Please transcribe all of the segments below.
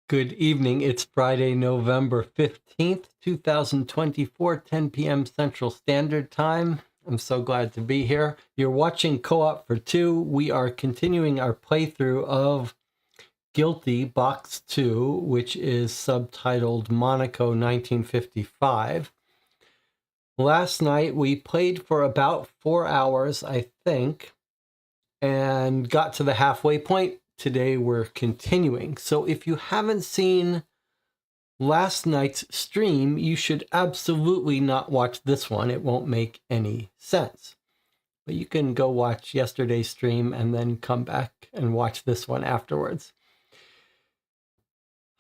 Good evening. It's Friday, November 15th, 2024, 10 p.m. Central Standard Time. I'm so glad to be here. You're watching Co-op for Two. We are continuing our playthrough of Guilty Box 2, which is subtitled Monaco 1955. Last night we played for about 4 hours, I think, and got to the halfway point. Today we're continuing. So if you haven't seen last night's stream, you should absolutely not watch this one. It won't make any sense. But you can go watch yesterday's stream and then come back and watch this one afterwards.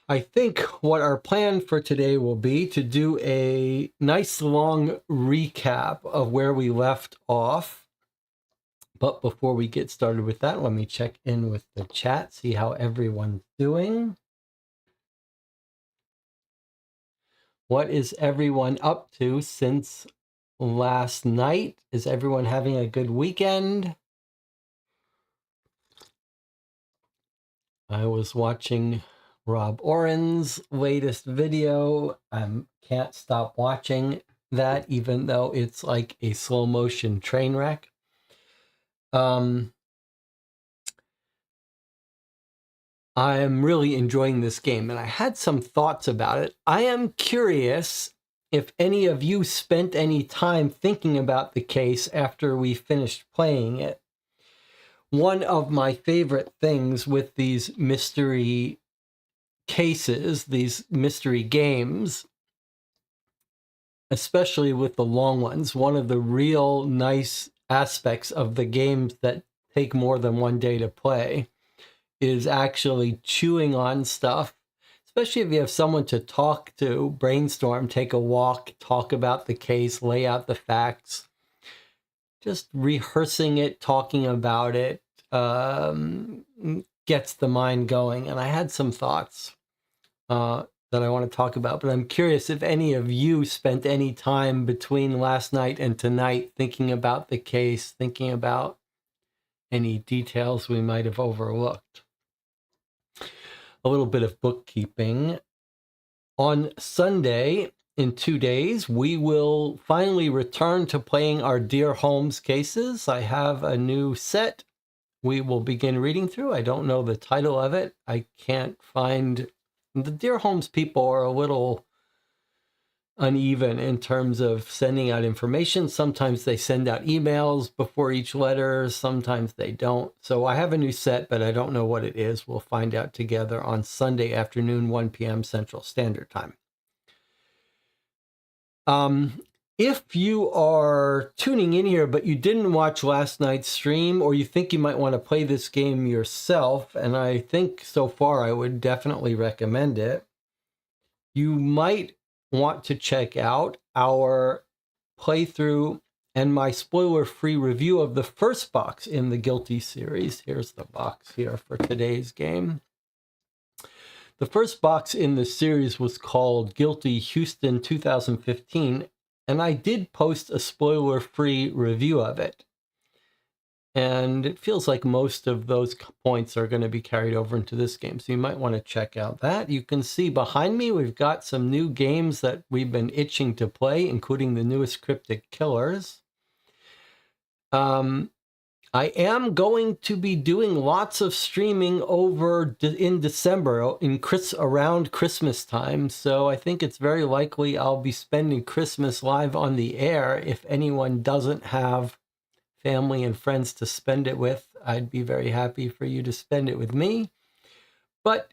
I think what our plan for today will be to do a nice long recap of where we left off. But before we get started with that, let me check in with the chat, see how everyone's doing. What is everyone up to since last night? Is everyone having a good weekend? I was watching Rob Oren's latest video. I can't stop watching that, even though it's like a slow motion train wreck. I am really enjoying this game, and I had some thoughts about it. I am curious if any of you spent any time thinking about the case after we finished playing it. One of my favorite things with these mystery cases, these mystery games, especially with the long ones, one of the real nice aspects of the games that take more than one day to play is actually chewing on stuff, especially if you have someone to talk to, brainstorm, take a walk, talk about the case, lay out the facts. Just rehearsing it, talking about it, gets the mind going. And I had some thoughts that I want to talk about, but I'm curious if any of you spent any time between last night and tonight thinking about the case, thinking about any details we might have overlooked. A little bit of bookkeeping. On Sunday, in 2 days, we will finally return to playing our Dear Holmes cases. I have a new set we will begin reading through. I don't know the title of it. I can't find... The Dear Holmes people are a little uneven in terms of sending out information. Sometimes they send out emails before each letter. Sometimes they don't. So I have a new set, but I don't know what it is. We'll find out together on Sunday afternoon, 1 p.m. Central Standard Time. If you are tuning in here, but you didn't watch last night's stream, or you think you might want to play this game yourself, and I think so far I would definitely recommend it, you might want to check out our playthrough and my spoiler-free review of the first box in the Guilty series. Here's the box here for today's game. The first box in the series was called Guilty Houston 2015, and I did post a spoiler-free review of it. And it feels like most of those points are going to be carried over into this game. So you might want to check out that. You can see behind me, we've got some new games that we've been itching to play, including the newest Cryptic Killers. I am going to be doing lots of streaming over in December, around Christmas time. So I think it's very likely I'll be spending Christmas live on the air. If anyone doesn't have family and friends to spend it with, I'd be very happy for you to spend it with me. But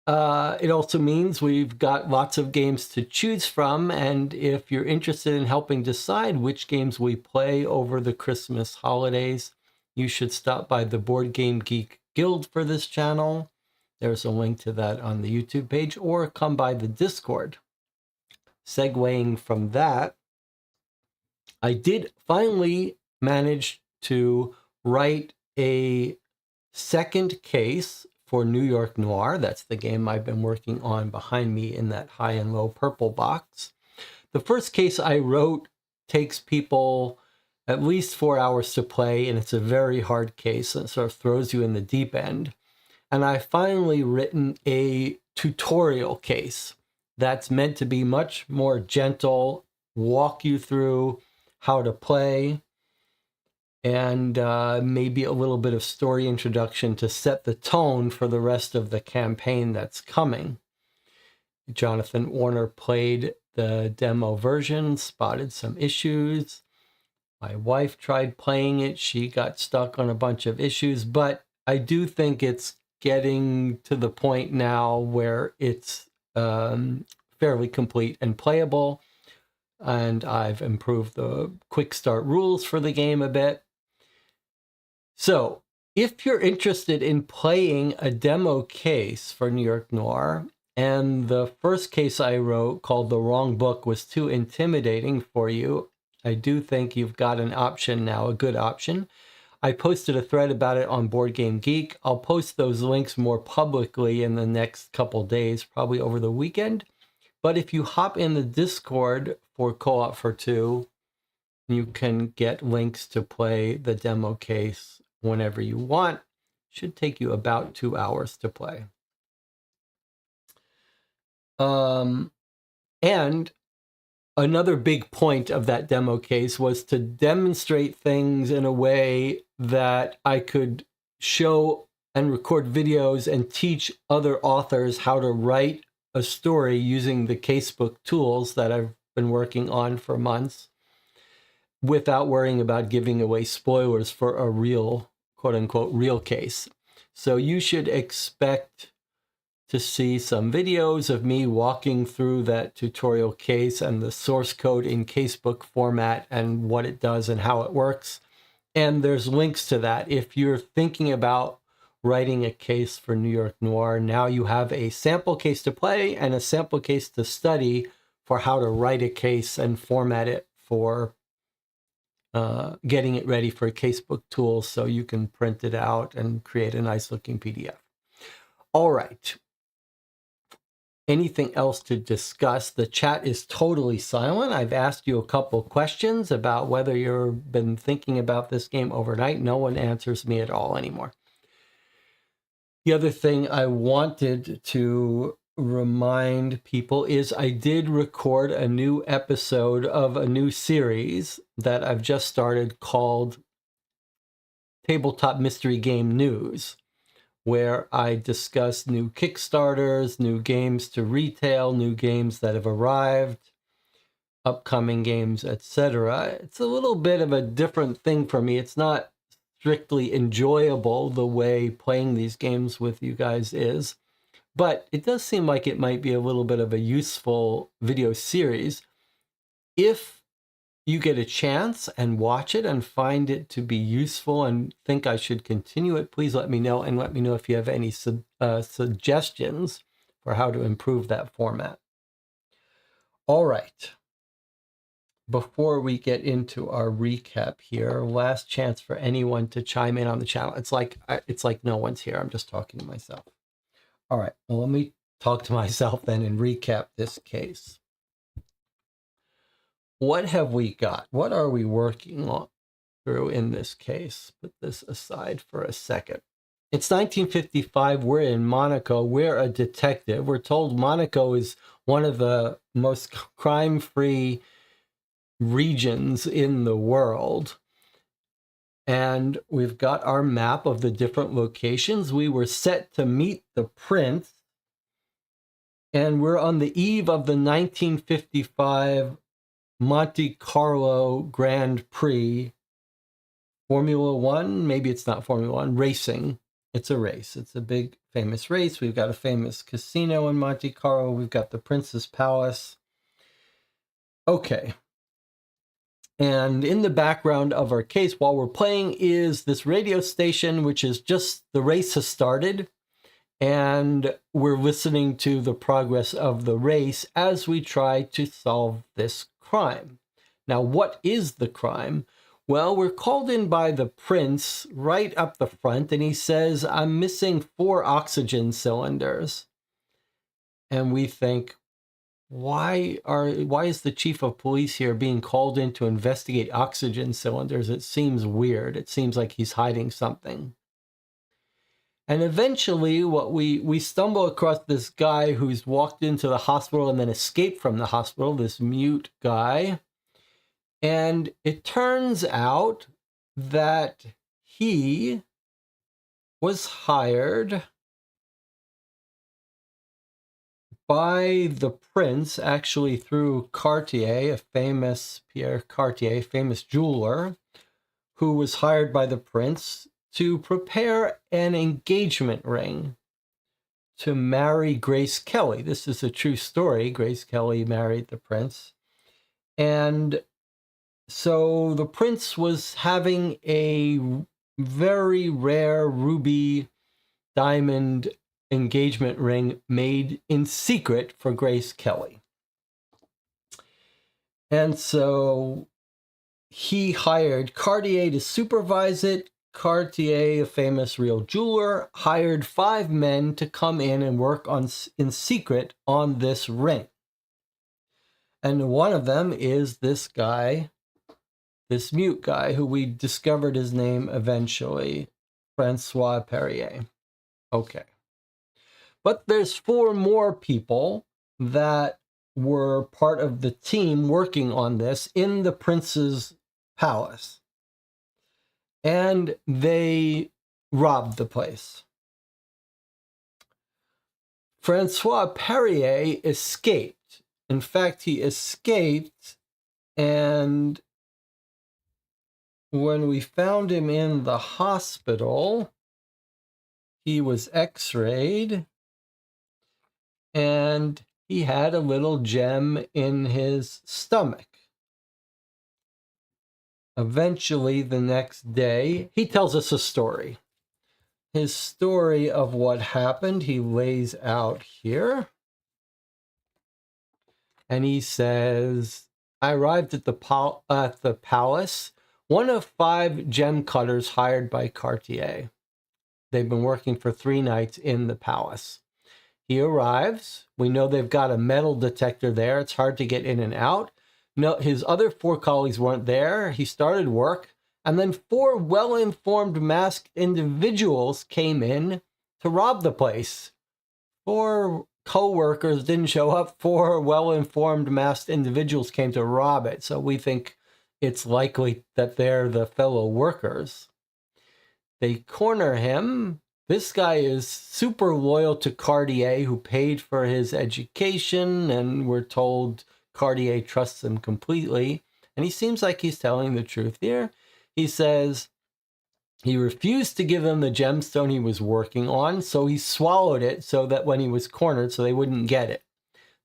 it also means we've got lots of games to choose from, and if you're interested in helping decide which games we play over the Christmas holidays, you should stop by the Board Game Geek Guild for this channel. There's a link to that on the YouTube page, or come by the Discord. Segueing from that, I did finally manage to write a second case for New York Noir. That's the game I've been working on behind me in that high and low purple box. The first case I wrote takes people at least 4 hours to play, and it's a very hard case, and it sort of throws you in the deep end. And I finally written a tutorial case that's meant to be much more gentle, walk you through how to play, and maybe a little bit of story introduction to set the tone for the rest of the campaign that's coming. Jonathan Warner played the demo version, spotted some issues. My wife tried playing it. She got stuck on a bunch of issues, but I do think it's getting to the point now where it's fairly complete and playable. And I've improved the quick start rules for the game a bit. So if you're interested in playing a demo case for New York Noir, and the first case I wrote called The Wrong Book was too intimidating for you, I do think you've got an option now, a good option. I posted a thread about it on Board Game Geek. I'll post those links more publicly in the next couple days, probably over the weekend. But if you hop in the Discord for Co-op for Two, you can get links to play the demo case whenever you want. Should take you about 2 hours to play. And another big point of that demo case was to demonstrate things in a way that I could show and record videos and teach other authors how to write a story using the casebook tools that I've been working on for months without worrying about giving away spoilers for a real, quote unquote, real case. So you should expect to see some videos of me walking through that tutorial case and the source code in casebook format and what it does and how it works. And there's links to that. If you're thinking about writing a case for New York Noir, now you have a sample case to play and a sample case to study for how to write a case and format it for getting it ready for casebook tools so you can print it out and create a nice looking PDF. All right. Anything else to discuss? The chat is totally silent. I've asked you a couple questions about whether you've been thinking about this game overnight. No one answers me at all anymore. The other thing I wanted to remind people is I did record a new episode of a new series that I've just started called Tabletop Mystery Game News, where I discuss new Kickstarters, new games to retail, new games that have arrived, upcoming games, etc. It's a little bit of a different thing for me. It's not strictly enjoyable the way playing these games with you guys is, but it does seem like it might be a little bit of a useful video series. If you get a chance and watch it and find it to be useful and think I should continue it, please let me know, and let me know if you have any suggestions for how to improve that format. All right. Before we get into our recap here, last chance for anyone to chime in on the channel. It's like no one's here. I'm just talking to myself. All right. Well, let me talk to myself then and recap this case. What have we got? What are we working on through in this case? Put this aside for a second. It's 1955. We're in Monaco. We're a detective. We're told Monaco is one of the most crime-free regions in the world. And we've got our map of the different locations. We were set to meet the prince. And we're on the eve of the 1955 Monte Carlo Grand Prix, Formula One. Maybe it's not Formula One, racing. It's a race. It's a big famous race. We've got a famous casino in Monte Carlo. We've got the Prince's Palace. Okay. And in the background of our case while we're playing is this radio station, which is just the race has started. And we're listening to the progress of the race as we try to solve this crime. Now, what is the crime? Well, we're called in by the prince right up the front, and he says, I'm missing 4 oxygen cylinders. And we think, why is the chief of police here being called in to investigate oxygen cylinders? It seems weird. It seems like he's hiding something. And eventually what we stumble across this guy who's walked into the hospital and then escaped from the hospital, this mute guy. And it turns out that he was hired by the prince, actually through Cartier, Pierre Cartier, famous jeweler, who was hired by the prince to prepare an engagement ring to marry Grace Kelly. This is a true story. Grace Kelly married the prince. And so the prince was having a very rare ruby diamond engagement ring made in secret for Grace Kelly. And so he hired Cartier to supervise it. Cartier, a famous real jeweler, hired 5 men to come in and work in secret on this ring. And one of them is this guy, this mute guy, who we discovered his name eventually, Francois Perrier. Okay. But there's 4 more people that were part of the team working on this in the prince's palace. And they robbed the place. Francois Perrier escaped. In fact, he escaped, and when we found him in the hospital, he was x-rayed, and he had a little gem in his stomach. Eventually, the next day, he tells us a story. His story of what happened, he lays out here. And he says, I arrived at the palace, one of 5 gem cutters hired by Cartier. They've been working for 3 nights in the palace. He arrives. We know they've got a metal detector there. It's hard to get in and out. No, his other 4 colleagues weren't there. He started work, and then 4 well-informed masked individuals came in to rob the place. 4 co-workers didn't show up. 4 well-informed masked individuals came to rob it. So we think it's likely that they're the fellow workers. They corner him. This guy is super loyal to Cartier, who paid for his education, and we're told Cartier trusts him completely. And he seems like he's telling the truth here. He says he refused to give them the gemstone he was working on, so he swallowed it so that when he was cornered, so they wouldn't get it.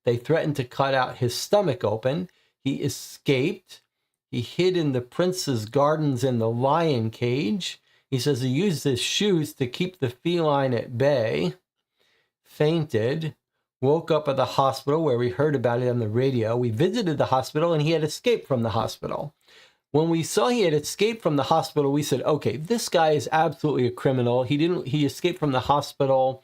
They threatened to cut out his stomach open. He escaped. He hid in the prince's gardens in the lion cage. He says he used his shoes to keep the feline at bay, fainted, woke up at the hospital where we heard about it on the radio. We visited the hospital, and he had escaped from the hospital. When we saw he had escaped from the hospital, we said, okay, this guy is absolutely a criminal. He escaped from the hospital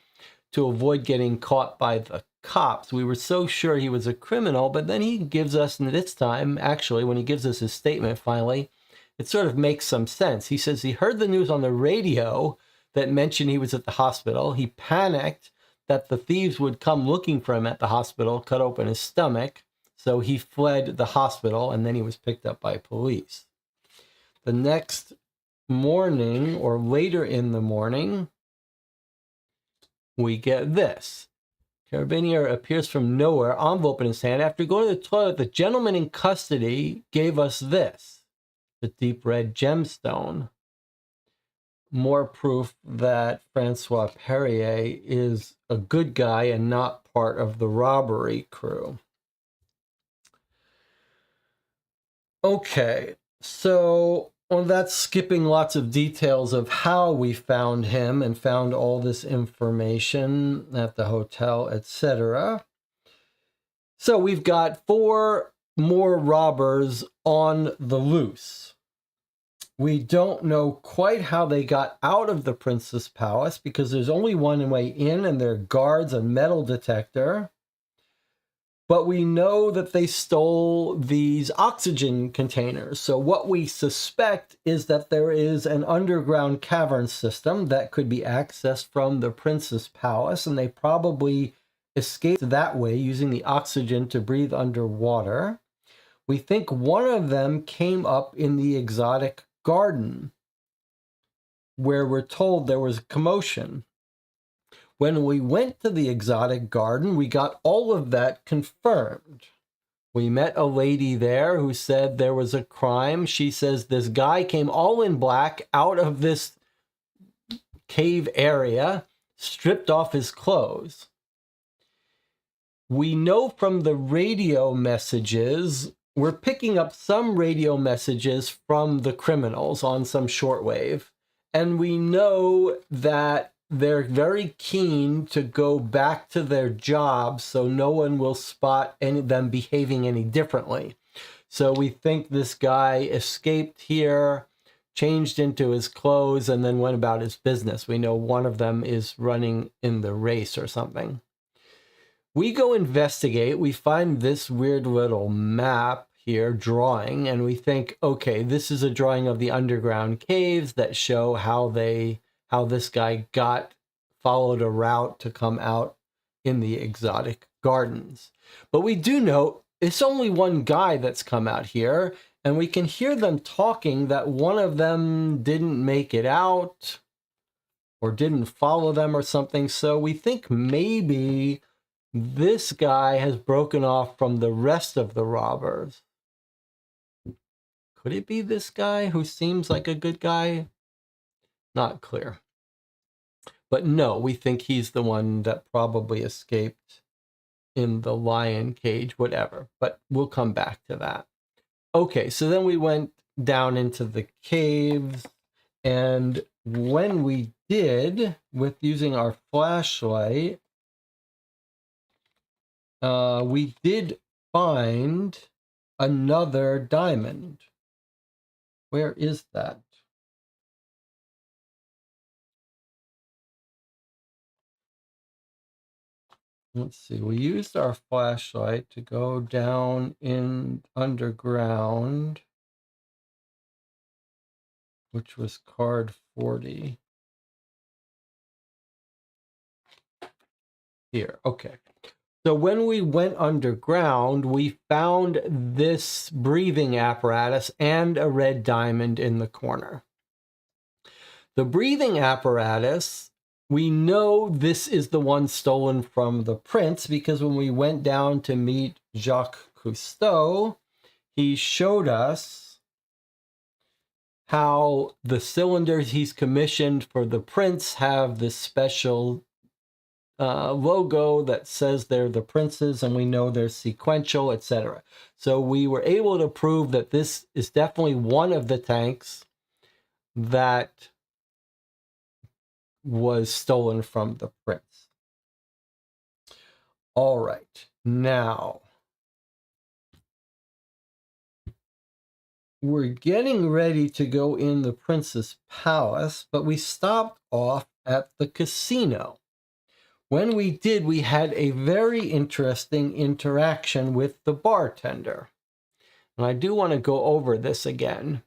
to avoid getting caught by the cops. We were so sure he was a criminal, but then he gives us, and this time, actually, when he gives us his statement finally, it sort of makes some sense. He says he heard the news on the radio that mentioned he was at the hospital. He panicked that the thieves would come looking for him at the hospital, cut open his stomach. So he fled the hospital, and then he was picked up by police. The next morning, or later in the morning, we get this. Carabinier appears from nowhere, envelope in his hand. After going to the toilet, the gentleman in custody gave us this, the deep red gemstone. More proof that Francois Perrier is a good guy and not part of the robbery crew. Okay, so that's skipping lots of details of how we found him and found all this information at the hotel, etc. So we've got 4 more robbers on the loose. We don't know quite how they got out of the Prince's Palace because there's only one way in, and they're guards, a metal detector. But we know that they stole these oxygen containers. So what we suspect is that there is an underground cavern system that could be accessed from the prince's palace, and they probably escaped that way using the oxygen to breathe underwater. We think one of them came up in the exotic garden, where we're told there was commotion. When we went to the exotic garden, we got all of that confirmed. We met a lady there who said there was a crime. She says this guy came all in black out of this cave area, stripped off his clothes. We know from the radio messages, we're picking up some radio messages from the criminals on some shortwave. And we know that they're very keen to go back to their jobs so no one will spot them behaving any differently. So we think this guy escaped here, changed into his clothes, and then went about his business. We know one of them is running in the race or something. We go investigate. We find this weird little map here, drawing, and we think, okay, this is a drawing of the underground caves that show how this guy followed a route to come out in the exotic gardens. But we do note it's only one guy that's come out here, and we can hear them talking that one of them didn't make it out or didn't follow them or something. So we think maybe this guy has broken off from the rest of the robbers. Could it be this guy who seems like a good guy? Not clear. But no, we think he's the one that probably escaped in the lion cage, whatever. But we'll come back to that. Okay, so then we went down into the caves, and when we did, with using our flashlight, we did find another diamond. Where is that? Let's see, we used our flashlight to go down in underground, which was card 40. Here, okay. So when we went underground, we found this breathing apparatus and a red diamond in the corner. The breathing apparatus, we know this is the one stolen from the prince, because when we went down to meet Jacques Cousteau, he showed us how the cylinders he's commissioned for the prince have this special logo that says they're the prince's, and we know they're sequential, etc. So we were able to prove that this is definitely one of the tanks that was stolen from the prince. All right, now we're getting ready to go in the prince's palace, but we stopped off at the casino. When we did, we had a very interesting interaction with the bartender. And I do want to go over this again.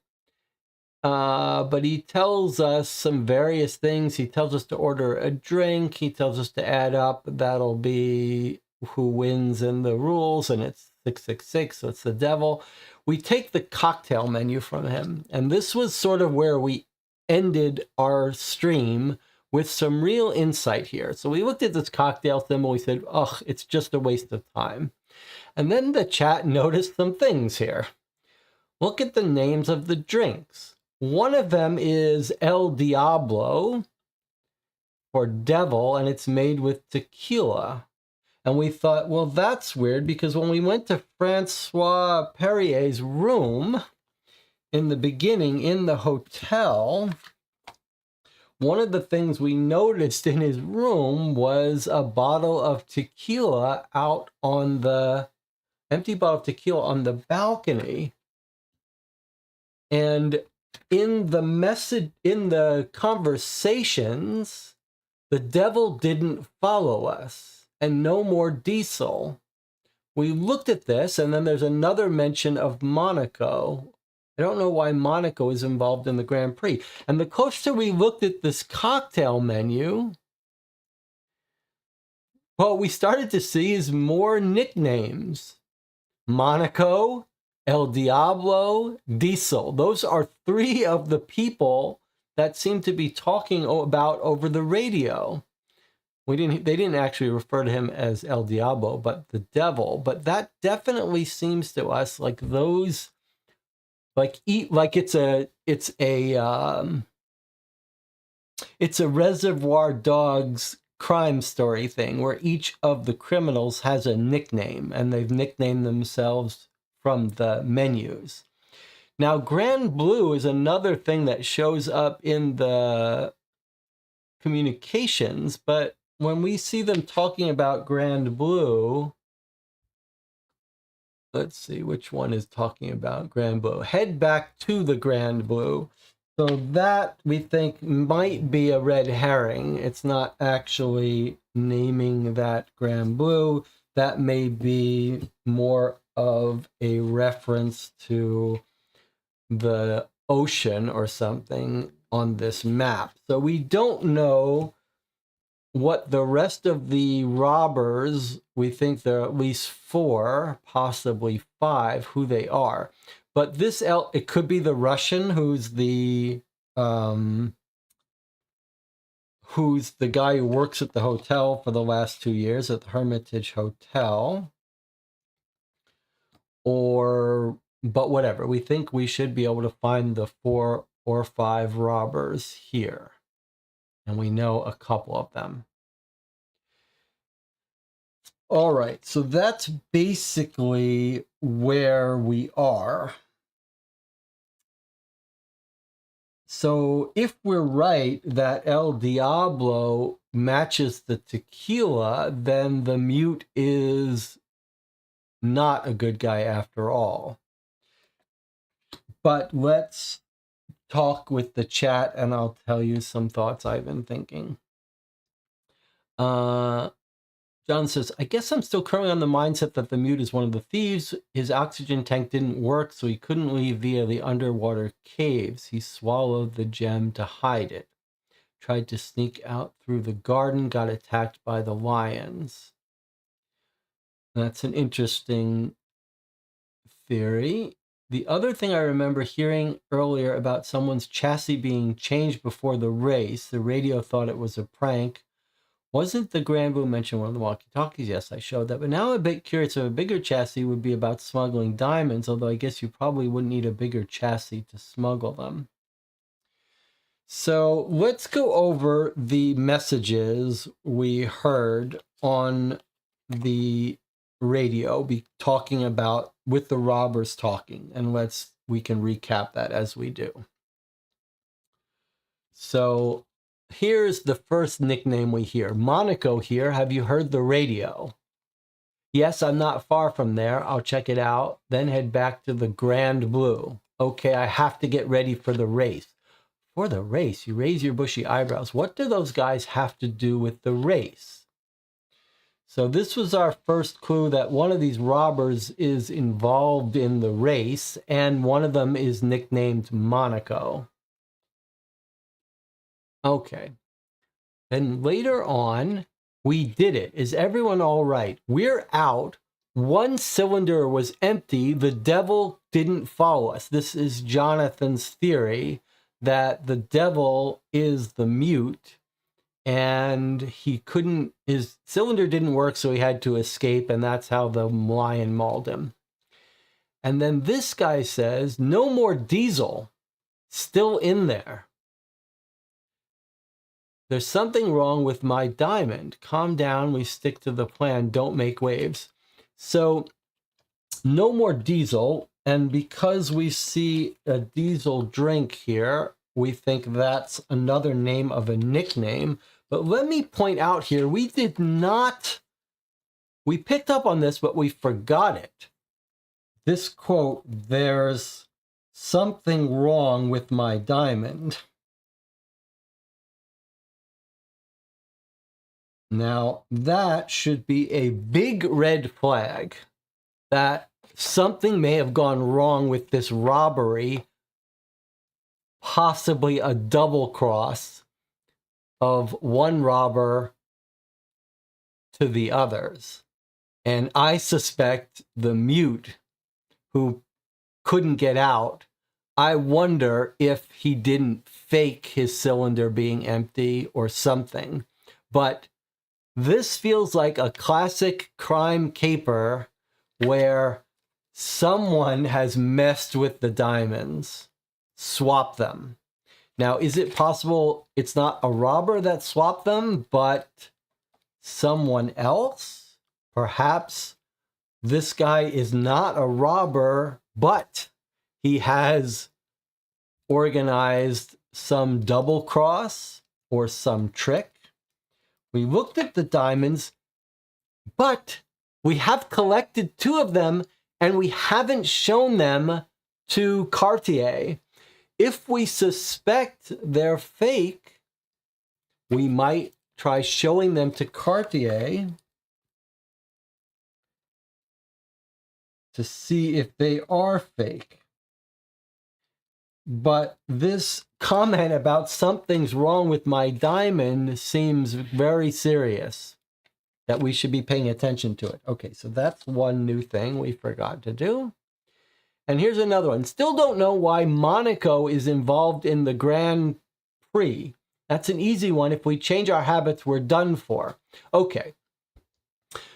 But he tells us some various things. He tells us to order a drink. He tells us to add up. That'll be who wins in the rules. And it's 666, so it's the devil. We take the cocktail menu from him. And this was sort of where we ended our stream with some real insight here. So we looked at this cocktail symbol. We said, ugh, it's just a waste of time. And then the chat noticed some things here. Look at the names of the drinks. One of them is El Diablo, or devil, and it's made with tequila. And we thought, well, that's weird, because when we went to Francois Perrier's room in the beginning in the hotel, one of the things we noticed in his room was a bottle of tequila out on the empty bottle of tequila on the balcony. And in the message, in the conversations, the devil didn't follow us, and no more diesel. we looked at this, and then there's another mention of Monaco. I don't know why Monaco is involved in the Grand Prix. And the closer we looked at this cocktail menu, what we started to see is more nicknames. Monaco, El Diablo, Diesel. Those are three of the people that seem to be talking about over the radio. They didn't actually refer to him as El Diablo, but the devil. But that definitely seems to us like those, like it's a Reservoir Dogs crime story thing where each of the criminals has a nickname and they've nicknamed themselves from the menus. Now, Grand Blue is another thing that shows up in the communications, but when we see them talking about Grand Blue, let's see which one is talking about Grand Blue. Head back to the Grand Blue. So that, we think, might be a red herring. It's not actually naming that Grand Blue. That may be more of a reference to the ocean or something on this map. So we don't know what the rest of the robbers, we think there are at least 4, possibly 5, who they are. But this, it could be the Russian who's the guy who works at the hotel for the last 2 years at the Hermitage Hotel. But whatever, we think we should be able to find the 4 or 5 robbers here. And we know a couple of them. All right, so that's basically where we are. So if we're right that El Diablo matches the tequila, then the mute is not a good guy after all. But let's talk with the chat and I'll tell you some thoughts I've been thinking. John says, I guess I'm still currently on the mindset that the mute is one of the thieves. His oxygen tank didn't work, so he couldn't leave via the underwater caves. He swallowed the gem to hide it. Tried to sneak out through the garden, got attacked by the lions. That's an interesting theory. The other thing I remember hearing earlier about someone's chassis being changed before the race, the radio thought it was a prank. Wasn't the Grand Blue mentioned one of the walkie-talkies? Yes, I showed that. But now I'm a bit curious if a bigger chassis would be about smuggling diamonds, although I guess you probably wouldn't need a bigger chassis to smuggle them. So let's go over the messages we heard on the radio, talking about with the robbers talking, and we can recap that as we do. So here's the first nickname we hear. Monaco here. Have you heard the radio? Yes, I'm not far from there. I'll check it out. Then head back to the Grand Blue. Okay, I have to get ready for the race. For the race, you raise your bushy eyebrows. What do those guys have to do with the race? So this was our first clue that one of these robbers is involved in the race, and one of them is nicknamed Monaco. Okay. Then later on, we did it. Is everyone all right? We're out. One cylinder was empty. The devil didn't follow us. This is Jonathan's theory that the devil is the mute, and his cylinder didn't work, so he had to escape, and that's how the lion mauled him. And then this guy says, no more diesel. Still in there. There's something wrong with my diamond. Calm down. We stick to the plan. Don't make waves. So no more diesel. And because we see a diesel drink here, we think that's another name of a nickname. But let me point out here, we picked up on this, but we forgot it. This quote, there's something wrong with my diamond. Now, that should be a big red flag. that something may have gone wrong with this robbery, possibly a double cross of one robber to the others. And I suspect the mute who couldn't get out, I wonder if he didn't fake his cylinder being empty or something. But this feels like a classic crime caper where someone has messed with the diamonds, swapped them. Now, is it possible it's not a robber that swapped them, but someone else? Perhaps this guy is not a robber, but he has organized some double cross or some trick. We looked at the diamonds, but we have collected 2 of them and we haven't shown them to Cartier. If we suspect they're fake, we might try showing them to Cartier to see if they are fake. But this comment about something's wrong with my diamond seems very serious, that we should be paying attention to it. Okay, so that's one new thing we forgot to do. And here's another one. Still don't know why Monaco is involved in the Grand Prix. That's an easy one. If we change our habits, we're done for. Okay.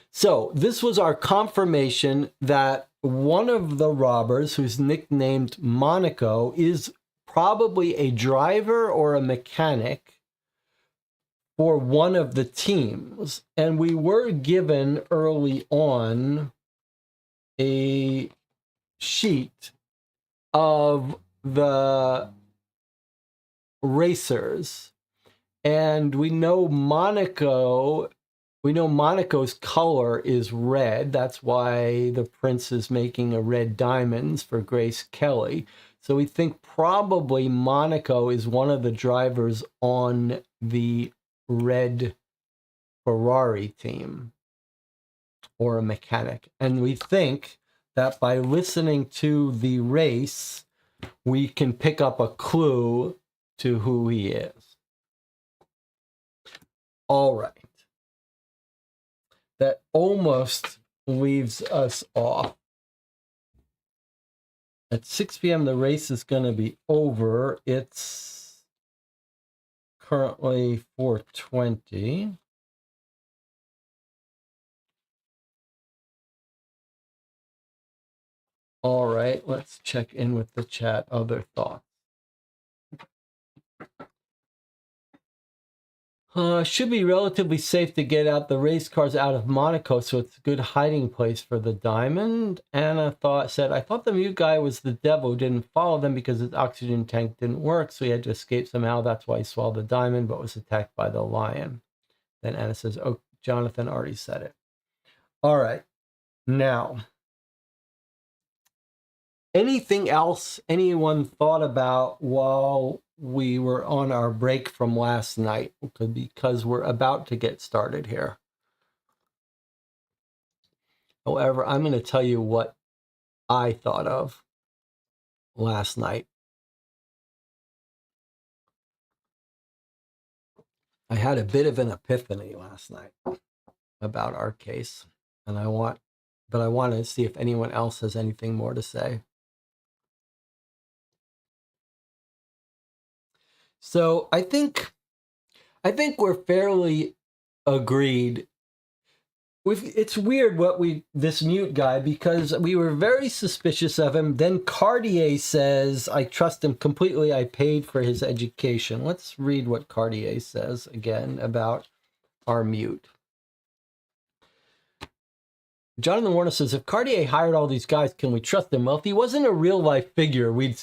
So this was our confirmation that one of the robbers, who's nicknamed Monaco, is probably a driver or a mechanic for one of the teams. And we were given early on a sheet of the racers. And we know Monaco's color is red. That's why the prince is making a red diamonds for Grace Kelly. So we think probably Monaco is one of the drivers on the red Ferrari team, or a mechanic. And we think that by listening to the race, we can pick up a clue to who he is. All right. That almost leaves us off. At 6 p.m., the race is going to be over. It's currently 4:20. All right, let's check in with the chat. Other thoughts? Should be relatively safe to get out the race cars out of Monaco, so it's a good hiding place for the diamond. Anna said, I thought the mute guy was the devil who didn't follow them because his oxygen tank didn't work, so he had to escape somehow. That's why he swallowed the diamond, but was attacked by the lion. Then Anna says, oh, Jonathan already said it. All right. Now, anything else anyone thought about while we were on our break from last night? Because we're about to get started here. However, I'm going to tell you what I thought of last night. I had a bit of an epiphany last night about our case, and I want to see if anyone else has anything more to say. So I think we're fairly agreed. It's weird this mute guy, because we were very suspicious of him. Then Cartier says, I trust him completely. I paid for his education. Let's read what Cartier says again about our mute. Jonathan Warner says, if Cartier hired all these guys, can we trust him? Well, if he wasn't a real life figure, we'd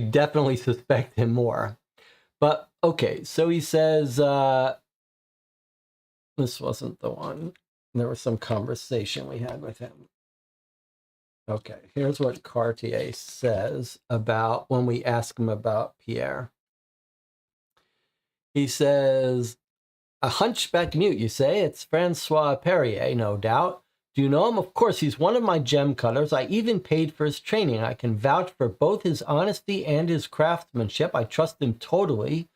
definitely suspect him more. But okay, so he says, this wasn't the one. There was some conversation we had with him. Okay, here's what Cartier says about when we ask him about Pierre. He says, a hunchback mute, you say? It's Francois Perrier, no doubt. Do you know him? Of course, he's one of my gem cutters. I even paid for his training. I can vouch for both his honesty and his craftsmanship. I trust him totally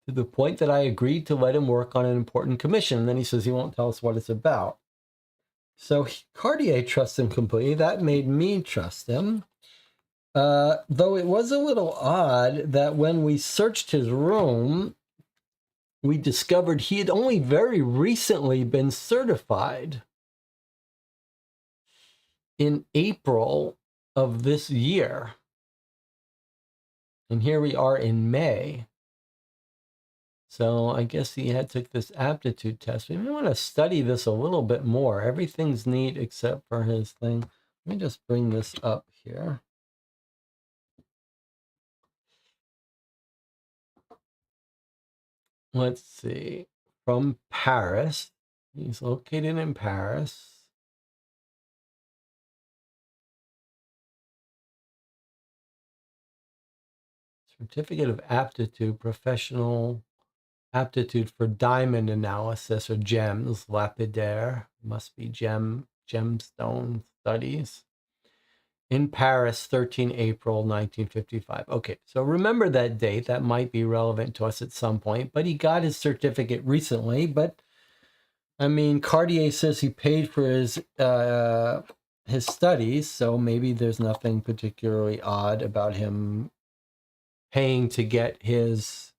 to the point that I agreed to let him work on an important commission. And then he says he won't tell us what it's about. So Cartier trusts him completely. That made me trust him. Though it was a little odd that when we searched his room, we discovered he had only very recently been certified in April of this year. And here we are in May. So I guess he had took this aptitude test. We may want to study this a little bit more. Everything's neat except for his thing. Let me just bring this up here. Let's see. From Paris. He's located in Paris. Certificate of Aptitude, Professional Aptitude for Diamond Analysis or GEMS, Lapidaire. Must be gemstone studies. In Paris, 13 April 1955. Okay, so remember that date. That might be relevant to us at some point. But he got his certificate recently. But, I mean, Cartier says he paid for his studies, so maybe there's nothing particularly odd about him paying to get his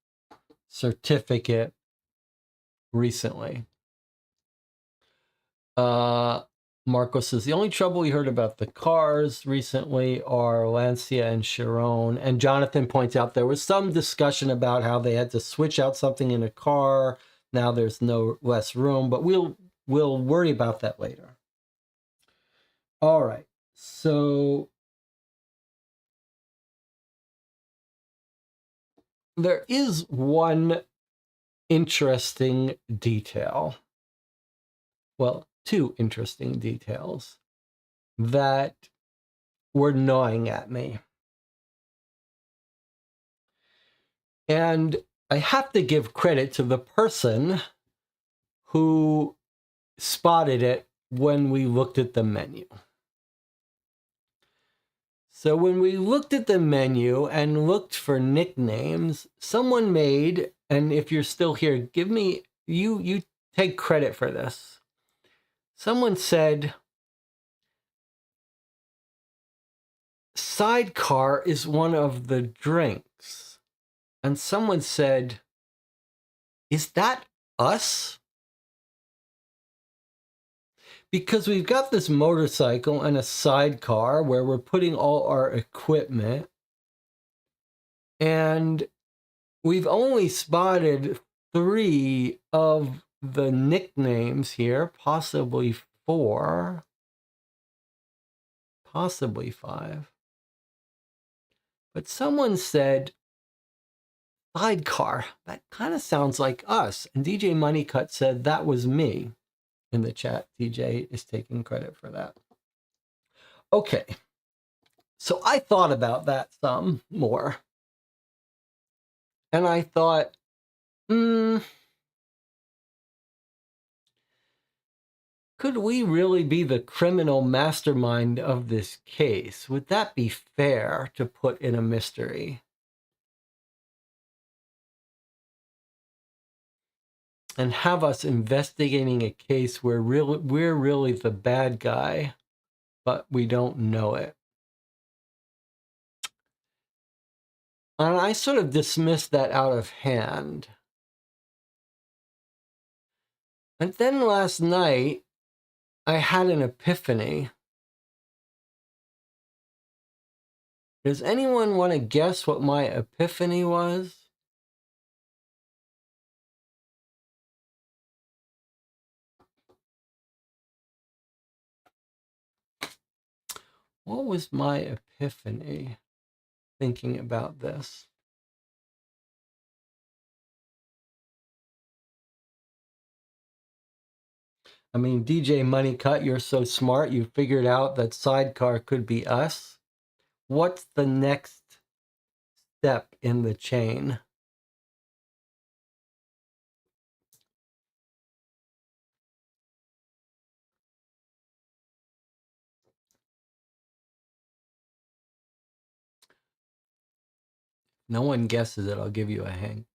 certificate recently. Marco says, the only trouble we heard about the cars recently are Lancia and Chiron. And Jonathan points out there was some discussion about how they had to switch out something in a car. Now there's no less room, but we'll worry about that later. All right, so there is one interesting detail. Well, two interesting details that were gnawing at me. And I have to give credit to the person who spotted it when we looked at the menu. So when we looked at the menu and looked for nicknames, someone made, and if you're still here, give me, you take credit for this. Someone said, sidecar is one of the drinks. And someone said, is that us? Because we've got this motorcycle and a sidecar where we're putting all our equipment. And we've only spotted 3 of the nicknames here, possibly 4, possibly 5. But someone said, sidecar, that kind of sounds like us. And DJ Moneycut said that was me in the chat. DJ is taking credit for that. Okay, so I thought about that some more. And I thought, could we really be the criminal mastermind of this case? Would that be fair to put in a mystery? And have us investigating a case where we're really the bad guy, but we don't know it. And I sort of dismissed that out of hand. And then last night, I had an epiphany. Does anyone want to guess what my epiphany was? What was my epiphany thinking about this? I mean, DJ Moneycut, you're so smart. You figured out that sidecar could be us. What's the next step in the chain? No one guesses it. I'll give you a hint.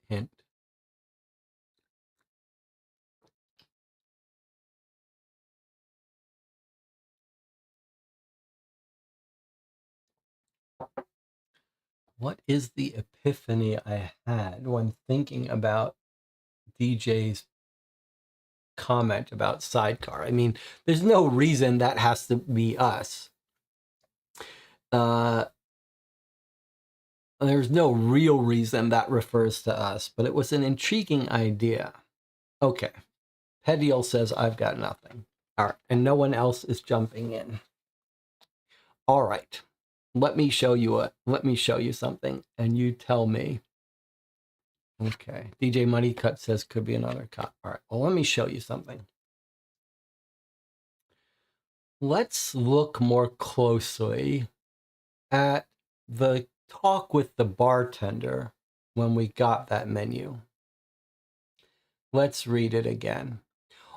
What is the epiphany I had when thinking about DJ's comment about Sidecar? I mean, there's no reason that has to be us. There's no real reason that refers to us, but it was an intriguing idea. Okay. Pedial says, I've got nothing. All right. And no one else is jumping in. All right. Let me show you something and you tell me. Okay. DJ Money Cut says could be another cut. All right. Well, let me show you something. Let's look more closely at the talk with the bartender when we got that menu. Let's read it again.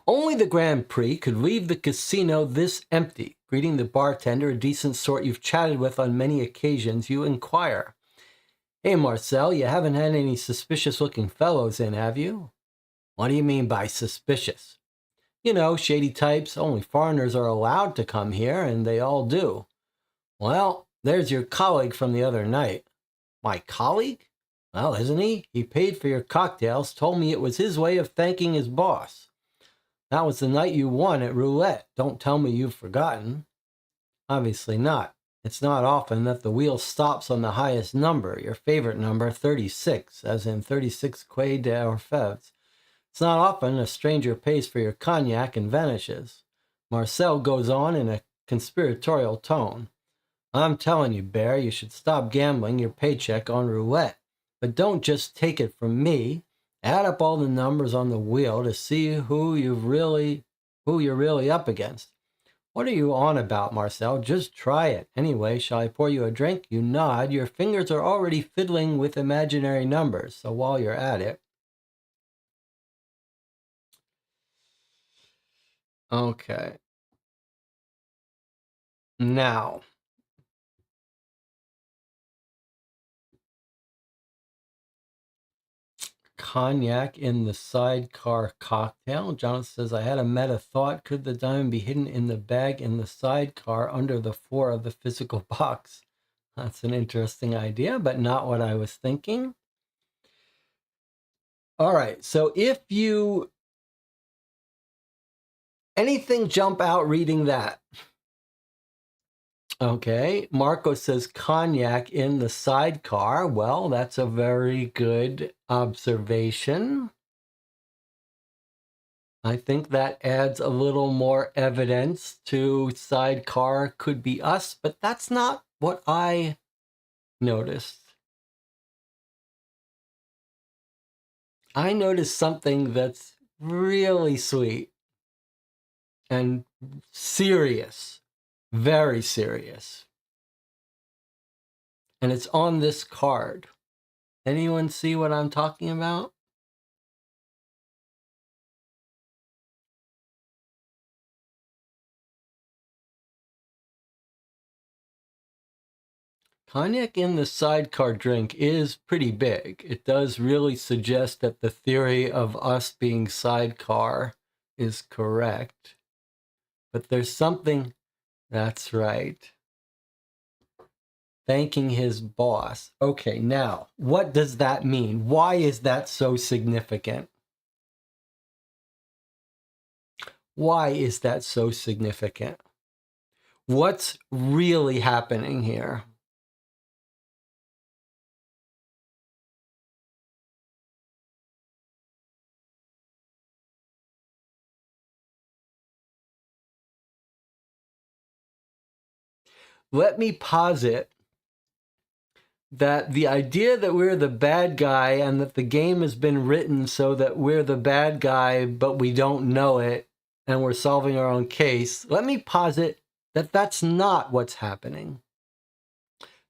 Only the Grand Prix could leave the casino this empty. Greeting the bartender, a decent sort you've chatted with on many occasions, you inquire. Hey, Marcel, you haven't had any suspicious-looking fellows in, have you? What do you mean by suspicious? You know, shady types. Only foreigners are allowed to come here, and they all do. Well, there's your colleague from the other night. My colleague? Well, isn't he? He paid for your cocktails, told me it was his way of thanking his boss. That was the night you won at roulette. Don't tell me you've forgotten. Obviously not. It's not often that the wheel stops on the highest number, your favorite number, 36, as in 36 Quai d'Orfèvres. It's not often a stranger pays for your cognac and vanishes. Marcel goes on in a conspiratorial tone. I'm telling you, Bear, you should stop gambling your paycheck on roulette. But don't just take it from me. Add up all the numbers on the wheel to see who you're really up against. What are you on about, Marcel? Just try it. Anyway, shall I pour you a drink? You nod. Your fingers are already fiddling with imaginary numbers, so while you're at it. Okay. Now. Cognac in the sidecar cocktail. Jonathan says, I had a meta thought. Could the diamond be hidden in the bag in the sidecar under the floor of the physical box? That's an interesting idea, but not what I was thinking. All right. So if you... anything jump out reading that? Okay. Marco says cognac in the sidecar. Well, that's a very good observation. I think that adds a little more evidence to sidecar could be us, but that's not what I noticed. I noticed something that's really sweet and serious, very serious. And it's on this card. Anyone see what I'm talking about? Cognac in the sidecar drink is pretty big. It does really suggest that the theory of us being sidecar is correct. But there's something, that's right. Thanking his boss. Okay, now, what does that mean? Why is that so significant? Why is that so significant? What's really happening here? Let me posit that the idea that we're the bad guy and that the game has been written so that we're the bad guy, but we don't know it, and we're solving our own case, let me posit that that's not what's happening.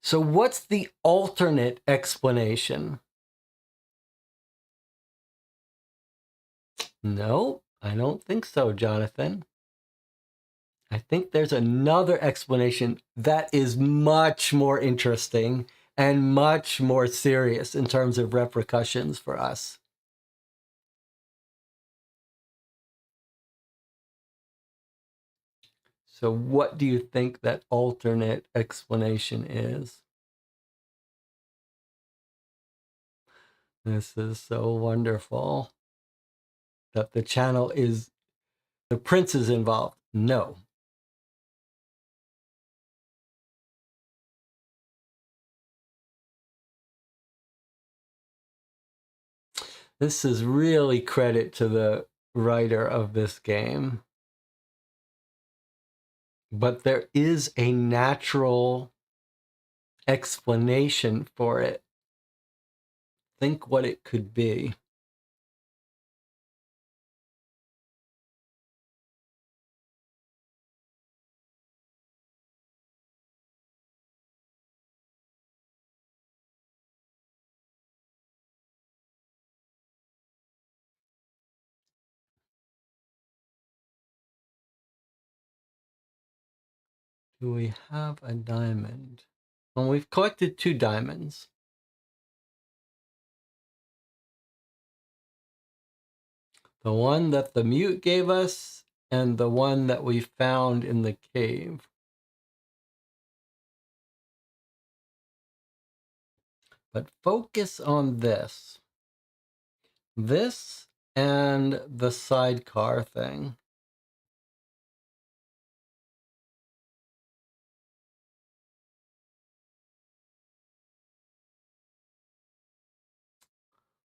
So what's the alternate explanation? No, I don't think so, Jonathan. I think there's another explanation that is much more interesting and much more serious in terms of repercussions for us. So what do you think that alternate explanation is? This is so wonderful that the channel is, the prince is involved. No. This is really credit to the writer of this game. But there is a natural explanation for it. Think what it could be. Do we have a diamond? Well, we've collected 2 diamonds. The one that the mute gave us and the one that we found in the cave. But focus on this. This and the sidecar thing.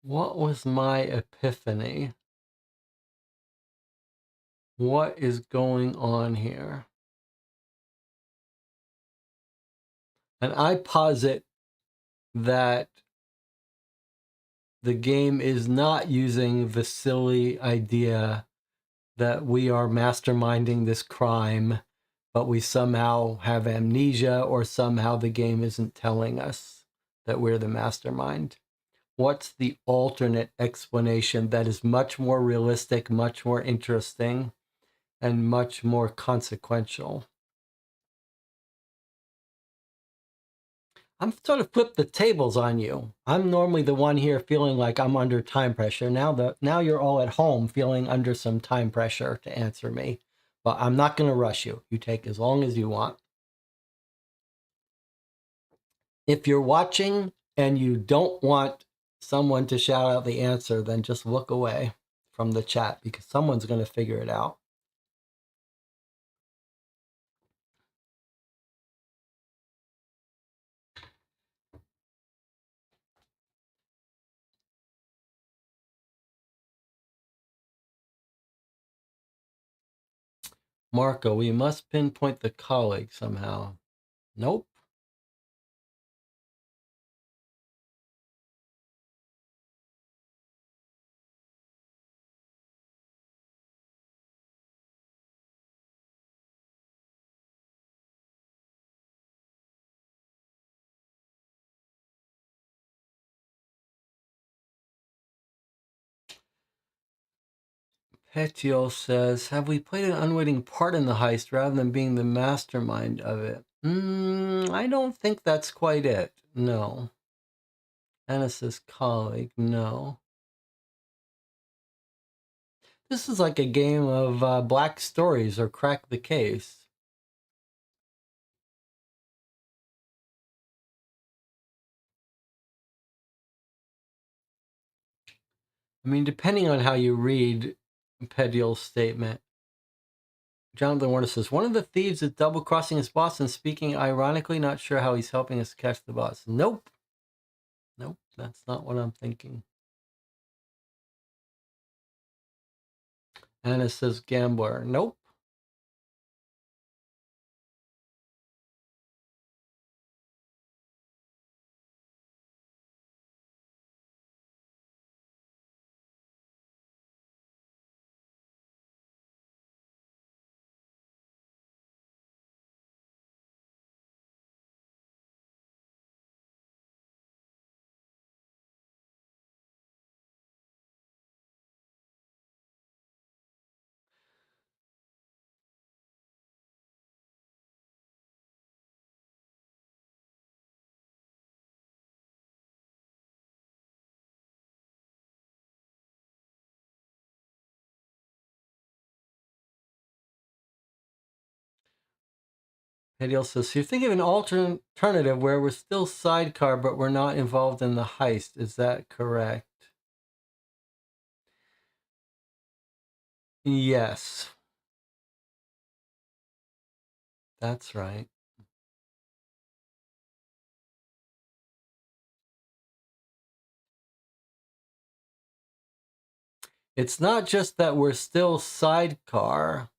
What was my epiphany? What is going on here? And I posit that the game is not using the silly idea that we are masterminding this crime, but we somehow have amnesia, or somehow the game isn't telling us that we're the mastermind. What's the alternate explanation that is much more realistic, much more interesting, and much more consequential? I'm sort of flipped the tables on you. I'm normally the one here feeling like I'm under time pressure. Now you're all at home feeling under some time pressure to answer me. But I'm not going to rush you. You take as long as you want. If you're watching and you don't want someone to shout out the answer, then just look away from the chat, because someone's going to figure it out. Marco, we must pinpoint the colleague somehow. Nope. Petiol says, have we played an unwitting part in the heist rather than being the mastermind of it? I don't think that's quite it. No. Ennis's colleague, no. This is like a game of black stories or crack the case. I mean, depending on how you read Petiol's statement. Jonathan Warner says, one of the thieves is double-crossing his boss and speaking ironically, not sure how he's helping us catch the boss. Nope. Nope, that's not what I'm thinking. Anna says, gambler. Nope. Hediel says, so you're thinking of an alternative where we're still sidecar, but we're not involved in the heist. Is that correct? Yes. That's right. It's not just that we're still sidecar.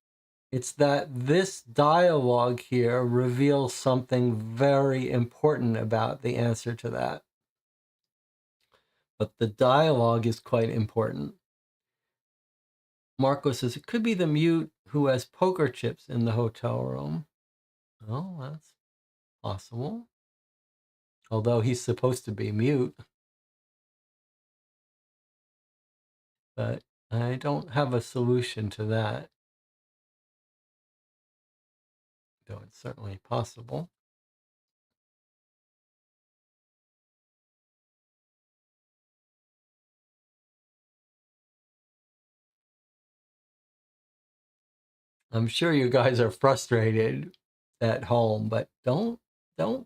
It's that this dialogue here reveals something very important about the answer to that. But the dialogue is quite important. Marco says, it could be the mute who has poker chips in the hotel room. Oh, that's possible. Although he's supposed to be mute. But I don't have a solution to that. Though it's certainly possible. I'm sure you guys are frustrated at home, but don't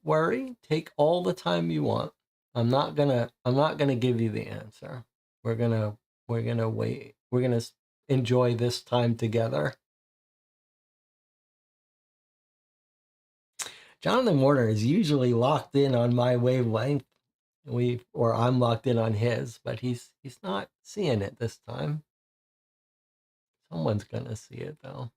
worry. Take all the time you want. I'm not gonna give you the answer. We're gonna wait. We're gonna enjoy this time together. Jonathan Warner is usually locked in on my wavelength. Or I'm locked in on his, but he's not seeing it this time. Someone's gonna see it though.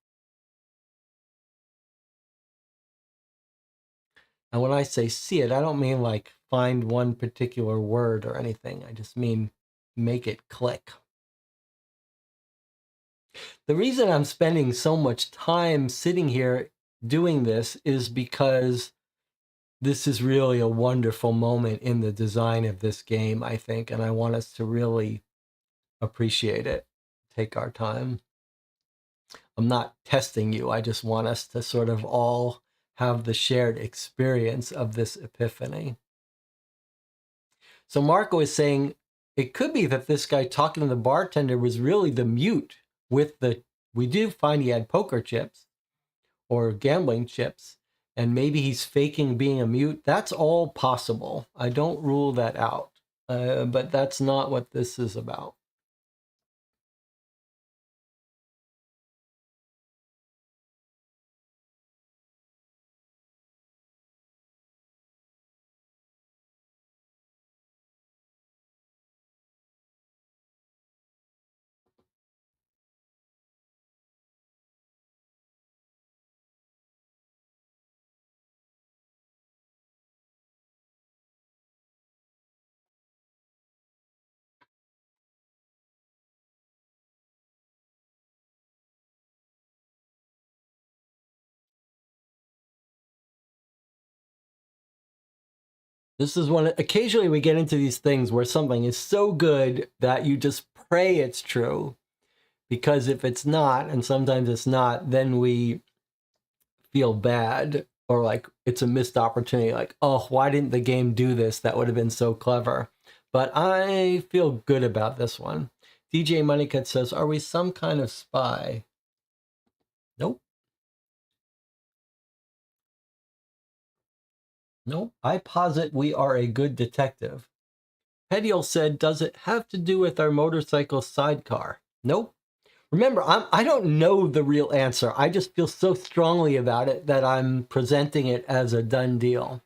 And when I say see it, I don't mean like find one particular word or anything. I just mean make it click. The reason I'm spending so much time sitting here doing this is because this is really a wonderful moment in the design of this game, I think, and I want us to really appreciate it. Take our time. I'm not testing you. I just want us to sort of all have the shared experience of this epiphany. So Marco is saying it could be that this guy talking to the bartender was really the mute with the, we do find he had poker chips or gambling chips, and maybe he's faking being a mute. That's all possible. I don't rule that out, but that's not what this is about. This is when occasionally we get into these things where something is so good that you just pray it's true. Because if it's not, and sometimes it's not, then we feel bad or like it's a missed opportunity. Like, oh, why didn't the game do this? That would have been so clever. But I feel good about this one. DJ Moneycut says, are we some kind of spy? Nope. Nope. I posit we are a good detective. Hediel said, does it have to do with our motorcycle sidecar? Nope. Remember, I don't know the real answer. I just feel so strongly about it that I'm presenting it as a done deal.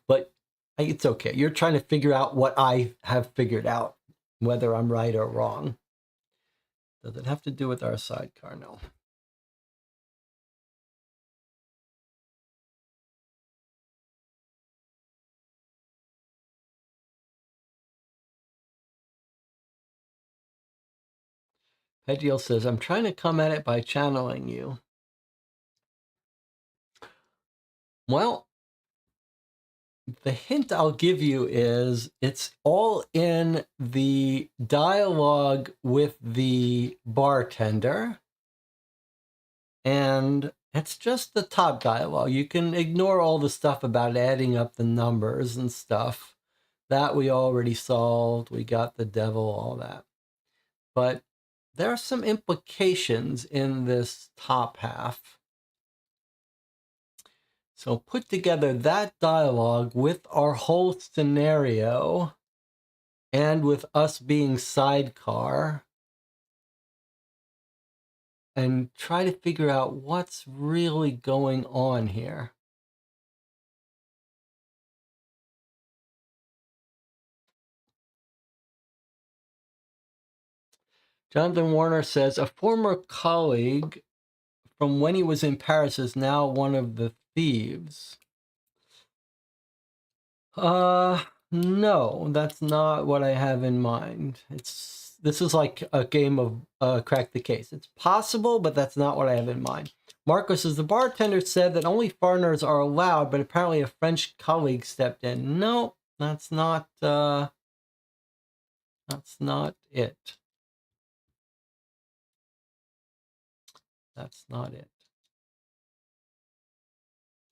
But it's okay. You're trying to figure out what I have figured out, whether I'm right or wrong. Does it have to do with our sidecar? No. Pediel says, I'm trying to come at it by channeling you. Well, the hint I'll give you is it's all in the dialogue with the bartender. And it's just the top dialogue. You can ignore all the stuff about adding up the numbers and stuff. That we already solved. We got the devil, all that. But there are some implications in this top half. So put together that dialogue with our whole scenario and with us being sidecar and try to figure out what's really going on here. Jonathan Warner says, a former colleague from when he was in Paris is now one of the thieves. No, that's not what I have in mind. This is like a game of crack the case. It's possible, but that's not what I have in mind. Marco says, the bartender said that only foreigners are allowed, but apparently a French colleague stepped in. No, that's not it. That's not it.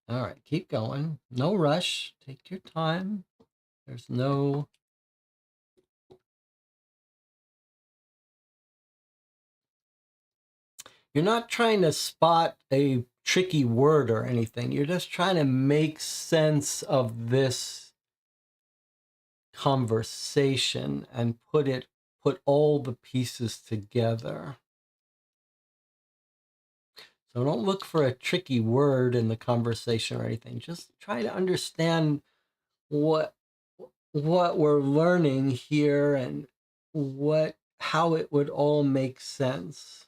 All right, keep going. No rush. Take your time. There's no... You're not trying to spot a tricky word or anything. You're just trying to make sense of this conversation and put all the pieces together. So don't look for a tricky word in the conversation or anything. Just try to understand what we're learning here and how it would all make sense.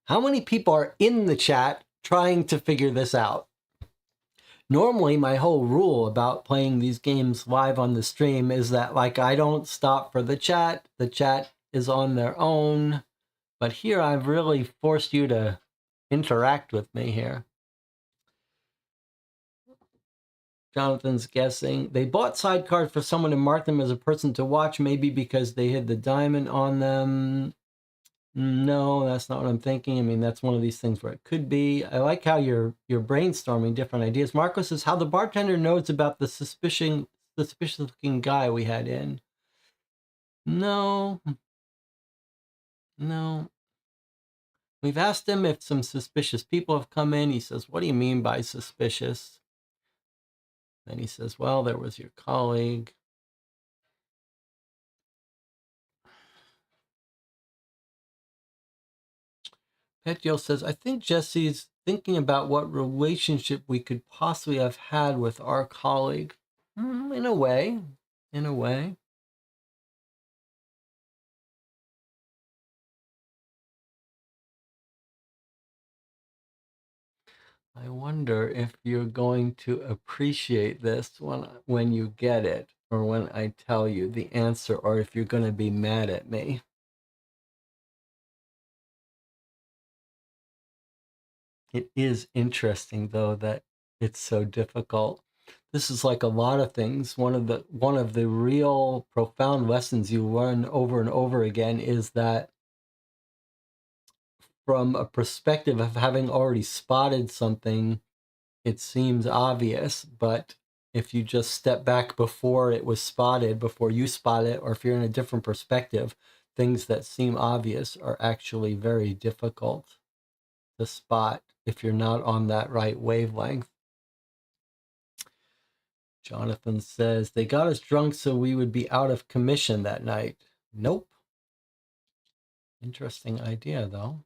How many people are in the chat trying to figure this out? Normally, my whole rule about playing these games live on the stream is that, like, I don't stop for the chat. The chat is on their own. But here, I've really forced you to interact with me here. Jonathan's guessing. They bought sidecars for someone to mark them as a person to watch, maybe because they hid the diamond on them. No, that's not what I'm thinking. I mean, that's one of these things where it could be. I like how you're brainstorming different ideas. Marco says how the bartender knows about the suspicious looking guy we had in. No. We've asked him if some suspicious people have come in. He says, what do you mean by suspicious? Then he says, well, there was your colleague. Petio says, I think Jesse's thinking about what relationship we could possibly have had with our colleague. In a way. I wonder if you're going to appreciate this when you get it, or when I tell you the answer, or if you're going to be mad at me. It is interesting, though, that it's so difficult. This is like a lot of things. One of the real profound lessons you learn over and over again is that from a perspective of having already spotted something, it seems obvious, but if you just step back before it was spotted, before you spot it, or if you're in a different perspective, things that seem obvious are actually very difficult to spot if you're not on that right wavelength. Jonathan says, they got us drunk so we would be out of commission that night. Nope. Interesting idea, though.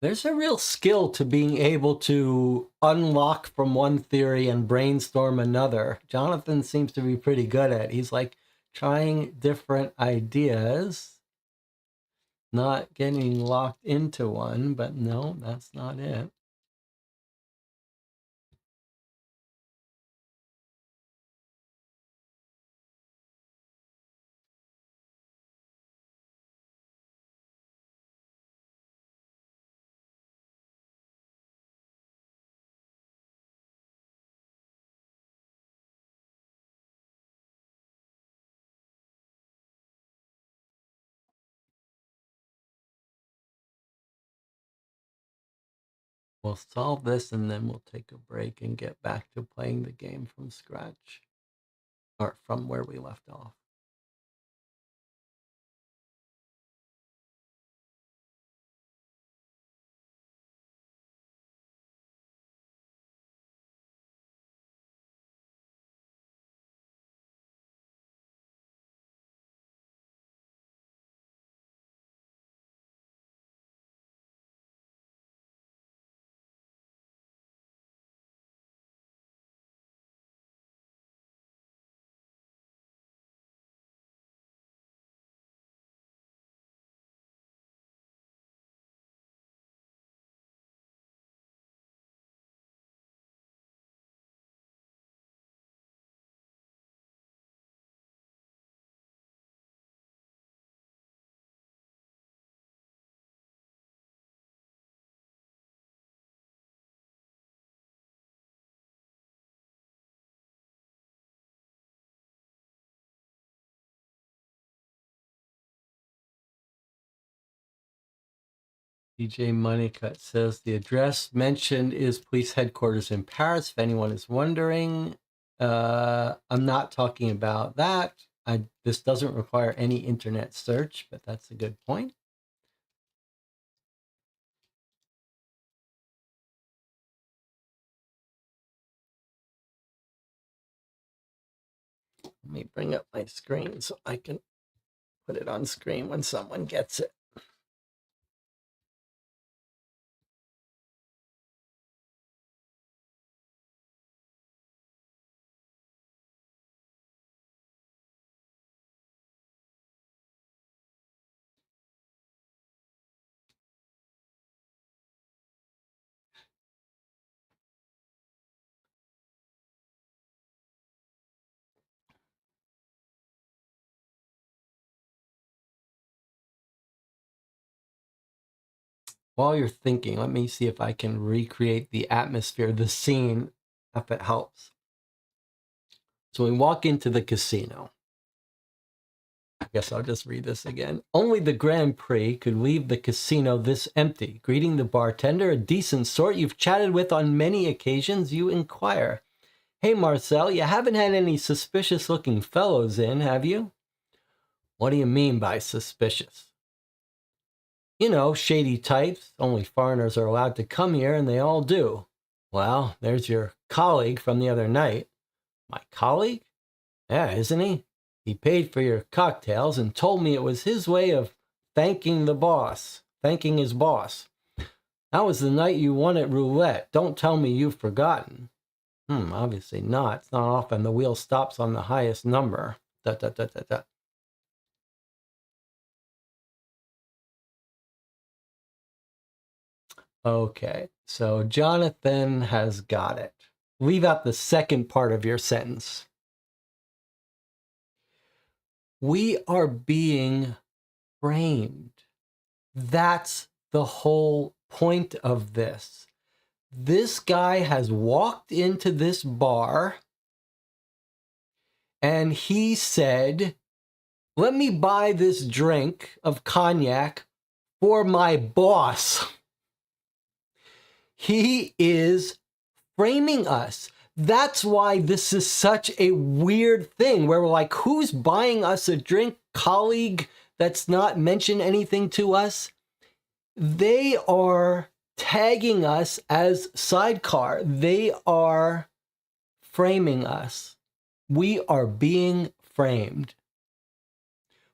There's a real skill to being able to unlock from one theory and brainstorm another. Jonathan seems to be pretty good at it. He's like trying different ideas, not getting locked into one, but no, that's not it. We'll solve this and then we'll take a break and get back to playing the game from scratch. Or from where we left off. DJ Moneycut says the address mentioned is police headquarters in Paris. If anyone is wondering, I'm not talking about that. This doesn't require any internet search, but that's a good point. Let me bring up my screen so I can put it on screen when someone gets it. While you're thinking, let me see if I can recreate the atmosphere, the scene, if it helps. So we walk into the casino. I guess I'll just read this again. Only the Grand Prix could leave the casino this empty. Greeting the bartender, a decent sort you've chatted with on many occasions, you inquire. Hey, Marcel, you haven't had any suspicious-looking fellows in, have you? What do you mean by suspicious? You know, shady types. Only foreigners are allowed to come here, and they all do. Well, there's your colleague from the other night. My colleague? Yeah, isn't he? He paid for your cocktails and told me it was his way of thanking his boss. That was the night you won at roulette. Don't tell me you've forgotten. Obviously not. It's not often the wheel stops on the highest number. Okay, so Jonathan has got it. Leave out the second part of your sentence. We are being framed. That's the whole point of this. This guy has walked into this bar and he said, let me buy this drink of cognac for my boss. He is framing us. That's why this is such a weird thing where we're like, who's buying us a drink? Colleague that's not mentioned anything to us? They are tagging us as sidecar. They are framing us. We are being framed.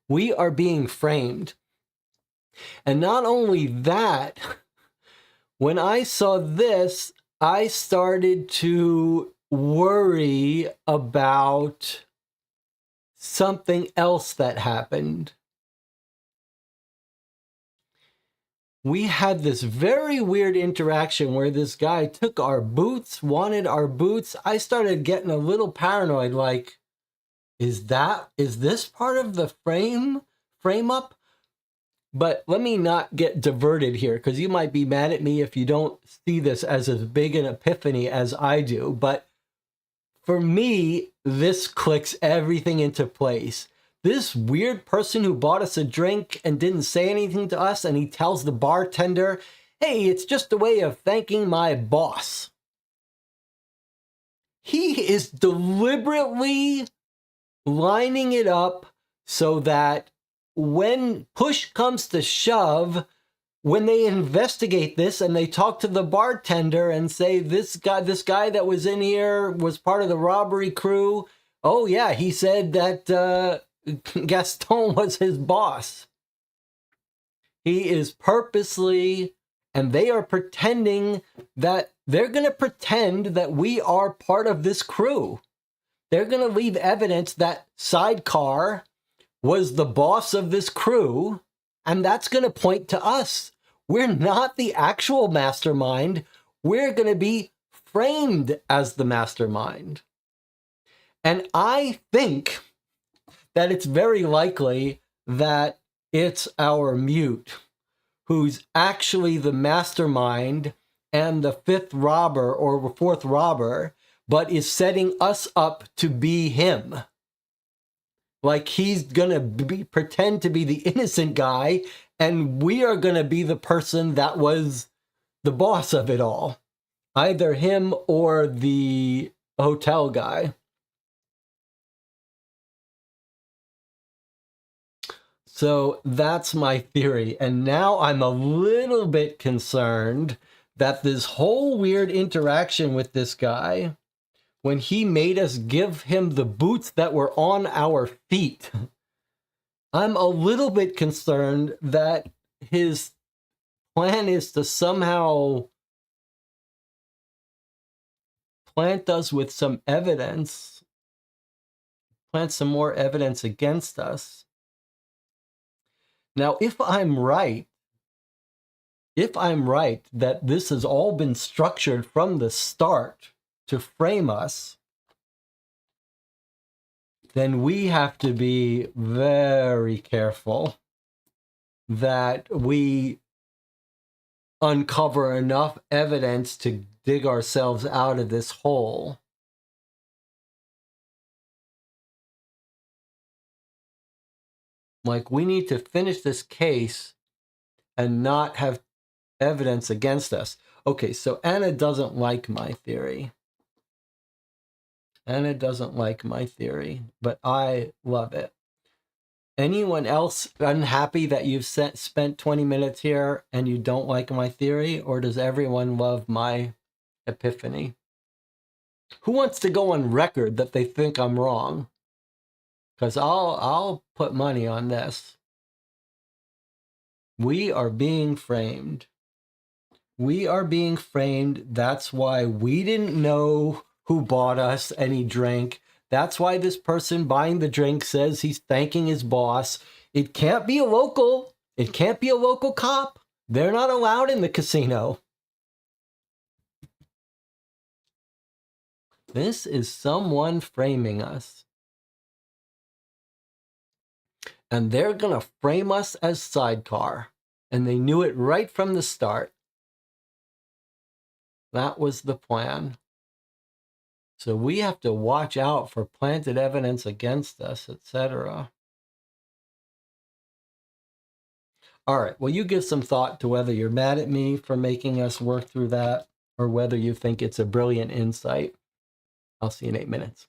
We are being framed. And not only that, when I saw this, I started to worry about something else that happened. We had this very weird interaction where this guy took our boots, wanted our boots. I started getting a little paranoid, like, is this part of the frame up? But let me not get diverted here, because you might be mad at me if you don't see this as big an epiphany as I do. But for me, this clicks everything into place. This weird person who bought us a drink and didn't say anything to us, and he tells the bartender, Hey, it's just a way of thanking my boss. He is deliberately lining it up so that when push comes to shove, when they investigate this and they talk to the bartender and say, this guy that was in here was part of the robbery crew. Oh yeah, he said that Gaston was his boss. He is purposely, and they are pretending that they're going to pretend that we are part of this crew. They're going to leave evidence that Sidecar was the boss of this crew, and that's going to point to us. We're not the actual mastermind. We're going to be framed as the mastermind. And I think that it's very likely that it's our mute who's actually the mastermind and the fifth robber or fourth robber, but is setting us up to be him. Like he's gonna pretend to be the innocent guy, and we are gonna be the person that was the boss of it all. Either him or the hotel guy. So that's my theory. And now I'm a little bit concerned that this whole weird interaction with this guy, when he made us give him the boots that were on our feet, I'm a little bit concerned that his plan is to somehow plant us with some evidence, plant some more evidence against us. Now, if I'm right that this has all been structured from the start to frame us, then we have to be very careful that we uncover enough evidence to dig ourselves out of this hole. Like, we need to finish this case and not have evidence against us. Okay, so Anna doesn't like my theory. Anna doesn't like my theory, but I love it. Anyone else unhappy that you've spent 20 minutes here and you don't like my theory, or does everyone love my epiphany? Who wants to go on record that they think I'm wrong? Because I'll put money on this. We are being framed. We are being framed. That's why we didn't know who bought us any drink. That's why this person buying the drink says he's thanking his boss. It can't be a local. It can't be a local cop. They're not allowed in the casino. This is someone framing us. And they're going to frame us as Sidecar. And they knew it right from the start. That was the plan. So we have to watch out for planted evidence against us, etc. All right, well, you give some thought to whether you're mad at me for making us work through that or whether you think it's a brilliant insight. I'll see you in 8 minutes.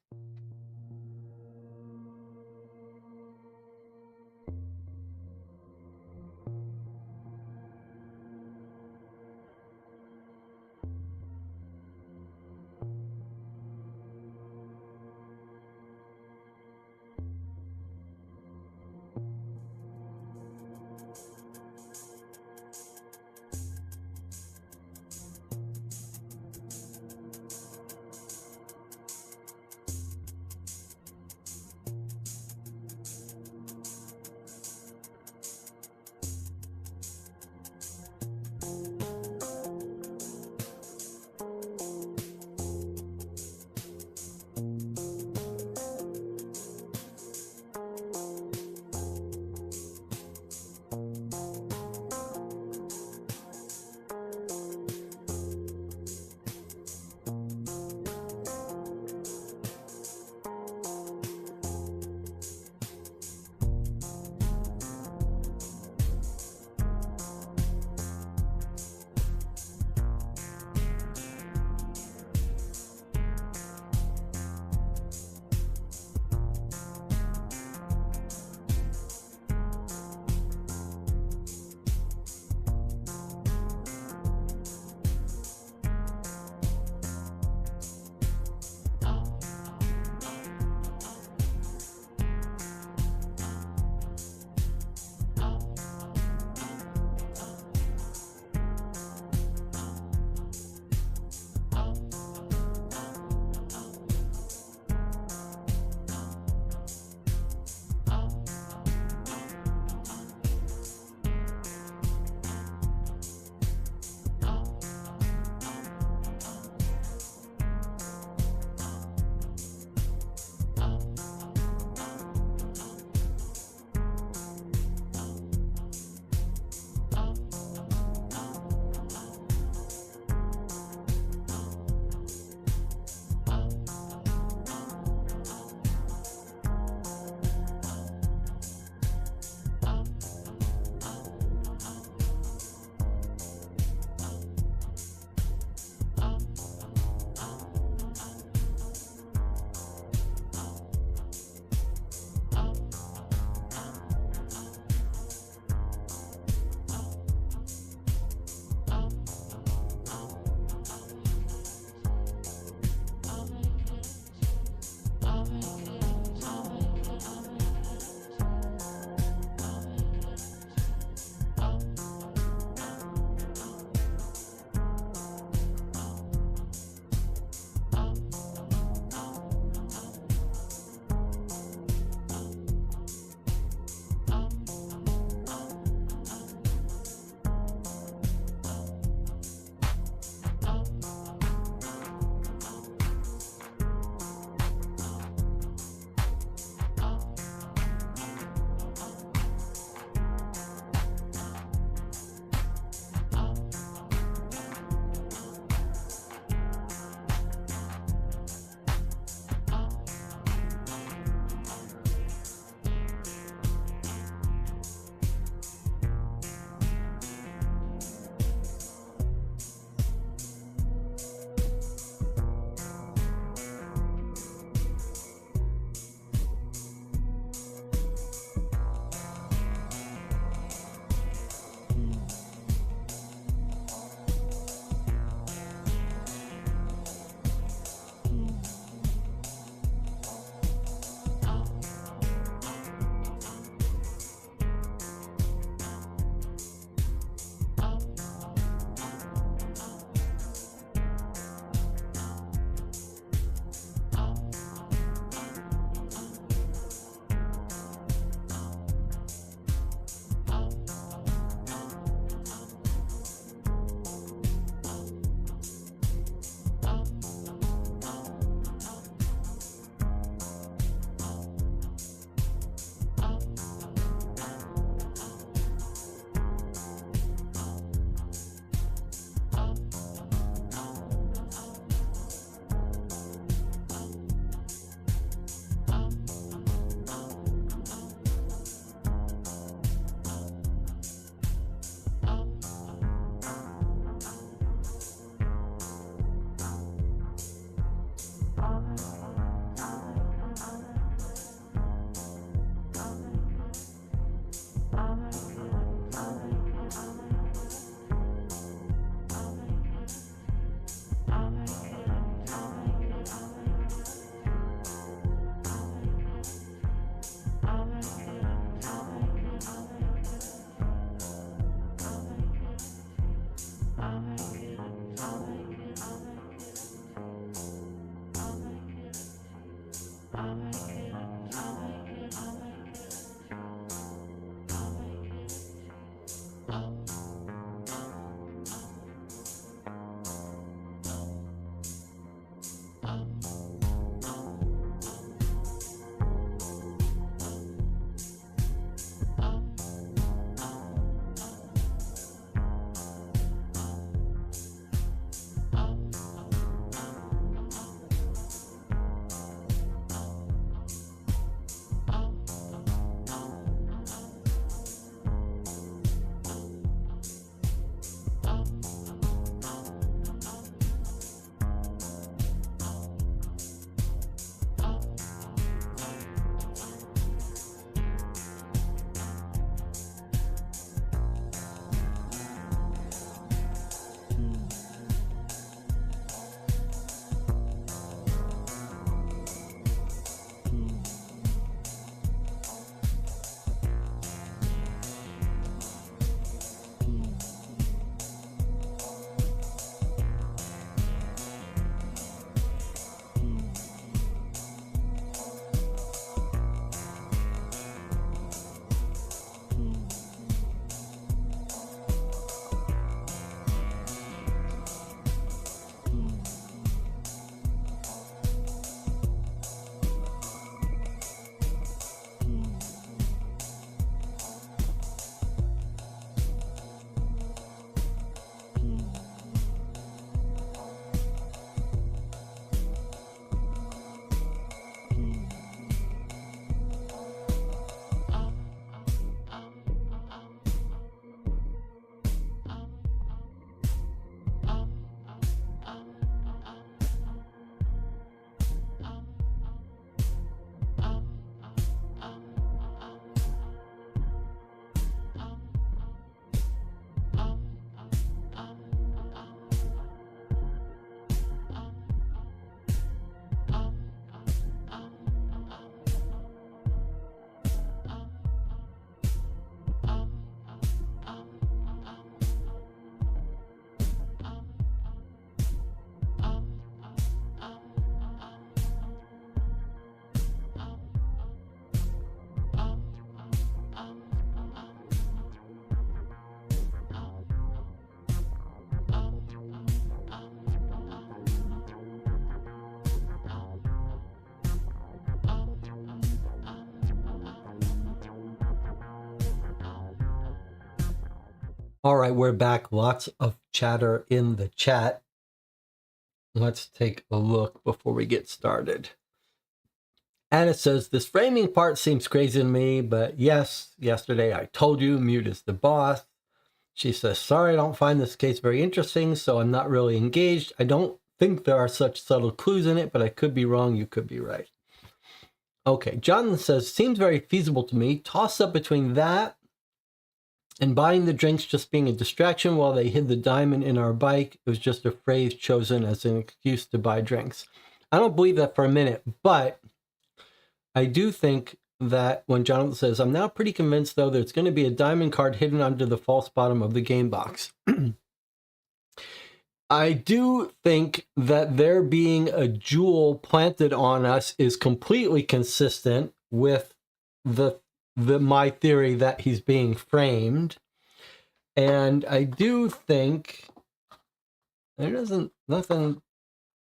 All right, we're back. Lots of chatter in the chat. Let's take a look before we get started. Anna says, this framing part seems crazy to me, but yes, yesterday I told you mute is the boss. She says, sorry, I don't find this case very interesting, so I'm not really engaged. I don't think there are such subtle clues in it, but I could be wrong. You could be right. Okay, Jonathan says, seems very feasible to me. Toss up between that and buying the drinks just being a distraction while they hid the diamond in our bike. It was just a phrase chosen as an excuse to buy drinks. I don't believe that for a minute, but I do think that when Jonathan says, I'm now pretty convinced, though, there's going to be a diamond card hidden under the false bottom of the game box. I do think that there being a jewel planted on us is completely consistent with my theory that he's being framed. And I do think I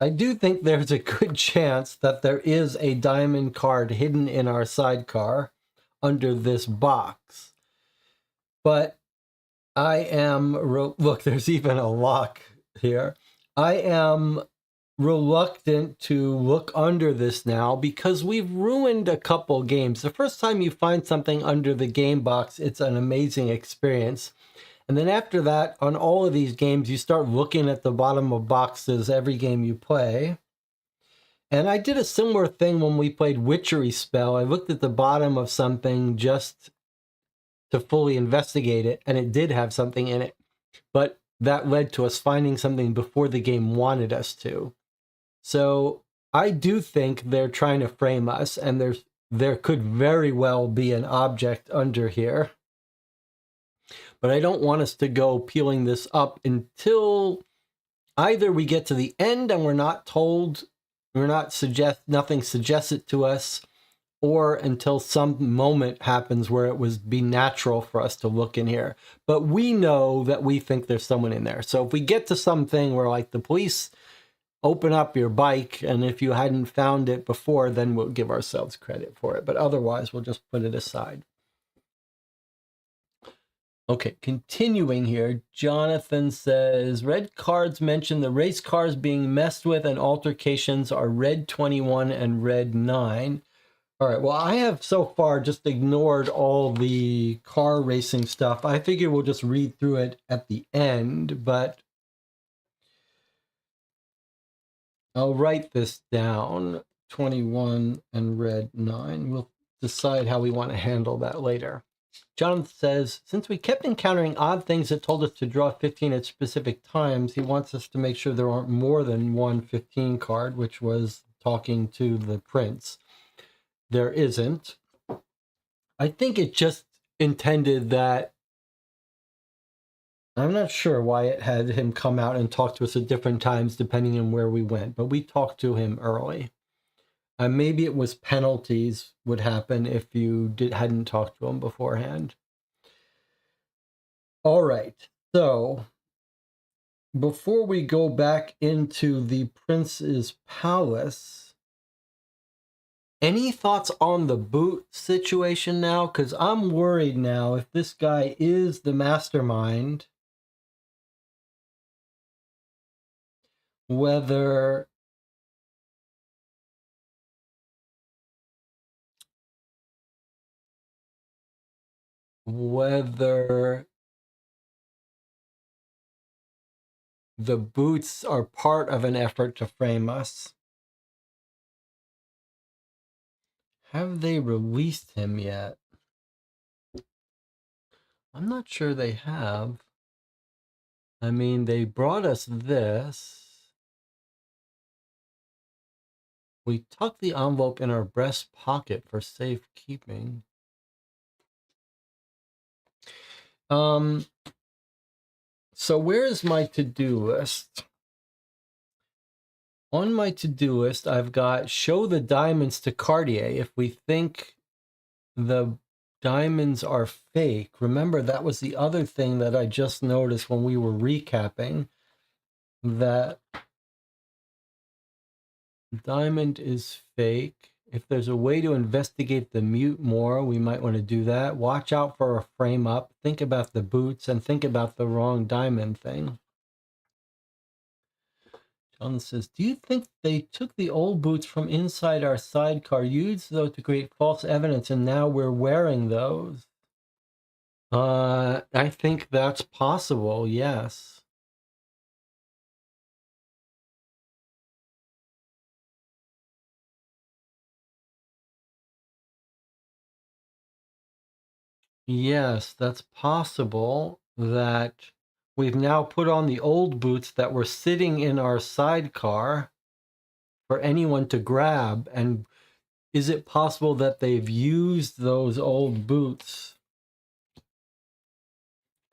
do think there's a good chance that there is a diamond card hidden in our sidecar under this box. But I am, look, there's even a lock here. I am reluctant to look under this now because we've ruined a couple games. The first time you find something under the game box, it's an amazing experience. And then after that, on all of these games, you start looking at the bottom of boxes every game you play. And I did a similar thing when we played Witchery Spell. I looked at the bottom of something just to fully investigate it, and it did have something in it. But that led to us finding something before the game wanted us to. So I do think they're trying to frame us, and there could very well be an object under here. But I don't want us to go peeling this up until either we get to the end and we're not told We're not nothing suggests it to us, or until some moment happens where it would be natural for us to look in here. But we know that we think there's someone in there. So if we get to something where like the police open up your bike, and if you hadn't found it before, then we'll give ourselves credit for it. But otherwise, we'll just put it aside. Okay, continuing here, Jonathan says, red cards mention the race cars being messed with and altercations are red 21 and red 9. All right, well, I have so far just ignored all the car racing stuff. I figure we'll just read through it at the end, but I'll write this down, 21 and red 9. We'll decide how we want to handle that later. Jonathan says, since we kept encountering odd things that told us to draw 15 at specific times, he wants us to make sure there aren't more than one 15 card, which was talking to the prince. There isn't. I think it just intended that. I'm not sure why it had him come out and talk to us at different times depending on where we went, but we talked to him early. Maybe it was penalties would happen if you hadn't talked to him beforehand. All right, so before we go back into the prince's palace, any thoughts on the boot situation now? Because I'm worried now if this guy is the mastermind, whether the boots are part of an effort to frame us. Have they released him yet? I'm not sure they have. I mean, they brought us this. We tucked the envelope in our breast pocket for safekeeping. So where is my to-do list? On my to-do list, I've got show the diamonds to Cartier if we think the diamonds are fake. Remember, that was the other thing that I just noticed when we were recapping, that diamond is fake. If there's a way to investigate the mute more, we might want to do that. Watch out for a frame up. Think about the boots and think about the wrong diamond thing. John says, do you think they took the old boots from inside our sidecar, used those to create false evidence, and now we're wearing those? I think that's possible, yes. Yes, that's possible that we've now put on the old boots that were sitting in our sidecar for anyone to grab. And is it possible that they've used those old boots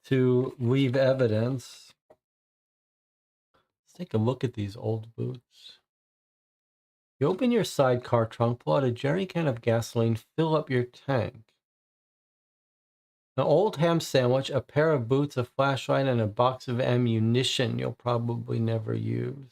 to leave evidence? Let's take a look at these old boots. You open your sidecar trunk, pull out a jerry can of gasoline, fill up your tank. An old ham sandwich, a pair of boots, a flashlight, and a box of ammunition you'll probably never use.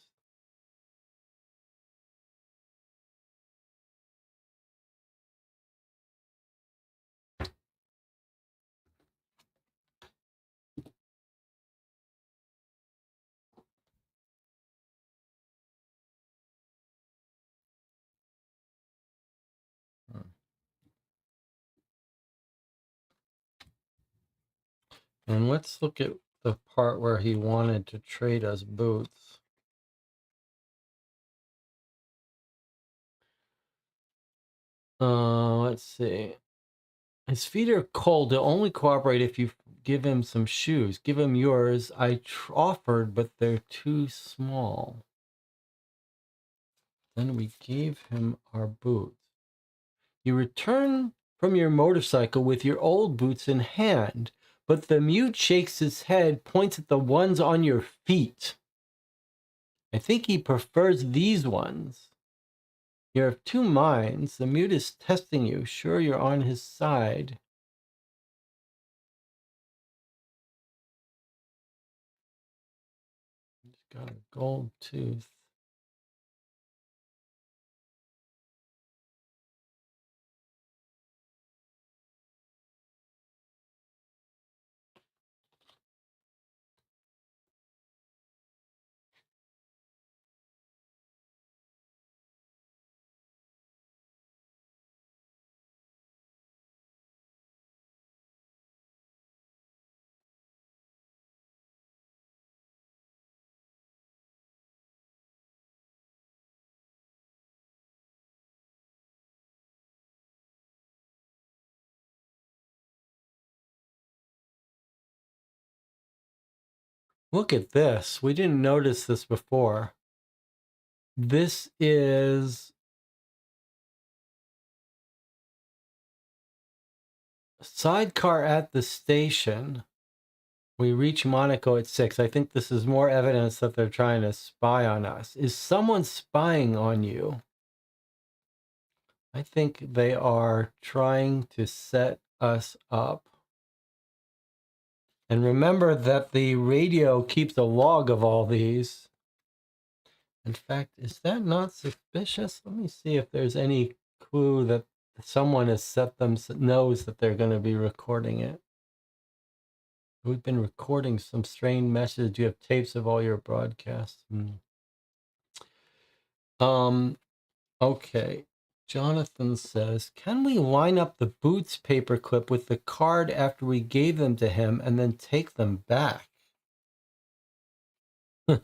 And let's look at the part where he wanted to trade us boots. Let's see. His feet are cold. He'll only cooperate if you give him some shoes. Give him yours. I offered, but they're too small. Then we gave him our boots. You return from your motorcycle with your old boots in hand, but the mute shakes his head, points at the ones on your feet. I think he prefers these ones. You're of two minds. The mute is testing you. Sure, you're on his side. He's got a gold tooth. Look at this. We didn't notice this before. This is a sidecar at the station. We reach Monaco at 6. I think this is more evidence that they're trying to spy on us. Is someone spying on you? I think they are trying to set us up. And remember that the radio keeps a log of all these. In fact, is that not suspicious? Let me see if there's any clue that someone has set them, knows that they're going to be recording it. We've been recording some strange messages. You have tapes of all your broadcasts. Okay. Jonathan says, can we line up the Boots paperclip with the card after we gave them to him and then take them back? I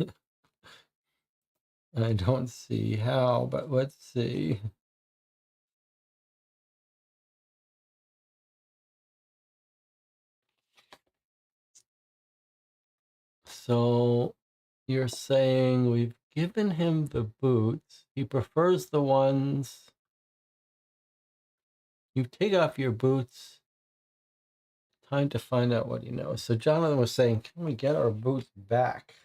don't see how, but let's see. So you're saying we've given him the boots. He prefers the ones. You take off your boots. Time to find out what he knows. So Jonathan was saying, can we get our boots back?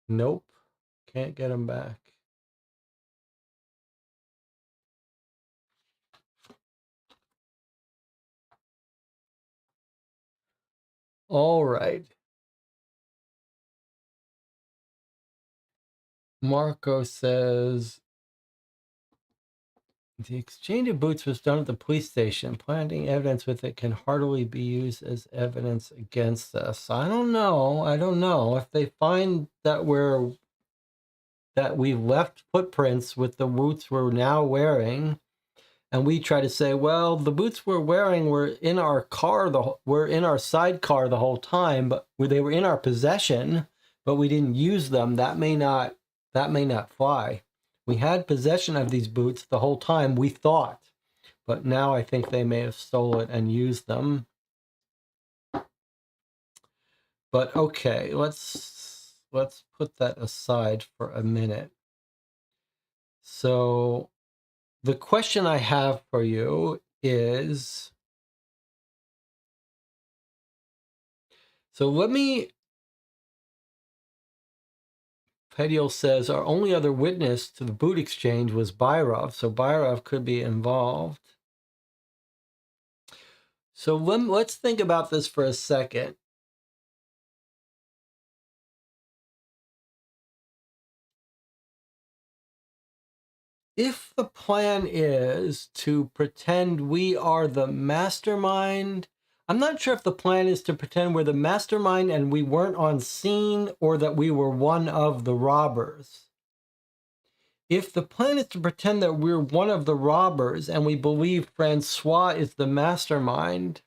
Nope. Can't get them back. All right. Marco says, the exchange of boots was done at the police station. Planting evidence with it can hardly be used as evidence against us. I don't know. If they find that we left footprints with the boots we're now wearing, and we try to say, well, the boots we're wearing were in our car, were in our sidecar the whole time, but they were in our possession, but we didn't use them. That may not fly. We had possession of these boots the whole time, we thought, but now I think they may have stolen and used them. But okay, let's put that aside for a minute. So the question I have for you is, Pedial says our only other witness to the boot exchange was Byrov, so Byrov could be involved. So let's think about this for a second. If the plan is to pretend we are the mastermind, I'm not sure if the plan is to pretend we're the mastermind and we weren't on scene, or that we were one of the robbers. If the plan is to pretend that we're one of the robbers and we believe Francois is the mastermind,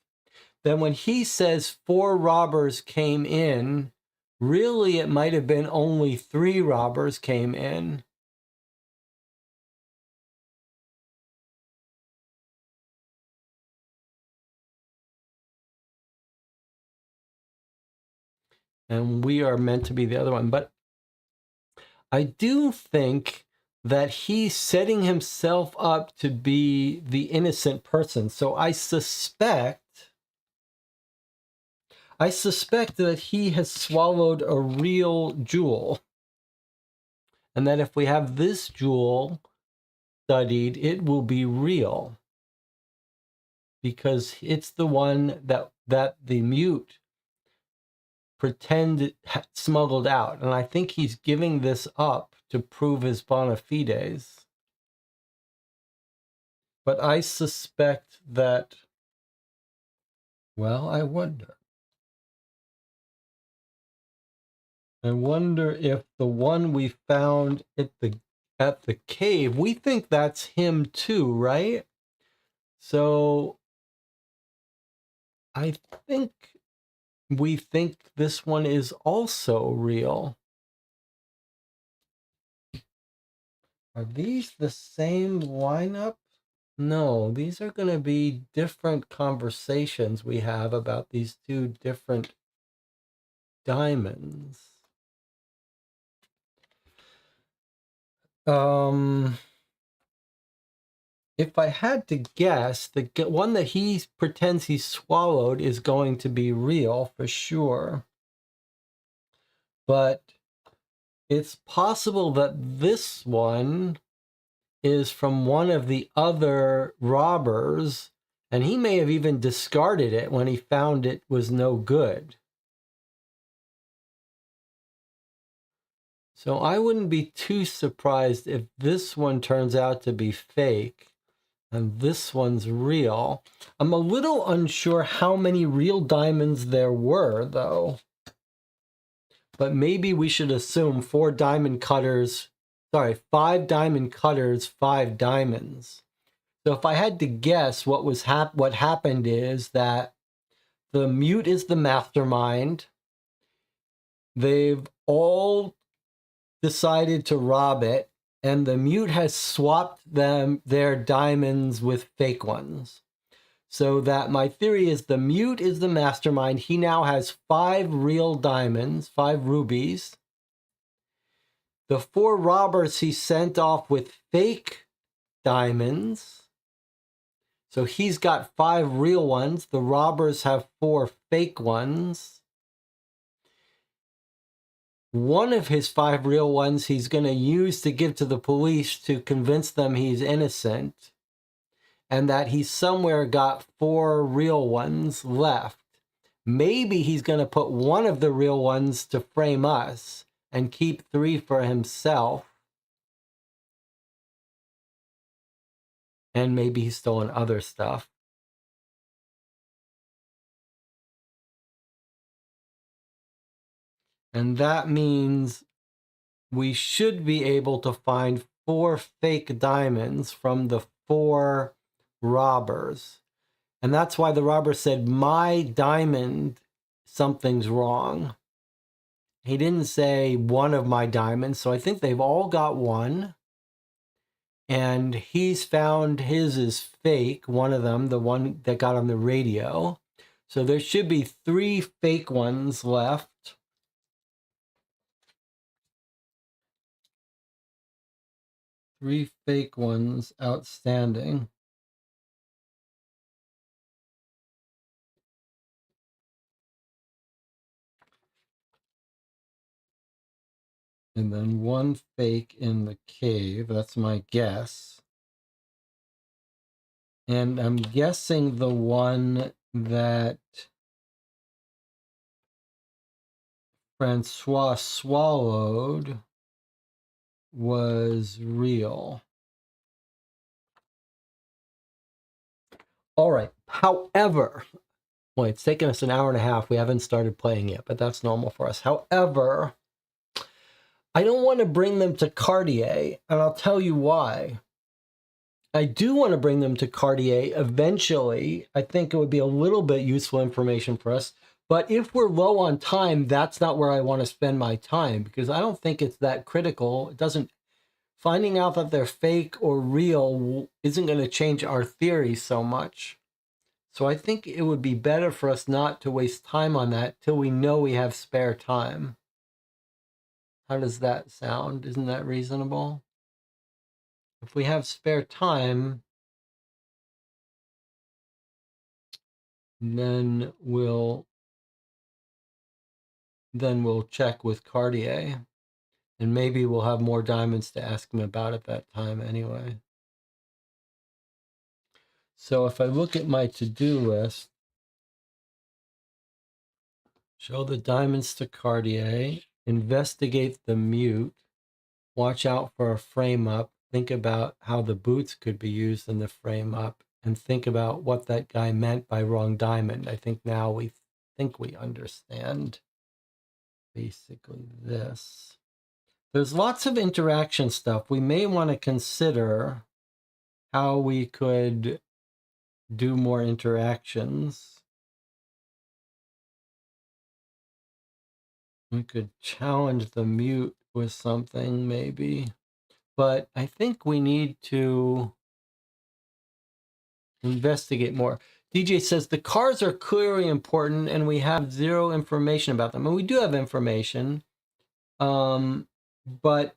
then when he says 4 robbers came in, really it might have been only 3 robbers came in. And we are meant to be the other one. But I do think that he's setting himself up to be the innocent person. So I suspect that he has swallowed a real jewel. and that if we have this jewel studied, it will be real, because it's the one that the mute pretend smuggled out. And I think he's giving this up to prove his bona fides. But I suspect that, well, I wonder if the one we found at the cave, we think that's him too, right? So I think we think this one is also real. Are these the same lineup? No, these are going to be different conversations we have about these two different diamonds. If I had to guess, the one that he pretends he swallowed is going to be real for sure. But it's possible that this one is from one of the other robbers, and he may have even discarded it when he found it was no good. So I wouldn't be too surprised if this one turns out to be fake and this one's real. I'm a little unsure how many real diamonds there were, though. But maybe we should assume 5 diamond cutters, 5 diamonds. So if I had to guess, what happened is that the mute is the mastermind. They've all decided to rob it, and the mute has swapped their diamonds with fake ones. So that my theory is the mute is the mastermind. He now has 5 real diamonds, 5 rubies. The 4 robbers he sent off with fake diamonds. So he's got 5 real ones. The robbers have 4 fake ones. One of his 5 real ones he's going to use to give to the police to convince them he's innocent, and that he's somewhere got 4 real ones left. Maybe he's going to put one of the real ones to frame us and keep 3 for himself. And maybe he's stolen other stuff. And that means we should be able to find 4 fake diamonds from the 4 robbers. And that's why the robber said, my diamond, something's wrong. He didn't say one of my diamonds, so I think they've all got one. And he's found his is fake, one of them, the one that got on the radio. So there should be 3 fake ones left. 3 fake ones outstanding. And then 1 fake in the cave. That's my guess. And I'm guessing the one that Francois swallowed was real. All right. However, well, it's taken us an hour and a half. We haven't started playing yet, but that's normal for us. However, I don't want to bring them to Cartier, and I'll tell you why. I do want to bring them to Cartier eventually. I think it would be a little bit useful information for us. But if we're low on time, that's not where I want to spend my time, because I don't think it's that critical. It doesn't, finding out that they're fake or real isn't going to change our theory so much. So I think it would be better for us not to waste time on that till we know we have spare time. How does that sound? Isn't that reasonable? If we have spare time, then we'll check with Cartier. And maybe we'll have more diamonds to ask him about at that time anyway. So if I look at my to-do list, show the diamonds to Cartier, investigate the mute, watch out for a frame up, think about how the boots could be used in the frame up, and think about what that guy meant by wrong diamond. I think now we think we understand basically this. There's lots of interaction stuff. We may want to consider how we could do more interactions. We could challenge the mute with something maybe, but I think we need to investigate more. DJ says the cars are clearly important and we have zero information about them. And we do have information, but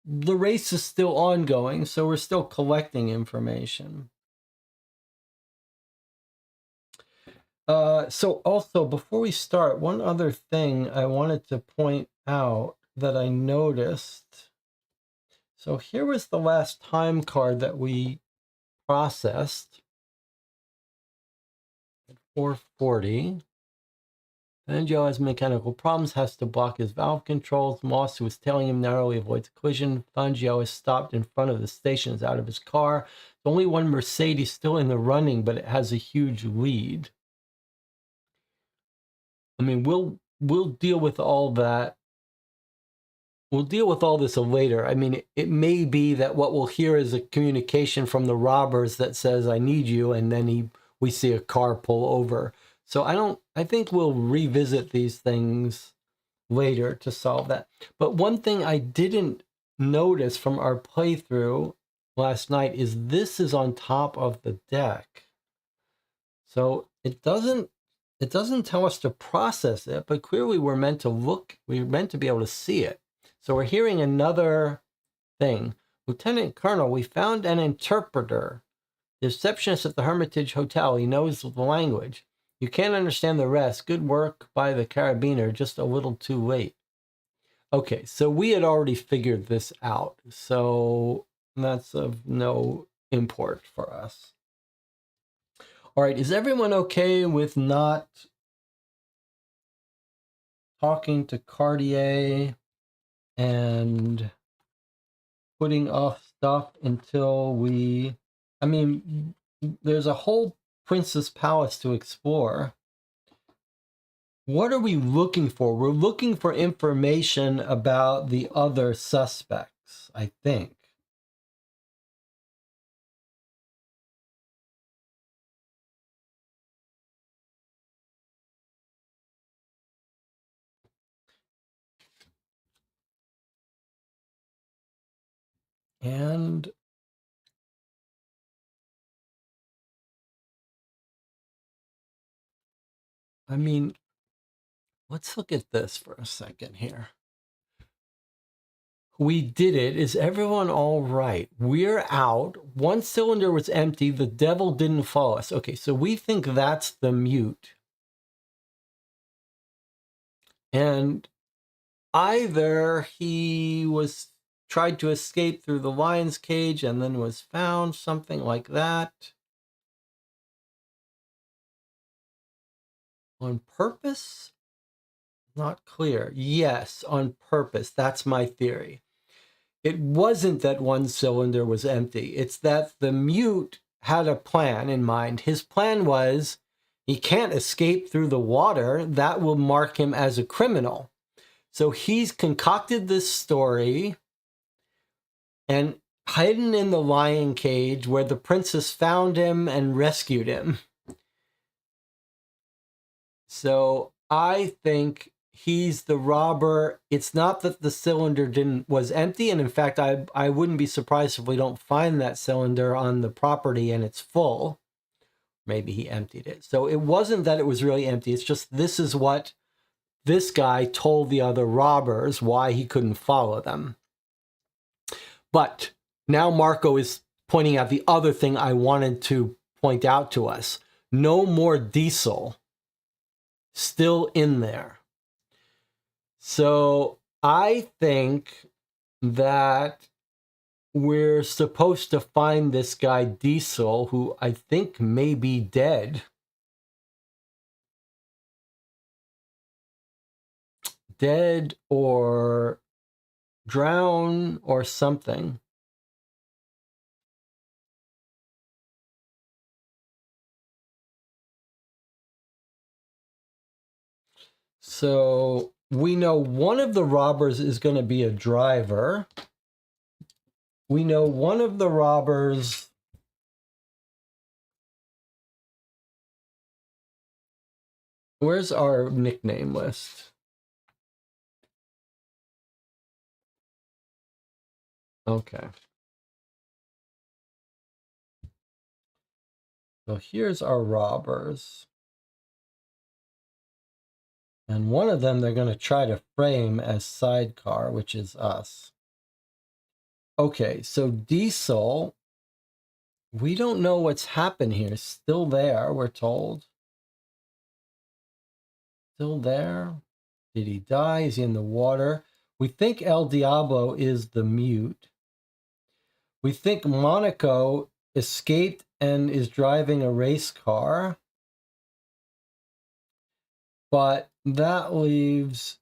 the race is still ongoing, so we're still collecting information. So also, before we start, one other thing I wanted to point out that I noticed. So here was the last time card that we processed at 440. Fangio has mechanical problems, has to block his valve controls. Moss, who was tailing him, narrowly avoids collision. Fangio is stopped in front of the station, is out of his car. There's only one Mercedes still in the running, but it has a huge lead. I mean, we'll deal with all that. We'll deal with all this I mean, it may be that what we'll hear is a communication from the robbers that says, I need you, and then we see a car pull over. So I think we'll revisit these things later to solve that. But one thing I didn't notice from our playthrough last night is this is on top of the deck. So it doesn't tell us to process it, but clearly we're meant to be able to see it. So we're hearing another thing. Lieutenant Colonel, we found an interpreter. The receptionist at the Hermitage Hotel. He knows the language. You can't understand the rest. Good work by the carabiner, just a little too late. Okay, so we had already figured this out. So that's of no import for us. All right, is everyone okay with not talking to Cartier and putting off stuff until I mean, there's a whole Princess Palace to explore. What are we looking for? We're looking for information about the other suspects, I think. And I mean, let's look at this for a second here. We did it. Is everyone all right? We're out. One cylinder was empty. The devil didn't follow us. Okay, so we think that's the mute. And either he tried to escape through the lion's cage and then was found, something like that. On purpose? Not clear. Yes, on purpose. That's my theory. It wasn't that one cylinder was empty. It's that the mute had a plan in mind. His plan was he can't escape through the water. That will mark him as a criminal. So he's concocted this story and hidden in the lion cage where the princess found him and rescued him. So I think he's the robber. It's not that the cylinder was empty, and in fact, I wouldn't be surprised if we don't find that cylinder on the property and it's full. Maybe he emptied it. So it wasn't that it was really empty. It's just this is what this guy told the other robbers why he couldn't follow them. But now Marco is pointing out the other thing I wanted to point out to us. No more diesel still in there. So I think that we're supposed to find this guy Diesel, who I think may be dead. Dead or drowned or something. So we know one of the robbers is going to be a driver. We know one of the robbers. Where's our nickname list? Okay. So here's our robbers. And one of them they're going to try to frame as sidecar, which is us. Okay, so Diesel, we don't know what's happened here. Still there, we're told. Still there. Did he die? Is he in the water? We think El Diablo is the mute. We think Monaco escaped and is driving a race car. But that leaves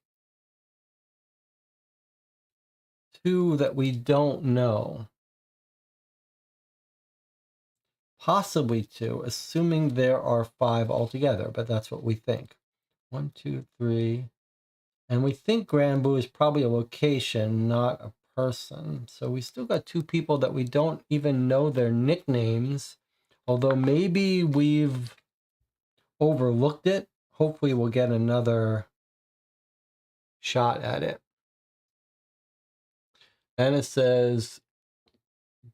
two that we don't know. Possibly two, assuming there are five altogether, but that's what we think. 1, 2, 3. And we think Granbu is probably a location, not a person. So we still got two people that we don't even know their nicknames, although maybe we've overlooked it. Hopefully we'll get another shot at it. And it says,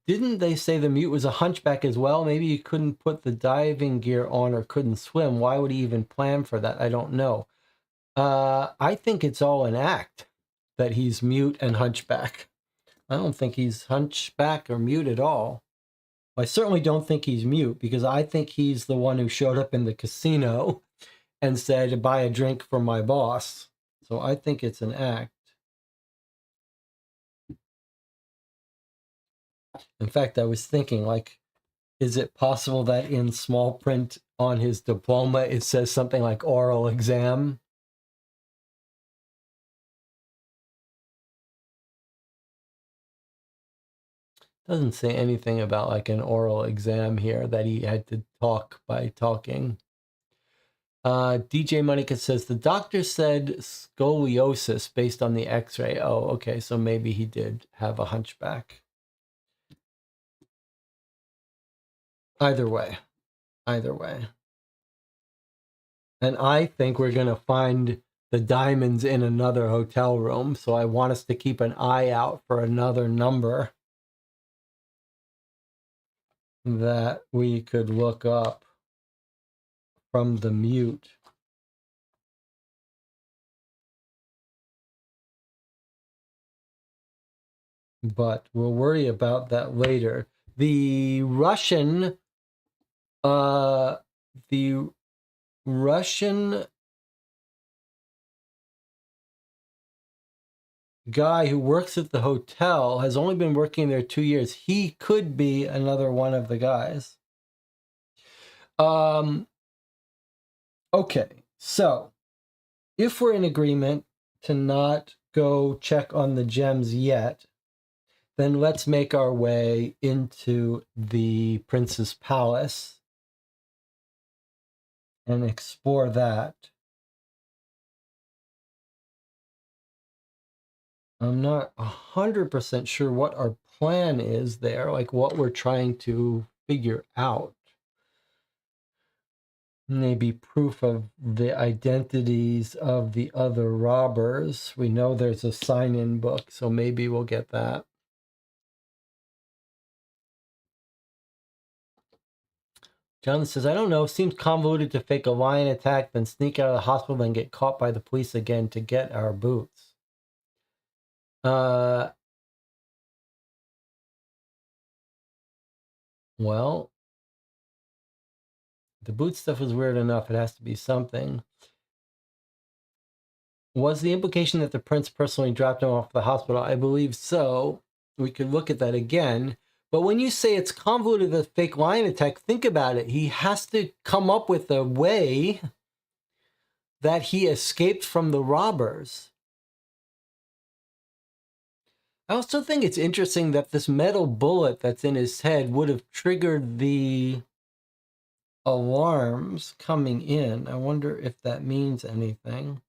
didn't they say the mute was a hunchback as well? Maybe he couldn't put the diving gear on or couldn't swim. Why would he even plan for that? I don't know. I think it's all an act that he's mute and hunchback. I don't think he's hunchback or mute at all. I certainly don't think he's mute because I think he's the one who showed up in the casino and said, buy a drink for my boss. So I think it's an act. In fact, I was thinking, like, is it possible that in small print on his diploma it says something like oral exam? Doesn't say anything about like an oral exam here that he had to talk by talking. DJ Monica says the doctor said scoliosis based on the x-ray. Oh, okay, so maybe he did have a hunchback. Either way. And I think we're going to find the diamonds in another hotel room, so I want us to keep an eye out for another number that we could look up from the mute. But we'll worry about that later. The Russian guy who works at the hotel has only been working there 2 years. He could be another one of the guys. Okay, so if we're in agreement to not go check on the gems yet, then let's make our way into the Prince's Palace and explore that. I'm not 100% sure what our plan is there, like what we're trying to figure out. Maybe proof of the identities of the other robbers. We know there's a sign-in book, so maybe we'll get that. John says, I don't know. Seems convoluted to fake a lion attack, then sneak out of the hospital, then get caught by the police again to get our boots. Well, the boot stuff is weird enough. It has to be something. Was the implication that the prince personally dropped him off at the hospital? I believe so. We could look at that again. But when you say it's convoluted with a fake lion attack, think about it. He has to come up with a way that he escaped from the robbers. I also think it's interesting that this metal bullet that's in his head would have triggered the alarms coming in. I wonder if that means anything.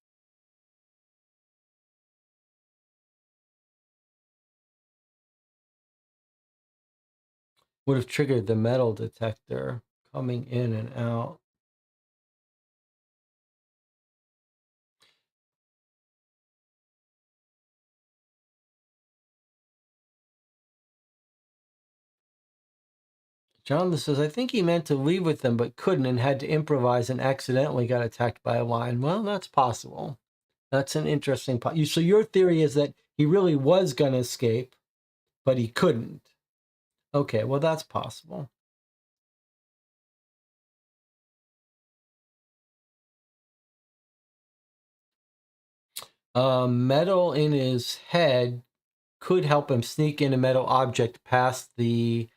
Would have triggered the metal detector coming in and out. John says, I think he meant to leave with them but couldn't and had to improvise and accidentally got attacked by a lion. Well, that's possible. That's an interesting point. So your theory is that he really was going to escape, but he couldn't. Okay, well, that's possible. Metal in his head could help him sneak in a metal object past the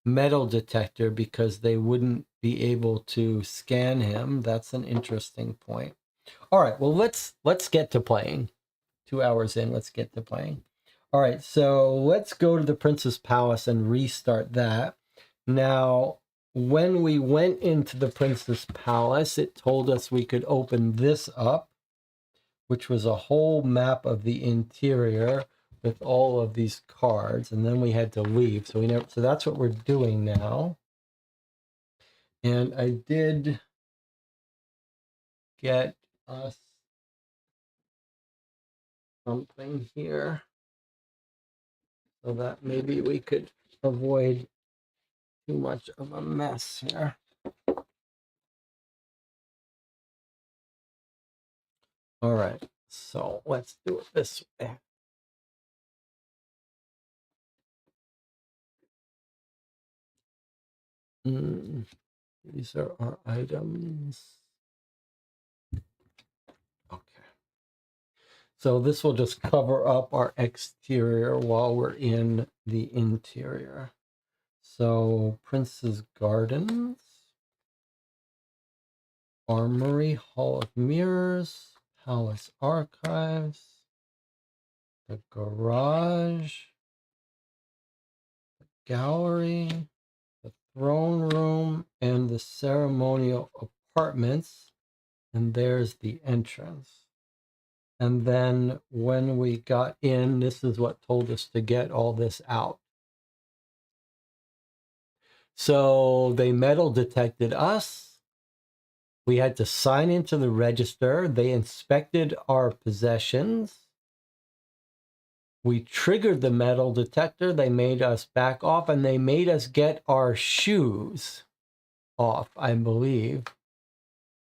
metal detector because they wouldn't be able to scan him. That's an interesting point. All right, well, let's get to playing. 2 hours in, let's get to playing. All right, so let's go to the Prince's Palace and restart that. Now, when we went into the Prince's Palace, it told us we could open this up, which was a whole map of the interior with all of these cards, and then we had to leave. So that's what we're doing now. And I did get us something here so that maybe we could avoid too much of a mess here. All right, so let's do it this way. These are our items. Okay. So this will just cover up our exterior while we're in the interior. So Prince's Gardens, Armory, Hall of Mirrors, Palace Archives, the garage, the gallery, the throne room, and the ceremonial apartments. And there's the entrance. And then when we got in, this is what told us to get all this out. So they metal detected us. We had to sign into the register. They inspected our possessions. We triggered the metal detector. They made us back off, and they made us get our shoes off, I believe.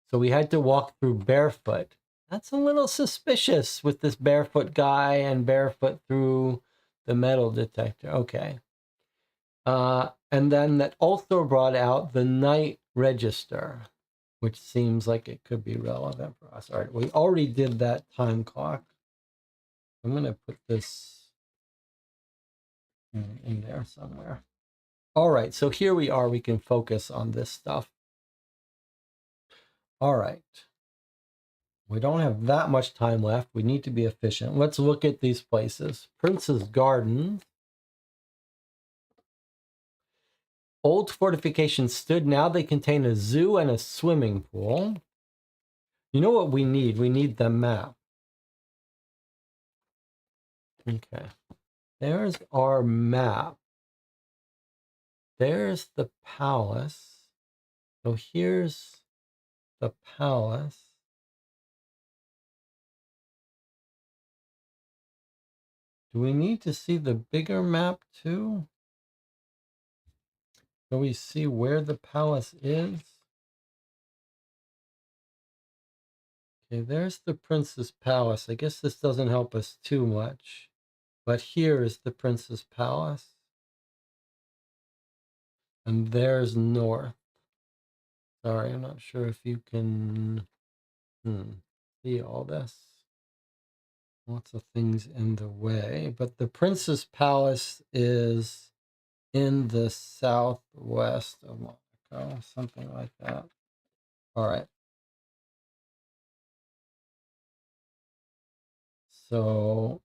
So we had to walk through barefoot. That's a little suspicious with this barefoot guy and barefoot through the metal detector. Okay. And then that also brought out the night register, which seems like it could be relevant for us. All right, we already did that time clock. I'm going to put this in there somewhere. All right, so here we are. We can focus on this stuff. All right. We don't have that much time left. We need to be efficient. Let's look at these places. Prince's Garden. Old fortifications stood. Now they contain a zoo and a swimming pool. You know what we need? We need the map. Okay. There's our map. There's the palace. So here's the palace. Do we need to see the bigger map too? Do we see where the palace is? Okay, there's the Prince's Palace. I guess this doesn't help us too much. But here is the Prince's Palace. And there's north. Sorry, I'm not sure if you can see all this. Lots of things in the way, but the Prince's Palace is in the southwest of Monaco, something like that. All right. So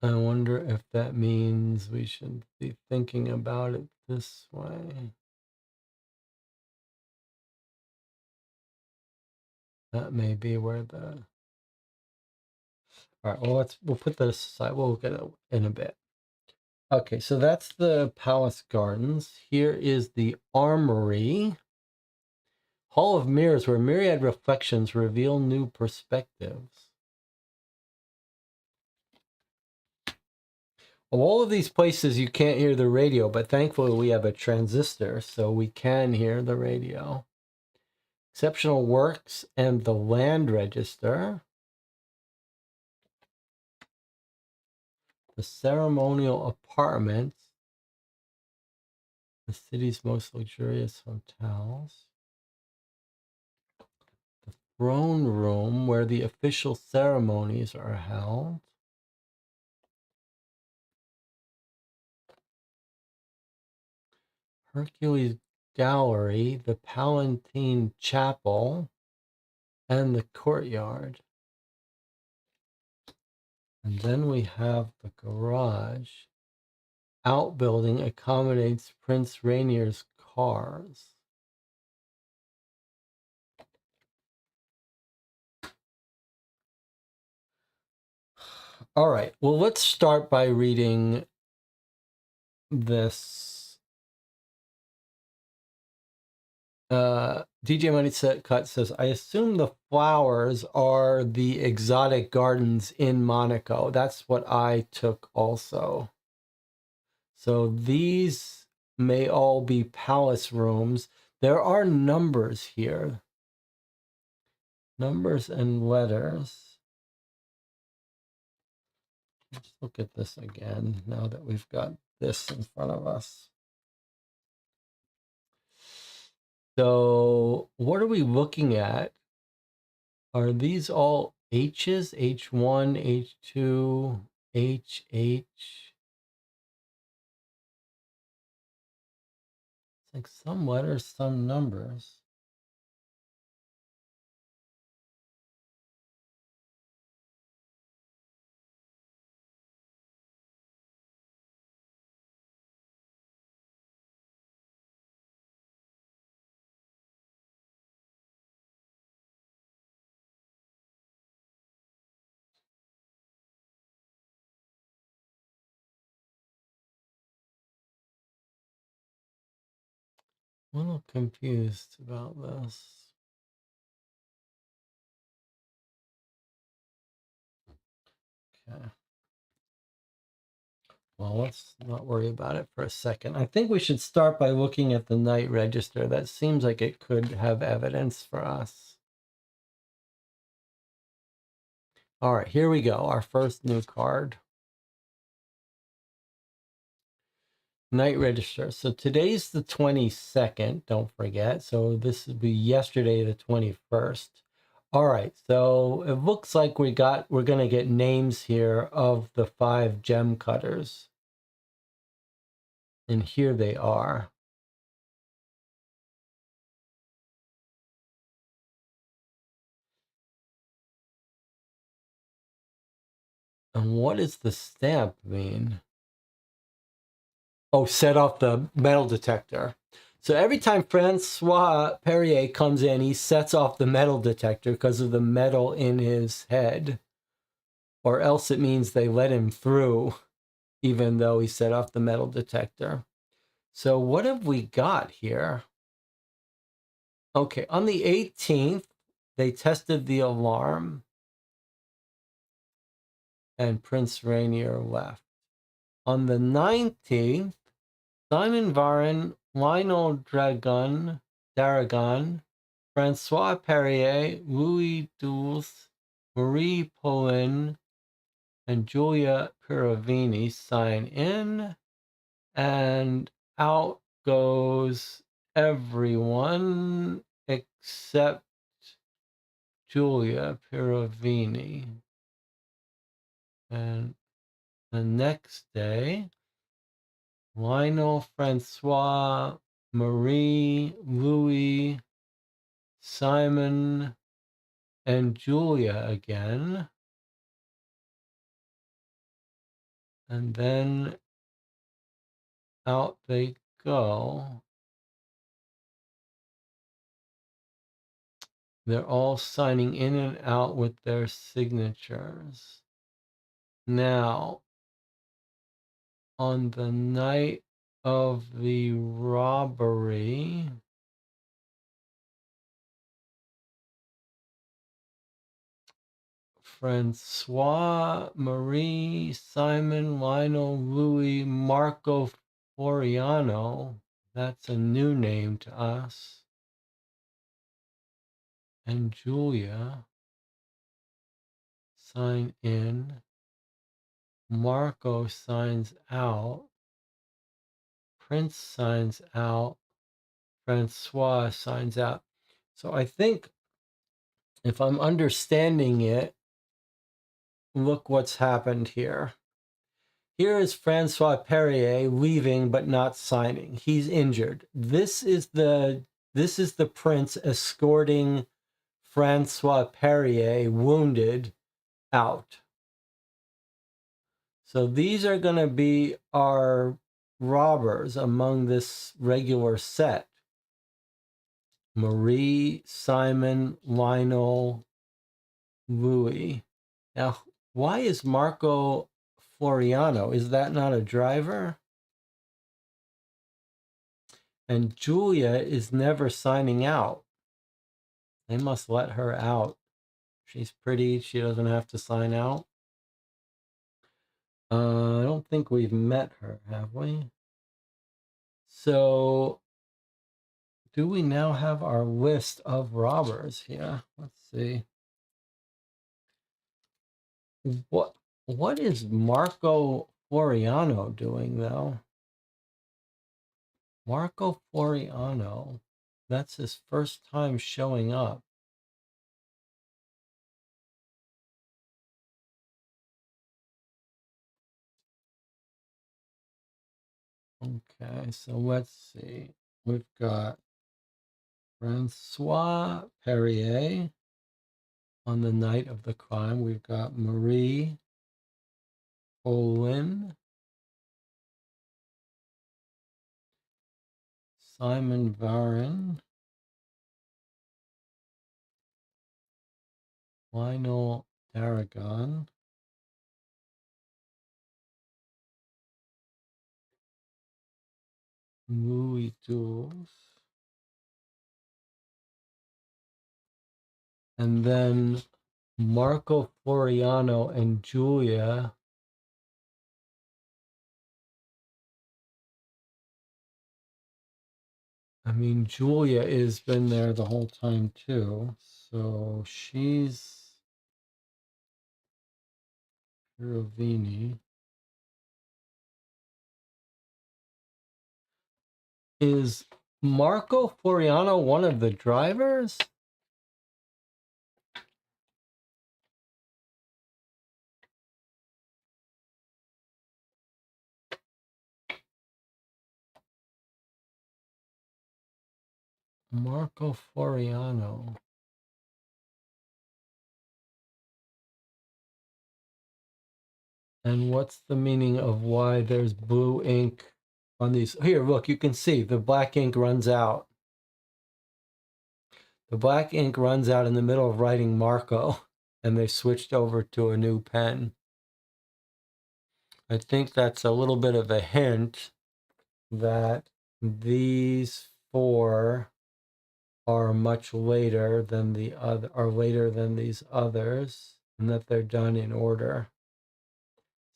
I wonder if that means we should be thinking about it this way. That may be where the... All right, well, we'll put this aside. We'll look at it in a bit. Okay, so that's the Palace Gardens. Here is the Armory. Hall of Mirrors, where myriad reflections reveal new perspectives. Of all of these places, you can't hear the radio, but thankfully we have a transistor, so we can hear the radio. Exceptional Works and the Land Register. The Ceremonial Apartments. The city's most luxurious hotels. The Throne Room, where the official ceremonies are held. Hercules Gallery, the Palatine Chapel, and the courtyard. And then we have the garage. Outbuilding accommodates Prince Rainier's cars. All right, well, let's start by reading this. DJ Money Cut says, I assume the flowers are the exotic gardens in Monaco. That's what I took also. So these may all be palace rooms. There are numbers here. Numbers and letters. Let's look at this again now that we've got this in front of us. So what are we looking at? Are these all H's? H1, H2, HH? It's like some letters, some numbers. A little confused about this. Okay. Well, let's not worry about it for a second. I think we should start by looking at the night register. That seems like it could have evidence for us. All right, here we go. Our first new card. Night register. So today's the 22nd, don't forget. So this would be yesterday, the 21st. All right, so it looks like we're gonna get names here of the 5 gem cutters. And here they are. And what does the stamp mean? Oh, set off the metal detector. So every time Francois Perrier comes in, he sets off the metal detector because of the metal in his head. Or else it means they let him through, even though he set off the metal detector. So what have we got here? Okay, on the 18th, they tested the alarm and Prince Rainier left. On the 19th, Simon Varin, Lionel Daragon, Francois Perrier, Louis Dulce, Marie Poulin, and Julia Pirovini sign in, and out goes everyone except Giulia Pirovini. And the next day, Lionel, Francois, Marie, Louis, Simon, and Julia again. And then out they go. They're all signing in and out with their signatures. Now, on the night of the robbery, Francois, Marie, Simon, Lionel, Louis, Marco Floriano, that's a new name to us, and Julia sign in. Marco signs out. Prince signs out. Francois signs out. So I think if I'm understanding it, look what's happened here. Here is Francois Perrier leaving but not signing. He's injured. This is the prince escorting Francois Perrier, wounded, out. So these are going to be our robbers among this regular set. Marie, Simon, Lionel, Louis. Now, why is Marco Floriano? Is that not a driver? And Julia is never signing out. They must let her out. She's pretty. She doesn't have to sign out. I don't think we've met her, have we? So, do we now have our list of robbers here? Let's see. What is Marco Floriano doing, though? Marco Floriano. That's his first time showing up. Okay, so let's see. We've got Francois Perrier on the night of the crime. We've got Marie Olin, Simon Varin, Lionel Daragon, Louis Jules, and then Marco Floriano and Julia. I mean, Julia has been there the whole time too, so she's Rovini. Is Marco Floriano one of the drivers? Marco Floriano. And what's the meaning of why there's blue ink on these? Here, look, you can see the black ink runs out. The black ink runs out in the middle of writing Marco, and they switched over to a new pen. I think that's a little bit of a hint that these four are much later than the other, are later than these others, and that they're done in order.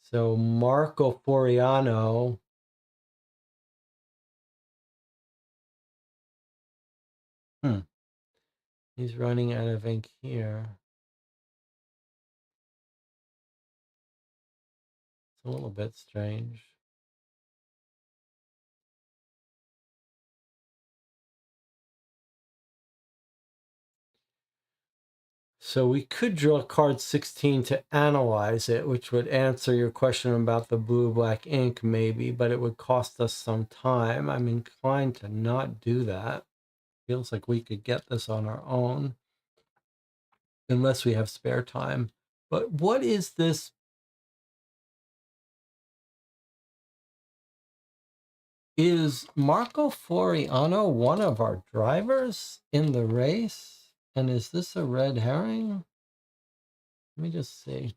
So Marco Floriano he's running out of ink here. It's a little bit strange. So we could draw card 16 to analyze it, which would answer your question about the blue-black ink maybe, but it would cost us some time. I'm inclined to not do that. Feels like we could get this on our own, unless we have spare time. But what is this? Is Marco Floriano one of our drivers in the race? And is this a red herring? Let me just see.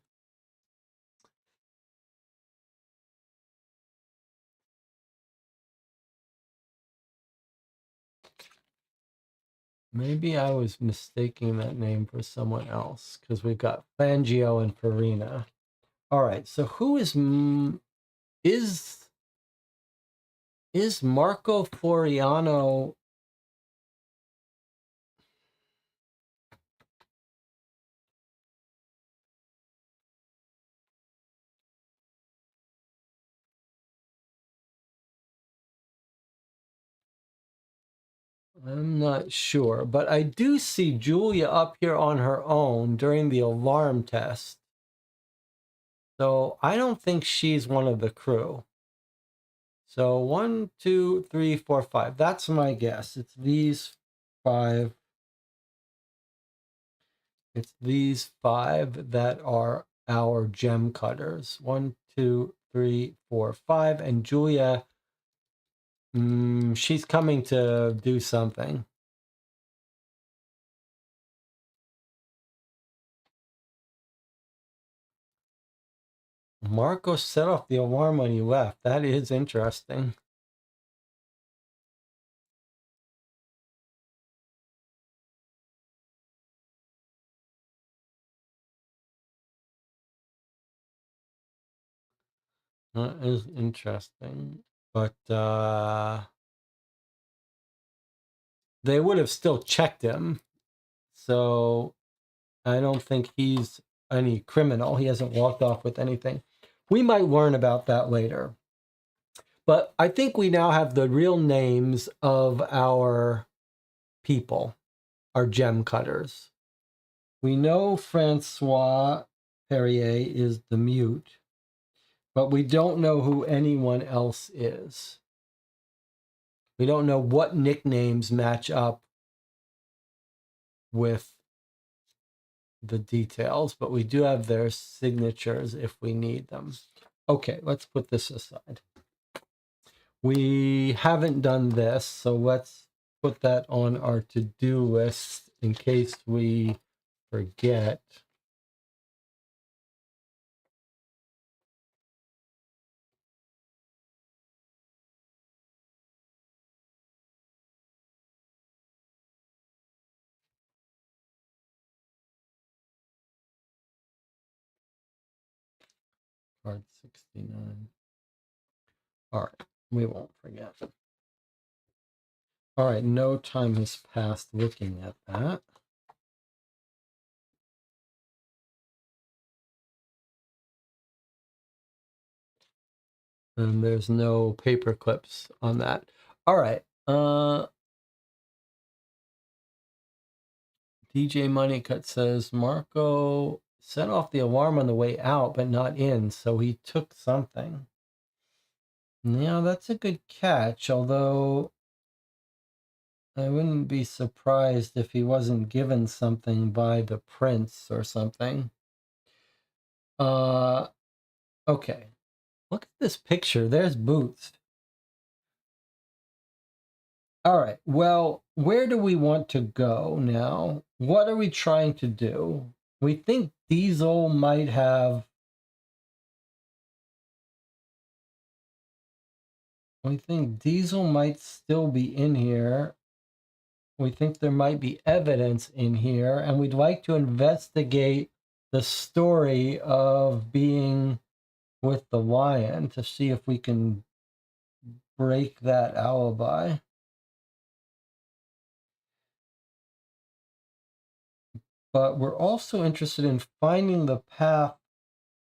Maybe I was mistaking that name for someone else, because we've got Fangio and Farina. All right, so who is Marco Floriano? I'm not sure, but I do see Julia up here on her own during the alarm test. So I don't think she's one of the crew. So 1, 2, 3, 4, 5. That's my guess. It's these 5. It's these 5 that are our gem cutters. 1, 2, 3, 4, 5. And Julia, she's coming to do something. Marco set off the alarm when he left. That is interesting. That is interesting. But they would have still checked him. So I don't think he's any criminal. He hasn't walked off with anything. We might learn about that later. But I think we now have the real names of our people, our gem cutters. We know Francois Perrier is the mute, but we don't know who anyone else is. We don't know what nicknames match up with the details, but we do have their signatures if we need them. Okay, let's put this aside. We haven't done this, so let's put that on our to-do list in case we forget. Card 69. All right, we won't forget. All right, no time has passed looking at that. And there's no paper clips on that. All right. DJ Moneycut says Marco set off the alarm on the way out, but not in, so he took something. Yeah, that's a good catch, although I wouldn't be surprised if he wasn't given something by the prince or something. Okay. Look at this picture. There's Boots. All right. Well, where do we want to go now? What are we trying to do? We think Diesel might have... We think Diesel might still be in here. We think there might be evidence in here, and we'd like to investigate the story of being with the lion to see if we can break that alibi. But we're also interested in finding the path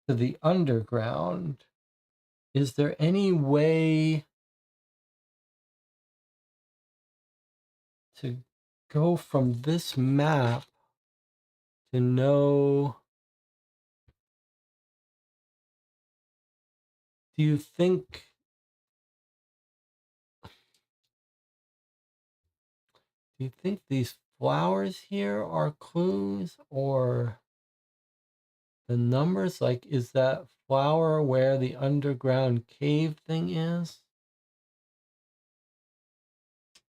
to the underground. Is there any way to go from this map to know. Do you think these flowers here are clues, or the numbers? Like, is that flower where the underground cave thing is?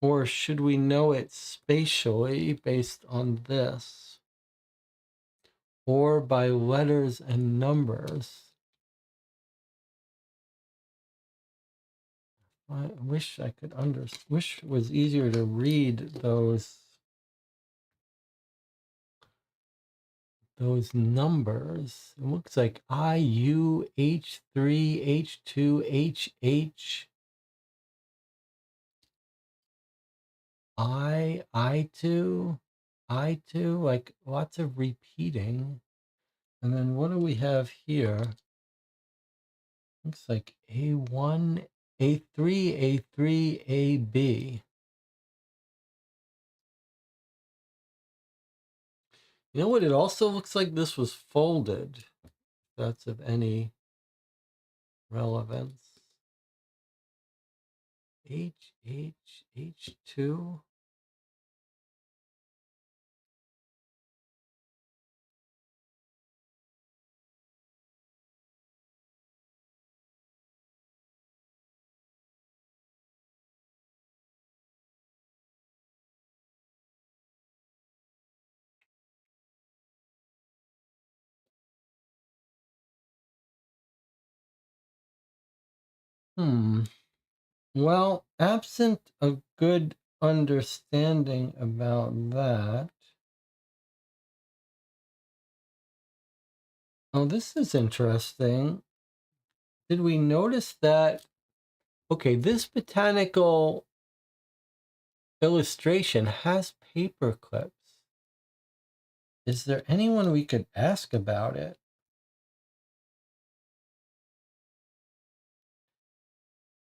Or should we know it spatially based on this? Or by letters and numbers? I wish I could wish it was easier to read those numbers. It looks like IU, H3, H2, HH, I2, I2, like lots of repeating. And then what do we have here? Looks like A1, A3, A3, AB. You know what? It also looks like this was folded. If that's of any relevance. H2. Well, absent a good understanding about that. Oh, this is interesting. Did we notice that? Okay, this botanical illustration has paper clips. Is there anyone we could ask about it?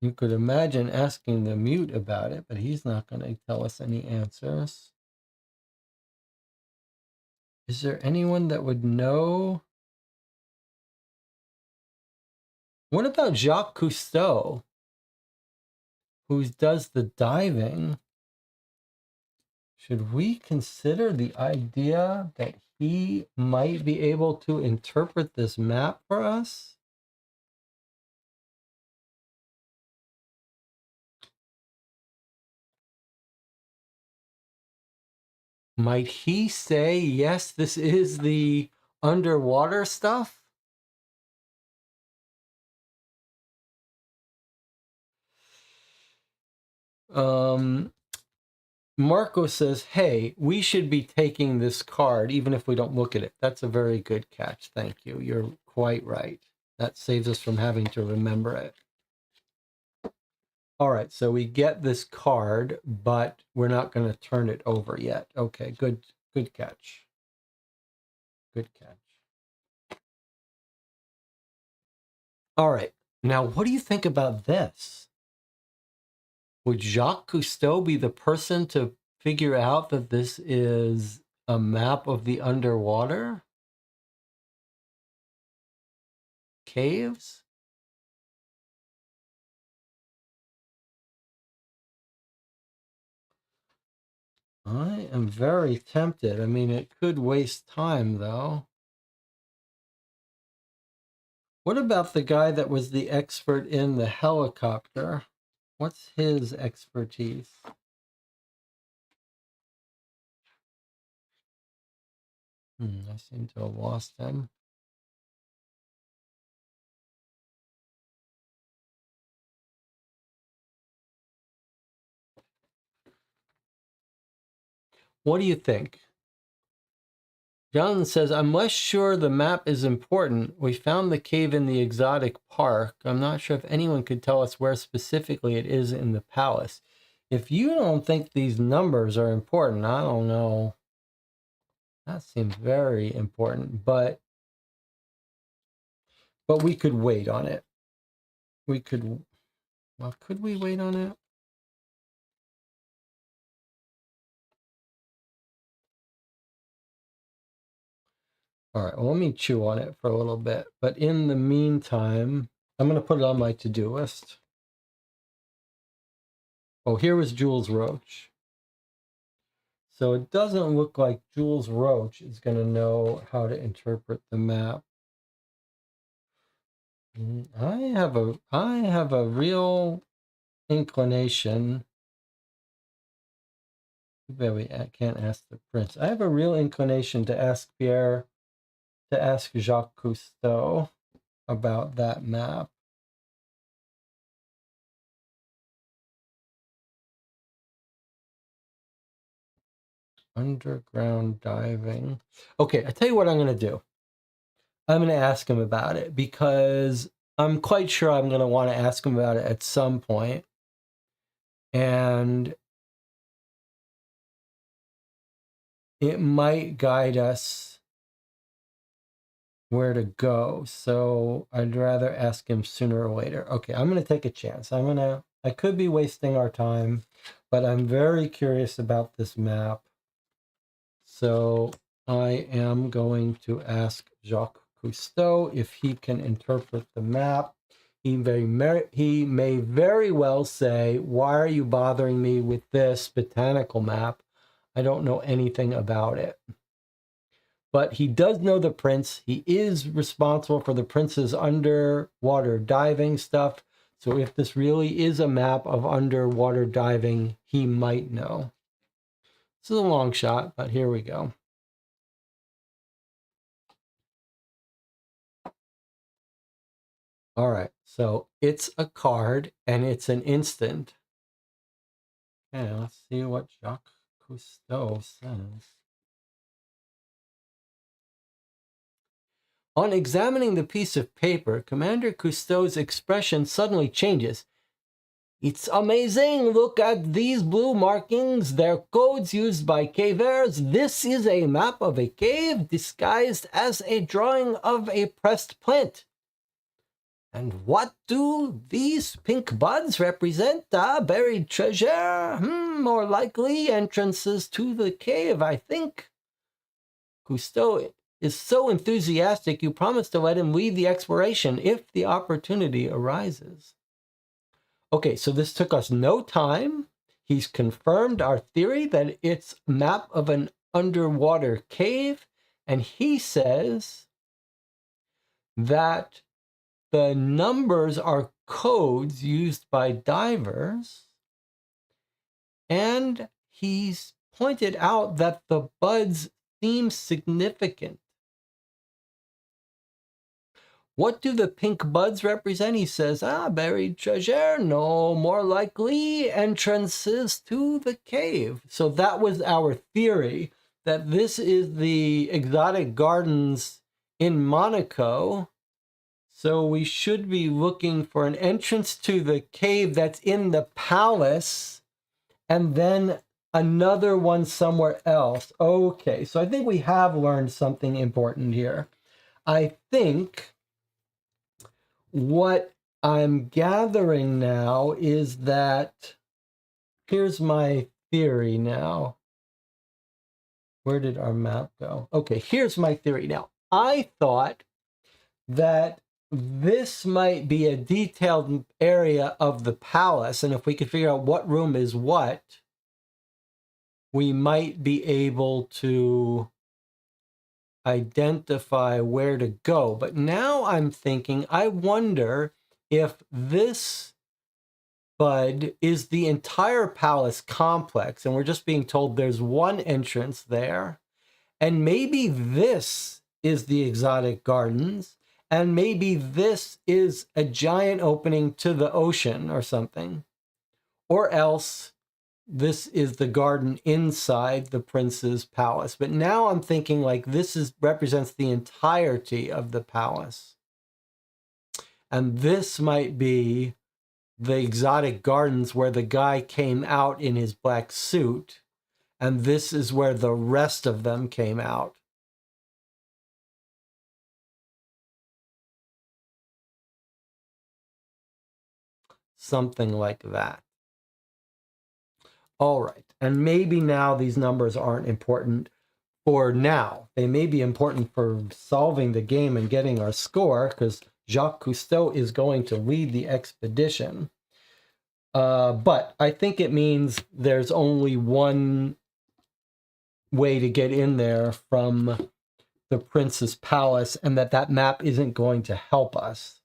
You could imagine asking the mute about it, but he's not going to tell us any answers. Is there anyone that would know? What about Jacques Cousteau, who does the diving? Should we consider the idea that he might be able to interpret this map for us? Might he say, yes, this is the underwater stuff? Marco says, hey, we should be taking this card even if we don't look at it. That's a very good catch. Thank you. You're quite right. That saves us from having to remember it. All right, so we get this card, but we're not going to turn it over yet. Okay, good catch. Good catch. All right, now what do you think about this? Would Jacques Cousteau be the person to figure out that this is a map of the underwater caves? I am very tempted. I mean, it could waste time, though. What about the guy that was the expert in the helicopter? What's his expertise? I seem to have lost him. What do you think? Jonathan says, I'm less sure the map is important. We found the cave in the exotic park. I'm not sure if anyone could tell us where specifically it is in the palace. If you don't think these numbers are important, I don't know. That seems very important, but we could wait on it. We could, well, could we wait on it? All right, well, let me chew on it for a little bit. But in the meantime, I'm going to put it on my to-do list. Oh, here was Jules Roach. So it doesn't look like Jules Roach is going to know how to interpret the map. I have a real inclination. Maybe I can't ask the prince. I have a real inclination to ask Jacques Cousteau about that map. Underground diving. Okay, I tell you what I'm going to do. I'm going to ask him about it because I'm quite sure I'm going to want to ask him about it at some point. And it might guide us where to go. So I'd rather ask him sooner or later. Okay, I'm going to take a chance. I could be wasting our time, but I'm very curious about this map. So I am going to ask Jacques Cousteau if he can interpret the map. He may very well say, why are you bothering me with this botanical map? I don't know anything about it. But he does know the prince. He is responsible for the prince's underwater diving stuff. So if this really is a map of underwater diving, he might know. This is a long shot, but here we go. All right, so it's a card and it's an instant. Okay, let's see what Jacques Cousteau says. On examining the piece of paper, Commander Cousteau's expression suddenly changes. It's amazing. Look at these blue markings. They're codes used by cavers. This is a map of a cave disguised as a drawing of a pressed plant. And what do these pink buds represent? Buried treasure? More likely entrances to the cave, I think. Cousteau is so enthusiastic, you promise to let him lead the exploration if the opportunity arises. Okay, so this took us no time. He's confirmed our theory that it's a map of an underwater cave, and he says that the numbers are codes used by divers, and he's pointed out that the buds seem significant. What do the pink buds represent? He says, buried treasure, no, more likely entrances to the cave. So that was our theory, that this is the exotic gardens in Monaco. So we should be looking for an entrance to the cave that's in the palace, and then another one somewhere else. Okay, so I think we have learned something important here. I think what I'm gathering now is that, here's my theory now. Where did our map go? Okay, here's my theory now. I thought that this might be a detailed area of the palace, and if we could figure out what room is what, we might be able to identify where to go. But now I'm thinking, I wonder if this bud is the entire palace complex, and we're just being told there's one entrance there, and maybe this is the exotic gardens, and maybe this is a giant opening to the ocean or something. Or else this is the garden inside the prince's palace. But now I'm thinking like this represents the entirety of the palace. And this might be the exotic gardens where the guy came out in his black suit. And this is where the rest of them came out. Something like that. All right. And maybe now these numbers aren't important for now. They may be important for solving the game and getting our score, because Jacques Cousteau is going to lead the expedition. But I think it means there's only one way to get in there from the prince's palace, and that map isn't going to help us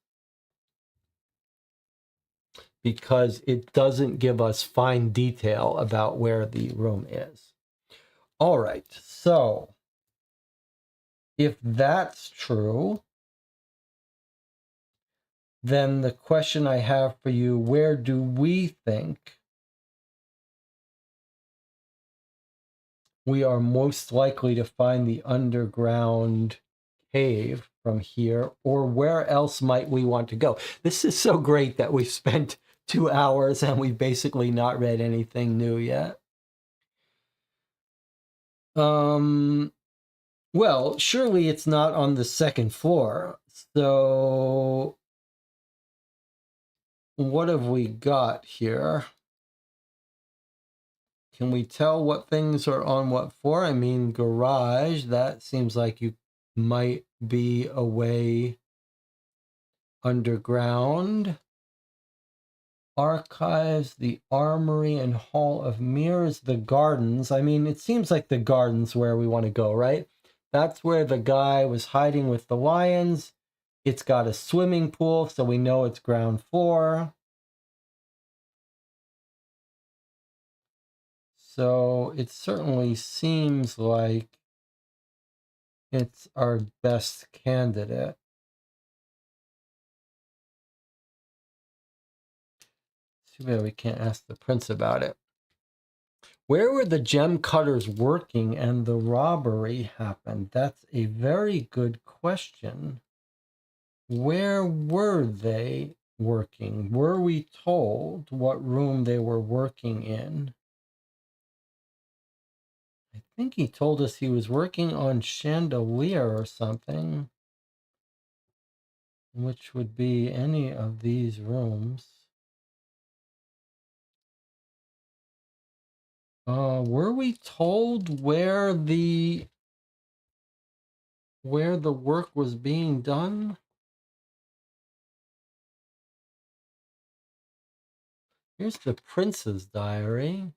because it doesn't give us fine detail about where the room is. All right, so if that's true, then the question I have for you, where do we think we are most likely to find the underground cave from here, or where else might we want to go? This is so great that we've spent 2 hours and we've basically not read anything new yet. Well, surely it's not on the second floor. So what have we got here? Can we tell what things are on what floor? I mean, garage, that seems like you might be away underground. Archives, the armory and hall of mirrors, the gardens. I mean, it seems like the gardens where we want to go, right? That's where the guy was hiding with the lions. It's got a swimming pool, so we know it's ground floor. So it certainly seems like it's our best candidate. Too bad we can't ask the prince about it. Where were the gem cutters working and the robbery happened? That's a very good question. Where were they working? Were we told what room they were working in? I think he told us he was working on chandelier or something, which would be any of these rooms. Were we told where the work was being done? Here's the prince's diary.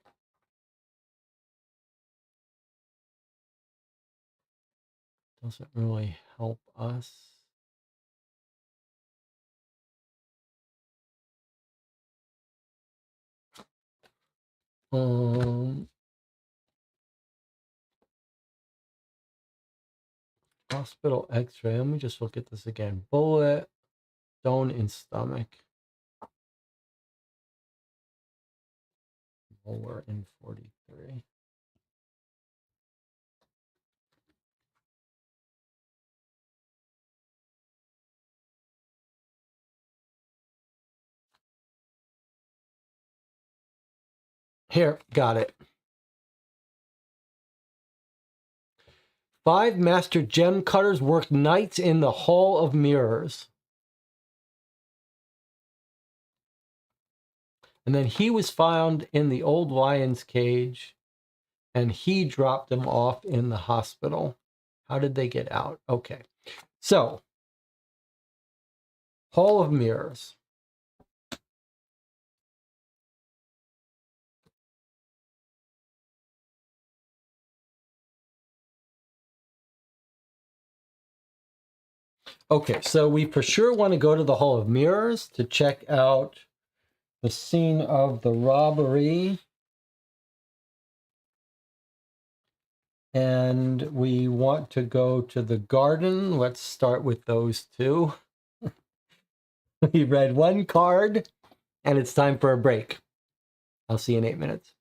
Doesn't really help us. Hospital x-ray. Let me just look at this again. Bullet, stone in stomach. Molar in 43. Here, got it. 5 master gem cutters worked nights in the Hall of Mirrors. And then he was found in the old lion's cage, and he dropped them off in the hospital. How did they get out? Okay. So, Hall of Mirrors. Okay, so we for sure want to go to the Hall of Mirrors to check out the scene of the robbery. And we want to go to the garden. Let's start with those two. We read one card, and it's time for a break. I'll see you in 8 minutes.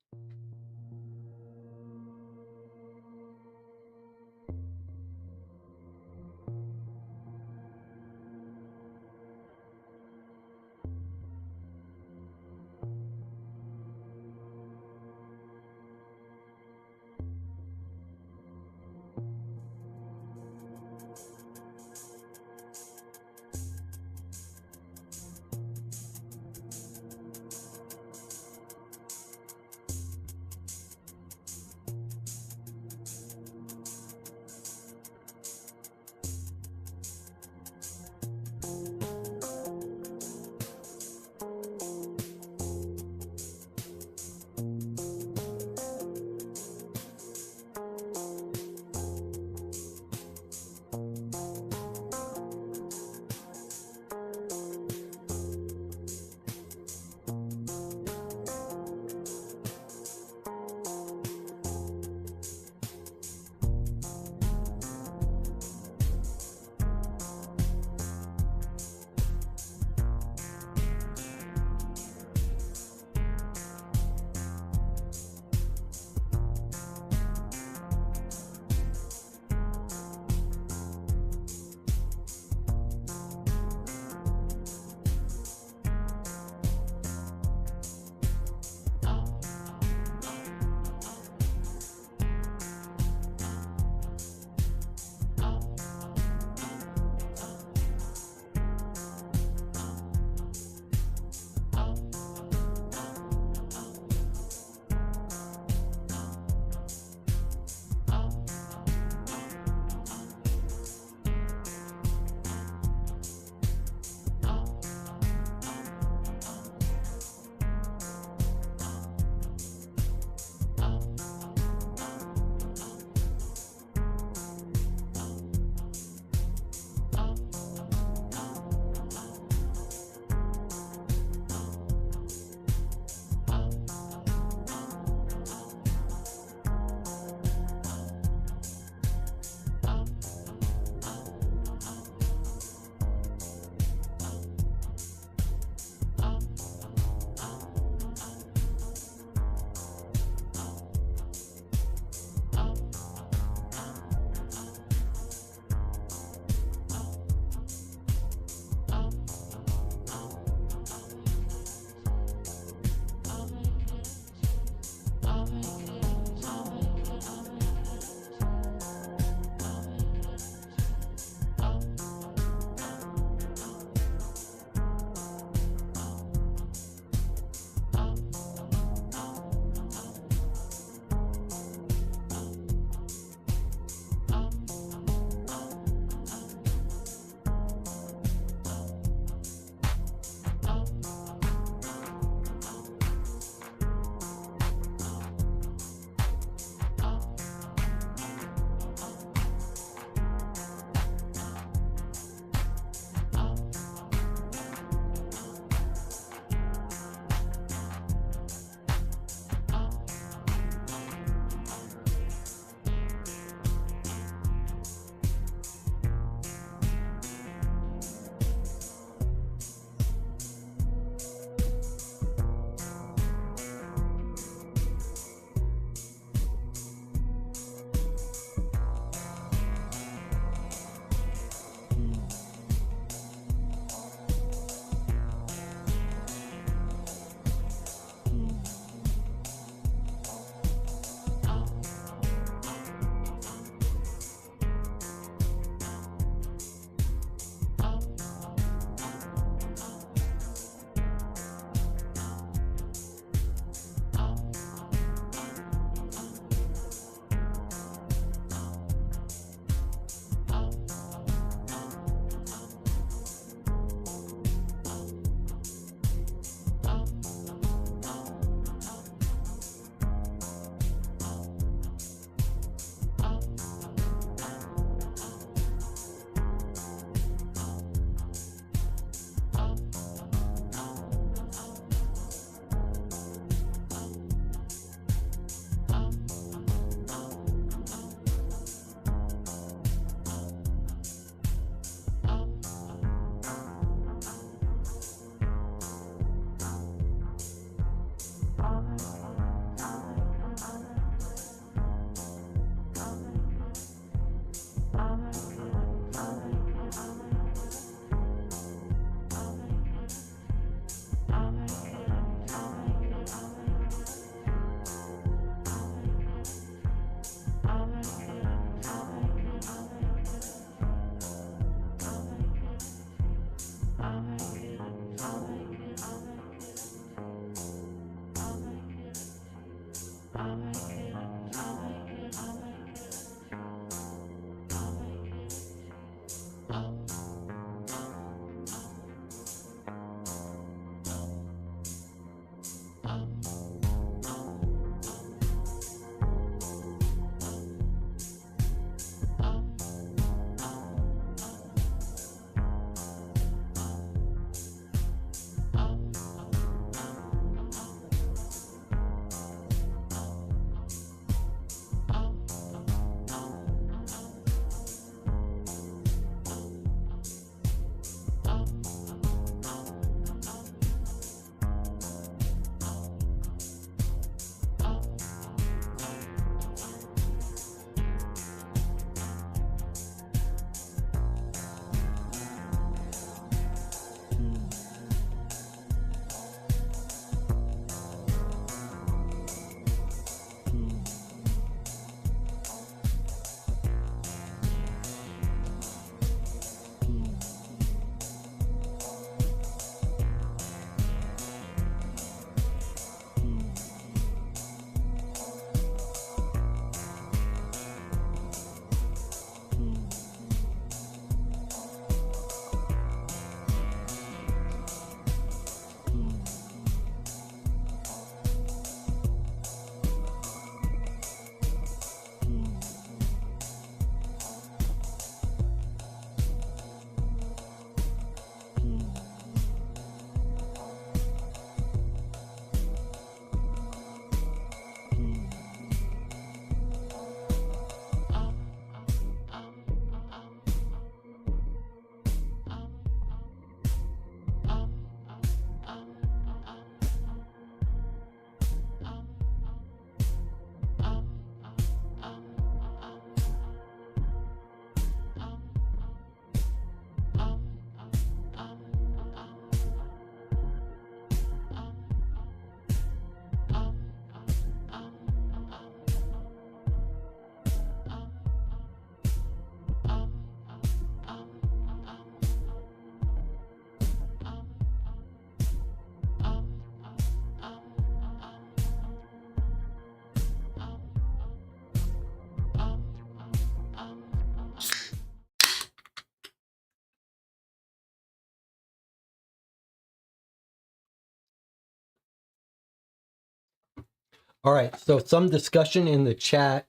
All right, so some discussion in the chat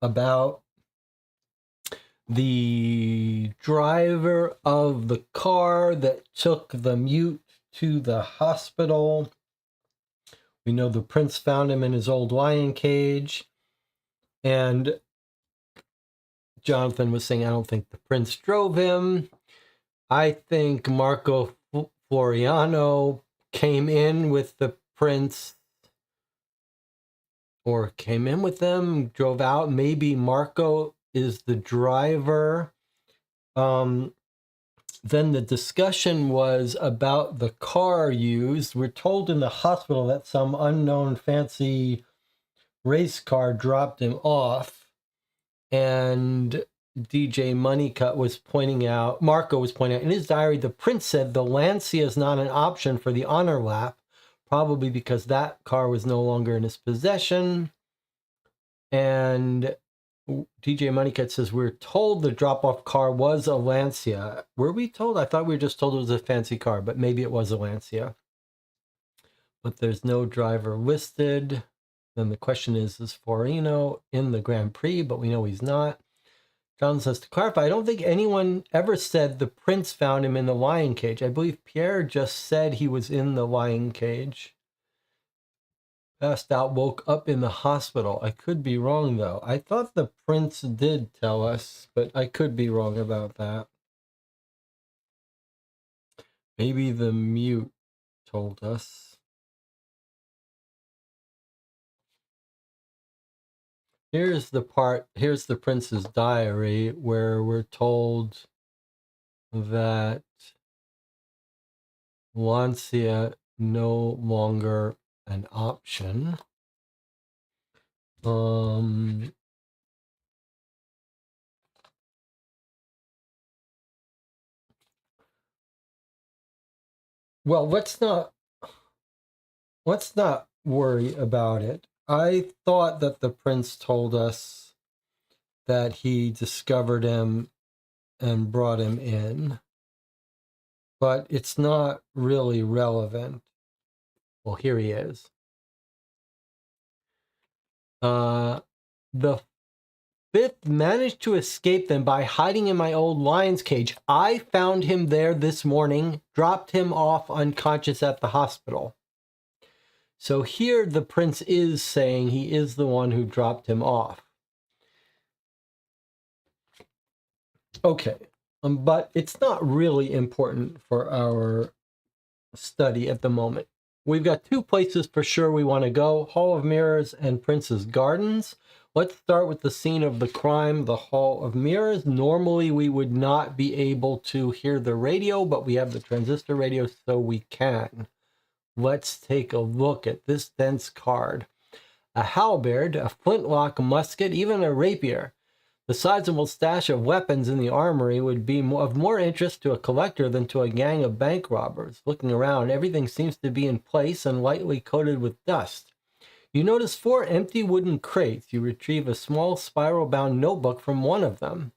about the driver of the car that took the mute to the hospital. We know the prince found him in his old lion cage. And Jonathan was saying, I don't think the prince drove him. I think Marco Floriano came in with the prince, or came in with them, drove out. Maybe Marco is the driver. Then the discussion was about the car used. We're told in the hospital that some unknown fancy race car dropped him off. And DJ Moneycut was pointing out, Marco was pointing out in his diary, the prince said the Lancia is not an option for the honor lap, probably because that car was no longer in his possession. And DJ Moneycut says, we're told the drop-off car was a Lancia. Were we told? I thought we were just told it was a fancy car, but maybe it was a Lancia. But there's no driver listed. Then the question is Forino in the Grand Prix? But we know he's not. John says, to clarify, I don't think anyone ever said the prince found him in the lion cage. I believe Pierre just said he was in the lion cage. Passed out, woke up in the hospital. I could be wrong, though. I thought the prince did tell us, but I could be wrong about that. Maybe the mute told us. Here's the part, here's the prince's diary, where we're told that Lancia no longer an option. Well, let's not worry about it. I thought that the prince told us that he discovered him and brought him in, but it's not really relevant. Well, here he is. The fifth managed to escape them by hiding in my old lion's cage. I found him there this morning, dropped him off unconscious at the hospital. So here the prince is saying he is the one who dropped him off. Okay, but it's not really important for our study at the moment. We've got two places for sure we want to go, Hall of Mirrors and Prince's Gardens. Let's start with the scene of the crime, the Hall of Mirrors. Normally we would not be able to hear the radio, but we have the transistor radio, so we can. Let's take a look at this dense card. A halberd, a flintlock musket, even a rapier. The sizable stash of weapons in the armory would be of more interest to a collector than to a gang of bank robbers. Looking around, everything seems to be in place and lightly coated with dust. You notice 4 empty wooden crates. You retrieve a small spiral-bound notebook from one of them.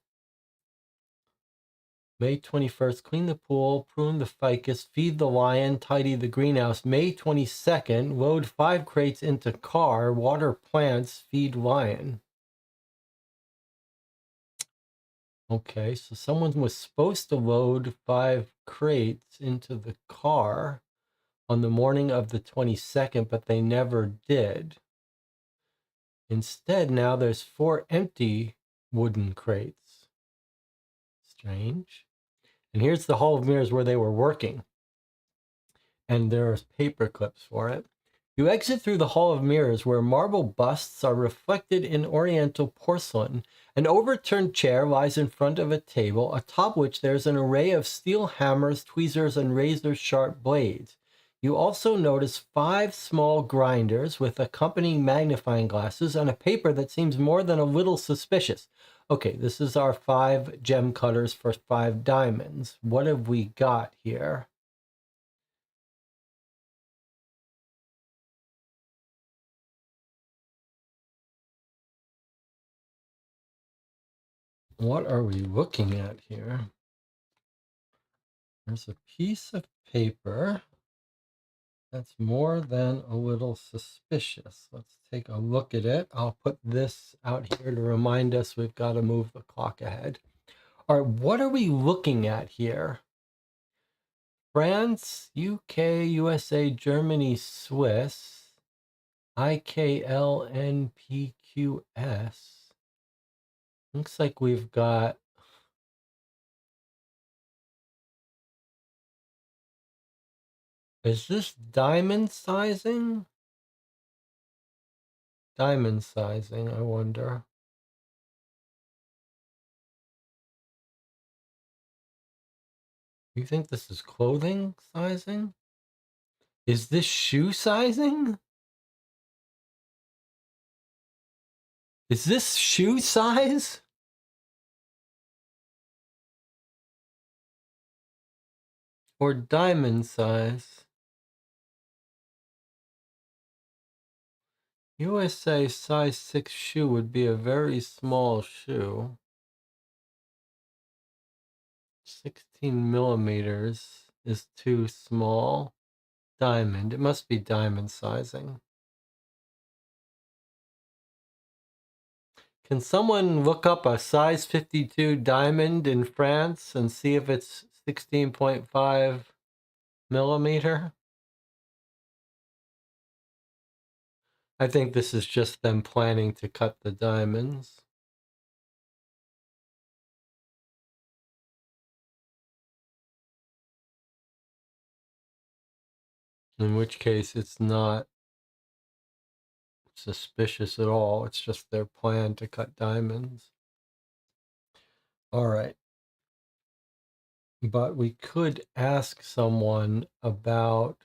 May 21st, clean the pool, prune the ficus, feed the lion, tidy the greenhouse. May 22nd, load 5 crates into car, water plants, feed lion. Okay, so someone was supposed to load 5 crates into the car on the morning of the 22nd, but they never did. Instead, now there's 4 empty wooden crates. Strange. And here's the Hall of Mirrors where they were working. And there's paper clips for it. You exit through the Hall of Mirrors where marble busts are reflected in oriental porcelain. An overturned chair lies in front of a table, atop which there's an array of steel hammers, tweezers, and razor-sharp blades. You also notice 5 small grinders with accompanying magnifying glasses and a paper that seems more than a little suspicious. Okay, this is our 5 gem cutters for 5 diamonds. What have we got here? What are we looking at here? There's a piece of paper. That's more than a little suspicious. Let's take a look at it. I'll put this out here to remind us we've got to move the clock ahead. All right, what are we looking at here? France, UK, USA, Germany, Swiss, IKLNPQS. Looks like we've got... Is this diamond sizing? Diamond sizing, I wonder. You think this is clothing sizing? Is this shoe sizing? Is this shoe size? Or diamond size? USA size 6 shoe would be a very small shoe. 16 millimeters is too small. Diamond. It must be diamond sizing. Can someone look up a size 52 diamond in France and see if it's 16.5 millimeter? I think this is just them planning to cut the diamonds. In which case it's not suspicious at all. It's just their plan to cut diamonds. All right. But we could ask someone about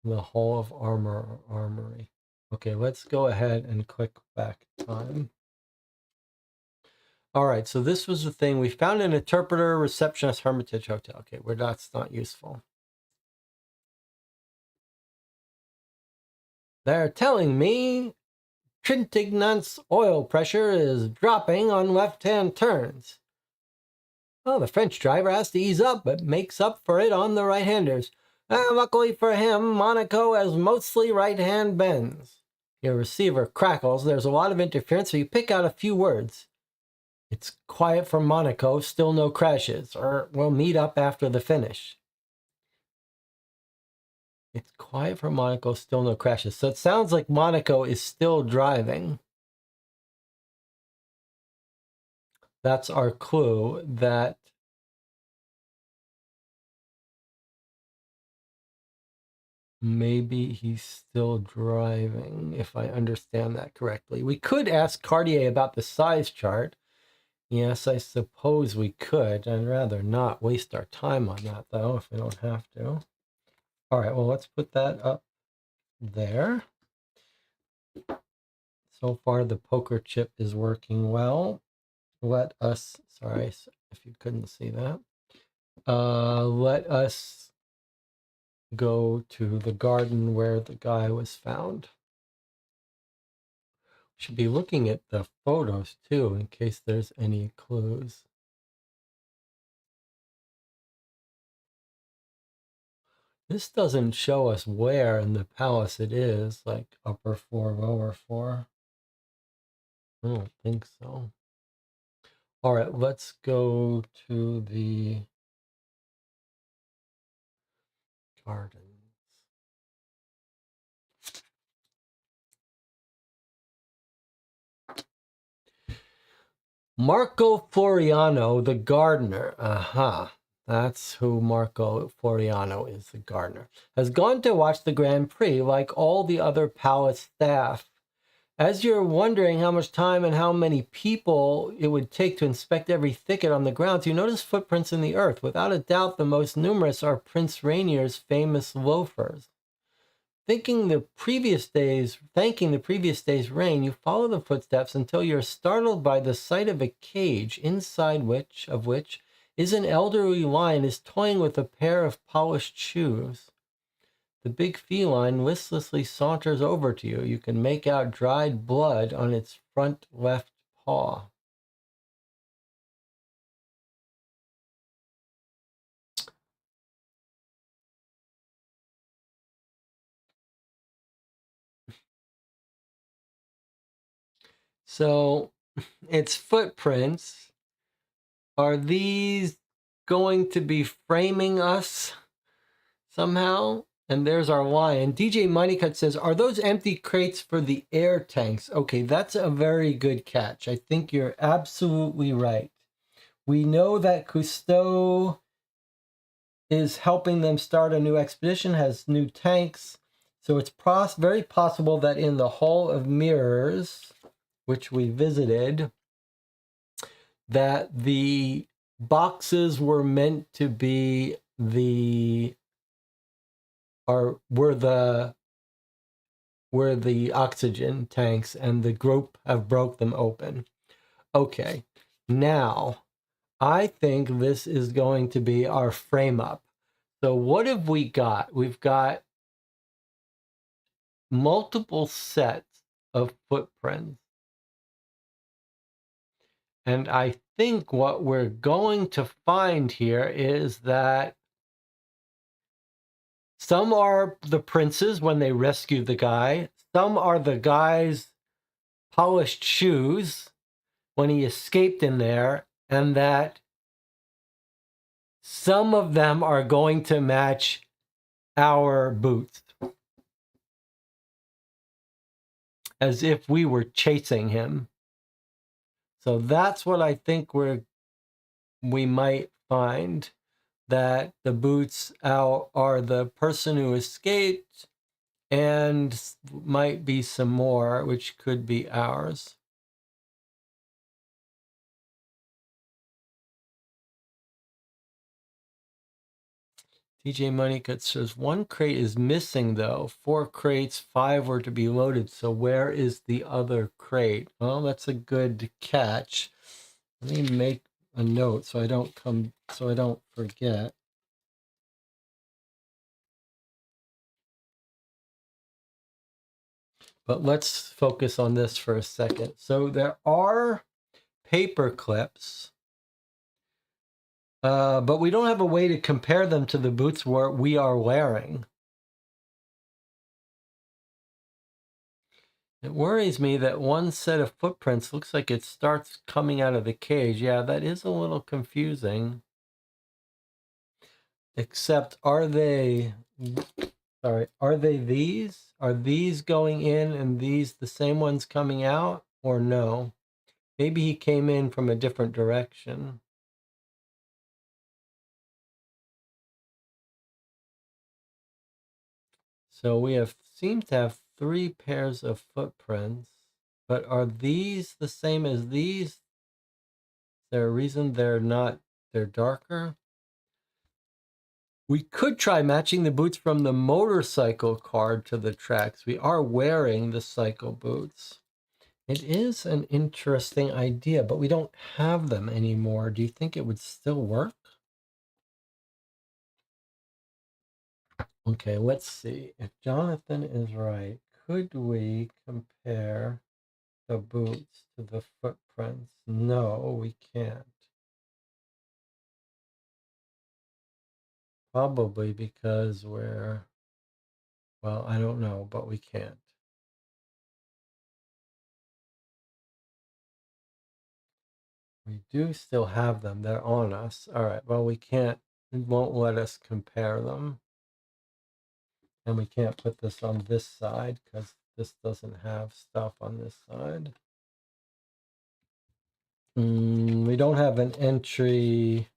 the Hall of Armor or Armory. Okay, let's go ahead and click back time. All right, so this was the thing. We found an interpreter, receptionist, Hermitage Hotel. Okay, where that's not useful. They're telling me Trintignant's oil pressure is dropping on left-hand turns. Oh, the French driver has to ease up, but makes up for it on the right-handers. Luckily for him, Monaco has mostly right-hand bends. Your receiver crackles. There's a lot of interference, so you pick out a few words. It's quiet from Monaco, still no crashes, or we'll meet up after the finish. It's quiet from Monaco, still no crashes. So it sounds like Monaco is still driving. That's our clue that maybe he's still driving, if I understand that correctly. We could ask Cartier about the size chart. Yes, I suppose we could. I'd rather not waste our time on that, though, if we don't have to. All right, well, let's put that up there. So far, the poker chip is working well. Let us, sorry if you couldn't see that. Let us go to the garden where the guy was found. Should be looking at the photos too, in case there's any clues. This doesn't show us where in the palace it is, like upper floor, lower floor. I don't think so. All right, let's go to the gardens. Marco Floriano, the gardener. Aha. That's who Marco Floriano is, the gardener. Has gone to watch the Grand Prix like all the other palace staff. As you're wondering how much time and how many people it would take to inspect every thicket on the grounds, you notice footprints in the earth. Without a doubt, the most numerous are Prince Rainier's famous loafers. Thanking the previous day's rain, you follow the footsteps until you're startled by the sight of a cage, inside which is an elderly lion is toying with a pair of polished shoes. The big feline listlessly saunters over to you. You can make out dried blood on its front left paw. So it's footprints. Are these going to be framing us somehow? And there's our lion. DJ Moneycut says, are those empty crates for the air tanks? Okay, that's a very good catch. I think you're absolutely right. We know that Cousteau is helping them start a new expedition, has new tanks. So it's very possible that in the Hall of Mirrors, which we visited, that the boxes were meant to be were the oxygen tanks, and the group have broke them open. Okay, now I think this is going to be our frame up. So what have we got? We've got multiple sets of footprints. And I think what we're going to find here is that some are the princes when they rescue the guy. Some are the guy's polished shoes when he escaped in there. And that some of them are going to match our boots. As if we were chasing him. So that's what I think we might find, that the boots are the person who escaped, and might be some more, which could be ours. DJ Moneycut says, 1 crate is missing though. 4 crates, 5 were to be loaded. So where is the other crate? Well, that's a good catch. Let me make a note so I don't forget. But let's focus on this for a second. So there are paper clips, but we don't have a way to compare them to the boots we are wearing. It worries me that one set of footprints looks like it starts coming out of the cage. Yeah, that is a little confusing. Except, are they these? Are these going in and these the same ones coming out? Or no? Maybe he came in from a different direction. So we seem to have 3 pairs of footprints, but are these the same as these? Is there a reason they're darker? We could try matching the boots from the motorcycle card to the tracks. We are wearing the cycle boots. It is an interesting idea, but we don't have them anymore. Do you think it would still work? Okay, let's see. If Jonathan is right, could we compare the boots to the footprints? No, we can't. Probably because well, I don't know, but we can't. We do still have them. They're on us. All right, well, we can't, it won't let us compare them. And we can't put this on this side because this doesn't have stuff on this side. We don't have an entry.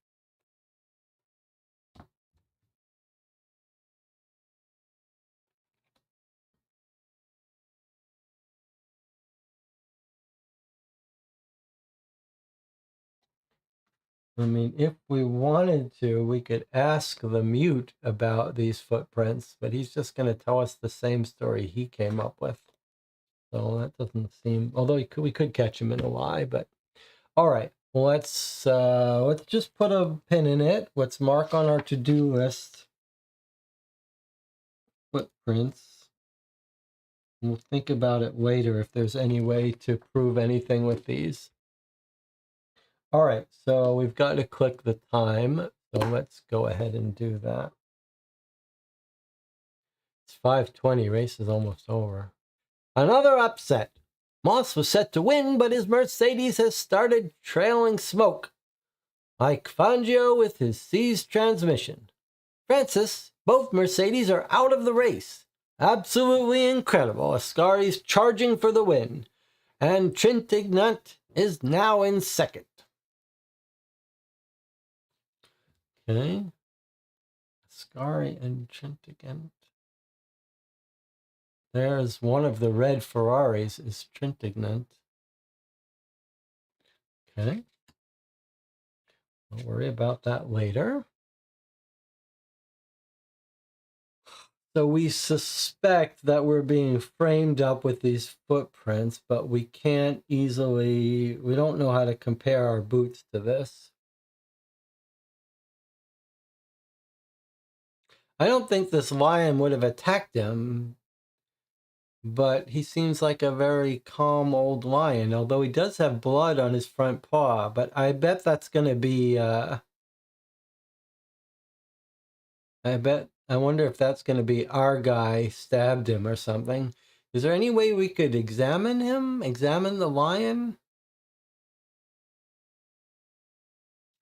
I mean, if we wanted to, we could ask the mute about these footprints, but he's just going to tell us the same story he came up with. So that doesn't seem, although we could catch him in a lie, but all right. Well, let's just put a pin in it. Let's mark on our to-do list footprints. We'll think about it later if there's any way to prove anything with these. All right, so we've got to click the time. So let's go ahead and do that. It's 5:20, race is almost over. Another upset. Moss was set to win, but his Mercedes has started trailing smoke, like Fangio with his seized transmission. Francis, both Mercedes are out of the race. Absolutely incredible. Ascari's charging for the win. And Trintignant is now in second. Okay. Ascari and Trintignant. There's one of the red Ferraris is Trintignant. Okay. Don't worry about that later. So we suspect that we're being framed up with these footprints, but we can't easily, we don't know how to compare our boots to this. I don't think this lion would have attacked him, but he seems like a very calm old lion, although he does have blood on his front paw, but I bet that's going to be, I wonder if that's going to be our guy stabbed him or something. Is there any way we could examine him? Examine the lion?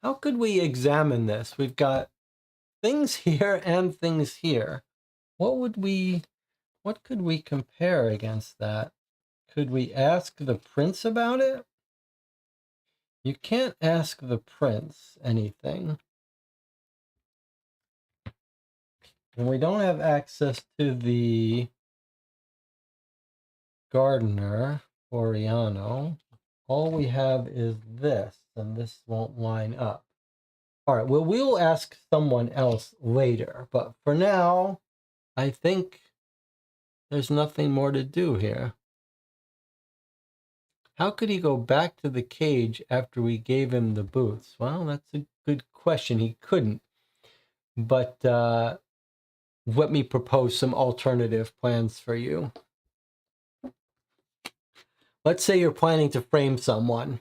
How could we examine this? We've got things here and things here. What could we compare against that? Could we ask the prince about it? You can't ask the prince anything. And we don't have access to the gardener, Oriano. All we have is this, and this won't line up. All right, well, we'll ask someone else later, but for now, I think there's nothing more to do here. How could he go back to the cage after we gave him the boots? Well, that's a good question. He couldn't. But let me propose some alternative plans for you. Let's say you're planning to frame someone.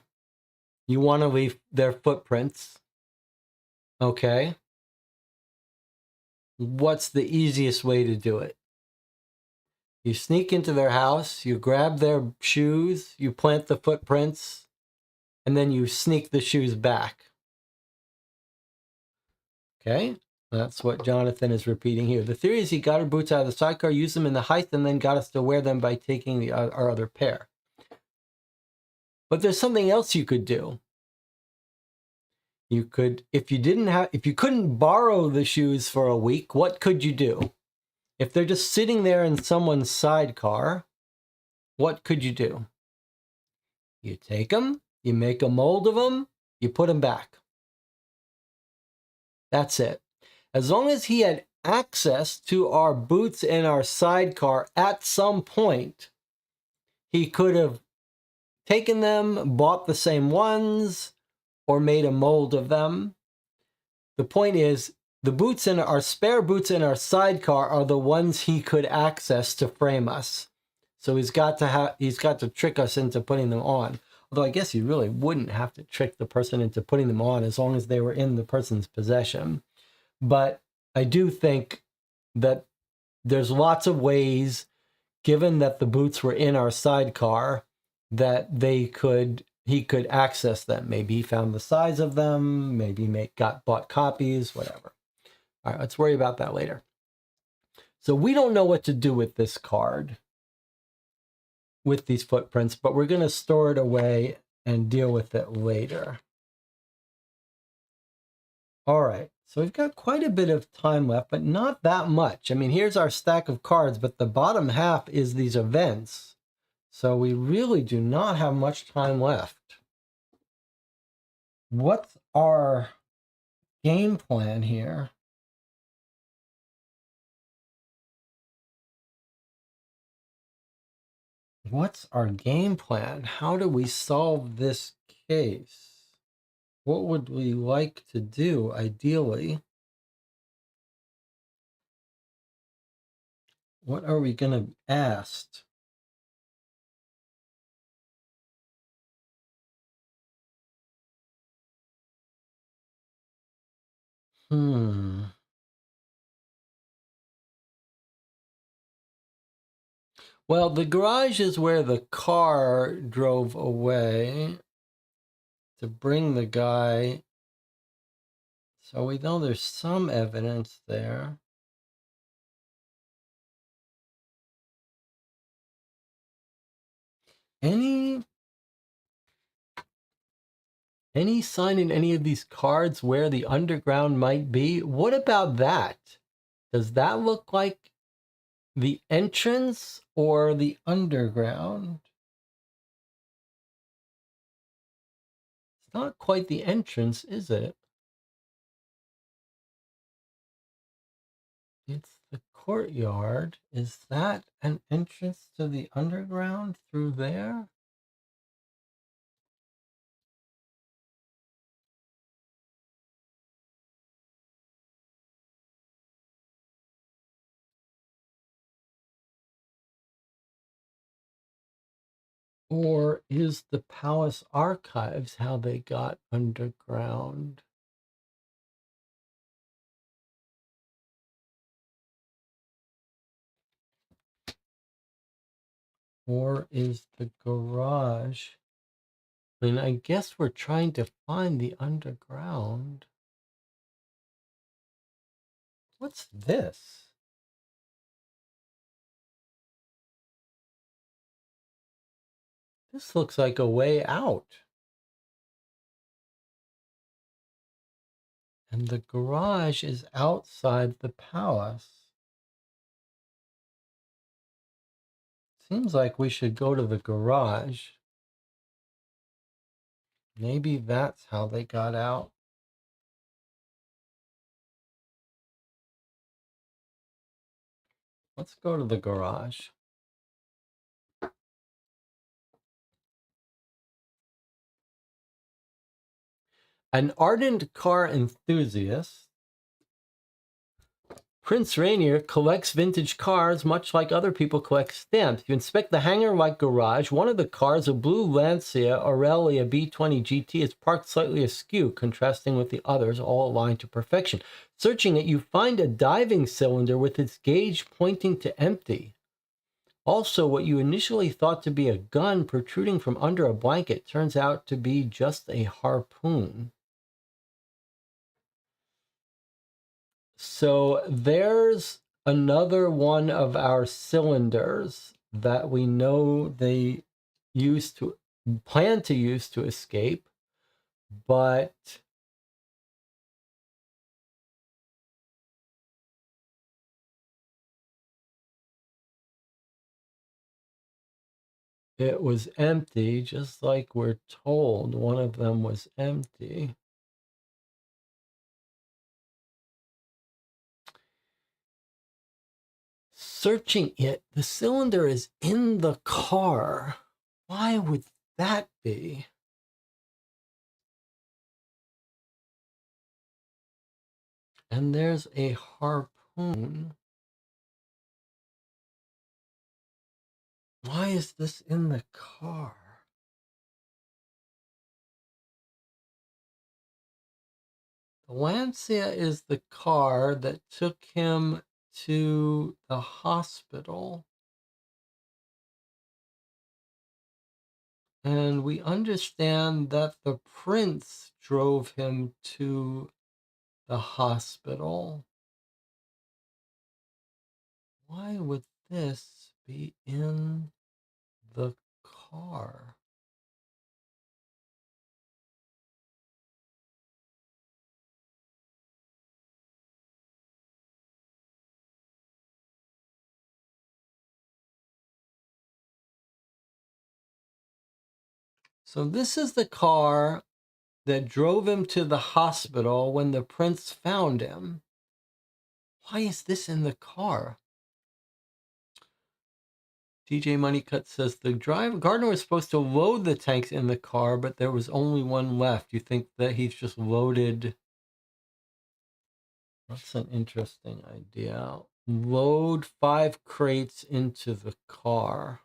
You want to leave their footprints. Okay. What's the easiest way to do it? You sneak into their house, you grab their shoes, you plant the footprints, and then you sneak the shoes back. Okay, that's what Jonathan is repeating here. The theory is he got our boots out of the sidecar, used them in the heist, and then got us to wear them by taking our other pair. But there's something else you could do. You could, if you couldn't borrow the shoes for a week, what could you do? If they're just sitting there in someone's sidecar, what could you do? You take them, you make a mold of them, you put them back. That's it. As long as he had access to our boots in our sidecar at some point, he could have taken them, bought the same ones, or made a mold of them. The point is, the boots in our spare boots in our sidecar are the ones he could access to frame us. So he's got to trick us into putting them on. Although I guess you really wouldn't have to trick the person into putting them on as long as they were in the person's possession. But I do think that there's lots of ways, given that the boots were in our sidecar, that he could access them. Maybe he found the size of them, maybe bought copies, whatever. All right, let's worry about that later. So we don't know what to do with this card, with these footprints, but we're going to store it away and deal with it later. All right, so we've got quite a bit of time left, but not that much. I mean, here's our stack of cards, but the bottom half is these events. So we really do not have much time left. What's our game plan here? What's our game plan? How do we solve this case? What would we like to do, ideally? What are we going to ask? Well, the garage is where the car drove away to bring the guy. So we know there's some evidence there. Any sign in any of these cards where the underground might be? What about that? Does that look like the entrance or the underground? It's not quite the entrance, is it? It's the courtyard. Is that an entrance to the underground through there? Or is the palace archives how they got underground? Or is the garage? I mean, I guess we're trying to find the underground. What's this? This looks like a way out. And the garage is outside the palace. Seems like we should go to the garage. Maybe that's how they got out. Let's go to the garage. An ardent car enthusiast, Prince Rainier collects vintage cars much like other people collect stamps. You inspect the hangar-like garage. One of the cars, a blue Lancia Aurelia B20 GT, is parked slightly askew, contrasting with the others, all aligned to perfection. Searching it, you find a diving cylinder with its gauge pointing to empty. Also, what you initially thought to be a gun protruding from under a blanket turns out to be just a harpoon. So there's another one of our cylinders that we know they plan to use to escape, but it was empty, just like we're told one of them was empty. Searching it, the cylinder is in the car. Why would that be? And there's a harpoon. Why is this in the car? The Lancia is the car that took him to the hospital. And we understand that the prince drove him to the hospital. Why would this be in the car? So this is the car that drove him to the hospital when the prince found him. Why is this in the car? DJ Moneycut says the Gardner was supposed to load the tanks in the car, but there was only one left. You think that he's just loaded? That's an interesting idea. Load 5 crates into the car.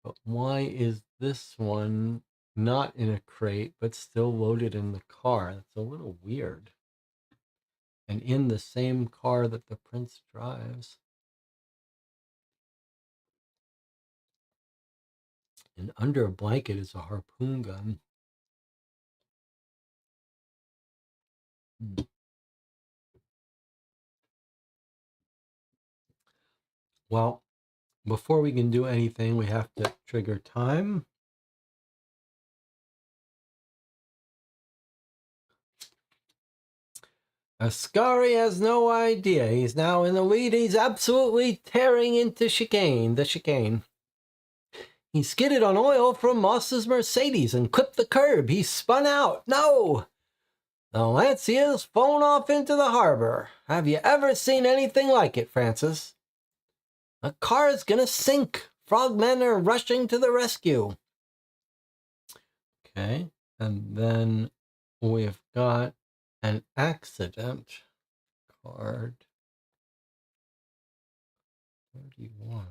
But why is this one not in a crate, but still loaded in the car? That's a little weird. and in the same car that the prince drives. And under a blanket is a harpoon gun. Well, before we can do anything, we have to trigger time. Ascari has no idea. He's now in the lead. He's absolutely tearing into the chicane. He skidded on oil from Moss's Mercedes and clipped the curb. He spun out. No! The Lancia's flown off into the harbor. Have you ever seen anything like it, Francis? The car is gonna sink. Frogmen are rushing to the rescue. Okay, and then we've got an accident card. 31.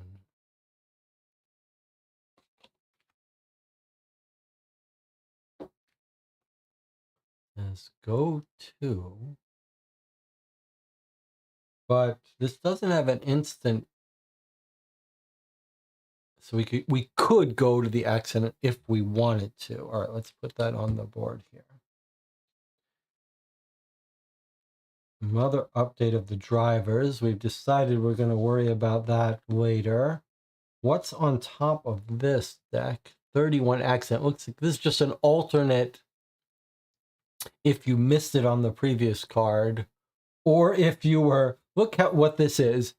Let's go to. But this doesn't have an instant. So we could go to the accident if we wanted to. All right, let's put that on the board here. Another update of the drivers. We've decided we're going to worry about that later. What's on top of this deck? 31 accident. Looks like this is just an alternate if you missed it on the previous card. Or if you were, look at what this is.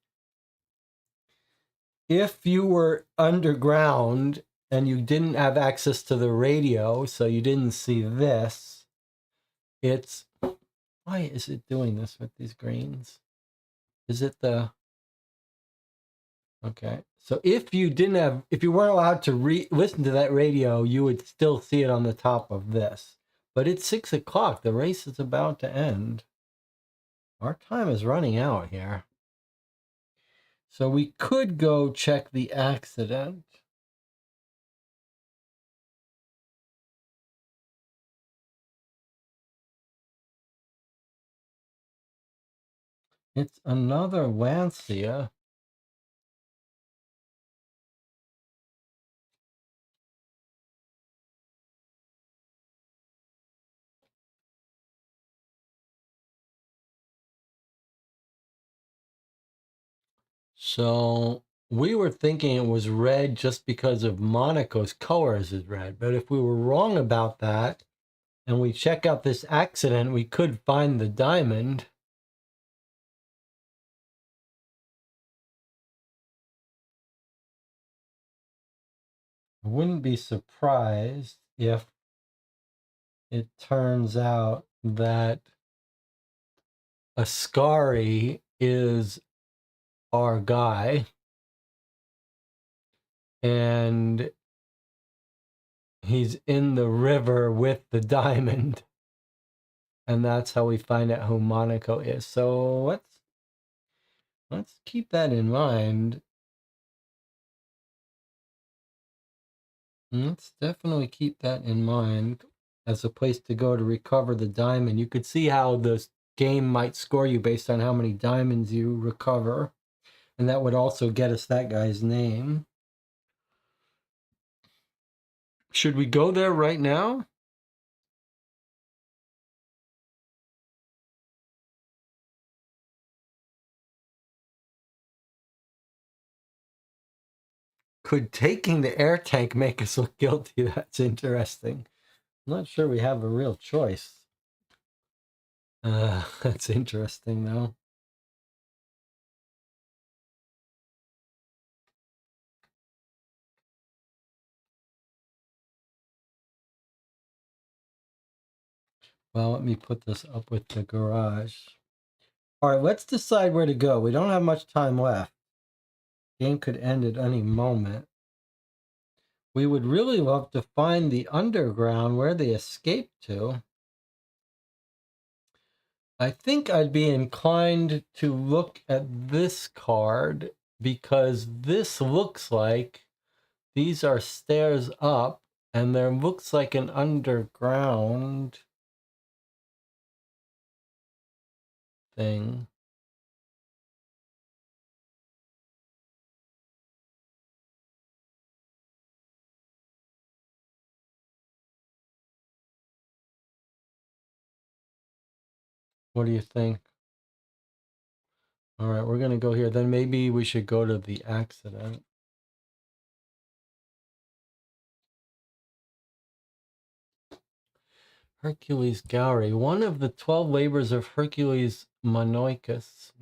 If you were underground and you didn't have access to the radio, so you didn't see this, it's, why is it doing this with these greens? Is it the, okay. So if you weren't allowed to listen to that radio, you would still see it on the top of this. But it's 6 o'clock. The race is about to end. Our time is running out here. So we could go check the accident. It's another Lancia. So we were thinking it was red just because of Monaco's colors is red. But if we were wrong about that and we check out this accident, we could find the diamond. I wouldn't be surprised if it turns out that Ascari is our guy and he's in the river with the diamond, and that's how we find out who Monaco is. So let's keep that in mind. Let's definitely keep that in mind as a place to go to recover the diamond. You could see how the game might score you based on how many diamonds you recover, and that would also get us that guy's name. Should we go there right now? Could taking the air tank make us look guilty? That's interesting. I'm not sure we have a real choice. That's interesting, though. Well, let me put this up with the garage. All right, let's decide where to go. We don't have much time left. Game could end at any moment. We would really love to find the underground where they escaped to. I think I'd be inclined to look at this card because this looks like these are stairs up and there looks like an underground thing. What do you think? All right, we're going to go here. Then maybe we should go to the accident. Hercules' Gallery. One of the 12 labors of Hercules Monoicus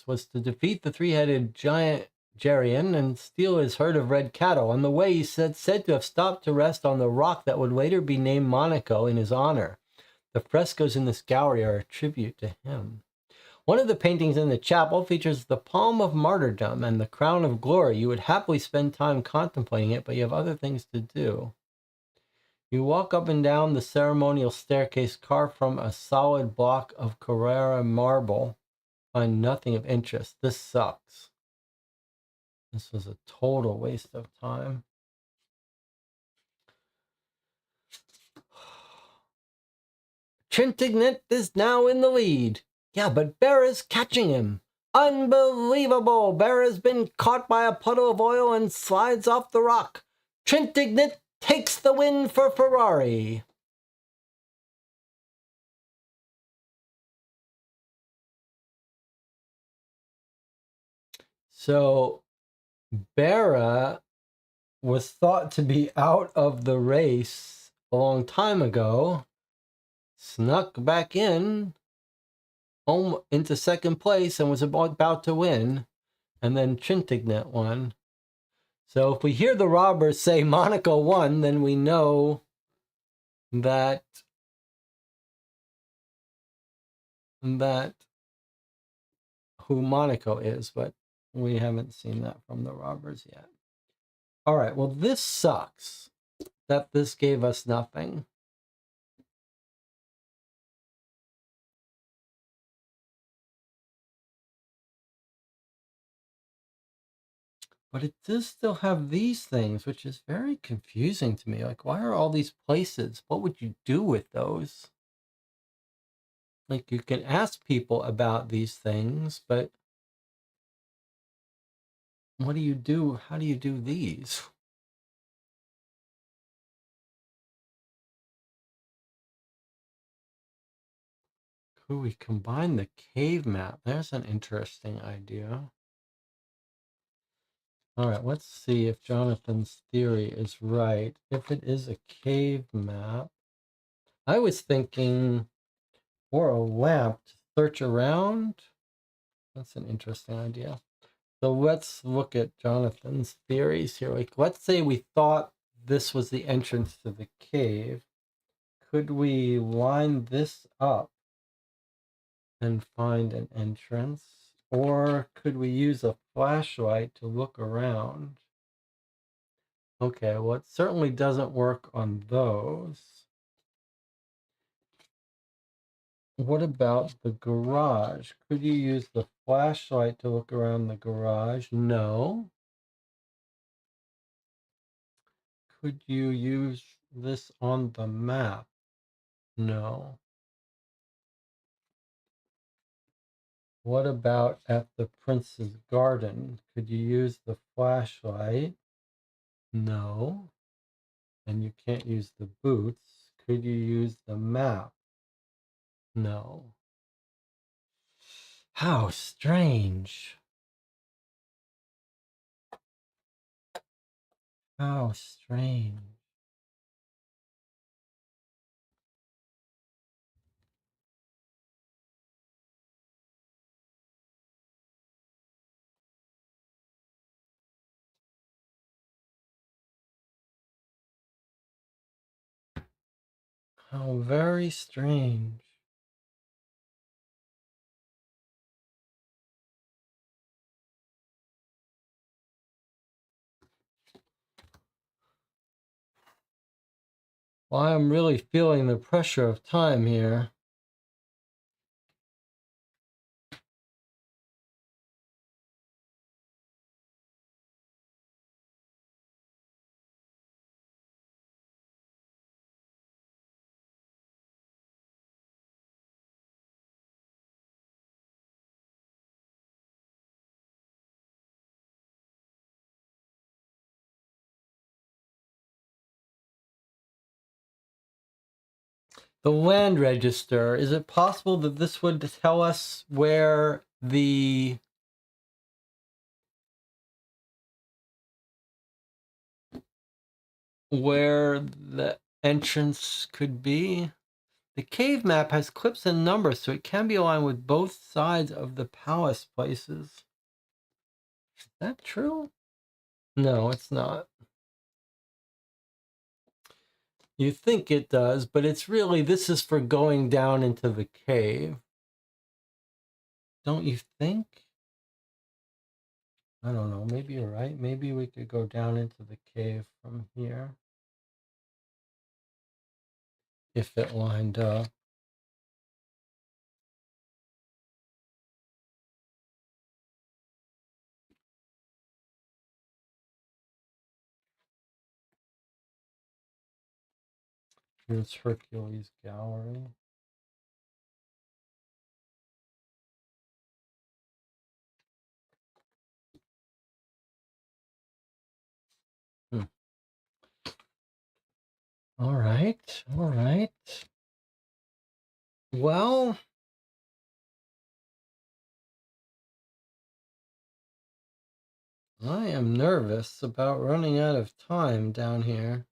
was to defeat the three-headed giant Geryon and steal his herd of red cattle. On the way, he said to have stopped to rest on the rock that would later be named Monaco in his honor. The frescoes in this gallery are a tribute to him. One of the paintings in the chapel features the palm of martyrdom and the crown of glory. You would happily spend time contemplating it, but you have other things to do. You walk up and down the ceremonial staircase carved from a solid block of Carrara marble. Find nothing of interest. This sucks. This was a total waste of time. Trintignant is now in the lead. Yeah, but Berra's catching him. Unbelievable! Berra's been caught by a puddle of oil and slides off the rock. Trintignant takes the win for Ferrari. So Berra was thought to be out of the race a long time ago, snuck back in home into second place and was about to win, and then Trintignant won. So if we hear the robbers say Monaco won, then we know that who Monaco is, but we haven't seen that from the robbers yet. All right, well, this sucks that this gave us nothing. But it does still have these things, which is very confusing to me. Like, why are all these places? What would you do with those? Like, you can ask people about these things, but what do you do? How do you do these? Could we combine the cave map? There's an interesting idea. All right, let's see if Jonathan's theory is right. If it is a cave map, I was thinking for a lamp to search around. That's an interesting idea. So let's look at Jonathan's theories here. Like, let's say we thought this was the entrance to the cave. Could we line this up and find an entrance? Or could we use a flashlight to look around? Okay, well, it certainly doesn't work on those. What about the garage? Could you use the flashlight to look around the garage? No. Could you use this on the map? No. What about at the Prince's Garden? Could you use the flashlight? No. And you can't use the boots. Could you use the map? No. How strange. How strange. How very strange. Well, I'm really feeling the pressure of time here. The land register. Is it possible that this would tell us where the entrance could be? The cave map has clips and numbers, so it can be aligned with both sides of the palace places. Is that true? No, it's not. You think it does, but it's really, this is for going down into the cave. Don't you think? I don't know. Maybe you're right. Maybe we could go down into the cave from here. If it lined up. Here's Hercules Gallery. All right. All right. Well, I am nervous about running out of time down here.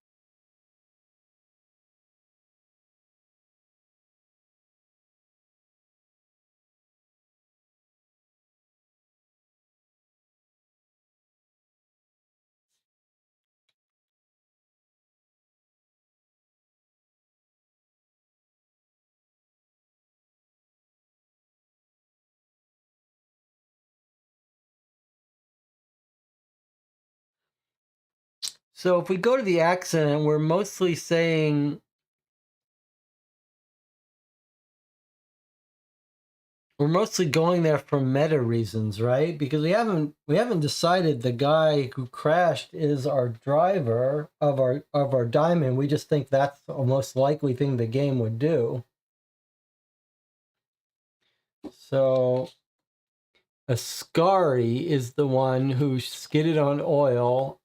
So if we go to the accident, we're mostly saying we're mostly going there for meta reasons, right? Because we haven't decided the guy who crashed is our driver of our diamond. We just think that's the most likely thing the game would do. So Ascari is the one who skidded on oil,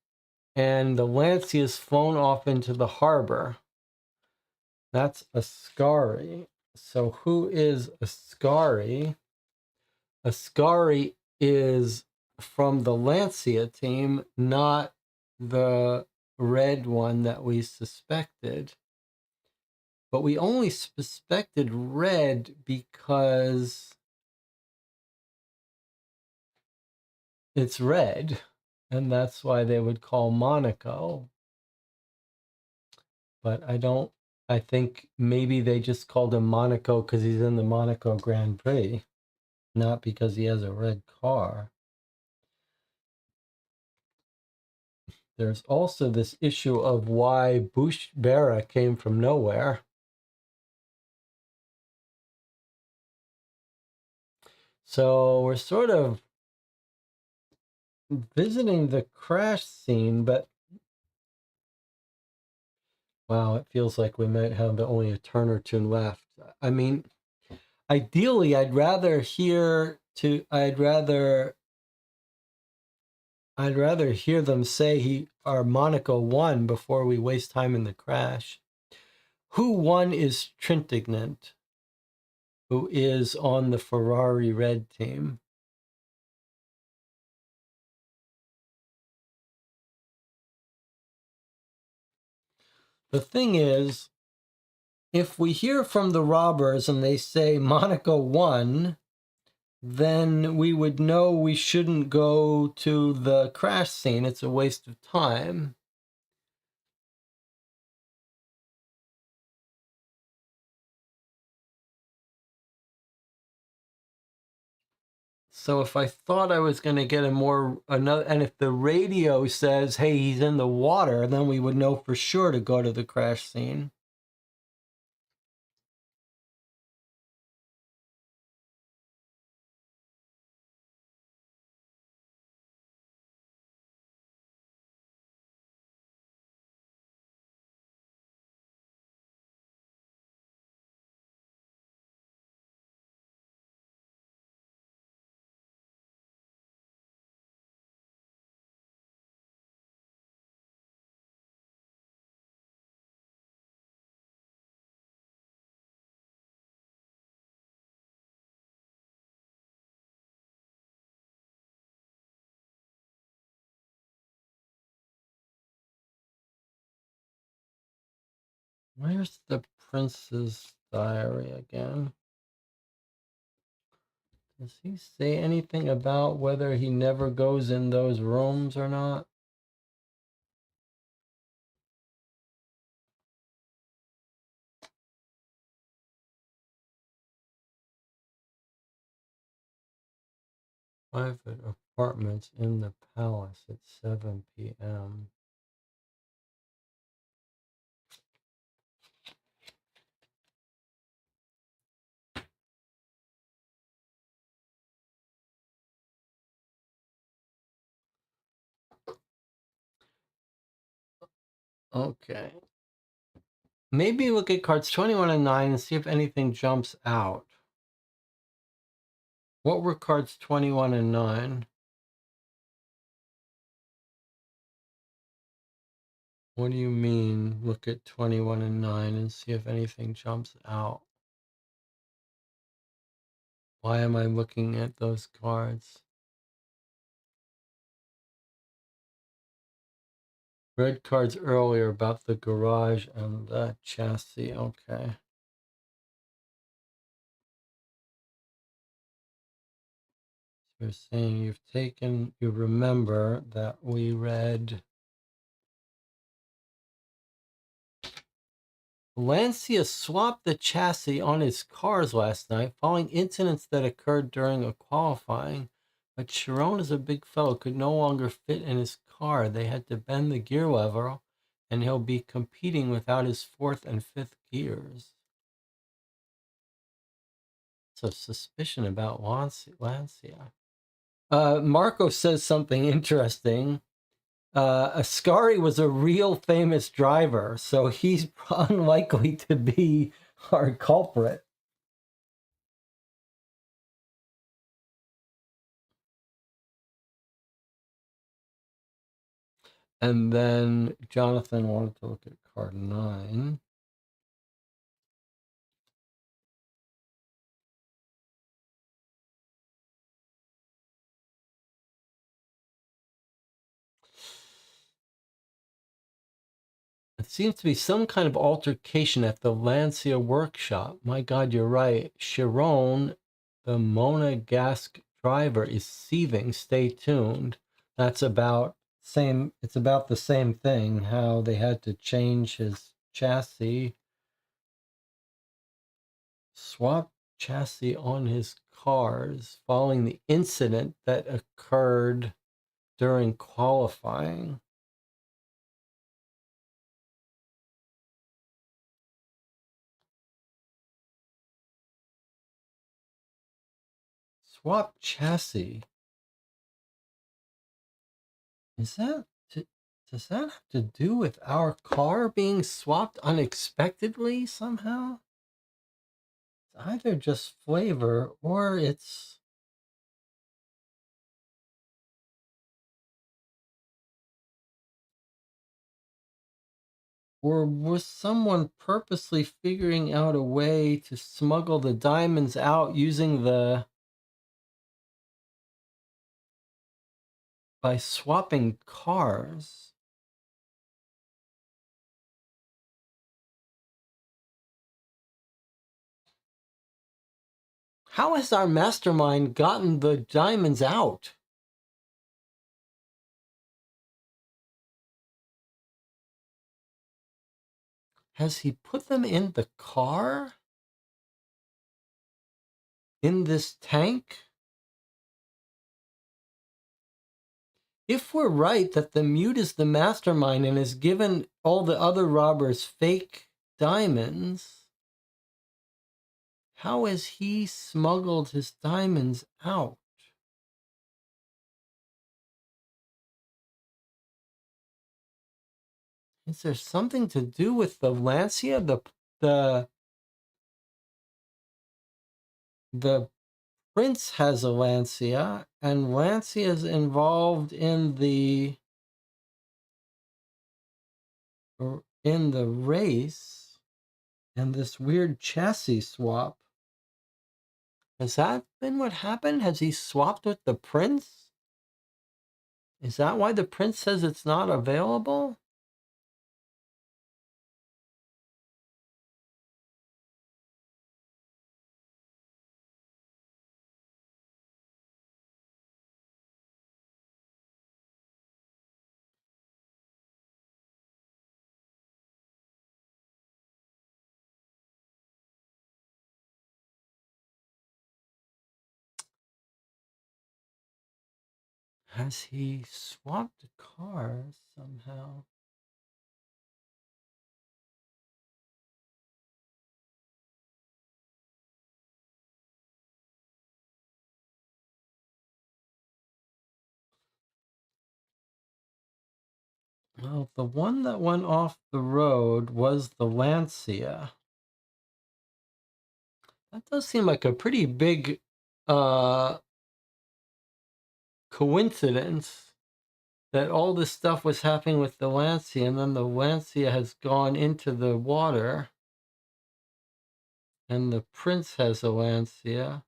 and the Lancia's flown off into the harbor. That's Ascari. So who is Ascari? Ascari is from the Lancia team, not the red one that we suspected. But we only suspected red because it's red, and that's why they would call Monaco. But I think maybe they just called him Monaco because he's in the Monaco Grand Prix, not because he has a red car. There's also this issue of why Bush-Bera came from nowhere. So we're sort of visiting the crash scene, but wow, it feels like we might have only a turn or two left. I mean, ideally, I'd rather hear them say Monaco won before we waste time in the crash. Who won is Trintignant, who is on the Ferrari red team. The thing is, if we hear from the robbers and they say Monaco won, then we would know we shouldn't go to the crash scene. It's a waste of time. So if I thought I was going to get and if the radio says, hey, he's in the water, then we would know for sure to go to the crash scene. Where's the prince's diary again? Does he say anything about whether he never goes in those rooms or not? Private apartments in the palace at 7 p.m. Okay. Maybe look at cards 21 and 9 and see if anything jumps out. What were cards 21 and 9? What do you mean, look at 21 and 9 and see if anything jumps out? Why am I looking at those cards? Read cards earlier about the garage and the chassis. Okay. So you're saying you remember that we read Lancia swapped the chassis on his cars last night following incidents that occurred during a qualifying. But Chiron is a big fellow, could no longer fit in his car. They had to bend the gear lever, and he'll be competing without his fourth and fifth gears. So suspicion about Lancia. Marco says something interesting. Ascari was a real famous driver, so he's unlikely to be our culprit. And then Jonathan wanted to look at card 9. It seems to be some kind of altercation at the Lancia workshop. My God, you're right. Chiron, the Monegasque driver, is seething. Stay tuned. That's about same. It's about the same thing. How they had to change his chassis, swap chassis on his cars following the incident that occurred during qualifying. Swap chassis. Is that does that have to do with our car being swapped unexpectedly somehow? It's either just flavor or was someone purposely figuring out a way to smuggle the diamonds out using by swapping cars? How has our mastermind gotten the diamonds out? Has he put them in the car? In this tank? If we're right that the mute is the mastermind and has given all the other robbers fake diamonds, how has he smuggled his diamonds out? Is there something to do with the Lancia? The the prince has a Lancia, and Lancia is involved in the race and this weird chassis swap. Has that been what happened? Has he swapped with the prince? Is that why the prince says it's not available? Has he swapped cars somehow? Well, the one that went off the road was the Lancia. That does seem like a pretty big uh, coincidence that all this stuff was happening with the Lancia, and then the Lancia has gone into the water, and the Prince has a Lancia.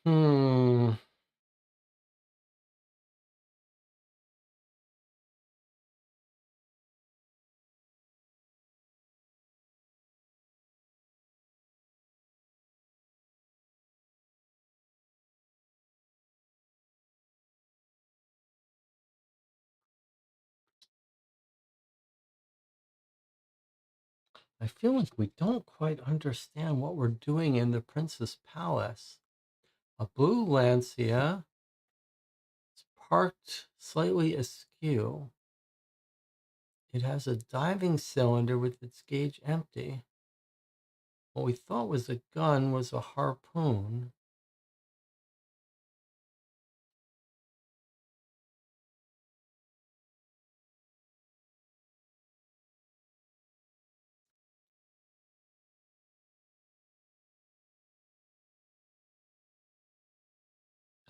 Hmm. I feel like we don't quite understand what we're doing in the Prince's Palace. A blue Lancia is parked slightly askew. It has a diving cylinder with its gauge empty. What we thought was a gun was a harpoon.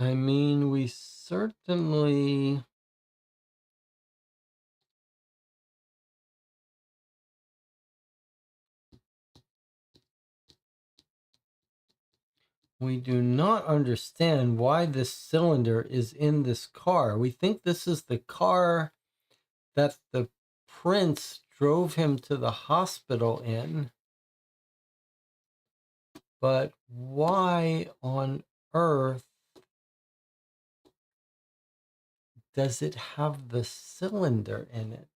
I mean, we certainly... We do not understand why this cylinder is in this car. We think this is the car that the prince drove him to the hospital in. But why on earth does it have the cylinder in it?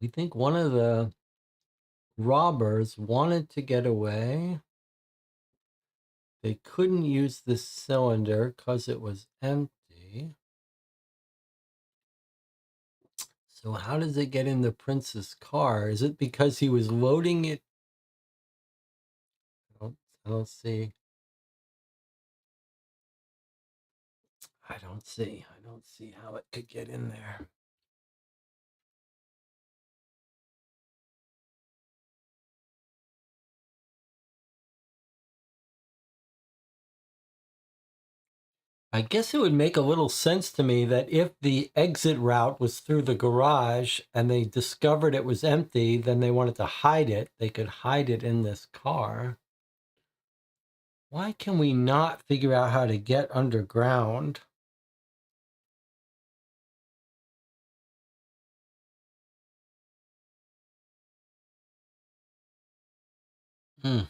We think one of the robbers wanted to get away. They couldn't use this cylinder because it was empty. So how does it get in the prince's car? Is it because he was loading it? I don't see. I don't see. I don't see how it could get in there. I guess it would make a little sense to me that if the exit route was through the garage and they discovered it was empty, then they wanted to hide it. They could hide it in this car. Why can we not figure out how to get underground? Hmm.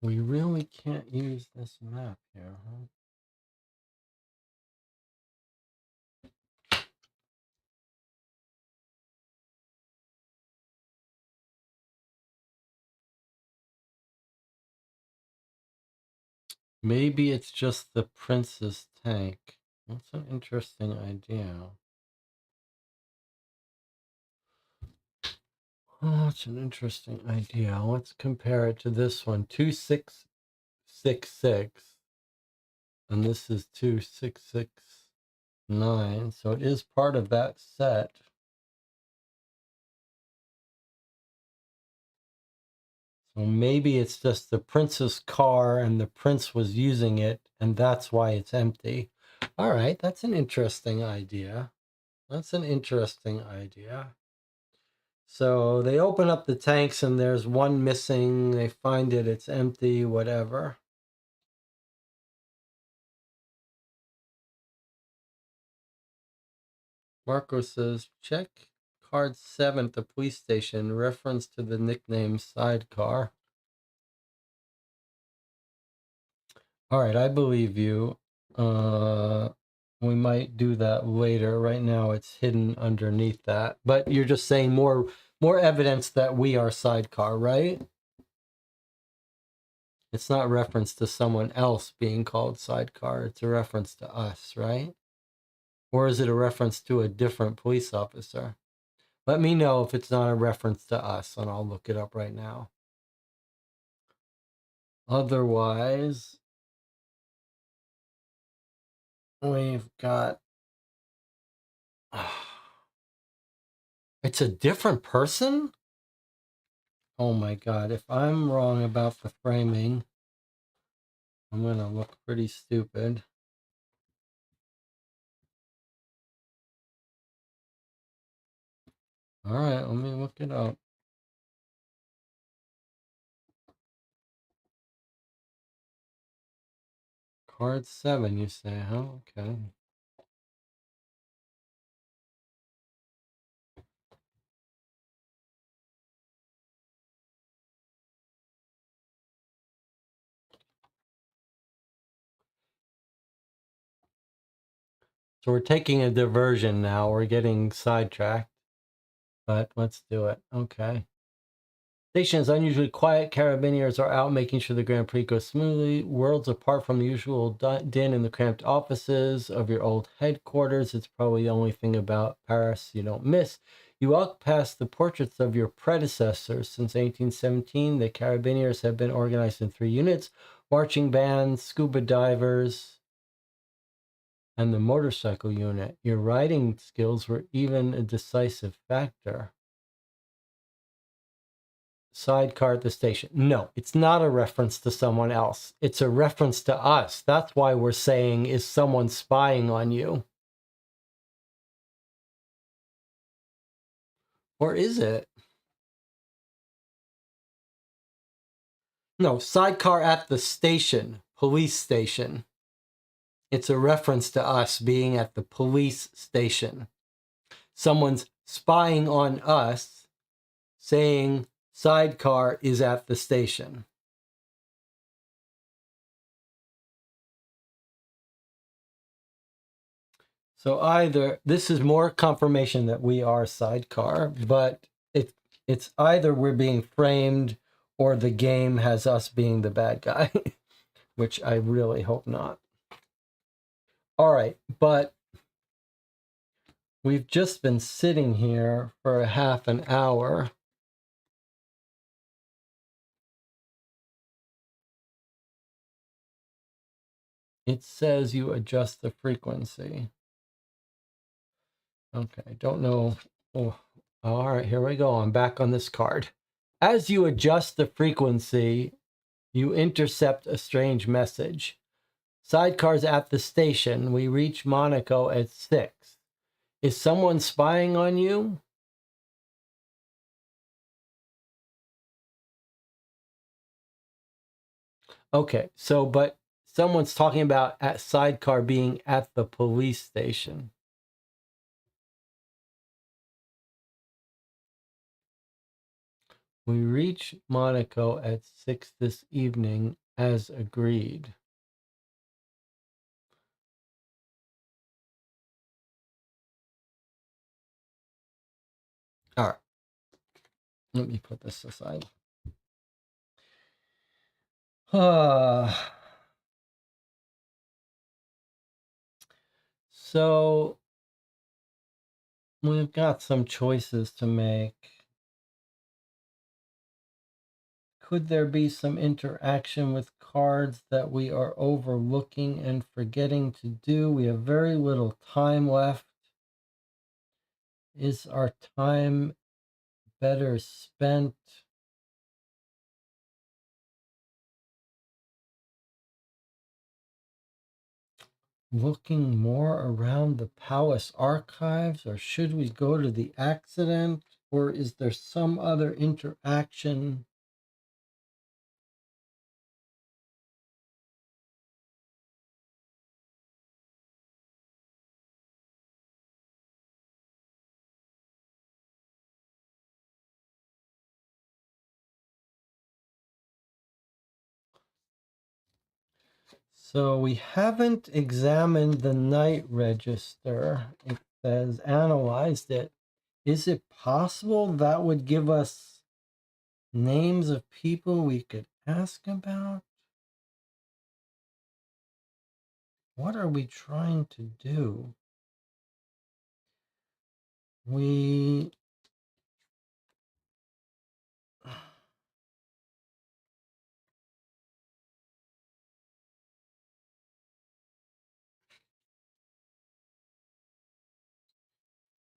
We really can't use this map here, huh? Maybe it's just the prince's tank. That's an interesting idea. Oh, it's an interesting idea. Let's compare it to this one, 2666. And this is 2669. So it is part of that set. So maybe it's just the prince's car and the prince was using it, and that's why it's empty. All right, that's an interesting idea. That's an interesting idea. So they open up the tanks and there's one missing. They find it, it's empty, whatever. Marco says, check card 7 at the police station, reference to the nickname Sidecar. All right, I believe you. We might do that later. Right now it's hidden underneath that. But you're just saying more evidence that we are Sidecar, right? It's not reference to someone else being called Sidecar. It's a reference to us, right? Or is it a reference to a different police officer? Let me know if it's not a reference to us, and I'll look it up right now. Otherwise, we've got... It's a different person? Oh my God, if I'm wrong about the framing, I'm going to look pretty stupid. All right, let me look it up. Card 7, you say, huh? Okay. So we're taking a diversion now. We're getting sidetracked, but let's do it. Okay. Station is unusually quiet. Carabiniers are out making sure the Grand Prix goes smoothly. Worlds apart from the usual din in the cramped offices of your old headquarters. It's probably the only thing about Paris you don't miss. You walk past the portraits of your predecessors. Since 1817, the Carabiniers have been organized in 3 units: marching bands, scuba divers, and the motorcycle unit. Your riding skills were even a decisive factor. Sidecar at the station. No, it's not a reference to someone else. It's a reference to us. That's why we're saying, is someone spying on you? Or is it? No, sidecar at the station, police station. It's a reference to us being at the police station. Someone's spying on us, saying sidecar is at the station. So either this is more confirmation that we are sidecar, but it's either we're being framed or the game has us being the bad guy, which I really hope not. All right, but we've just been sitting here for a half an hour. It says you adjust the frequency. Okay, don't know. Oh, all right, here we go. I'm back on this card. As you adjust the frequency, you intercept a strange message. Sidecars at the station. We reach Monaco at 6. Is someone spying on you? Okay, so but someone's talking about at sidecar being at the police station. We reach Monaco at 6 this evening as agreed. All right. Let me put this aside. So we've got some choices to make. Could there be some interaction with cards that we are overlooking and forgetting to do? We have very little time left. Is our time better spent looking more around the palace archives, or should we go to the accident, or is there some other interaction? So we haven't examined the night register. It says analyzed it. Is it possible that would give us names of people we could ask about? What are we trying to do?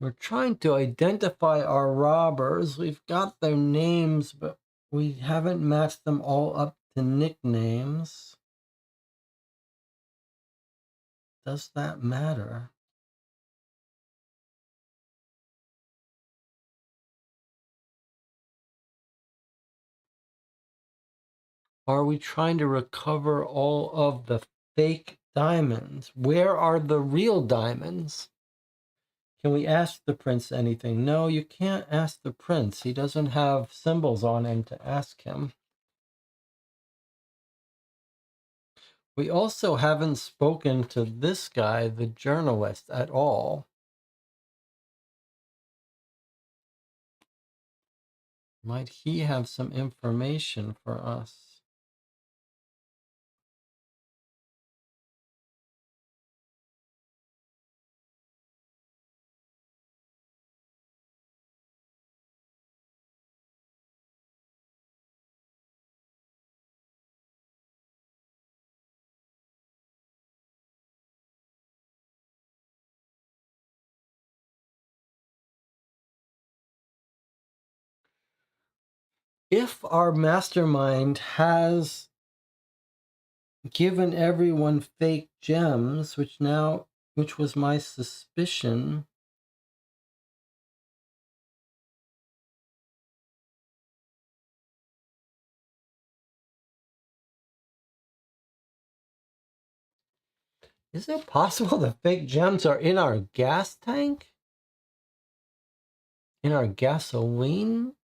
We're trying to identify our robbers. We've got their names, but we haven't matched them all up to nicknames. Does that matter? Are we trying to recover all of the fake diamonds? Where are the real diamonds? Can we ask the prince anything? No, you can't ask the prince. He doesn't have symbols on him to ask him. We also haven't spoken to this guy, the journalist, at all. Might he have some information for us? If our mastermind has given everyone fake gems, which was my suspicion, is it possible the fake gems are in our gas tank? In our gasoline?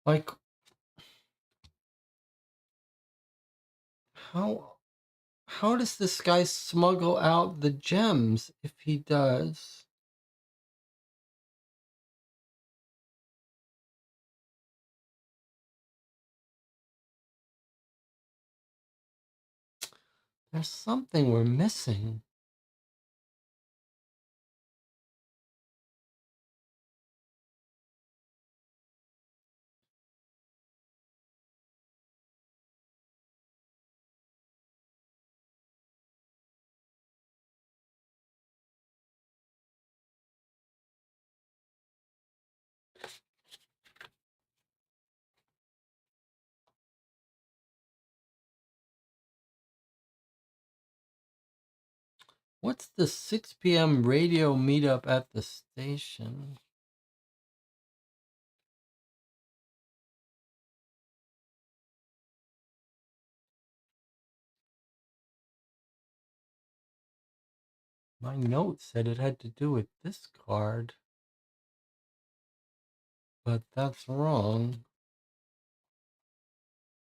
Like, how does this guy smuggle out the gems if he does? There's something we're missing. What's the 6 p.m. radio meetup at the station? My note said it had to do with this card, but that's wrong.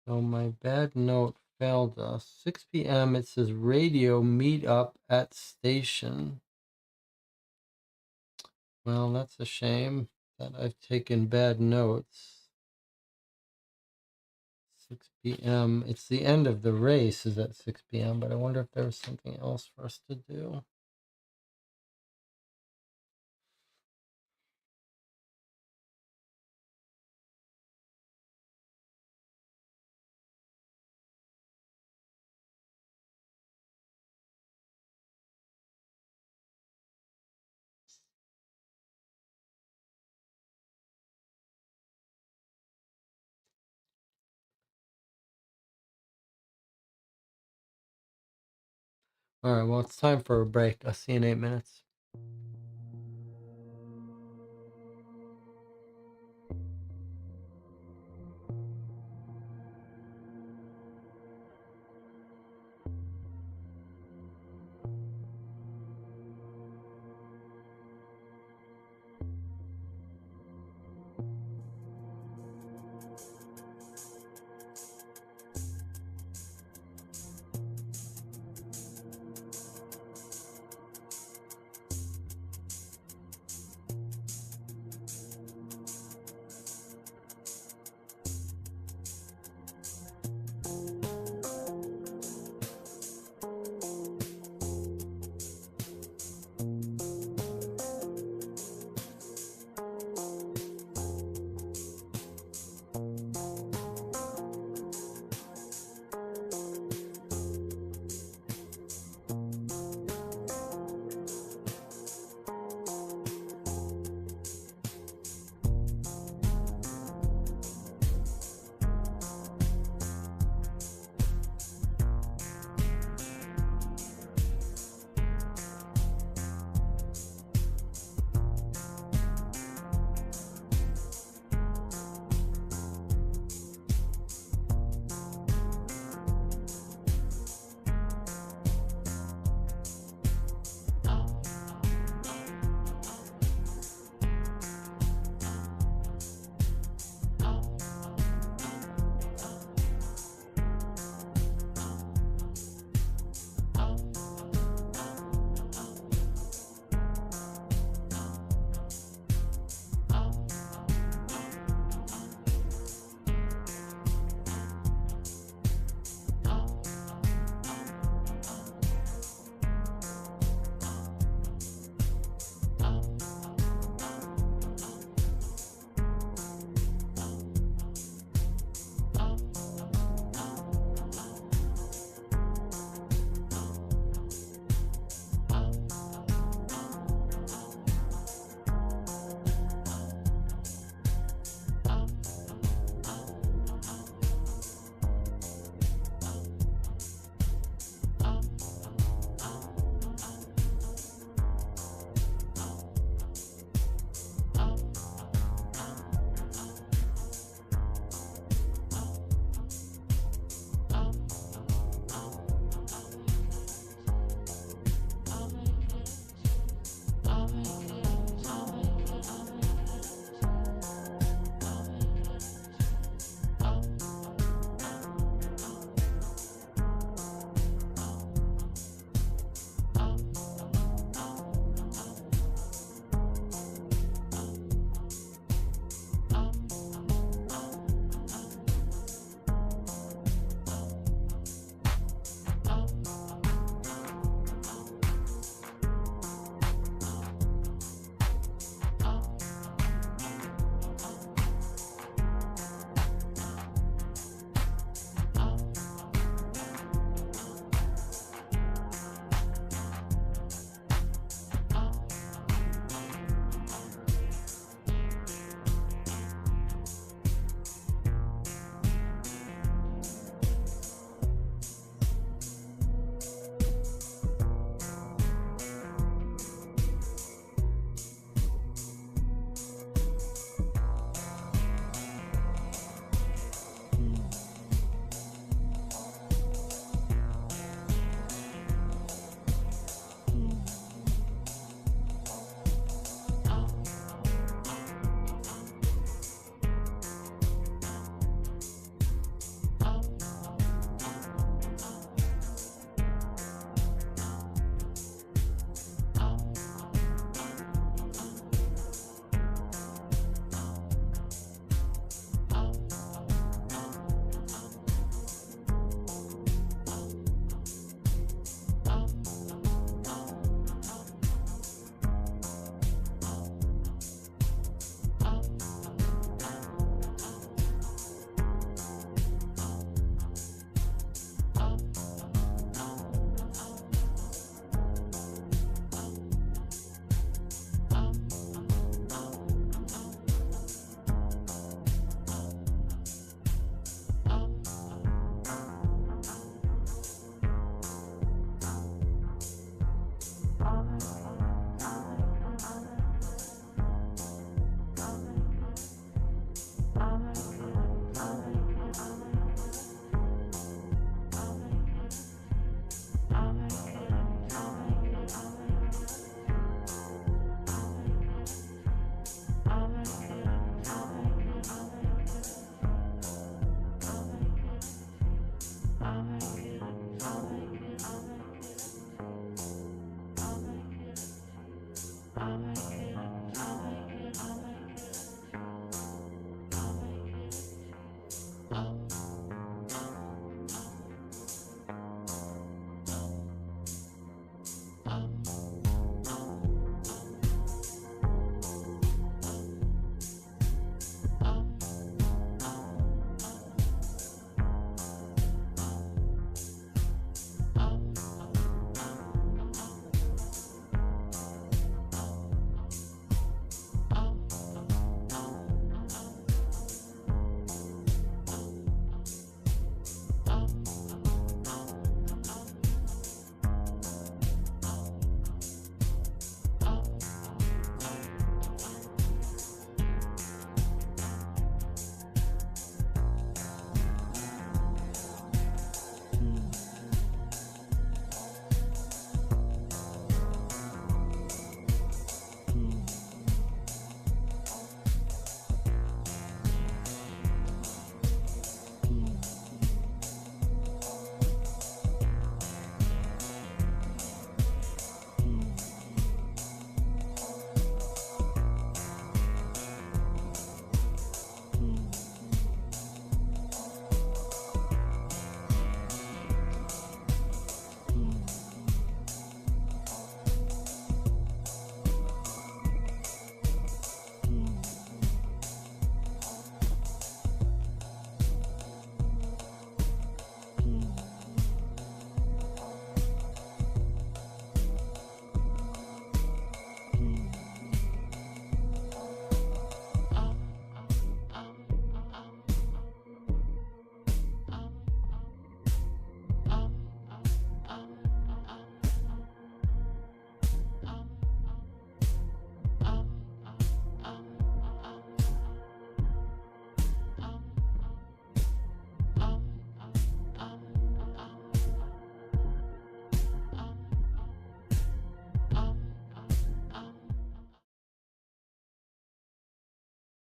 So my bad note failed us. 6 p.m. It says radio meetup at station. Well, that's a shame that I've taken bad notes. 6 p.m. It's the end of the race is at 6 p.m., but I wonder if there was something else for us to do. All right, well, it's time for a break. I'll see you in 8 minutes.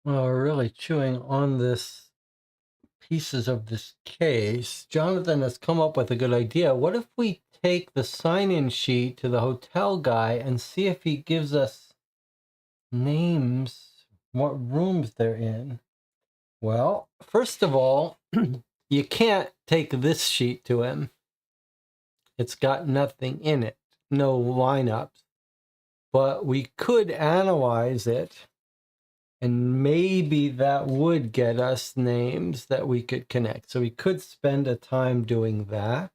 Well, we're really chewing on this pieces of this case. Jonathan has come up with a good idea. What if we take the sign-in sheet to the hotel guy and see if he gives us names, what rooms they're in? Well, first of all, you can't take this sheet to him. It's got nothing in it, no lineups. But we could analyze it, and maybe that would get us names that we could connect. So we could spend a time doing that.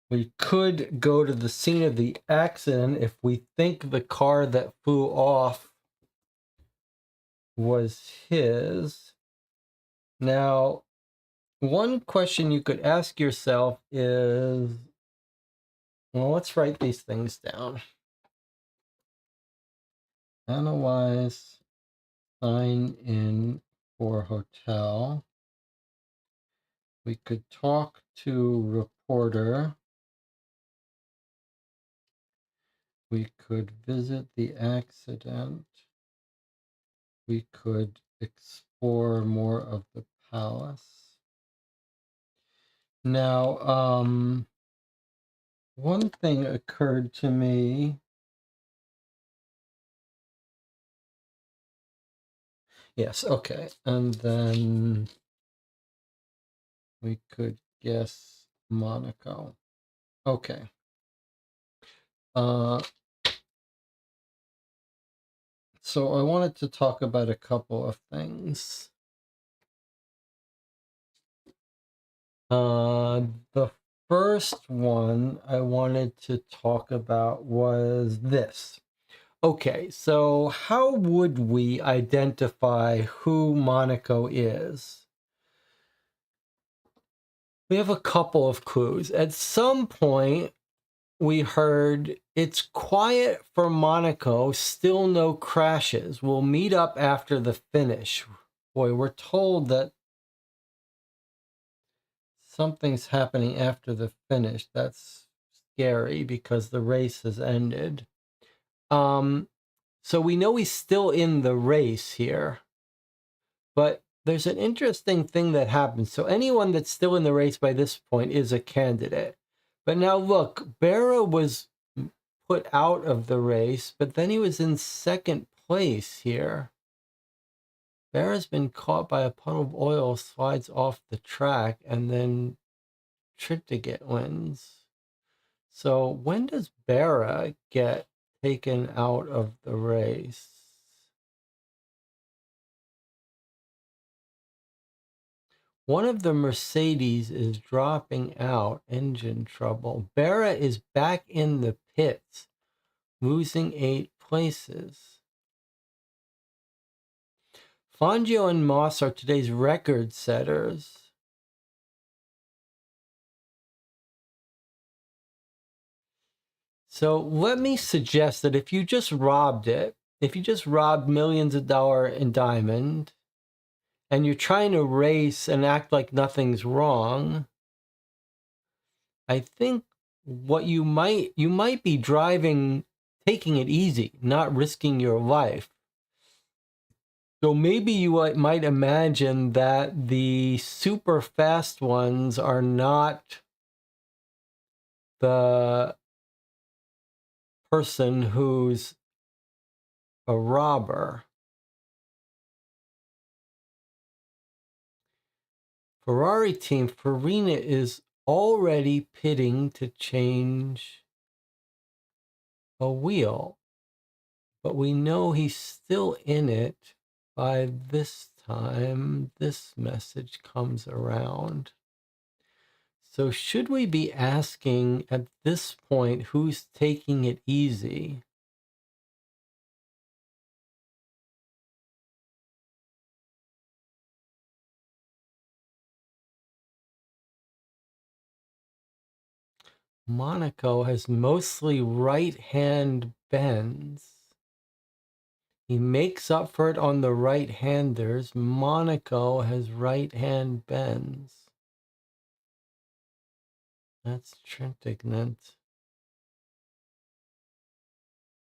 We could go to the scene of the accident if we think the car that flew off was his. Now, one question you could ask yourself is, well, let's write these things down. Analyze sign in for hotel. We could talk to reporter. We could visit the accident. We could explore more of the palace. Now, one thing occurred to me. Yes, okay. And then we could guess Monaco. Okay. So I wanted to talk about a couple of things. The first one I wanted to talk about was this. Okay, so how would we identify who Monaco is? We have a couple of clues. At some point, we heard it's quiet for Monaco, still no crashes. We'll meet up after the finish. Boy, we're told that something's happening after the finish. That's scary because the race has ended. So we know he's still in the race here. But there's an interesting thing that happens. So anyone that's still in the race by this point is a candidate. But now look, Berra was put out of the race, but then he was in second place here. Berra's been caught by a puddle of oil, slides off the track, and then Trintiget wins. So when does Berra get taken out of the race? One of the Mercedes is dropping out, engine trouble. Berra is back in the pits, losing 8 places. Fangio and Moss are today's record setters. So let me suggest that if you just robbed it, if you just robbed millions of dollars in diamond, and you're trying to race and act like nothing's wrong, I think what you might be driving, taking it easy, not risking your life. So maybe you might imagine that the super fast ones are not the person who's a robber. Ferrari team, Farina is already pitting to change a wheel, but we know he's still in it by this time this message comes around. So should we be asking at this point who's taking it easy? Monaco has mostly right-hand bends. He makes up for it on the right-handers. Monaco has right-hand bends. That's Trintignant.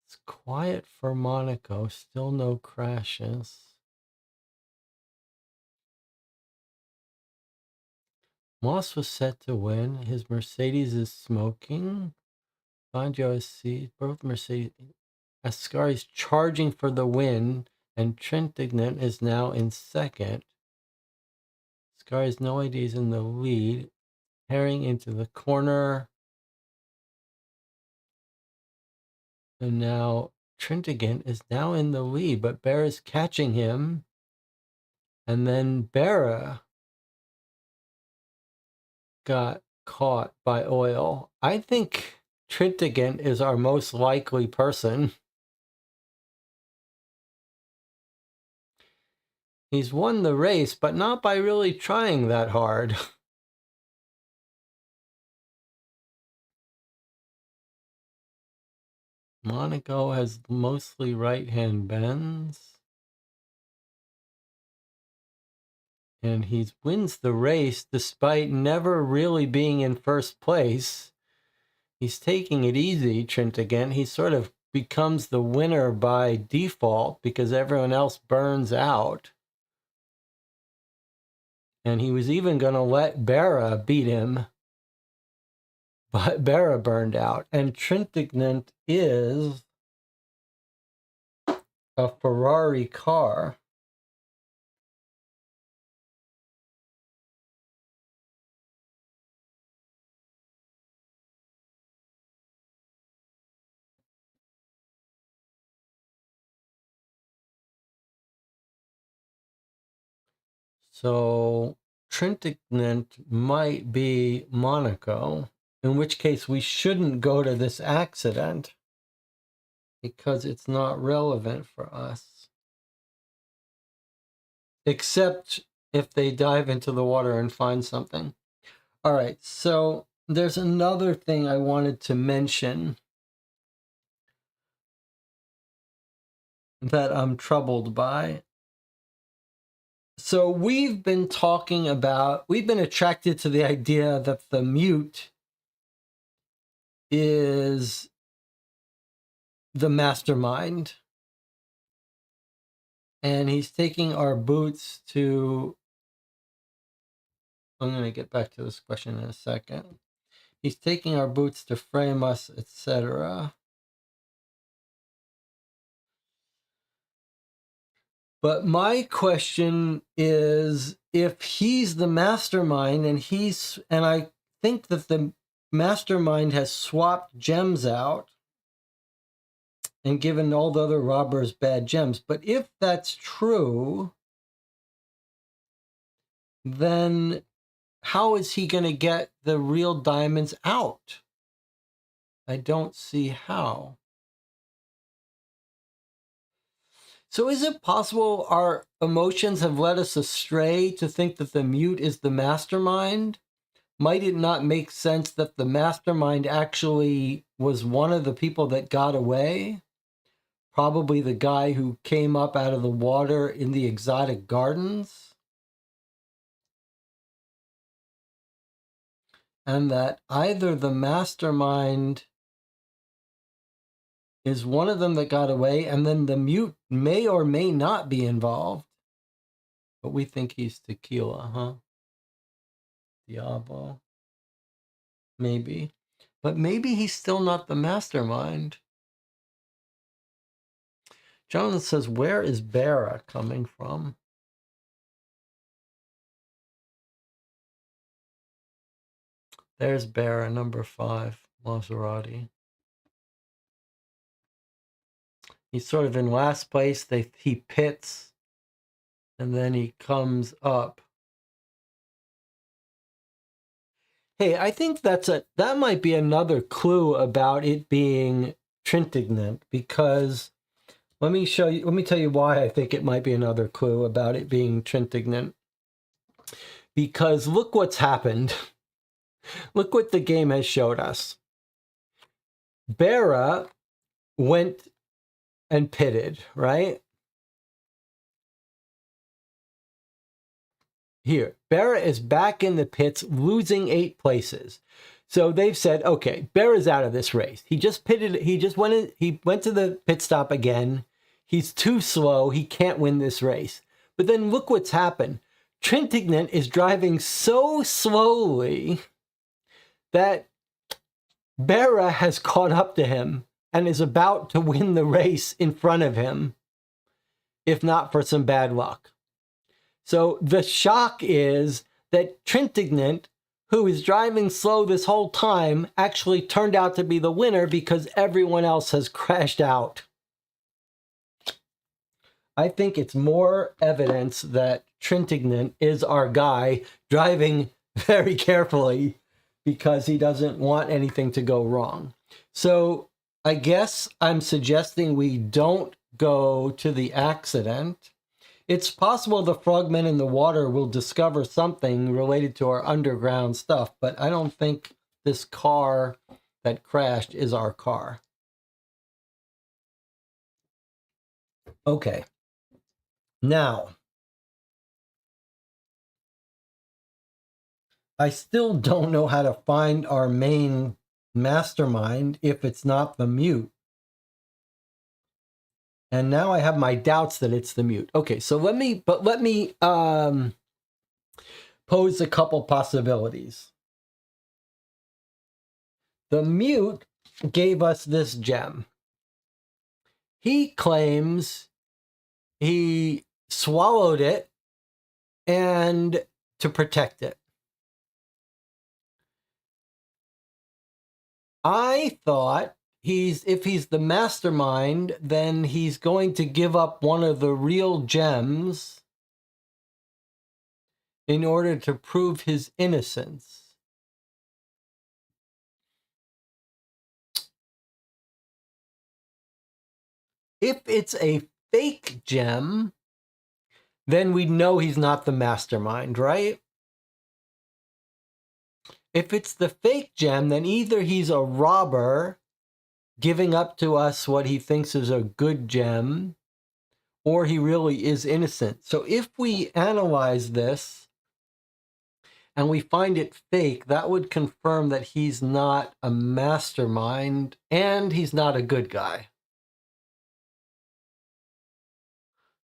It's quiet for Monaco. Still no crashes. Moss was set to win. His Mercedes is smoking. Fangio is C. Both Mercedes. Ascari's charging for the win, and Trintignant is now in second. Ascari has no idea he's in the lead. Herring into the corner. And now Trintignant is now in the lead, but Berra's catching him. And then Berra got caught by oil. I think Trintignant is our most likely person. He's won the race, but not by really trying that hard. Monaco has mostly right-hand bends. And he wins the race despite never really being in first place. He's taking it easy, Trintignant. He sort of becomes the winner by default because everyone else burns out. And he was even going to let Berra beat him, but Berra burned out. And Trintignant is a Ferrari car. So Trintignant might be Monaco, in which case we shouldn't go to this accident because it's not relevant for us. Except if they dive into the water and find something. All right, so there's another thing I wanted to mention that I'm troubled by. So we've been attracted to the idea that the mute is the mastermind. And he's taking our boots to... I'm going to get back to this question in a second. He's taking our boots to frame us, etc. But my question is, if he's the mastermind and I think that the mastermind has swapped gems out and given all the other robbers bad gems. But if that's true, then how is he going to get the real diamonds out? I don't see how. So is it possible our emotions have led us astray to think that the mute is the mastermind? Might it not make sense that the mastermind actually was one of the people that got away? Probably the guy who came up out of the water in the exotic gardens? And that either the mastermind is one of them that got away, and then the mute may or may not be involved. But we think he's Tequila, huh? Diablo. Maybe. But maybe he's still not the mastermind. Jonathan says, where is Bera coming from? There's Bera, number 5, Maserati. He's sort of in last place. He pits, and then he comes up. Hey, I think that might be another clue about it being Trintignant, because let me tell you why I think it might be another clue about it being Trintignant. Because look what's happened. Look what the game has showed us. Bera went and pitted, right? Here, Bera is back in the pits, losing 8 places. So they've said, okay, Bera's out of this race. He just pitted. He went to the pit stop again. He's too slow. He can't win this race. But then look what's happened. Trintignant is driving so slowly that Bera has caught up to him and is about to win the race in front of him, if not for some bad luck. So the shock is that Trintignant, who is driving slow this whole time, actually turned out to be the winner because everyone else has crashed out. I think it's more evidence that Trintignant is our guy, driving very carefully because he doesn't want anything to go wrong. So I guess I'm suggesting we don't go to the accident. It's possible the frogmen in the water will discover something related to our underground stuff, but I don't think this car that crashed is our car. Okay. Now, I still don't know how to find our main mastermind if it's not the mute. And now I have my doubts that it's the mute. Okay, so let me pose a couple possibilities. The mute gave us this gem. He claims he swallowed it and to protect it. I thought if he's the mastermind, then he's going to give up one of the real gems in order to prove his innocence. If it's a fake gem, then we know he's not the mastermind, right? If it's the fake gem, then either he's a robber giving up to us what he thinks is a good gem, or he really is innocent. So if we analyze this and we find it fake, that would confirm that he's not a mastermind and he's not a good guy.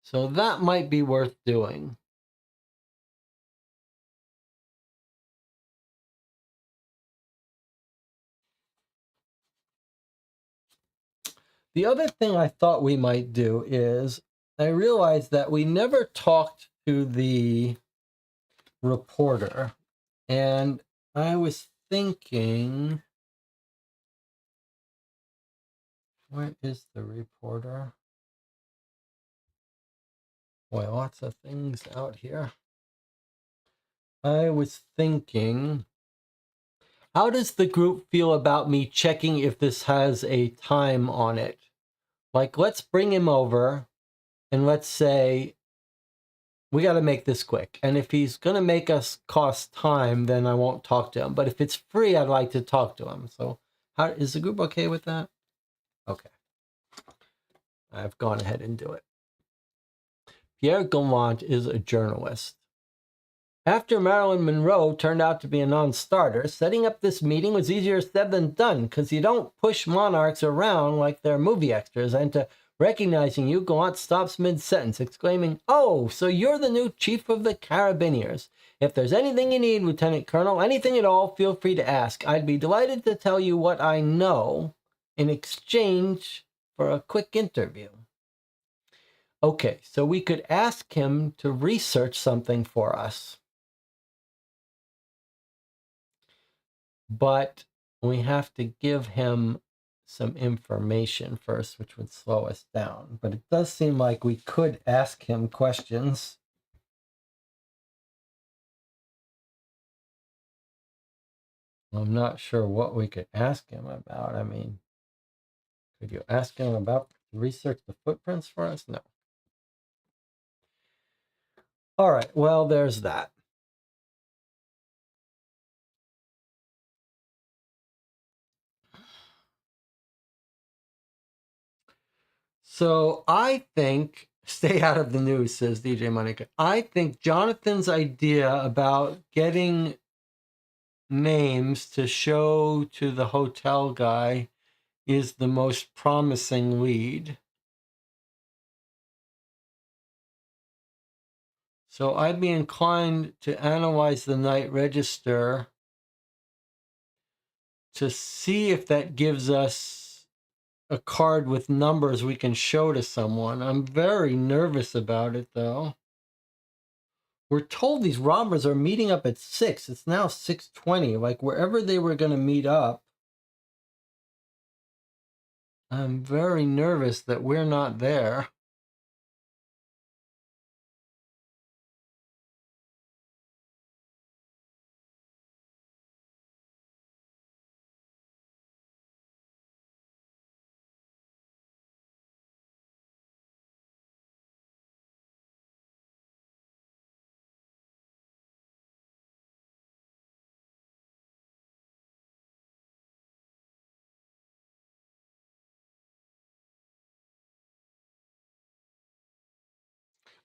So that might be worth doing. The other thing I thought we might do is I realized that we never talked to the reporter, and I was thinking, where is the reporter? Boy, lots of things out here. I was thinking, how does the group feel about me checking if this has a time on it? Like, let's bring him over and let's say, we got to make this quick. And if he's going to make us cost time, then I won't talk to him. But if it's free, I'd like to talk to him. So how is the group okay with that? Okay. I've gone ahead and do it. Pierre Gallant is a journalist. After Marilyn Monroe turned out to be a non-starter, setting up this meeting was easier said than done, because you don't push monarchs around like they're movie extras. And to recognizing you, Gallant stops mid-sentence, exclaiming, "Oh, so you're the new chief of the Carabineers. If there's anything you need, Lieutenant Colonel, anything at all, feel free to ask. I'd be delighted to tell you what I know in exchange for a quick interview." Okay, so we could ask him to research something for us. But we have to give him some information first, which would slow us down. But it does seem like we could ask him questions. I'm not sure what we could ask him about. I mean, could you ask him about research the footprints for us? No. All right, well, there's that. So I think, stay out of the news, says DJ Monica. I think Jonathan's idea about getting names to show to the hotel guy is the most promising lead. So I'd be inclined to analyze the night register to see if that gives us a card with numbers we can show to someone. I'm very nervous about it, though. We're told these robbers are meeting up at 6. It's now 6:20. Like, wherever they were going to meet up, I'm very nervous that we're not there.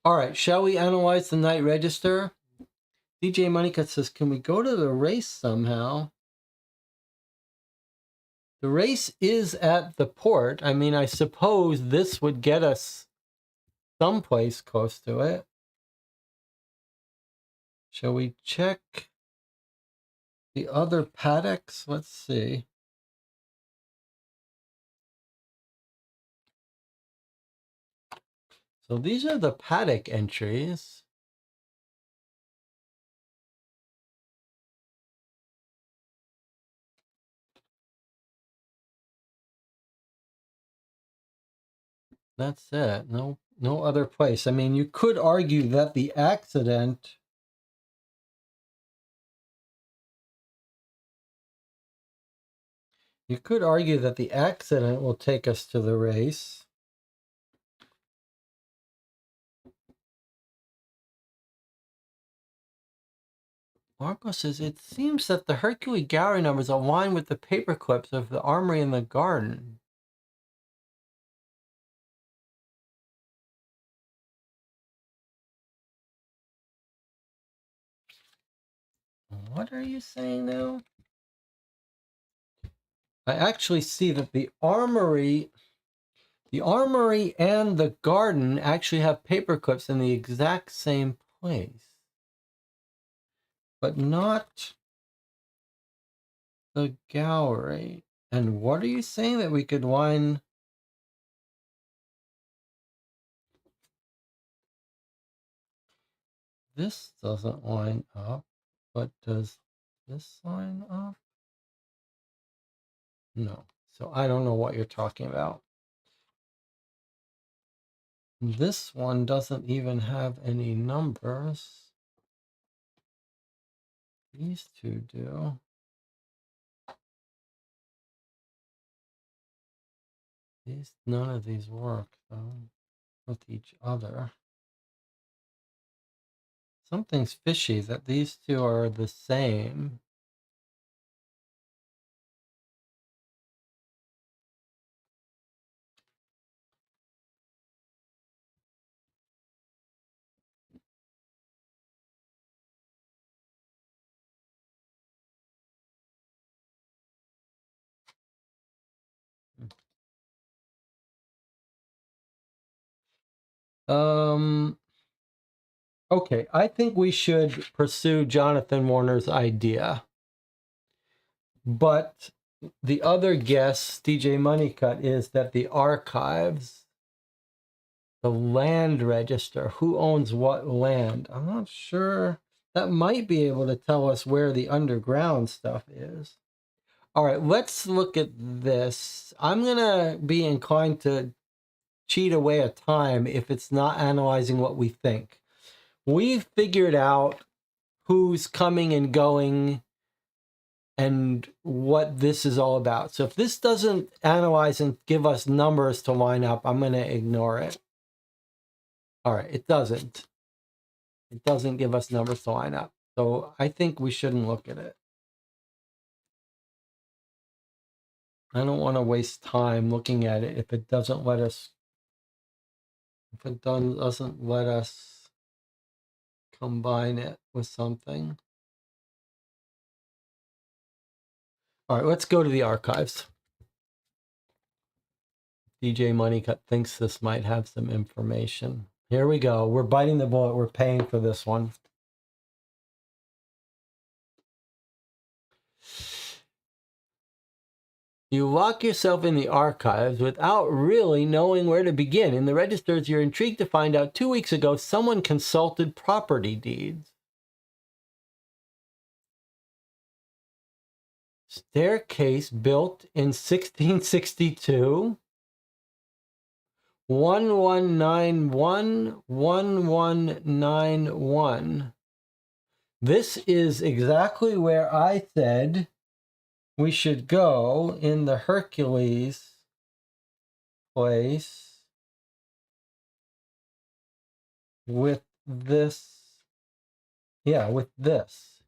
All right, shall we analyze the night register? DJ Monica says, can we go to the race somehow? The race is at the port. I mean, I suppose this would get us someplace close to it. Shall we check the other paddocks? Let's see. So these are the paddock entries. That's it. No other place. I mean, you could argue that the accident will take us to the race. Marco says, it seems that the Hercule Gallery numbers align with the paper clips of the armory in the garden. What are you saying now? I actually see that the armory and the garden actually have paper clips in the exact same place, but not the gallery. And what are you saying that we could line? This doesn't line up, but does this line up? No. So I don't know what you're talking about. This one doesn't even have any numbers. These two do. None of these work though with each other. Something's fishy that these two are the same. Okay, I think we should pursue Jonathan Warner's idea. But the other guess, DJ Moneycut, is that the archives, the land register, who owns what land? I'm not sure. That might be able to tell us where the underground stuff is. All right, let's look at this. I'm going to be inclined to cheat away at time if it's not analyzing what we think. We've figured out who's coming and going and what this is all about. So if this doesn't analyze and give us numbers to line up, I'm going to ignore it. All right, it doesn't. It doesn't give us numbers to line up. So I think we shouldn't look at it. I don't want to waste time looking at it if it doesn't let us, doesn't let us combine it with something. All right, let's go to the archives. DJ Moneycut thinks this might have some information. Here we go. We're biting the bullet. We're paying for this one. You lock yourself in the archives without really knowing where to begin. In the registers, you're intrigued to find out 2 weeks ago someone consulted property deeds. Staircase built in 1662. 1191, 1191. This is exactly where I said we should go in the Hercules place with this. Yeah, with this.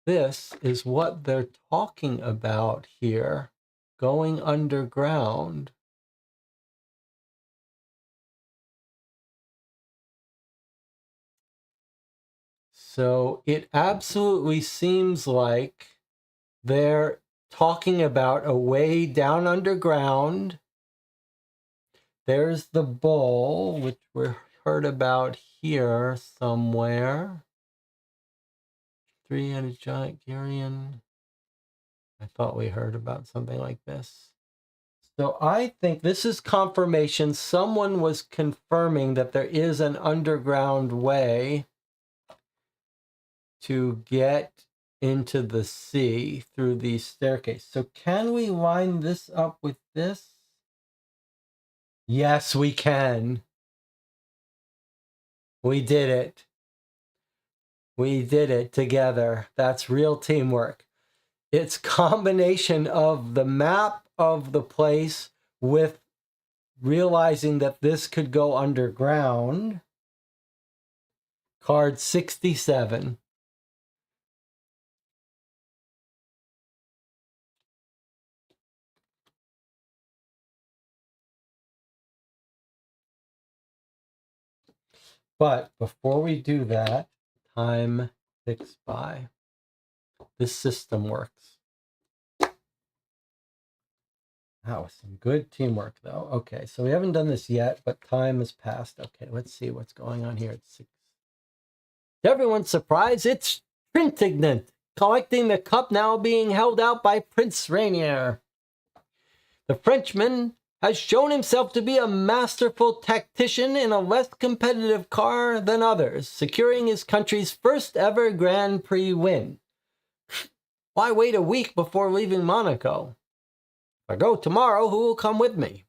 This is what they're talking about here, going underground. So it absolutely seems like they're talking about a way down underground. There's the bowl, which we heard about here somewhere. 3-headed giant Gurion. I thought we heard about something like this. So I think this is confirmation. Someone was confirming that there is an underground way to get into the sea through these staircases. So can we line this up with this? Yes, we can. We did it. We did it together. That's real teamwork. It's combination of the map of the place with realizing that this could go underground. Card 67. But before we do that, time ticks by. This system works. That was some good teamwork, though. Okay, so we haven't done this yet, but time has passed. Okay, let's see what's going on here. It's 6. To everyone's surprise, it's Trintignant, collecting the cup now being held out by Prince Rainier. The Frenchman has shown himself to be a masterful tactician in a less competitive car than others, securing his country's first ever Grand Prix win. Why wait a week before leaving Monaco? If I go tomorrow, who will come with me?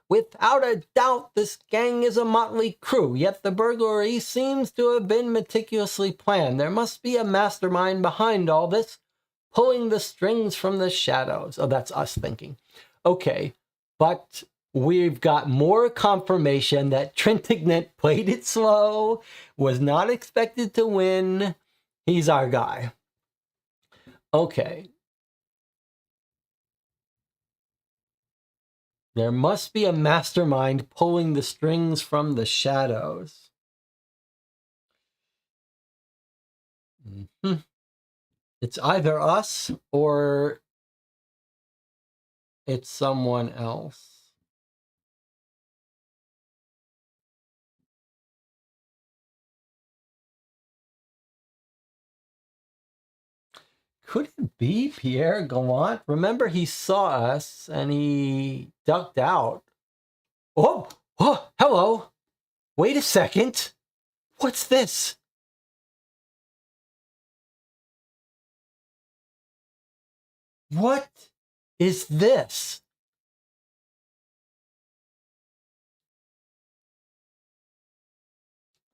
Without a doubt, this gang is a motley crew, yet the burglary seems to have been meticulously planned. There must be a mastermind behind all this, pulling the strings from the shadows. Oh, that's us thinking. Okay, but we've got more confirmation that Trintignant played it slow, was not expected to win. He's our guy. Okay. There must be a mastermind pulling the strings from the shadows. Mm-hmm. It's either us or it's someone else. Could it be Pierre Gallant? Remember, he saw us and he ducked out. Oh, hello. Wait a second. What's this? What is this?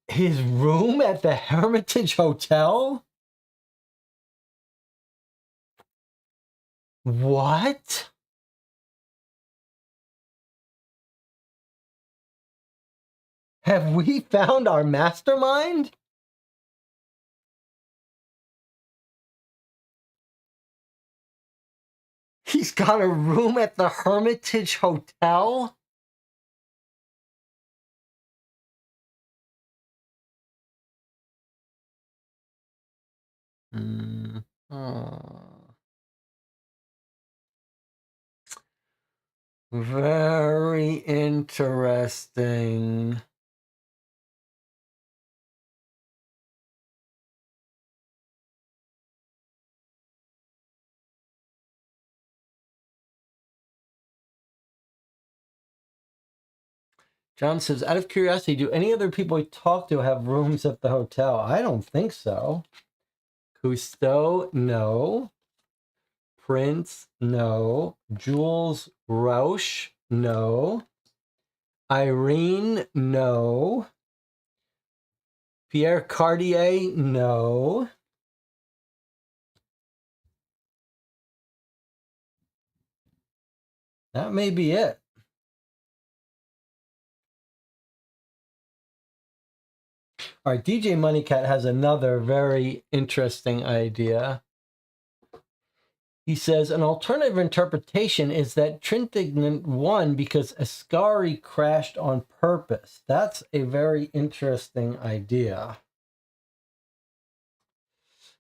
His room at the Hermitage Hotel? What? Have we found our mastermind? He's got a room at the Hermitage Hotel? Very interesting. John says, out of curiosity, do any other people we talk to have rooms at the hotel? I don't think so. Cousteau, no. Prince, no. Jules Roche, no. Irene, no. Pierre Cartier, no. That may be it. All right, DJ Moneycat has another very interesting idea. He says, an alternative interpretation is that Trintignant won because Ascari crashed on purpose. That's a very interesting idea.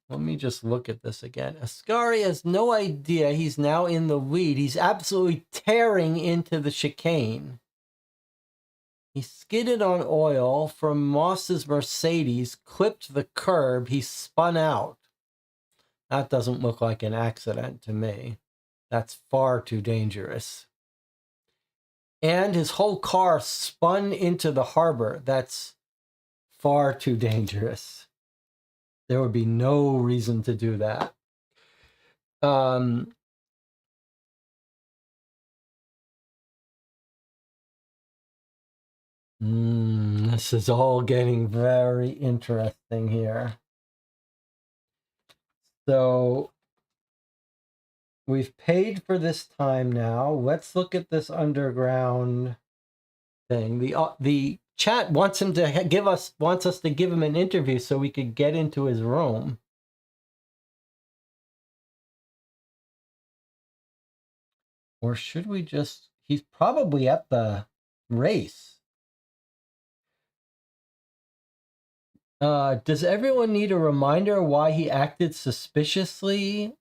Let me just look at this again. Ascari has no idea he's now in the lead. He's absolutely tearing into the chicane. He skidded on oil from Moss's Mercedes, clipped the curb, he spun out. That doesn't look like an accident to me. That's far too dangerous. And his whole car spun into the harbor. That's far too dangerous. There would be no reason to do that. This is all getting very interesting here. So we've paid for this time now. Let's look at this underground thing. The chat wants him to wants us to give him an interview so we could get into his room. Or should we just, he's probably at the race. Does everyone need a reminder why he acted suspiciously?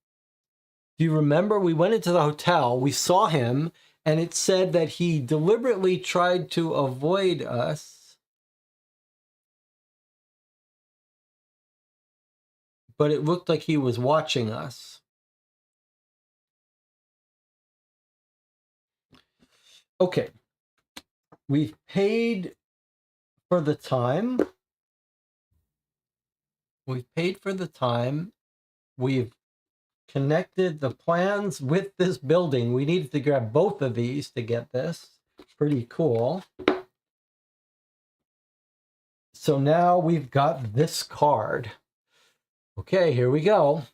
Do you remember we went into the hotel, we saw him, and it said that he deliberately tried to avoid us. But it looked like he was watching us. Okay, we've paid for the time. We've paid for the time. We've connected the plans with this building. We needed to grab both of these to get this. Pretty cool. So now we've got this card. Okay, here we go.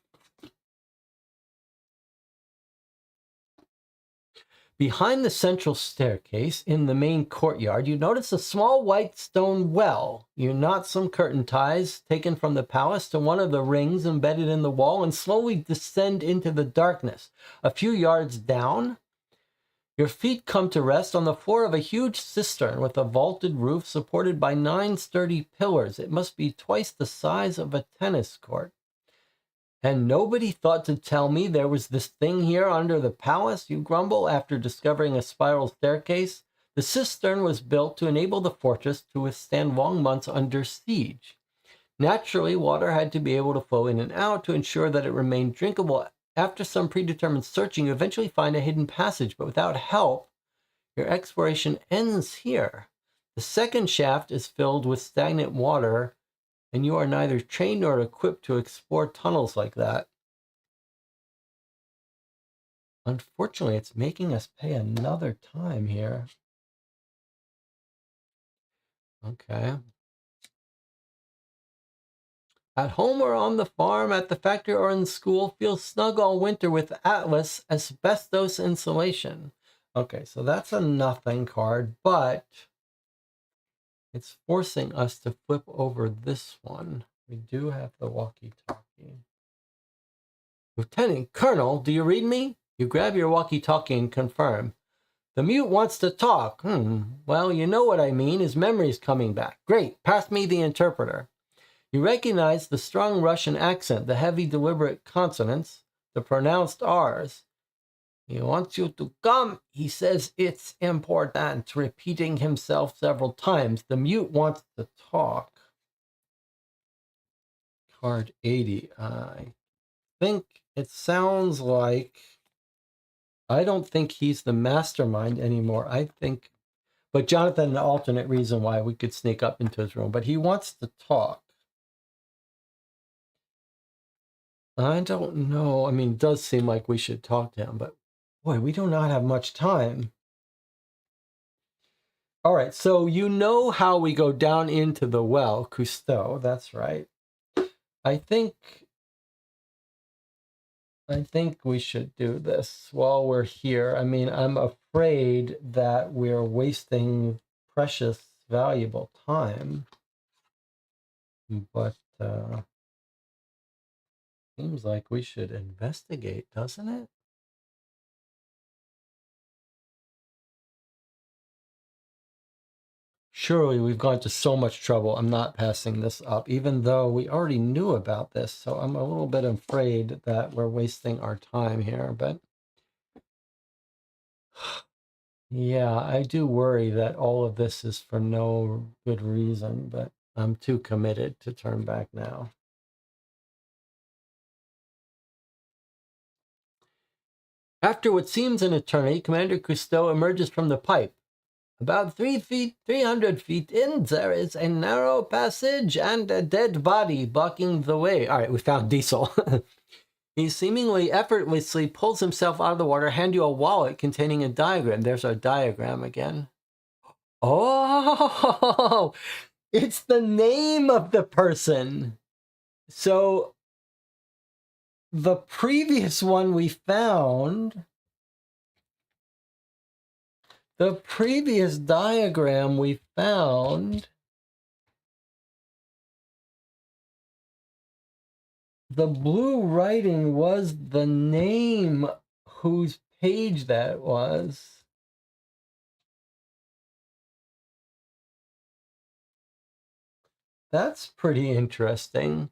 Behind the central staircase in the main courtyard, you notice a small white stone well. You knot some curtain ties taken from the palace to one of the rings embedded in the wall and slowly descend into the darkness. A few yards down, your feet come to rest on the floor of a huge cistern with a vaulted roof supported by 9 sturdy pillars. It must be twice the size of a tennis court. And nobody thought to tell me there was this thing here under the palace, you grumble after discovering a spiral staircase. The cistern was built to enable the fortress to withstand long months under siege. Naturally, water had to be able to flow in and out to ensure that it remained drinkable. After some predetermined searching, you eventually find a hidden passage, but without help, your exploration ends here. The second shaft is filled with stagnant water, and you are neither trained nor equipped to explore tunnels like that. Unfortunately, it's making us pay another time here. Okay. At home or on the farm, at the factory or in school, feel snug all winter with Atlas asbestos insulation. Okay, so that's a nothing card, but it's forcing us to flip over this one. We do have the walkie-talkie. Lieutenant Colonel, do you read me? You grab your walkie-talkie and confirm. The mute wants to talk. Well, you know what I mean. His memory's coming back. Great. Pass me the interpreter. You recognize the strong Russian accent, the heavy, deliberate consonants, the pronounced R's. He wants you to come. He says it's important, repeating himself several times. The mute wants to talk. Card 80. I think it sounds like... I don't think he's the mastermind anymore. I think... But Jonathan, an alternate reason why we could sneak up into his room. But he wants to talk. I don't know. I mean, it does seem like we should talk to him, but boy, we do not have much time. All right, so you know how we go down into the well, Cousteau, that's right. I think we should do this while we're here. I mean, I'm afraid that we're wasting precious, valuable time, but seems like we should investigate, doesn't it? Surely we've gone to so much trouble. I'm not passing this up, even though we already knew about this. So I'm a little bit afraid that we're wasting our time here. But yeah, I do worry that all of this is for no good reason, but I'm too committed to turn back now. After what seems an eternity, Commander Cousteau emerges from the pipe. About 300 feet in, there is a narrow passage and a dead body blocking the way. All right, we found Diesel. He seemingly effortlessly pulls himself out of the water, hand you a wallet containing a diagram. There's our diagram again. Oh, it's the name of the person. So the previous one we found... The previous diagram we found, the blue writing was the name whose page that was. That's pretty interesting.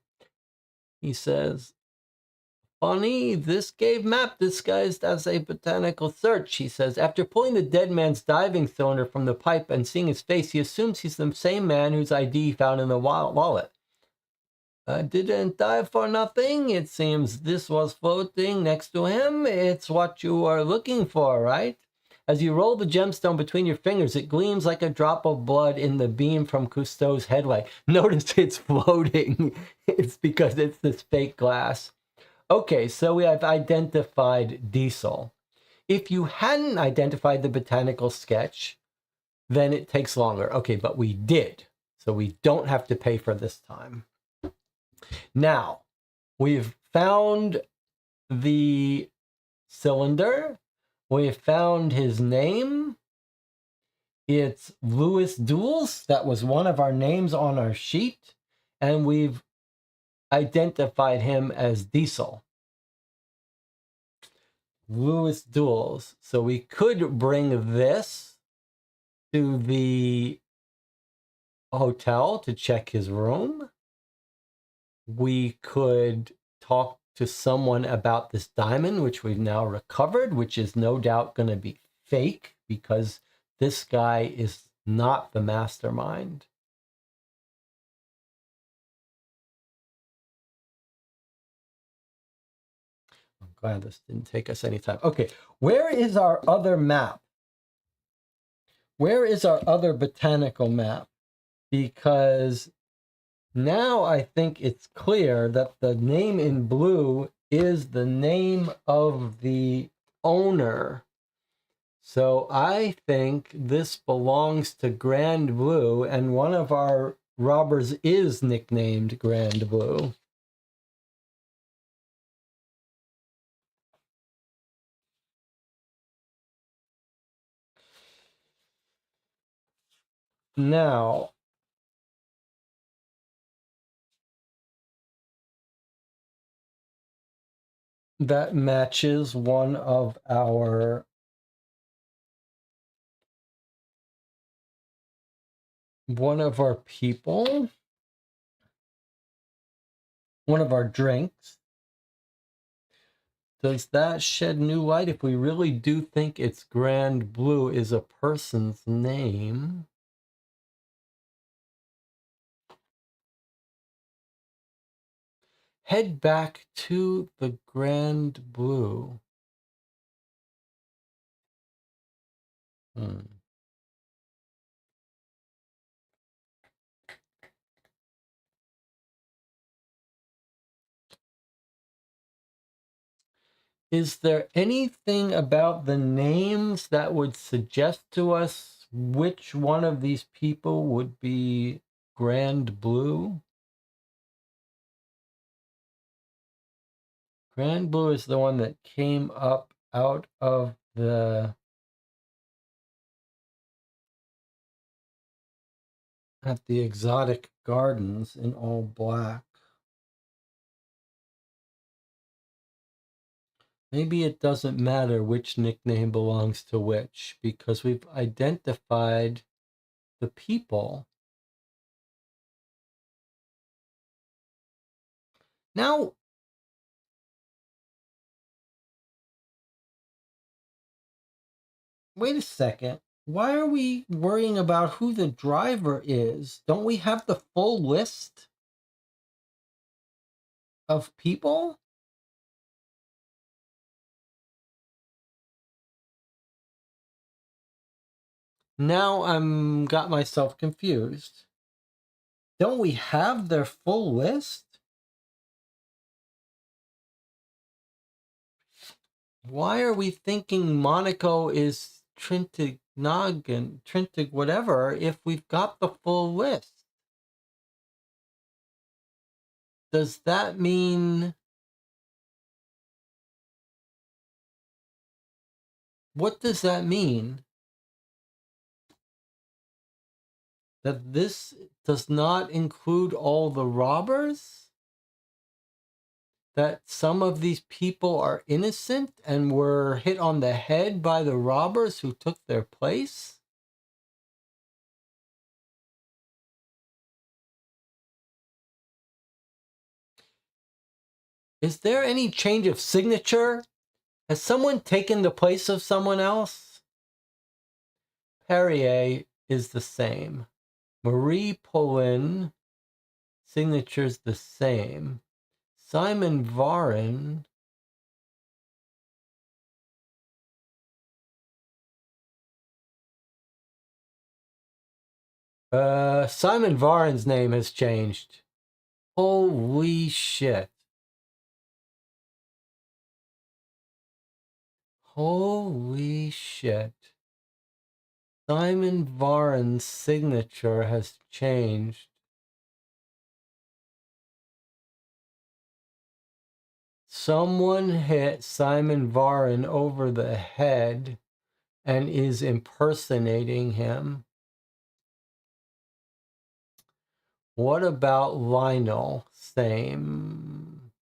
He says, funny, this cave map disguised as a botanical search, he says. After pulling the dead man's diving cylinder from the pipe and seeing his face, he assumes he's the same man whose ID he found in the wallet. I didn't die for nothing. It seems this was floating next to him. It's what you are looking for, right? As you roll the gemstone between your fingers, it gleams like a drop of blood in the beam from Cousteau's headlight. Notice it's floating. It's because it's this fake glass. Okay, so we have identified diesel. If you hadn't identified the botanical sketch, then it takes longer. Okay, but we did, so we don't have to pay for this time. Now, we've found the cylinder. We've found his name. It's Louis Duels. That was one of our names on our sheet. And we've identified him as Diesel. Louis Duels. So we could bring this to the hotel to check his room. We could talk to someone about this diamond, which we've now recovered, which is no doubt going to be fake because this guy is not the mastermind. I'm glad this didn't take us any time. Okay, where is our other map? Where is our other botanical map? Because now I think it's clear that the name in blue is the name of the owner. So I think this belongs to Grand Blue, and one of our robbers is nicknamed Grand Blue. Now, that matches one of our people, one of our drinks. Does that shed new light if we really do think it's Grand Blue is a person's name? Head back to the Grand Blue. Is there anything about the names that would suggest to us which one of these people would be Grand Blue? Grand Blue is the one that came up out of the at the exotic gardens in all black. Maybe it doesn't matter which nickname belongs to which because we've identified the people. Now, wait a second. Why are we worrying about who the driver is? Don't we have the full list of people? Now I'm got myself confused. Don't we have their full list? Why are we thinking Monaco is Trintignant, Trintig whatever, if we've got the full list? Does that mean... What does that mean? That this does not include all the robbers? That some of these people are innocent and were hit on the head by the robbers who took their place? Is there any change of signature? Has someone taken the place of someone else? Perrier is the same. Marie Poulin, signature's the same. Simon Varin, Simon Varen's name has changed. Holy shit. Holy shit. Simon Varen's signature has changed. Someone hit Simon Varen over the head and is impersonating him. What about Lionel? Same.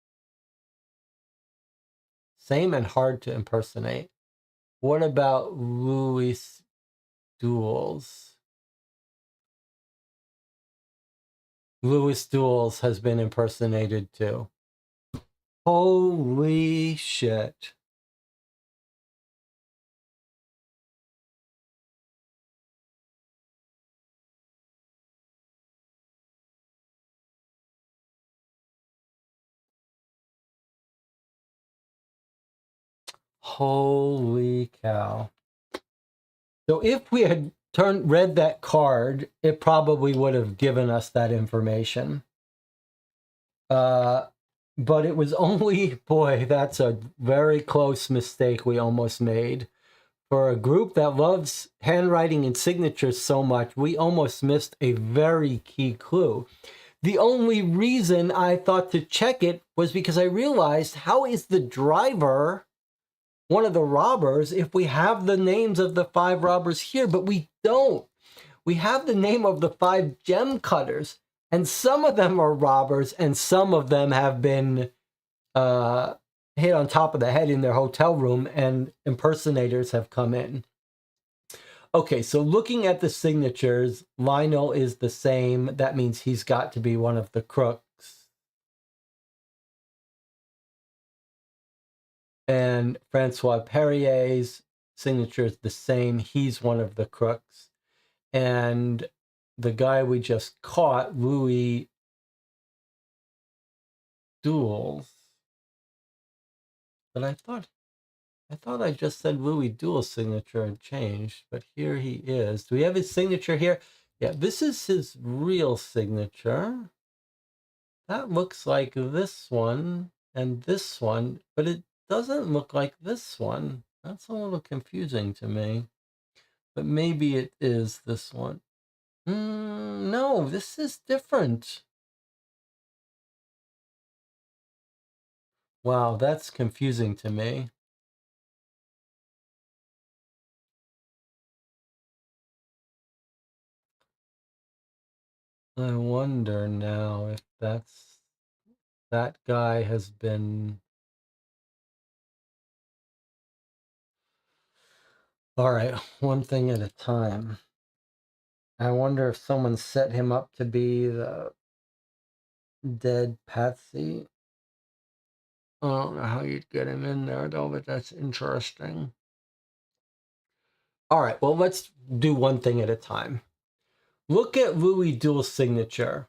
Same and hard to impersonate. What about Louis Duels? Louis Duels has been impersonated too. Holy shit. Holy cow. So if we had read that card, it probably would have given us that information. But it was only, boy, that's a very close mistake we almost made. For a group that loves handwriting and signatures so much, we almost missed a very key clue. The only reason I thought to check it was because I realized, how is the driver one of the robbers if we have the names of the 5 robbers here? But we don't. We have the name of the 5 gem cutters, and some of them are robbers, and some of them have been hit on top of the head in their hotel room, and impersonators have come in. Okay, so looking at the signatures, Lionel is the same. That means he's got to be one of the crooks. And Francois Perrier's signature is the same. He's one of the crooks. And the guy we just caught, Louis Duels. But I thought I just said Louis Duels' signature had changed, but here he is. Do we have his signature here? Yeah, this is his real signature. That looks like this one and this one, but it doesn't look like this one. That's a little confusing to me. But maybe it is this one. No, this is different. Wow, that's confusing to me. I wonder now if that guy has been... All right, one thing at a time. I wonder if someone set him up to be the dead Patsy. I don't know how you'd get him in there, though, but that's interesting. All right, well, let's do one thing at a time. Look at Louis Duel's signature.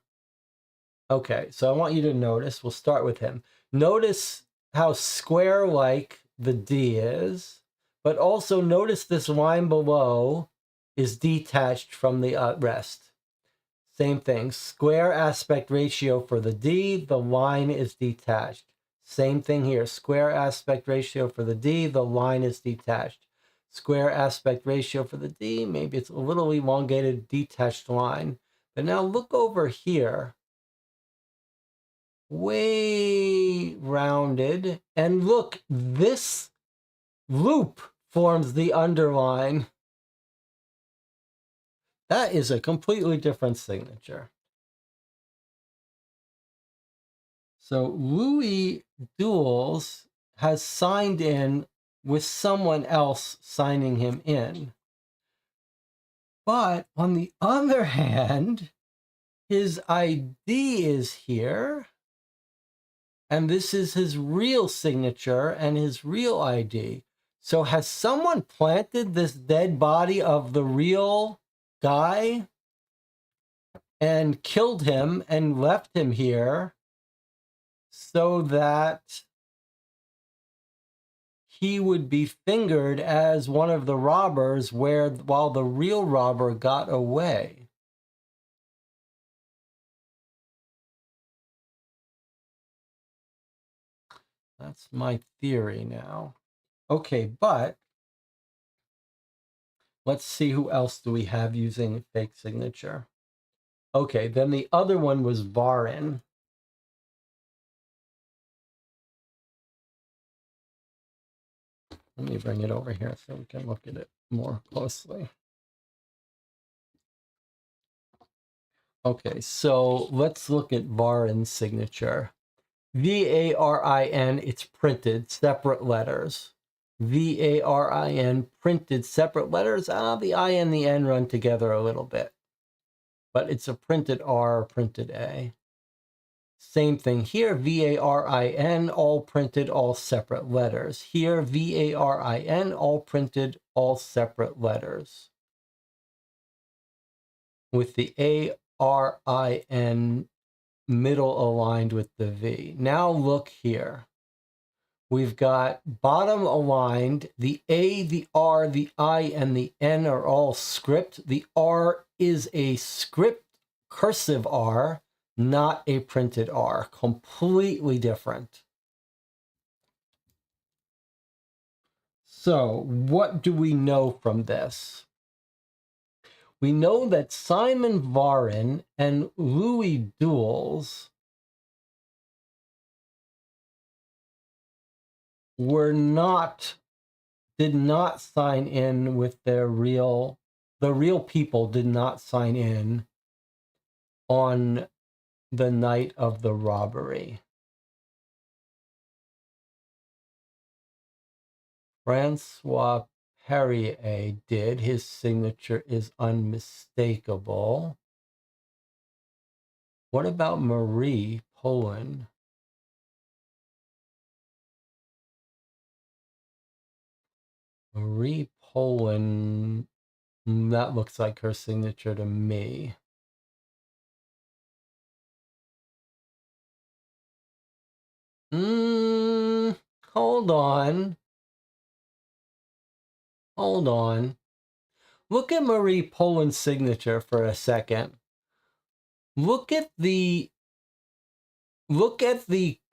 Okay, so I want you to notice, we'll start with him. Notice how square-like the D is, but also notice this line below is detached from the rest. Same thing, square aspect ratio for the D, the line is detached. Same thing here, square aspect ratio for the D, the line is detached. Square aspect ratio for the D, maybe it's a little elongated, detached line. But now look over here, way rounded, and look, this loop forms the underline. That is a completely different signature. So Louis Duels has signed in with someone else signing him in. But on the other hand, his ID is here, and this is his real signature and his real ID. So has someone planted this dead body of the real guy and killed him and left him here so that he would be fingered as one of the robbers while the real robber got away? That's my theory now. Okay, but let's see who else do we have using fake signature. Okay, then the other one was Varin. Let me bring it over here so we can look at it more closely. Okay, so let's look at Varin's signature. V-A-R-I-N, it's printed, separate letters. V-A-R-I-N, printed, separate letters. The I and the N run together a little bit. But it's a printed R, printed A. Same thing here, V-A-R-I-N, all printed, all separate letters. Here, V-A-R-I-N, all printed, all separate letters. With the A-R-I-N middle aligned with the V. Now look here. We've got bottom aligned. The A, the R, the I, and the N are all script. The R is a script cursive R, not a printed R. Completely different. So what do we know from this? We know that Simon Varin and Louis Duels did not sign in with the real people did not sign in on the night of the robbery. Francois Perrier did. His signature is unmistakable. What about Marie Poland? Marie Poland, that looks like her signature to me. Hold on. Hold on. Look at Marie Poland's signature for a second. Look at the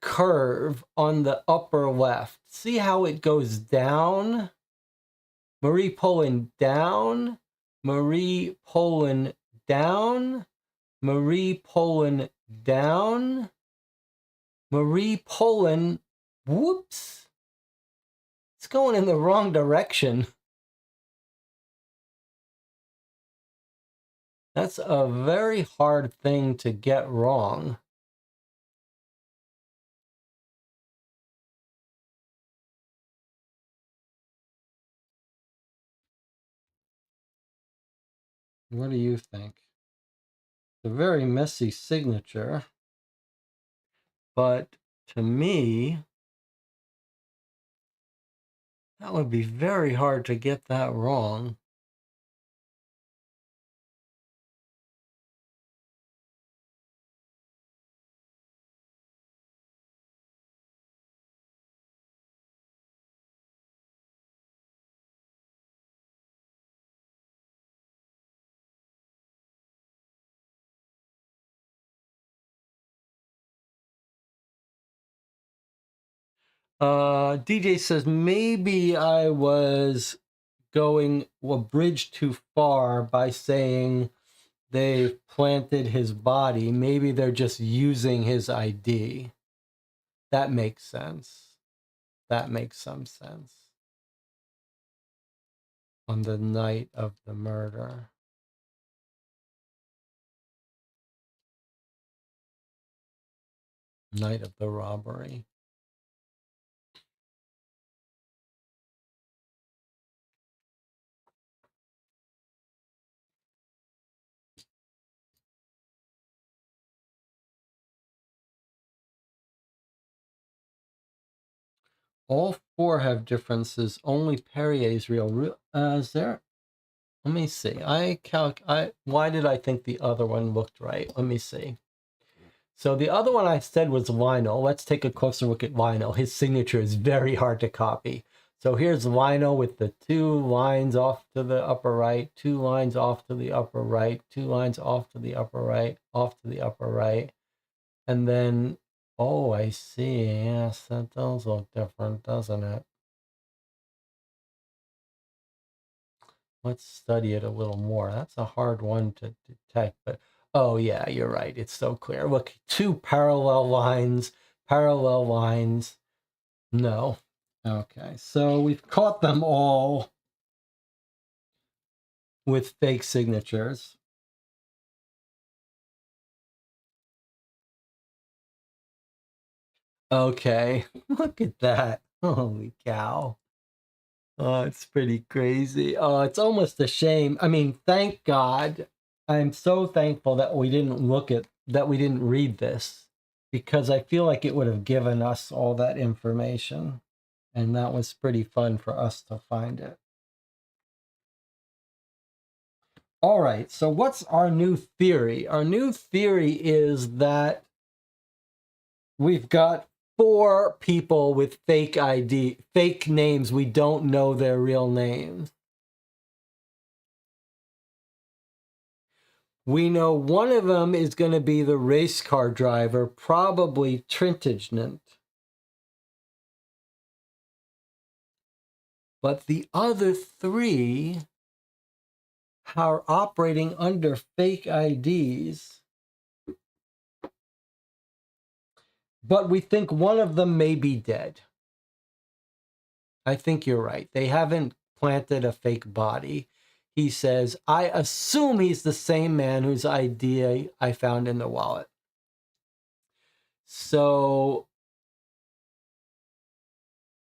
curve on the upper left. See how it goes down? Marie Poland down, Marie Poland down, Marie Poland down, Marie Poland, whoops. It's going in the wrong direction. That's a very hard thing to get wrong. What do you think? It's a very messy signature, but to me, that would be very hard to get that wrong. DJ says, maybe I was going a bridge too far by saying they planted his body. Maybe they're just using his ID. That makes sense. That makes some sense. On the night of the murder. Night of the robbery. All four have differences. Only Perrier's real. Is there? Let me see. Why did I think the other one looked right? Let me see. So the other one I said was Lionel. Let's take a closer look at Lionel. His signature is very hard to copy. So here's Lionel with the 2 lines off to the upper right, 2 lines off to the upper right, 2 lines off to the upper right, off to the upper right. And then Oh, I see. Yes, that does look different, doesn't it? Let's study it a little more. That's a hard one to detect, but oh yeah, you're right. It's so clear. Look, two parallel lines, parallel lines. No. Okay, so we've caught them all with fake signatures. Okay, look at that. Holy cow. Oh, it's pretty crazy. Oh, it's almost a shame. I mean, thank God. I'm so thankful that we didn't that we didn't read this because I feel like it would have given us all that information. And that was pretty fun for us to find it. All right, so what's our new theory? Our new theory is that we've got four people with fake ID, fake names. We don't know their real names. We know one of them is going to be the race car driver, probably Trintignant. But the other three are operating under fake IDs. But we think one of them may be dead. I think you're right. They haven't planted a fake body. He says, I assume he's the same man whose ID I found in the wallet. So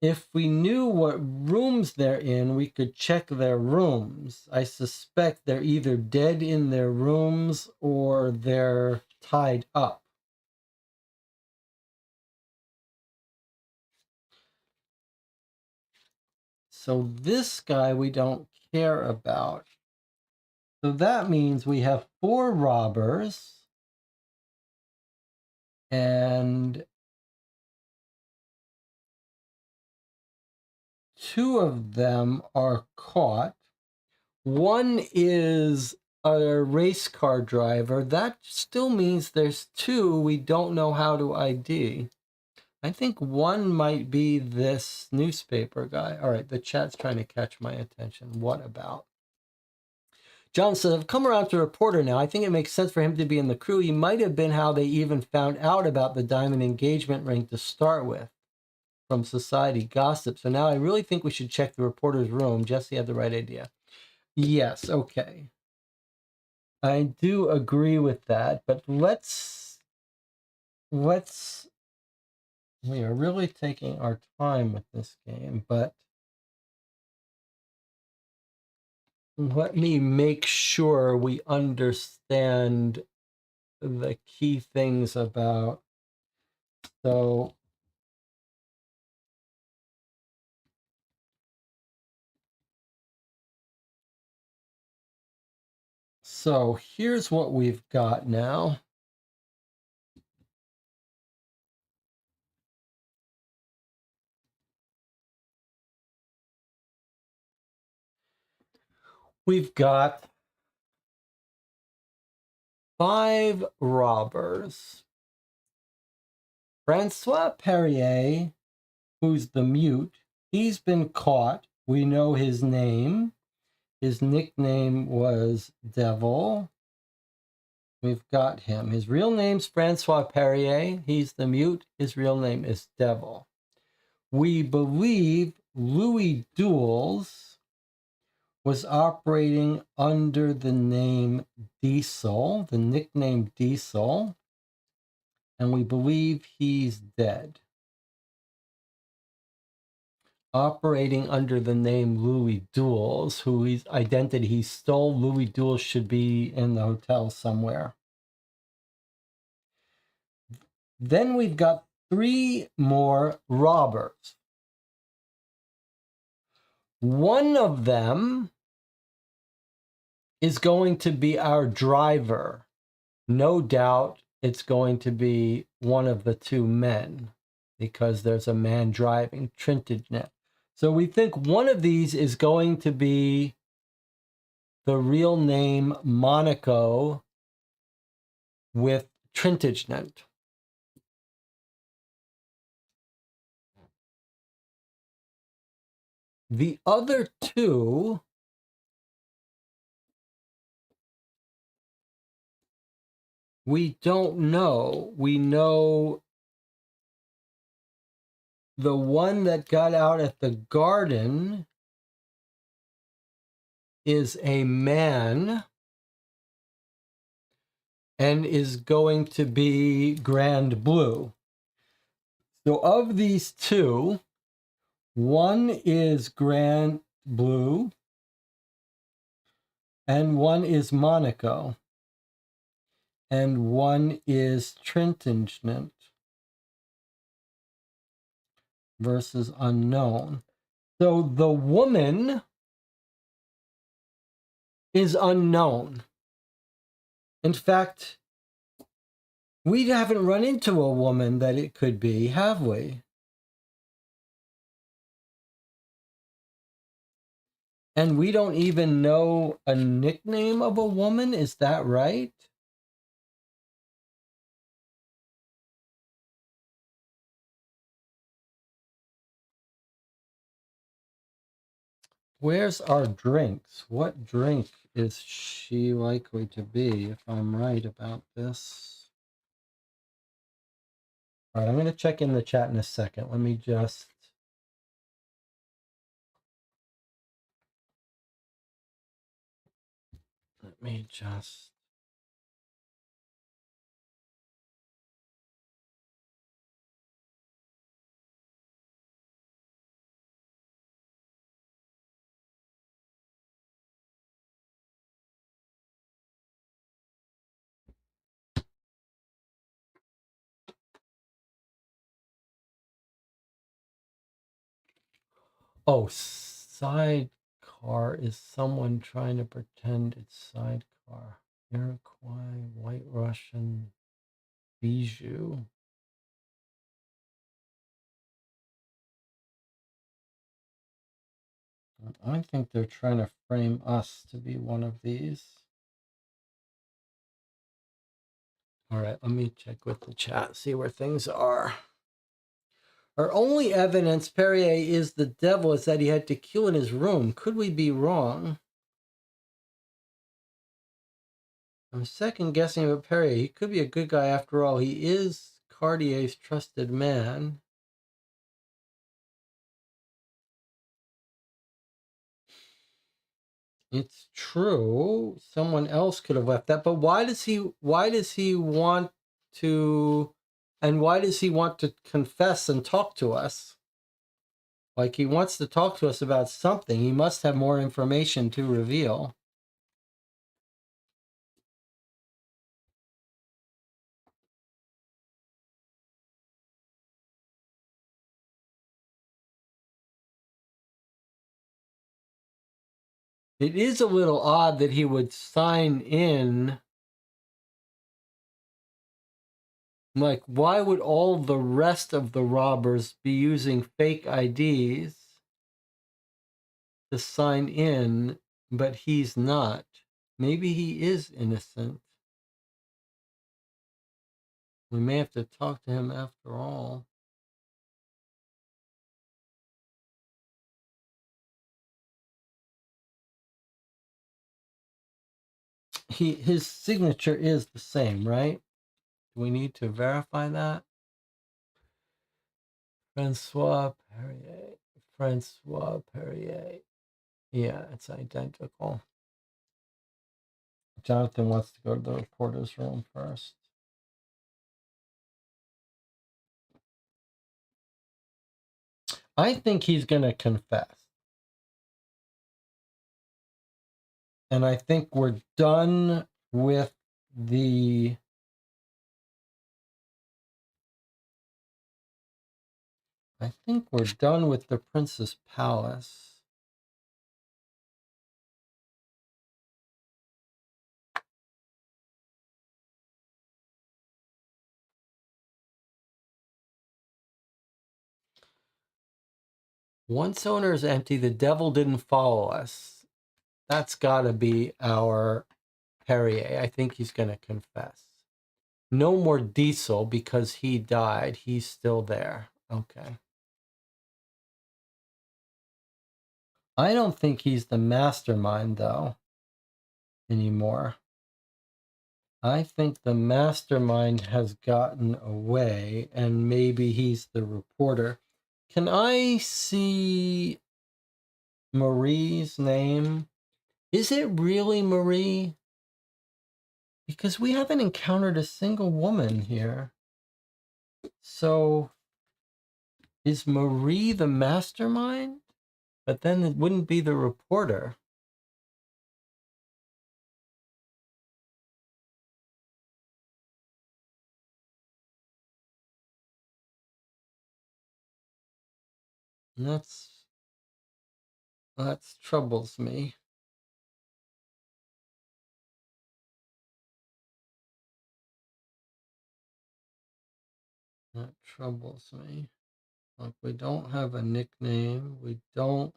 if we knew what rooms they're in, we could check their rooms. I suspect they're either dead in their rooms or they're tied up. So this guy we don't care about. So that means we have four robbers and two of them are caught. One is a race car driver. That still means there's two we don't know how to ID. I think one might be this newspaper guy. All right, the chat's trying to catch my attention. What about? John says, I've come around to reporter now. I think it makes sense for him to be in the crew. He might have been how they even found out about the diamond engagement ring to start with from society gossip. So now I really think we should check the reporter's room. Jesse had the right idea. Yes, okay. I do agree with that, but let's we are really taking our time with this game, but let me make sure we understand the key things about. So here's what we've got now. We've got 5 robbers. Francois Perrier, who's the mute, he's been caught. We know his name. His nickname was Devil. We've got him. His real name's Francois Perrier. He's the mute. His real name is Devil. We believe Louis Duels was operating under the name Diesel, the nickname Diesel, and we believe he's dead. Operating under the name Louis Duels, whose identity he stole. Louis Duels should be in the hotel somewhere. Then we've got 3 more robbers. One of them is going to be our driver. No doubt it's going to be one of the 2 men because there's a man driving Trintignant. So we think one of these is going to be the real name Monaco with Trintignant. The other two, we don't know. We know the one that got out at the garden is a man and is going to be Grand Blue. So of these two, one is Grand Blue and one is Monaco and one is Trintignant versus unknown. So the woman is unknown. In fact, we haven't run into a woman that it could be, have we? And we don't even know a nickname of a woman, is that right? Where's our drinks? What drink is she likely to be, if I'm right about this? All right, I'm going to check in the chat in a second. Let me just... Oh, sidecar is someone trying to pretend it's sidecar. Iroquois, White Russian, Bijou. I think they're trying to frame us to be one of these. All right, let me check with the chat, see where things are. Our only evidence Perrier is the devil is that he had tequila in his room. Could we be wrong? I'm second guessing about Perrier. He could be a good guy after all. He is Cartier's trusted man. It's true. Someone else could have left that, but why does he want to, and why does he want to confess and talk to us? Like he wants to talk to us about something. He must have more information to reveal. It is a little odd that he would sign in. Like, why would all the rest of the robbers be using fake IDs to sign in, but he's not? Maybe he is innocent. We may have to talk to him after all. His signature is the same, right? Do we need to verify that? Francois Perrier. Francois Perrier. Yeah, it's identical. Jonathan wants to go to the reporter's room first. I think he's going to confess. And I think we're done with the... I think we're done with the Prince's Palace. Once owner is empty, the devil didn't follow us. That's got to be our Perrier. I think he's going to confess. No more Diesel because he died. He's still there. Okay. I don't think he's the mastermind, though, anymore. I think the mastermind has gotten away, and maybe he's the reporter. Can I see Marie's name? Is it really Marie? Because we haven't encountered a single woman here. So, is Marie the mastermind? But then it wouldn't be the reporter. And that troubles me. That troubles me. Like, we don't have a nickname. We don't.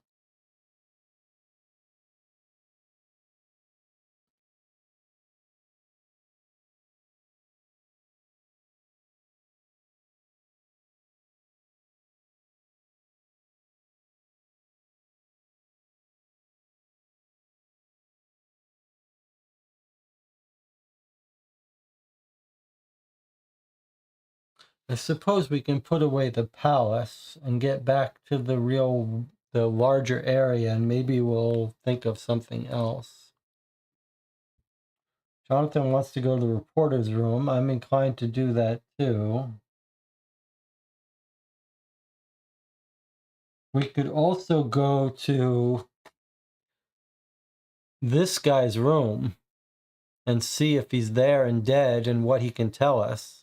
I suppose we can put away the palace and get back to the larger area, and maybe we'll think of something else. Jonathan wants to go to the reporter's room. I'm inclined to do that too. We could also go to this guy's room and see if he's there and dead and what he can tell us.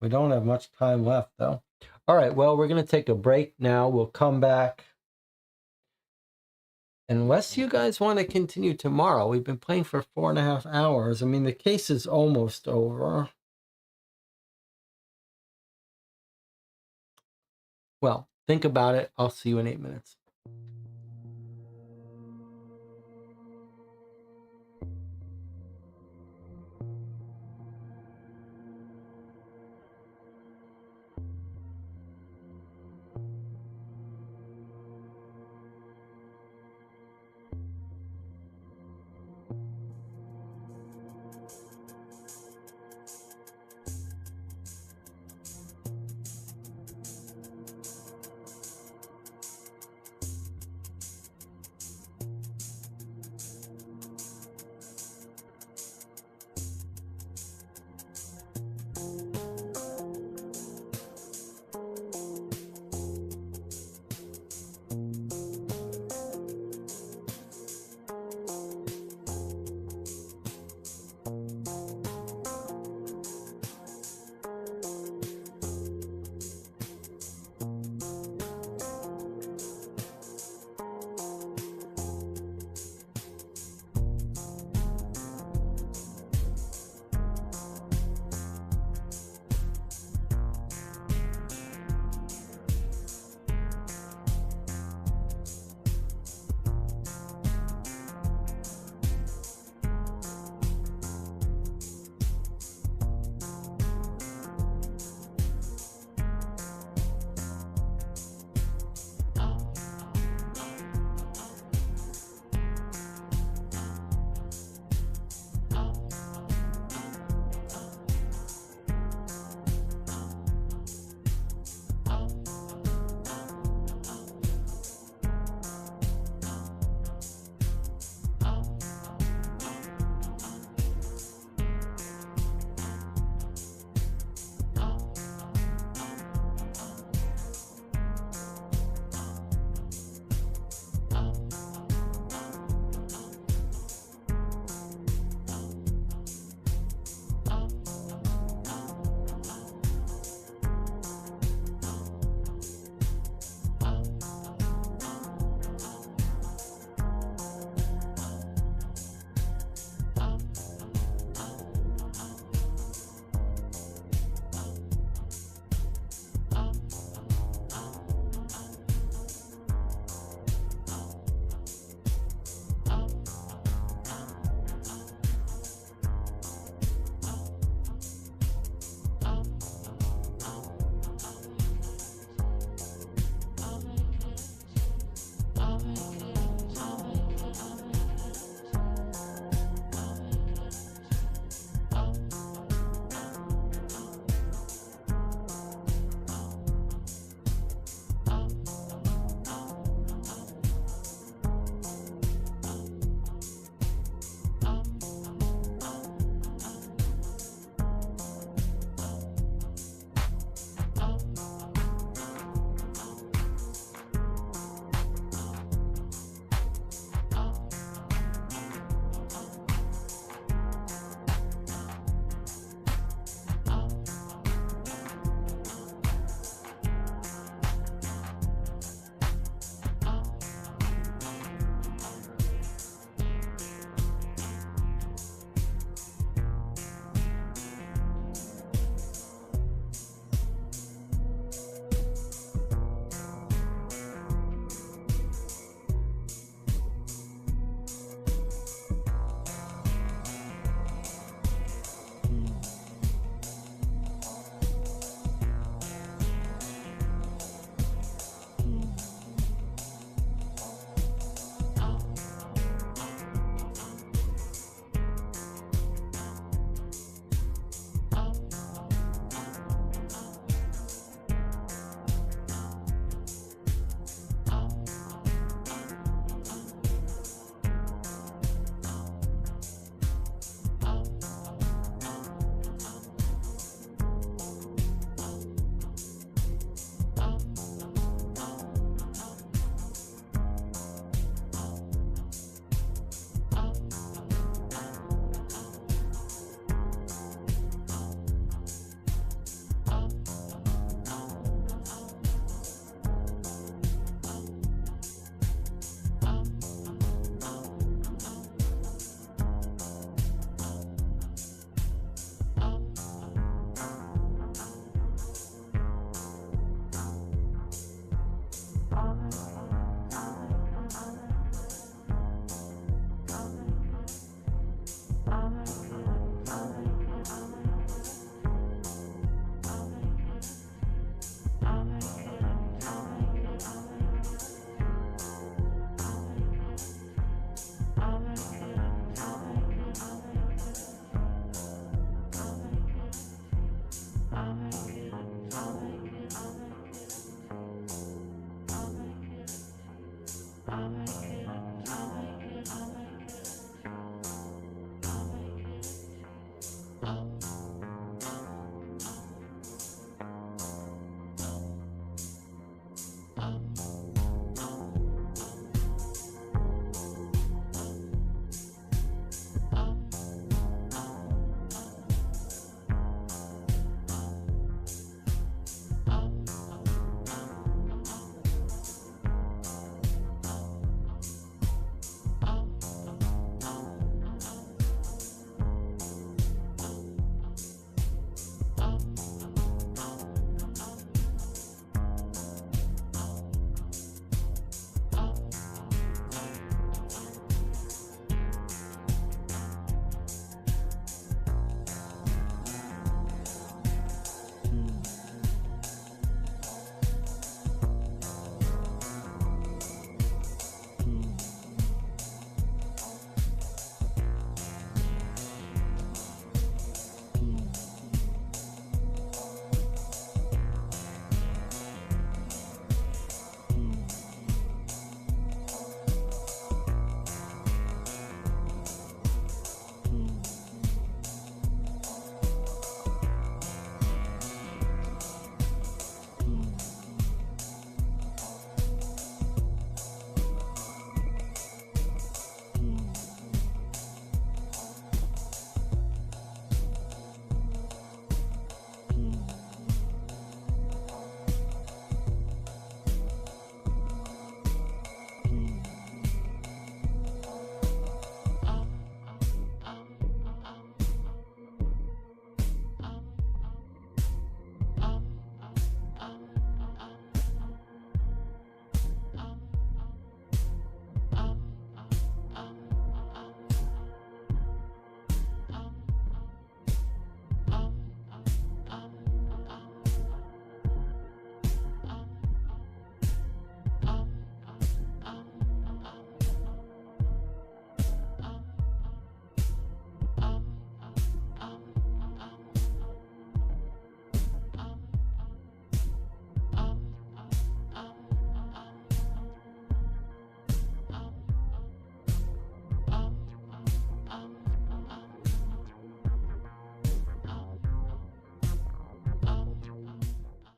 We don't have much time left, though. All right, well, we're going to take a break now. We'll come back. Unless you guys want to continue tomorrow. We've been playing for 4.5 hours. I mean, the case is almost over. Well, think about it. I'll see you in 8 minutes.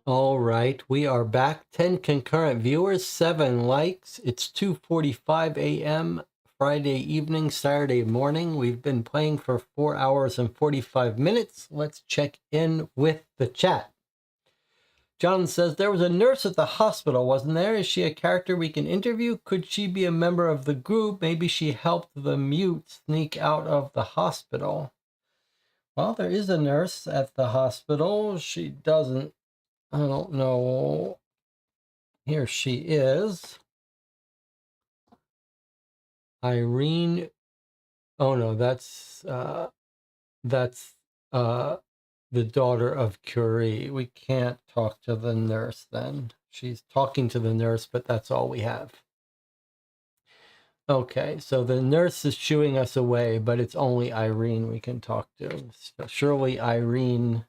All right, we are back. 10 concurrent viewers, 7 likes. It's 2:45 a.m. Friday evening, Saturday morning. We've been playing for 4 hours and 45 minutes. Let's check in with the chat. John says, there was a nurse at the hospital, wasn't there? Is she a character we can interview? Could she be a member of the group? Maybe she helped the mute sneak out of the hospital. Well, there is a nurse at the hospital. She doesn't, I don't know. Here she is. Irene. Oh no, that's the daughter of Curie. We can't talk to the nurse then. She's talking to the nurse, but that's all we have. Okay, so the nurse is shooing us away, but it's only Irene we can talk to. So surely Irene,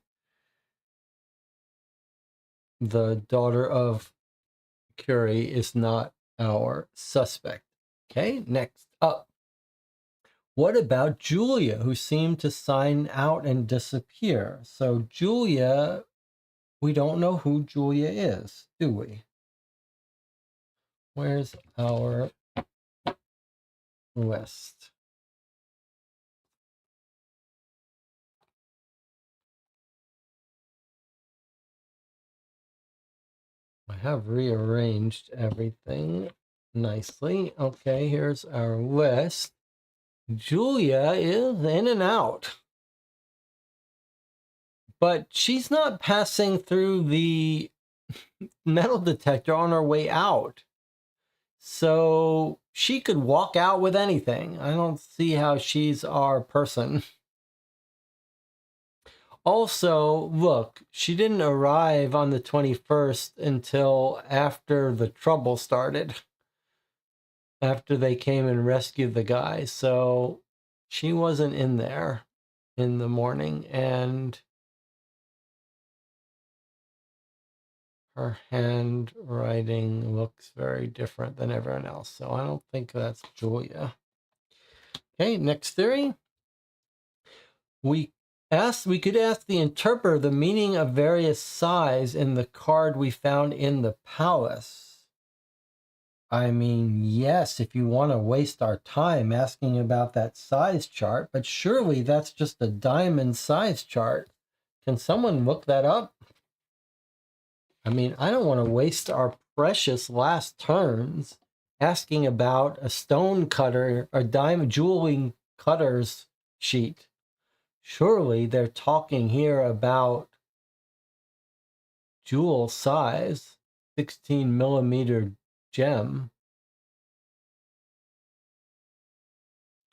the daughter of Curie, is not our suspect. Okay, next up. What about Julia, who seemed to sign out and disappear? So Julia, we don't know who Julia is, do we? Where's our list? I have rearranged everything nicely. Okay, here's our list. Julia is in and out. But she's not passing through the metal detector on her way out. So she could walk out with anything. I don't see how she's our person. Also, look, she didn't arrive on the 21st until after the trouble started. After they came and rescued the guy. So she wasn't in there in the morning. And Her handwriting looks very different than everyone else, so I don't think that's Julia. Okay, next theory. We could ask the interpreter the meaning of various size in the card we found in the palace. I mean, yes, if you want to waste our time asking about that size chart, but surely that's just a diamond size chart. Can someone look that up? I mean, I don't want to waste our precious last turns asking about a stone cutter or diamond jeweling cutter's sheet. Surely they're talking here about jewel size, 16 millimeter gem.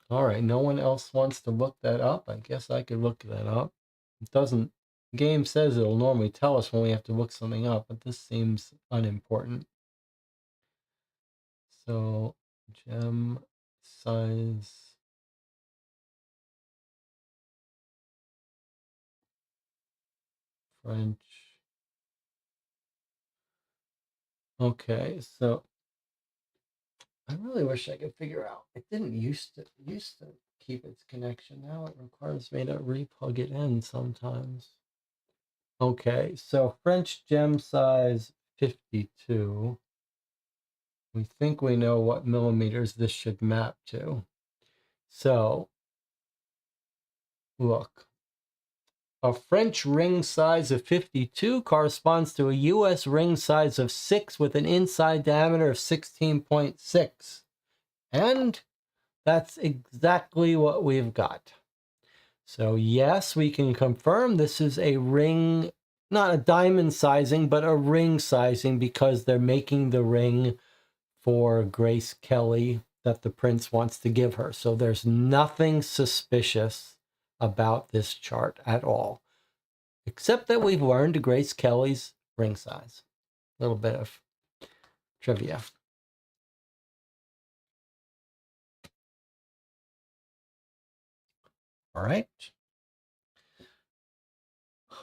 All right, no one else wants to look that up. I guess I could look that up. It doesn't, the game says it'll normally tell us when we have to look something up, but this seems unimportant. So, gem size. French. Okay, so I really wish I could figure out. It didn't used to keep its connection. Now it requires me to replug it in sometimes. Okay, so French gem size 52. We think we know what millimeters this should map to. So, look. A French ring size of 52 corresponds to a US ring size of 6 with an inside diameter of 16.6. And that's exactly what we've got. So yes, we can confirm this is a ring, not a diamond sizing, but a ring sizing because they're making the ring for Grace Kelly that the prince wants to give her. So there's nothing suspicious about this chart at all, except that we've learned Grace Kelly's ring size. A little bit of trivia. All right.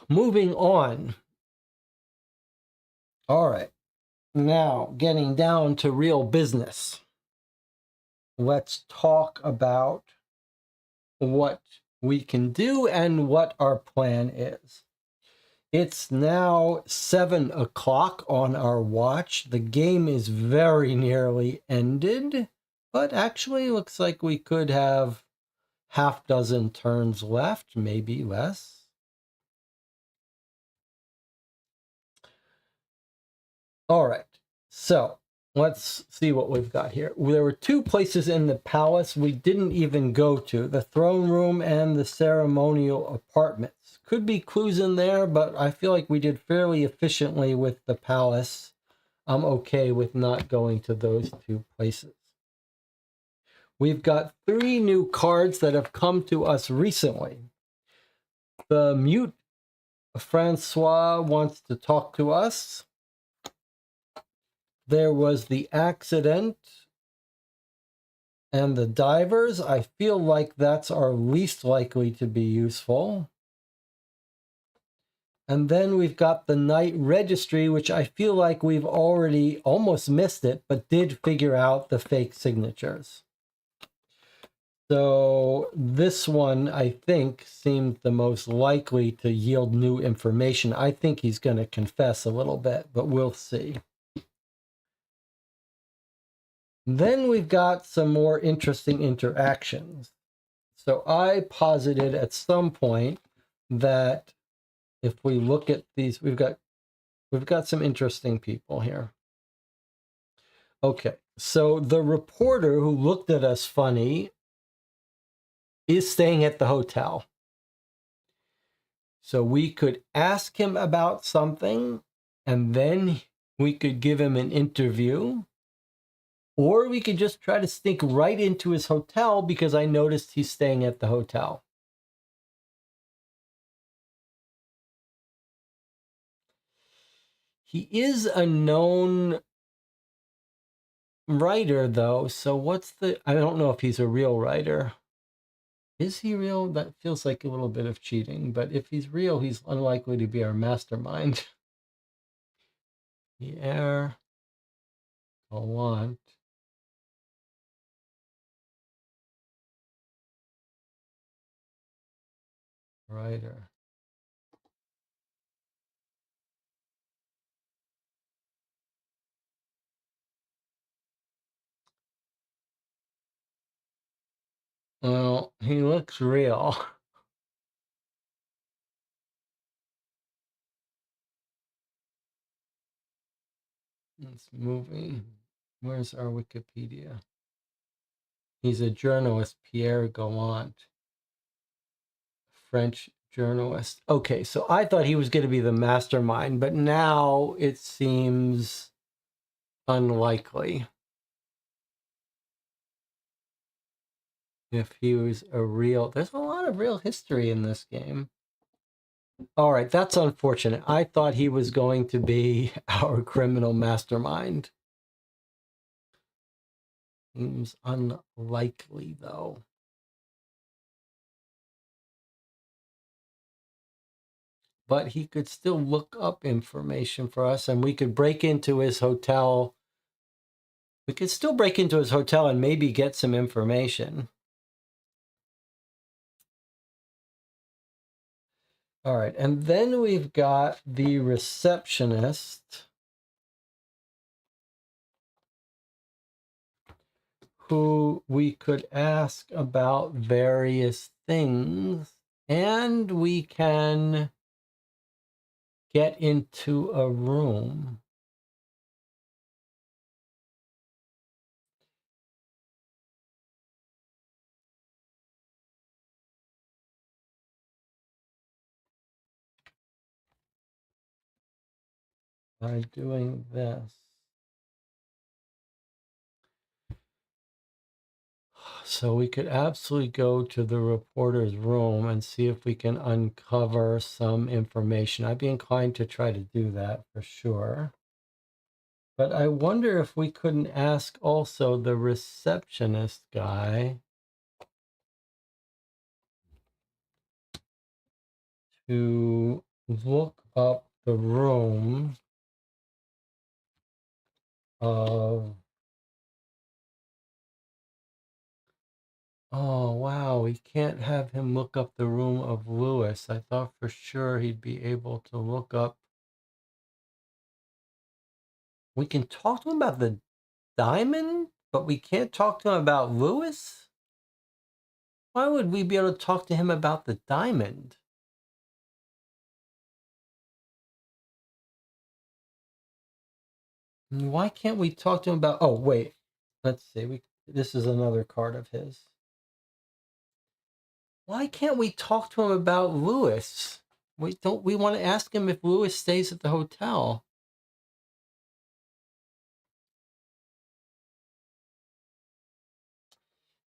Moving on. All right. Now, getting down to real business. Let's talk about what we can do and what our plan is. It's now 7 o'clock on our watch. The game is very nearly ended, but actually looks like we could have half dozen turns left, maybe less. All right, so let's see what we've got here. There were 2 places in the palace we didn't even go to, the throne room and the ceremonial apartments. Could be clues in there, but I feel like we did fairly efficiently with the palace. I'm okay with not going to those 2 places. We've got 3 new cards that have come to us recently. The mute Francois wants to talk to us. There was the accident and the divers. I feel like that's our least likely to be useful. And then we've got the night registry, which I feel like we've already almost missed it, but did figure out the fake signatures. So this one, I think, seemed the most likely to yield new information. I think he's going to confess a little bit, but we'll see. Then we've got some more interesting interactions. So I posited at some point that if we look at these, we've got some interesting people here. Okay, so the reporter who looked at us funny is staying at the hotel. So we could ask him about something and then we could give him an interview, or we could just try to sneak right into his hotel because I noticed he's staying at the hotel. He is a known writer, though, so I don't know if he's a real writer. Is he real? That feels like a little bit of cheating, but if he's real, he's unlikely to be our mastermind. Pierre Gallant, writer. Well, he looks real. It's moving. Where's our Wikipedia? He's a journalist, Pierre Gallant, French journalist. Okay, so I thought he was going to be the mastermind, but now it seems unlikely. If he was a real, there's a lot of real history in this game. All right, that's unfortunate. I thought he was going to be our criminal mastermind. Seems unlikely, though. But he could still look up information for us, and we could break into his hotel. We could still break into his hotel and maybe get some information. All right, and then we've got the receptionist who we could ask about various things, and we can get into a room. By doing this. So we could absolutely go to the reporter's room and see if we can uncover some information. I'd be inclined to try to do that for sure. But I wonder if we couldn't ask also the receptionist guy to look up the room of... Oh, wow, we can't have him look up the room of Lewis. I thought for sure he'd be able to look up. We can talk to him about the diamond, but we can't talk to him about Lewis? Why would we be able to talk to him about the diamond? Why can't we talk to him about... Oh, wait. Let's see. This is another card of his. Why can't we talk to him about Lewis? We want to ask him if Lewis stays at the hotel.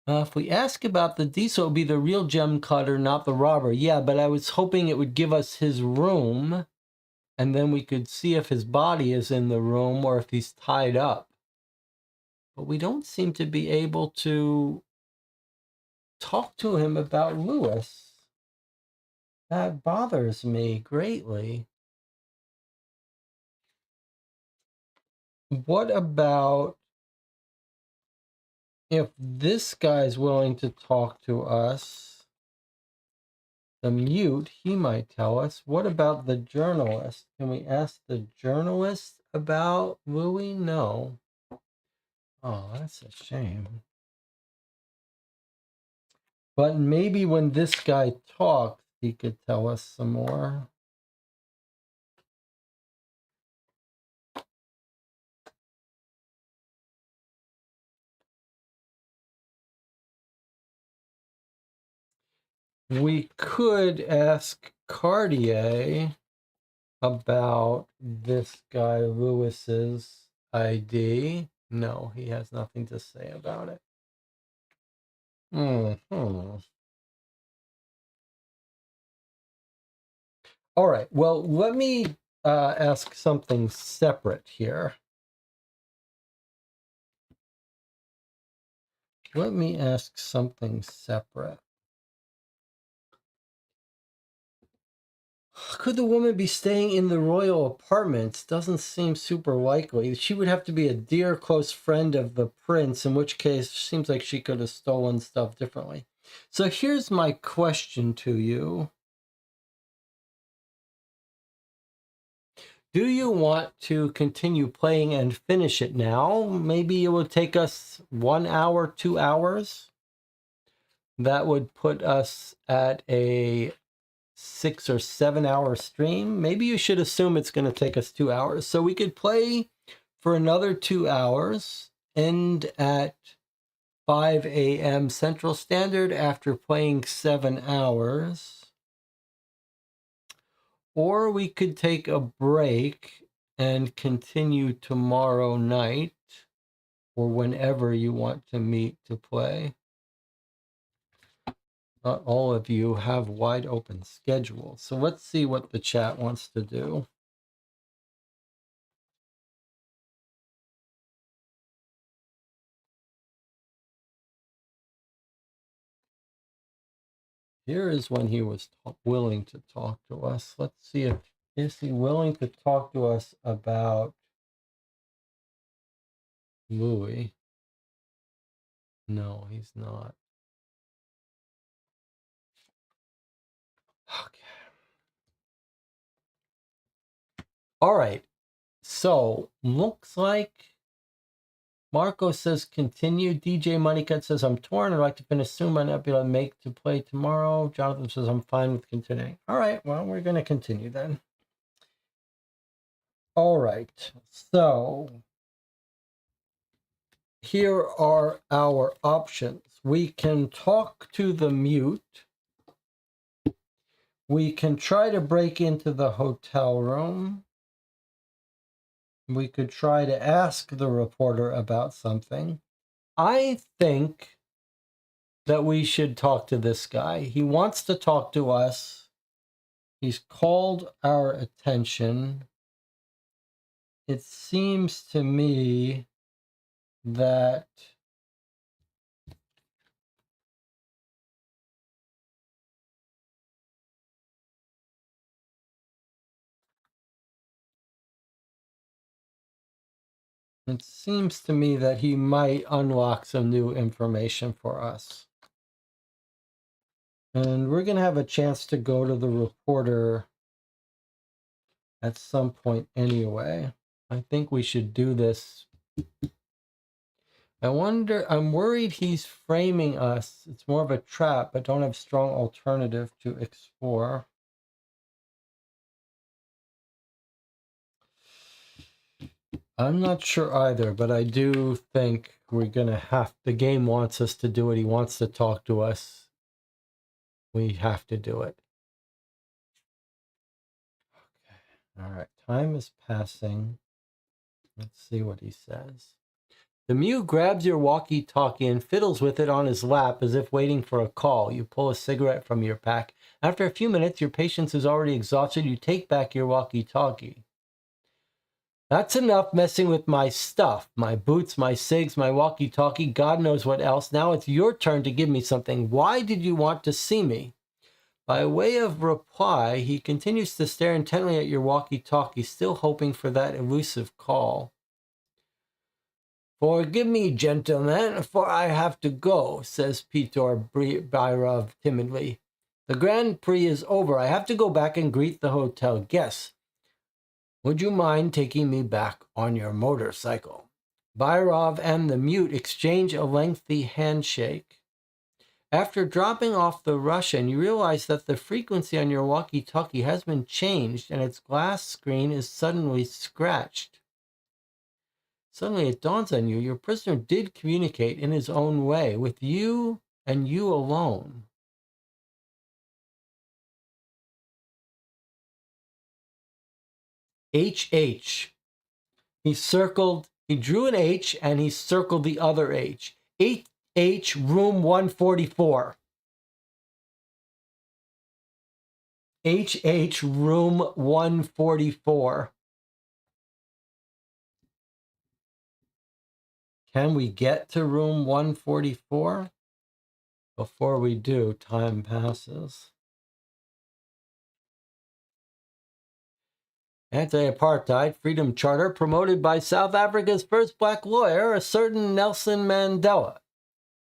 If we ask about the diesel, it would be the real gem cutter, not the robber. Yeah, but I was hoping it would give us his room, and then we could see if his body is in the room or if he's tied up. But we don't seem to be able to talk to him about Lewis. That bothers me greatly. What about if this guy's willing to talk to us? The mute, he might tell us. What about the journalist? Can we ask the journalist about Louis? No. Oh, that's a shame. But maybe when this guy talks, he could tell us some more. We could ask Cartier about this guy Lewis's ID. No, he has nothing to say about it. Mm-hmm. All right, well, let me ask something separate here. Let me ask something separate. Could the woman be staying in the royal apartments? Doesn't seem super likely. She would have to be a dear close friend of the prince, in which case seems like she could have stolen stuff differently. So here's my question to you. Do you want to continue playing and finish it now? Maybe it will take us 1 hour, 2 hours. That would put us at a 6 or 7 hour stream. Maybe you should assume it's going to take us 2 hours. So we could play for another 2 hours, end at 5 a.m. Central Standard after playing 7 hours. Or we could take a break and continue tomorrow night or whenever you want to meet to play. Not all of you have wide open schedules. So let's see what the chat wants to do. Here is when he was willing to talk to us. Let's see if is he willing to talk to us about Louis. No, he's not. Okay. All right. So looks like Marco says continue. DJ Moneycut says I'm torn. I'd like to finish soon, but not be able to make to play tomorrow. Jonathan says I'm fine with continuing. All right. Well, we're going to continue then. All right. So here are our options. We can talk to the mute. We can try to break into the hotel room. We could try to ask the reporter about something. I think that we should talk to this guy. He wants to talk to us. He's called our attention. It seems to me that he might unlock some new information for us. And we're going to have a chance to go to the reporter at some point anyway. I think we should do this. I'm worried he's framing us. It's more of a trap, but don't have strong alternative to explore. I'm not sure either, but I do think we're going to the game wants us to do it. He wants to talk to us. We have to do it. Okay. All right. Time is passing. Let's see what he says. The mute grabs your walkie-talkie and fiddles with it on his lap as if waiting for a call. You pull a cigarette from your pack. After a few minutes, your patience is already exhausted. You take back your walkie-talkie. That's enough messing with my stuff. My boots, my cigs, my walkie-talkie, God knows what else. Now it's your turn to give me something. Why did you want to see me? By way of reply, he continues to stare intently at your walkie-talkie, still hoping for that elusive call. Forgive me, gentlemen, for I have to go, says Piotr Byrov timidly. The Grand Prix is over. I have to go back and greet the hotel guests. Would you mind taking me back on your motorcycle? Byrov and the mute exchange a lengthy handshake. After dropping off the Russian, you realize that the frequency on your walkie-talkie has been changed and its glass screen is suddenly scratched. Suddenly it dawns on you, your prisoner did communicate in his own way with you and you alone. HH. He drew an H and he circled the other H. HH, room 144. HH, room 144. Can we get to room 144? Before we do, time passes. Anti-apartheid freedom charter promoted by South Africa's first black lawyer, a certain Nelson Mandela.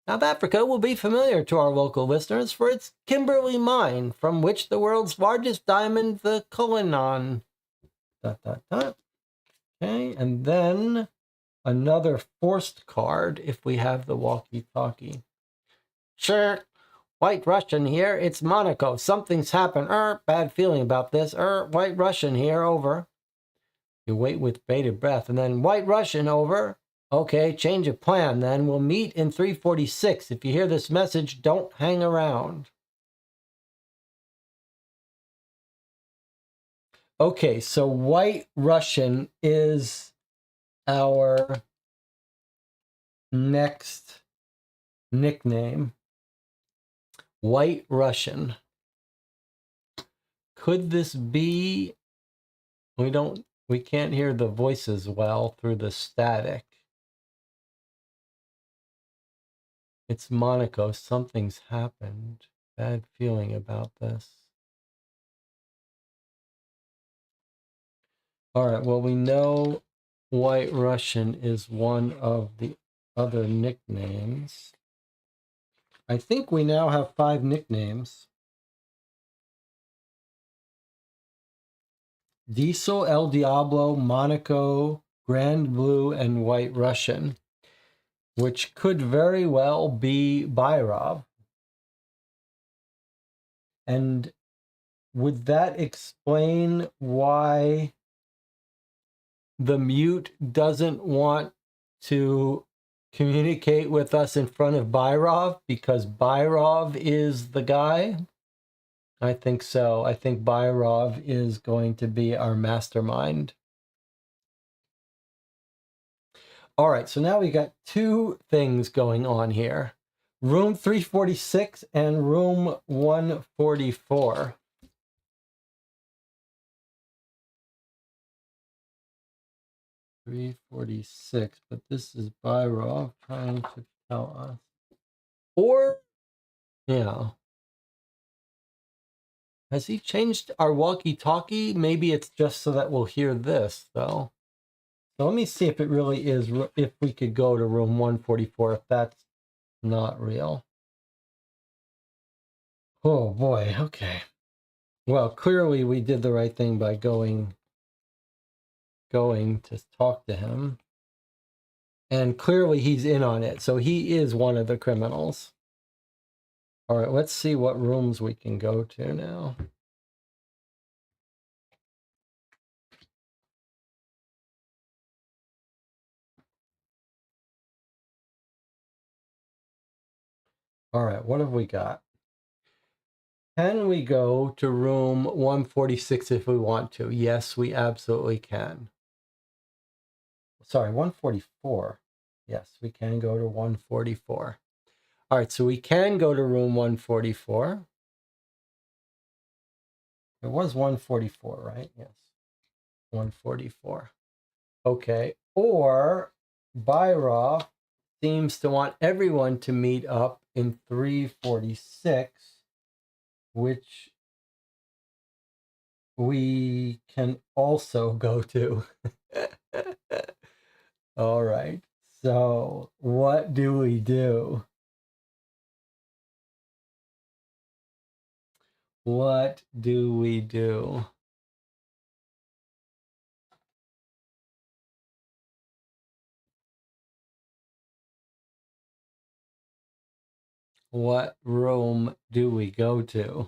South Africa will be familiar to our local listeners for its Kimberley mine, from which the world's largest diamond, the Cullinan. Okay, and then another forced card if we have the walkie-talkie. Sure. White Russian here. It's Monaco. Something's happened. Bad feeling about this. White Russian here. Over. You wait with bated breath. And then White Russian, over. Okay, change of plan then. We'll meet in 346. If you hear this message, don't hang around. Okay, so White Russian is our next nickname. White Russian. Could this be... We can't hear the voices well through the static. It's Monaco. Something's happened. Bad feeling about this. All right, well, we know White Russian is one of the other nicknames. I think we now have 5 nicknames. Diesel, El Diablo, Monaco, Grand Blue, and White Russian, which could very well be Byrov. And would that explain why the mute doesn't want to communicate with us in front of Byrov? Because Byrov is the guy? I think so. I think Byrov is going to be our mastermind. All right, so now we got 2 things going on here. Room 346 and room 144. .346, but this is Byrov trying to tell us. Or, yeah. Has he changed our walkie-talkie? Maybe it's just so that we'll hear this, though. So let me see if it really is, if we could go to room 144, if that's not real. Oh, boy, okay. Well, clearly we did the right thing by going to talk to him. And clearly he's in on it, so he is one of the criminals. All right, let's see what rooms we can go to now. All right, what have we got? Can we go to room 146 if we want to? Yes, we absolutely can. Sorry, 144. Yes, we can go to 144. All right, so we can go to room 144. It was 144, right? Yes, 144. Okay, or Byrov seems to want everyone to meet up in 346, which we can also go to. All right, so what do we do? What do we do? What room do we go to?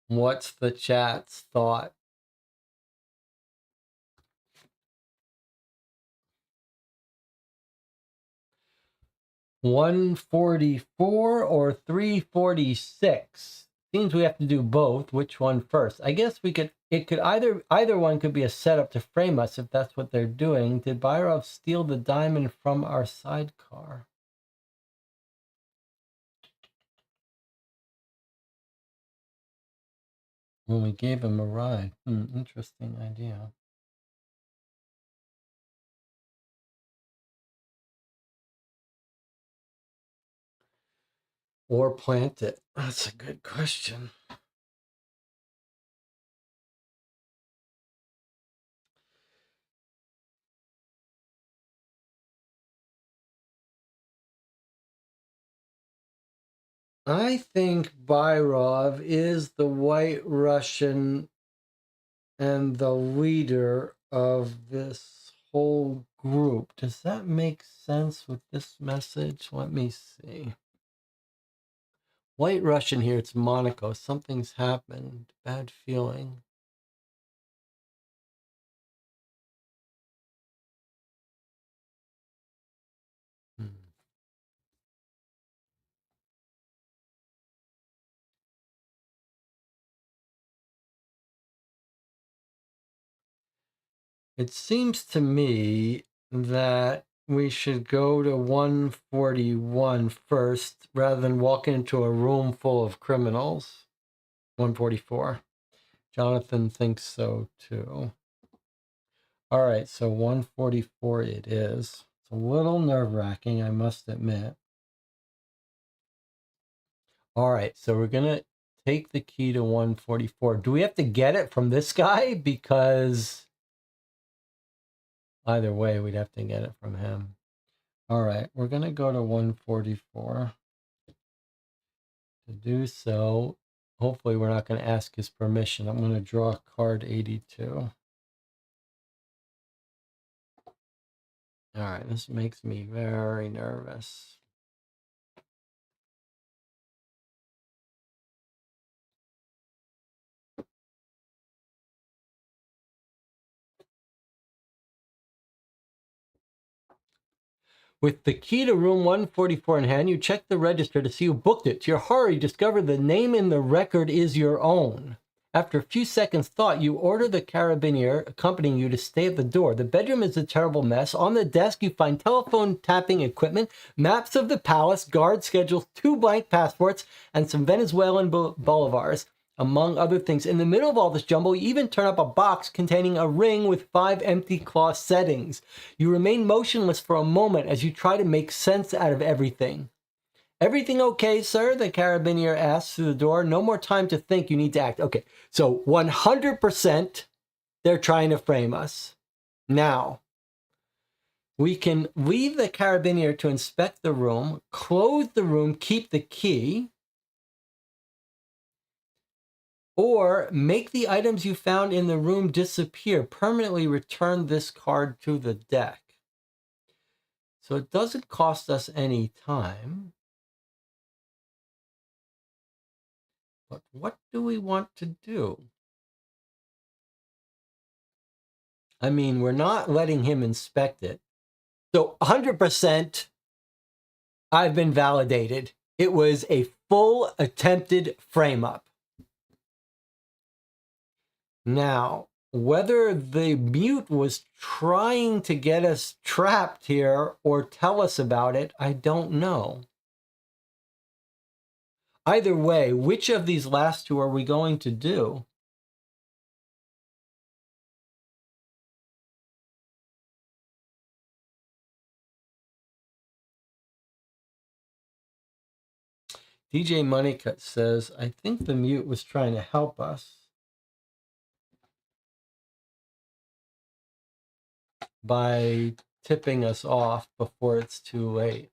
What's the chat's thought? $144 or $346? Seems we have to do both. Which one first? I guess we could. It could either one could be a setup to frame us if that's what they're doing. Did Byrov steal the diamond from our sidecar? When we gave him a ride. Interesting idea. or plant it? That's a good question. I think Byrov is the White Russian and the leader of this whole group. Does that make sense with this message? Let me see. White Russian here, it's Monaco. Something's happened. Bad feeling. Hmm. It seems to me that we should go to 141 first rather than walk into a room full of criminals. 144. Jonathan thinks so too. All right, so 144 it is. It's a little nerve-wracking, I must admit. All right, so we're going to take the key to 144. Do we have to get it from this guy? Because either way, we'd have to get it from him. All right, we're going to go to 144. To do so, hopefully we're not going to ask his permission. I'm going to draw card 82. All right, this makes me very nervous. With the key to room 144 in hand, you check the register to see who booked it. To your horror, you discover the name in the record is your own. After a few seconds' thought, you order the carabinier accompanying you to stay at the door. The bedroom is a terrible mess. On the desk, you find telephone tapping equipment, maps of the palace, guard schedules, 2 blank passports, and some Venezuelan bolivars, among other things. In the middle of all this jumble, you even turn up a box containing a ring with 5 empty cloth settings. You remain motionless for a moment as you try to make sense out of everything. Everything okay, sir? The carabinier asks through the door. No more time to think. You need to act. Okay, so 100% they're trying to frame us. Now, we can leave the carabinier to inspect the room, close the room, keep the key, or make the items you found in the room disappear. Permanently return this card to the deck. So it doesn't cost us any time. But what do we want to do? I mean, we're not letting him inspect it. So 100% I've been validated. It was a full attempted frame up. Now, whether the mute was trying to get us trapped here or tell us about it, I don't know. Either way, which of these last two are we going to do? DJ Moneycut says, I think the mute was trying to help us by tipping us off before it's too late.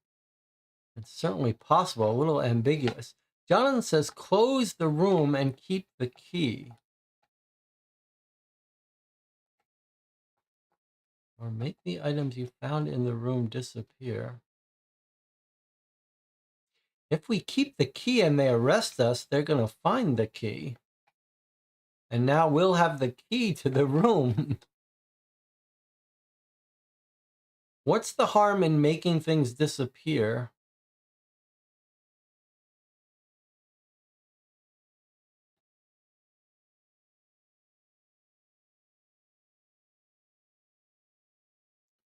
It's certainly possible, a little ambiguous. Jonathan says, close the room and keep the key. Or make the items you found in the room disappear. If we keep the key and they arrest us, they're going to find the key. And now we'll have the key to the room. What's the harm in making things disappear?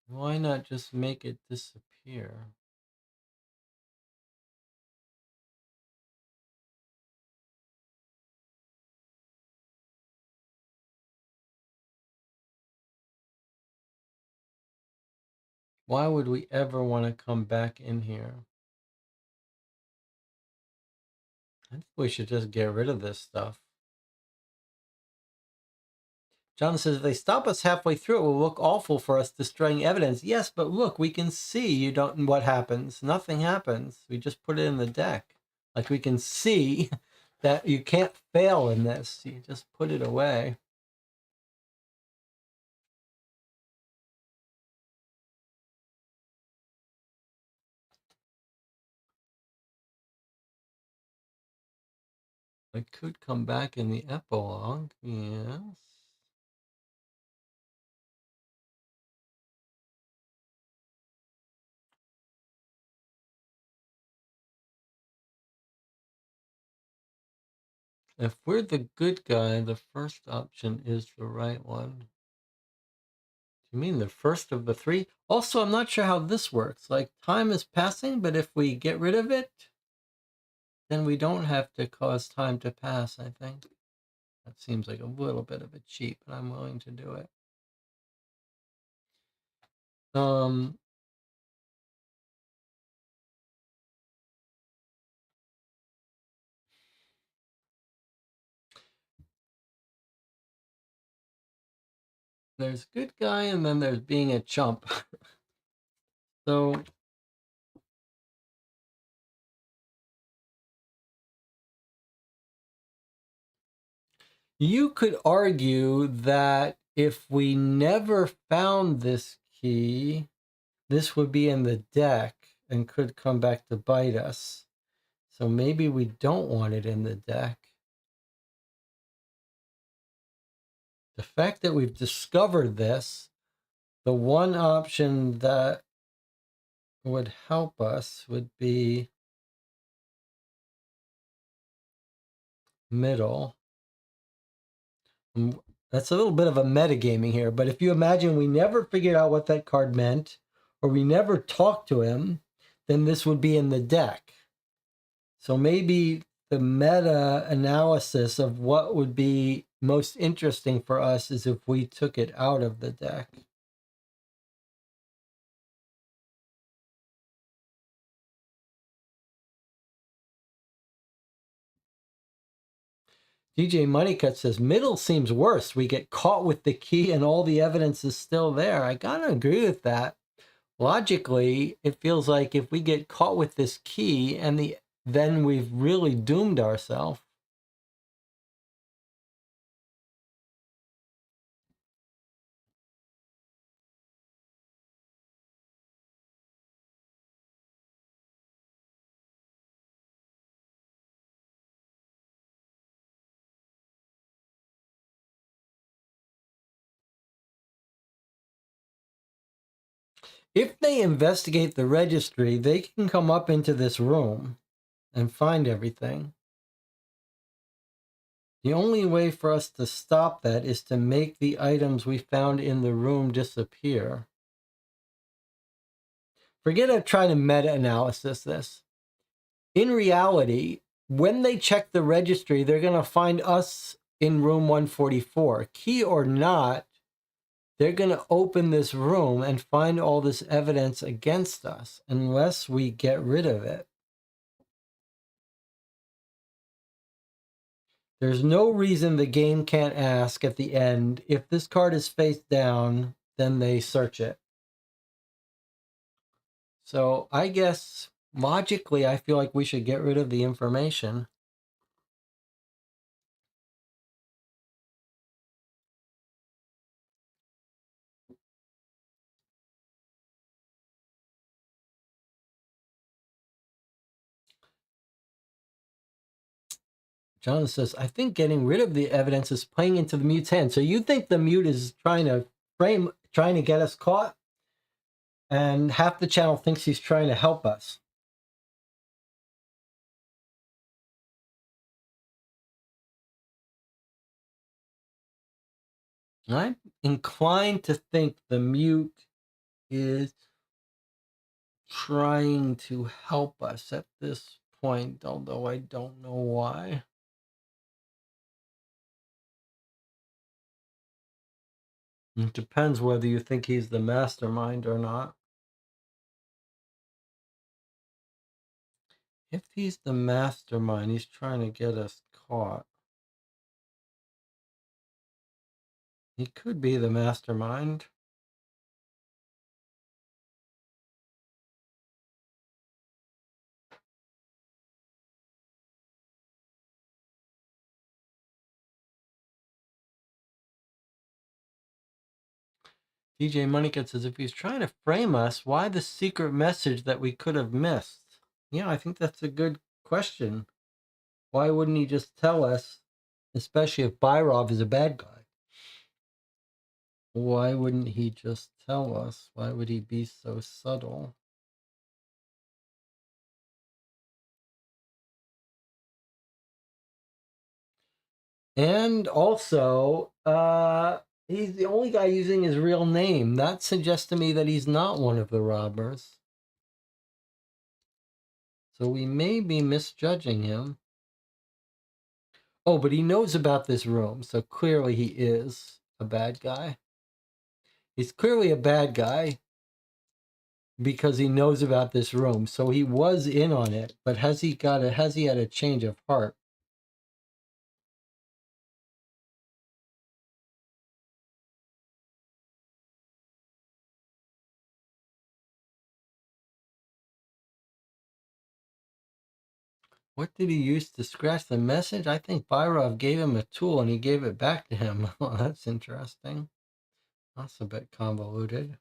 Why not just make it disappear? Why would we ever want to come back in here? I think we should just get rid of this stuff. John says, if they stop us halfway through, it will look awful for us destroying evidence. Yes, but look, we can see you don't what happens. Nothing happens. We just put it in the deck. Like we can see that you can't fail in this. You just put it away. It could come back in the epilogue. Yes. If we're the good guy, the first option is the right one. You mean the first of the three? Also, I'm not sure how this works. Like, time is passing, but if we get rid of it, then we don't have to cause time to pass, I think. That seems like a little bit of a cheat, but I'm willing to do it. There's good guy, and then there's being a chump. So you could argue that if we never found this key, this would be in the deck and could come back to bite us. So maybe we don't want it in the deck. The fact that we've discovered this, the one option that would help us would be middle. That's a little bit of a metagaming here, but if you imagine we never figured out what that card meant, or we never talked to him, then this would be in the deck. So maybe the meta analysis of what would be most interesting for us is if we took it out of the deck. DJ Moneycut says, middle seems worse. We get caught with the key and all the evidence is still there. I gotta agree with that. Logically, it feels like if we get caught with this key and then we've really doomed ourselves. If they investigate the registry, they can come up into this room and find everything. The only way for us to stop that is to make the items we found in the room disappear. Forget trying to meta-analysis this. In reality, when they check the registry, they're going to find us in room 144. Key or not, they're going to open this room and find all this evidence against us unless we get rid of it. There's no reason the game can't ask at the end, if this card is face down, then they search it. So I guess logically, I feel like we should get rid of the information. John says, I think getting rid of the evidence is playing into the mute's hand. So you think the mute is trying to get us caught? And half the channel thinks he's trying to help us. I'm inclined to think the mute is trying to help us at this point, although I don't know why. It depends whether you think he's the mastermind or not. If he's the mastermind, he's trying to get us caught. He could be the mastermind. DJ Moneycat says, if he's trying to frame us, why the secret message that we could have missed? Yeah, I think that's a good question. Why wouldn't he just tell us, especially if Byrov is a bad guy? Why wouldn't he just tell us? Why would he be so subtle? And also, he's the only guy using his real name. That suggests to me that he's not one of the robbers. So we may be misjudging him. Oh, but he knows about this room, so clearly he is a bad guy. He's clearly a bad guy because he knows about this room. So he was in on it, but has he had a change of heart? What did he use to scratch the message? I think Byrov gave him a tool and he gave it back to him. Oh, that's interesting. That's a bit convoluted.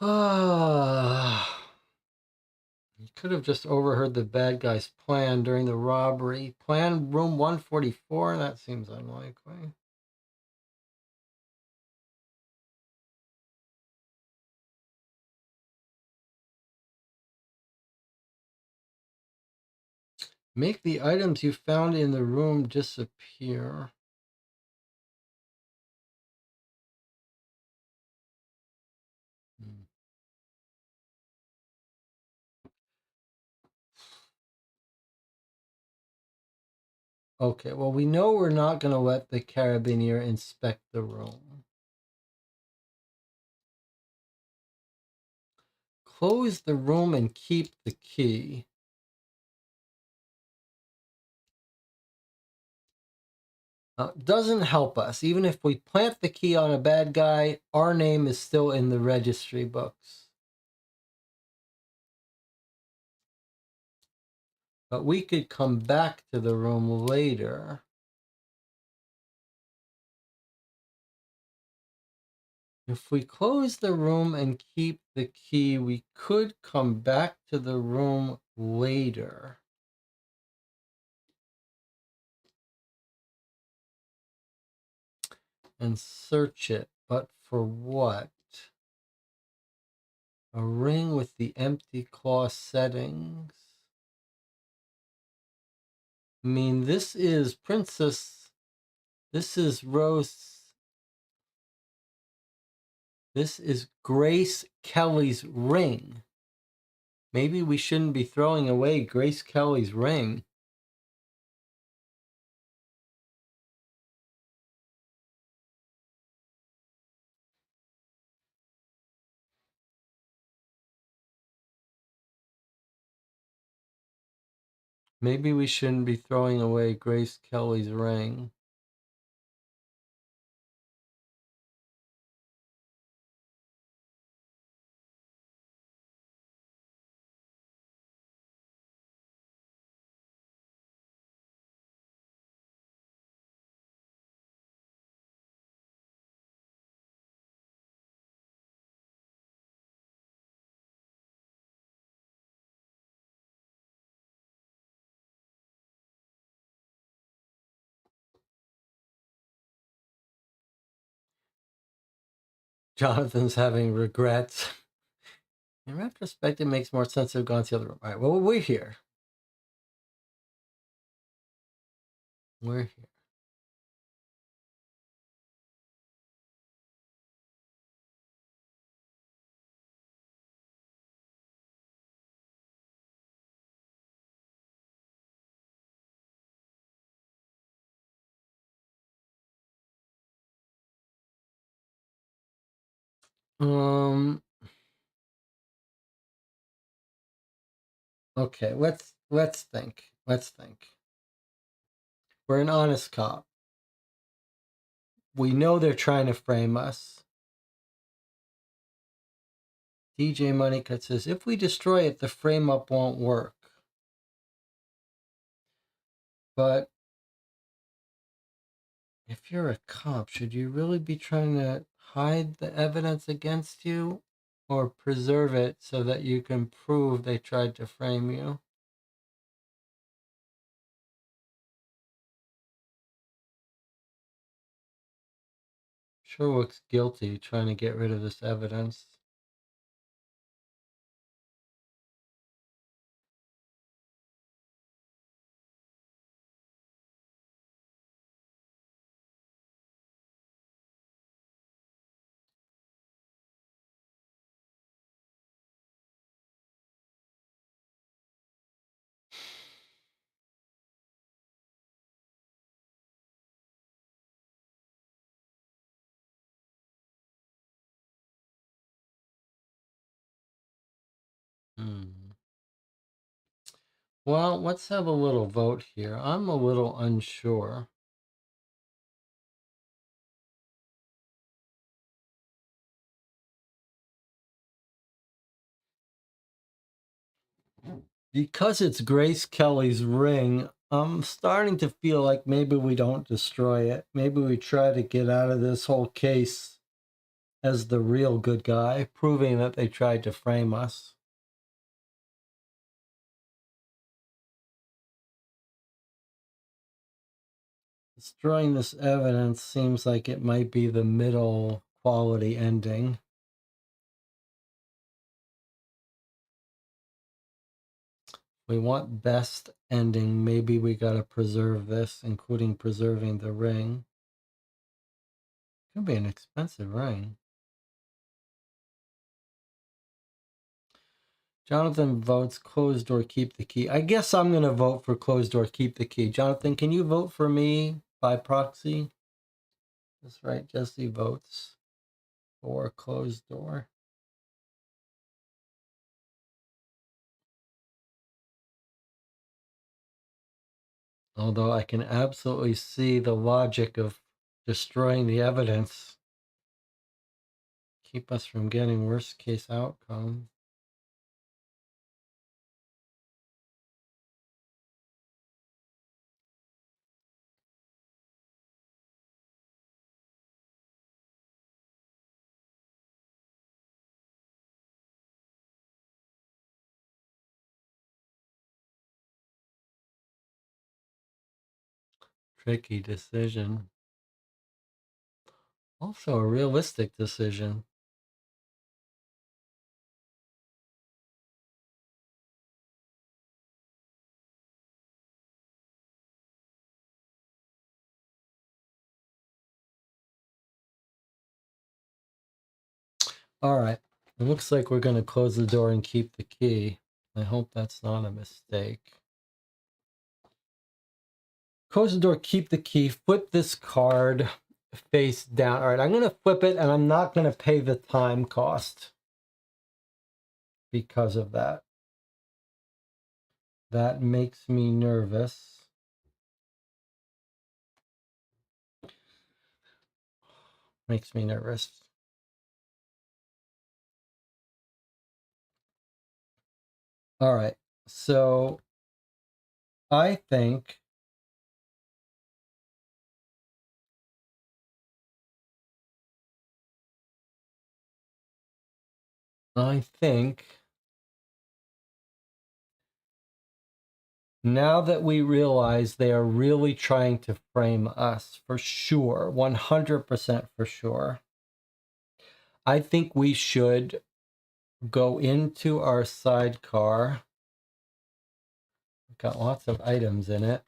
Ah. He could have just overheard the bad guy's plan during the robbery. Plan room 144? That seems unlikely. Make the items you found in the room disappear. Okay, well, we know we're not going to let the carabinier inspect the room. Close the room and keep the key. Doesn't help us. Even if we plant the key on a bad guy, our name is still in the registry books. But we could come back to the room later. If we close the room and keep the key, we could come back to the room later. And search it, but for what? A ring with the empty claw settings. I mean, this is Princess. This is Rose. This is Grace Kelly's ring. Maybe we shouldn't be throwing away Grace Kelly's ring. Maybe we shouldn't be throwing away Grace Kelly's ring. Jonathan's having regrets. In retrospect, it makes more sense to have gone to the other room. All right, well, we're here. We're here. Okay, let's think. Let's think. We're an honest cop. We know they're trying to frame us. DJ Moneycut says, if we destroy it, the frame up won't work. But if you're a cop, should you really be trying to hide the evidence against you or preserve it so that you can prove they tried to frame you? Sure looks guilty trying to get rid of this evidence. Well, let's have a little vote here. I'm a little unsure. Because it's Grace Kelly's ring, I'm starting to feel like maybe we don't destroy it. Maybe we try to get out of this whole case as the real good guy, proving that they tried to frame us. Destroying this evidence seems like it might be the middle quality ending. We want best ending. Maybe we got to preserve this, including preserving the ring. Could be an expensive ring. Jonathan votes closed door, keep the key. I guess I'm going to vote for closed door, keep the key. Jonathan, can you vote for me by proxy? That's right. Jesse votes for closed door. Although I can absolutely see the logic of destroying the evidence. Keep us from getting worst case outcome. Tricky decision. Also a realistic decision. All right. It looks like we're going to close the door and keep the key. I hope that's not a mistake. Close the door, keep the key, flip this card face down. All right, I'm going to flip it and I'm not going to pay the time cost because of that. That makes me nervous. Makes me nervous. All right, so I think now that we realize they are really trying to frame us for sure, 100% for sure, I think we should go into our sidecar. We've got lots of items in it.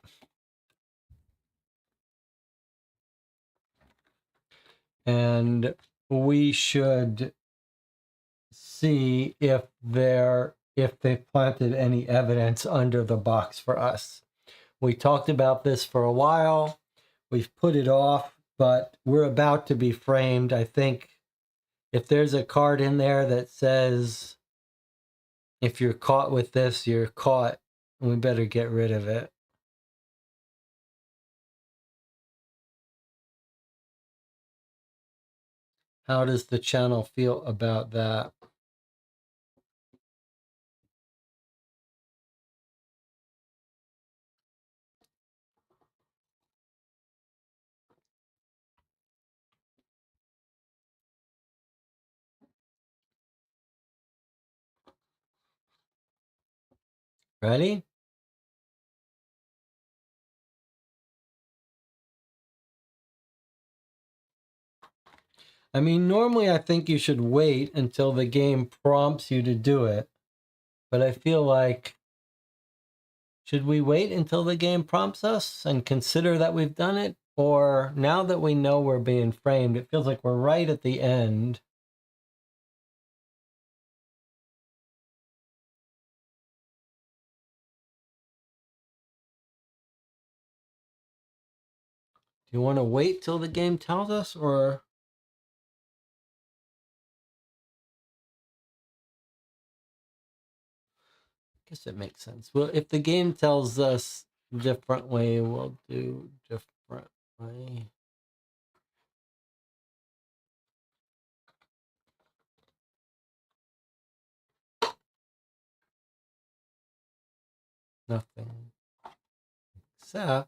And we should see if they planted any evidence under the box for us. We talked about this for a while. We've put it off, but we're about to be framed. I think If there's a card in there that says, if you're caught with this, you're caught, we better get rid of it. How does the channel feel about that? Ready? I mean, normally I think you should wait until the game prompts you to do it. But I feel like, should we wait until the game prompts us and consider that we've done it? Or now that we know we're being framed, it feels like we're right at the end. Do you want to wait till the game tells us, or? I guess it makes sense. Well, if the game tells us differently, we'll do differently. Nothing. Except...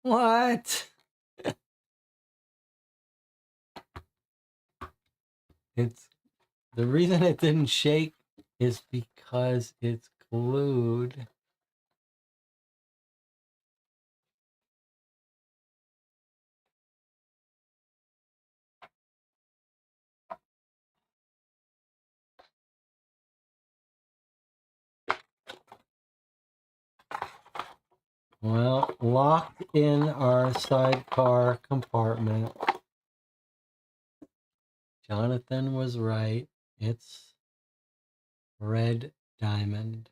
What? It's... The reason it didn't shake is because it's glued. Well, locked in our sidecar compartment. Jonathan was right. It's red diamond.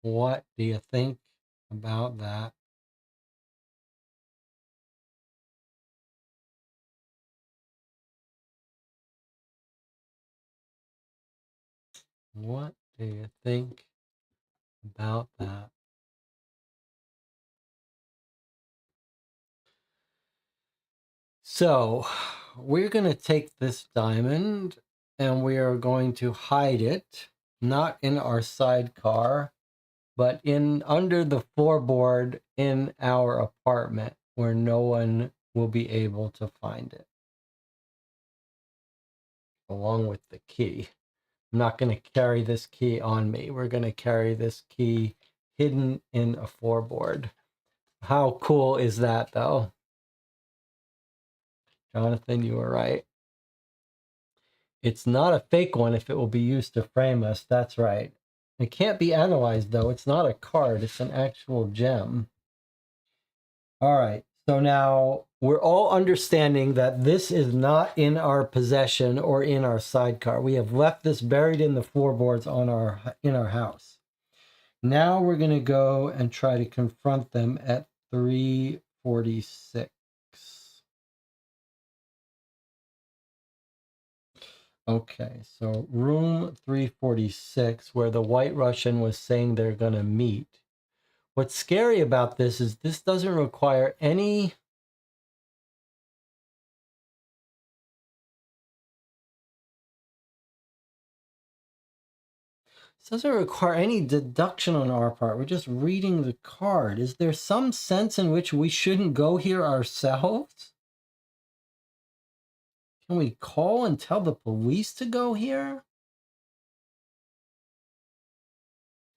What do you think about that? What do you think about that? So, we're going to take this diamond and we are going to hide it, not in our sidecar, but in under the floorboard in our apartment where no one will be able to find it, along with the key. I'm not going to carry this key on me. We're going to carry this key hidden in a floorboard. How cool is that, though? Jonathan, you were right. It's not a fake one if it will be used to frame us. That's right. It can't be analyzed, though. It's not a card. It's an actual gem. All right. So now we're all understanding that this is not in our possession or in our sidecar. We have left this buried in the floorboards in our house. Now we're going to go and try to confront them at 346. Okay, so room 346, where the White Russian was saying they're going to meet. What's scary about this is this doesn't require any... This doesn't require any deduction on our part. We're just reading the card. Is there some sense in which we shouldn't go here ourselves? Can we call and tell the police to go here?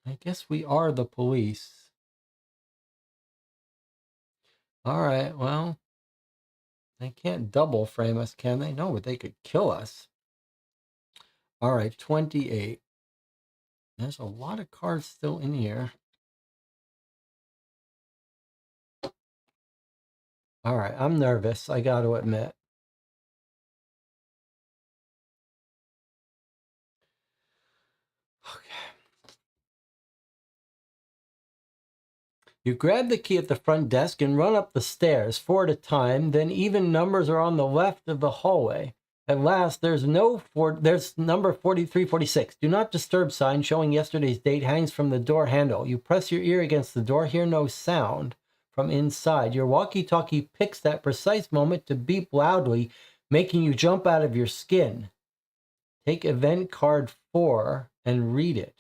I guess we are the police. All right, well, they can't double frame us, can they? No, but they could kill us. All right, 28. There's a lot of cards still in here. All right, I'm nervous, I got to admit. Okay. You grab the key at the front desk and run up the stairs, 4 at a time, then even numbers are on the left of the hallway. At last, there's number 4346. Do not disturb sign showing yesterday's date hangs from the door handle. You press your ear against the door, hear no sound from inside. Your walkie-talkie picks that precise moment to beep loudly, making you jump out of your skin. Take event card 4 and read it.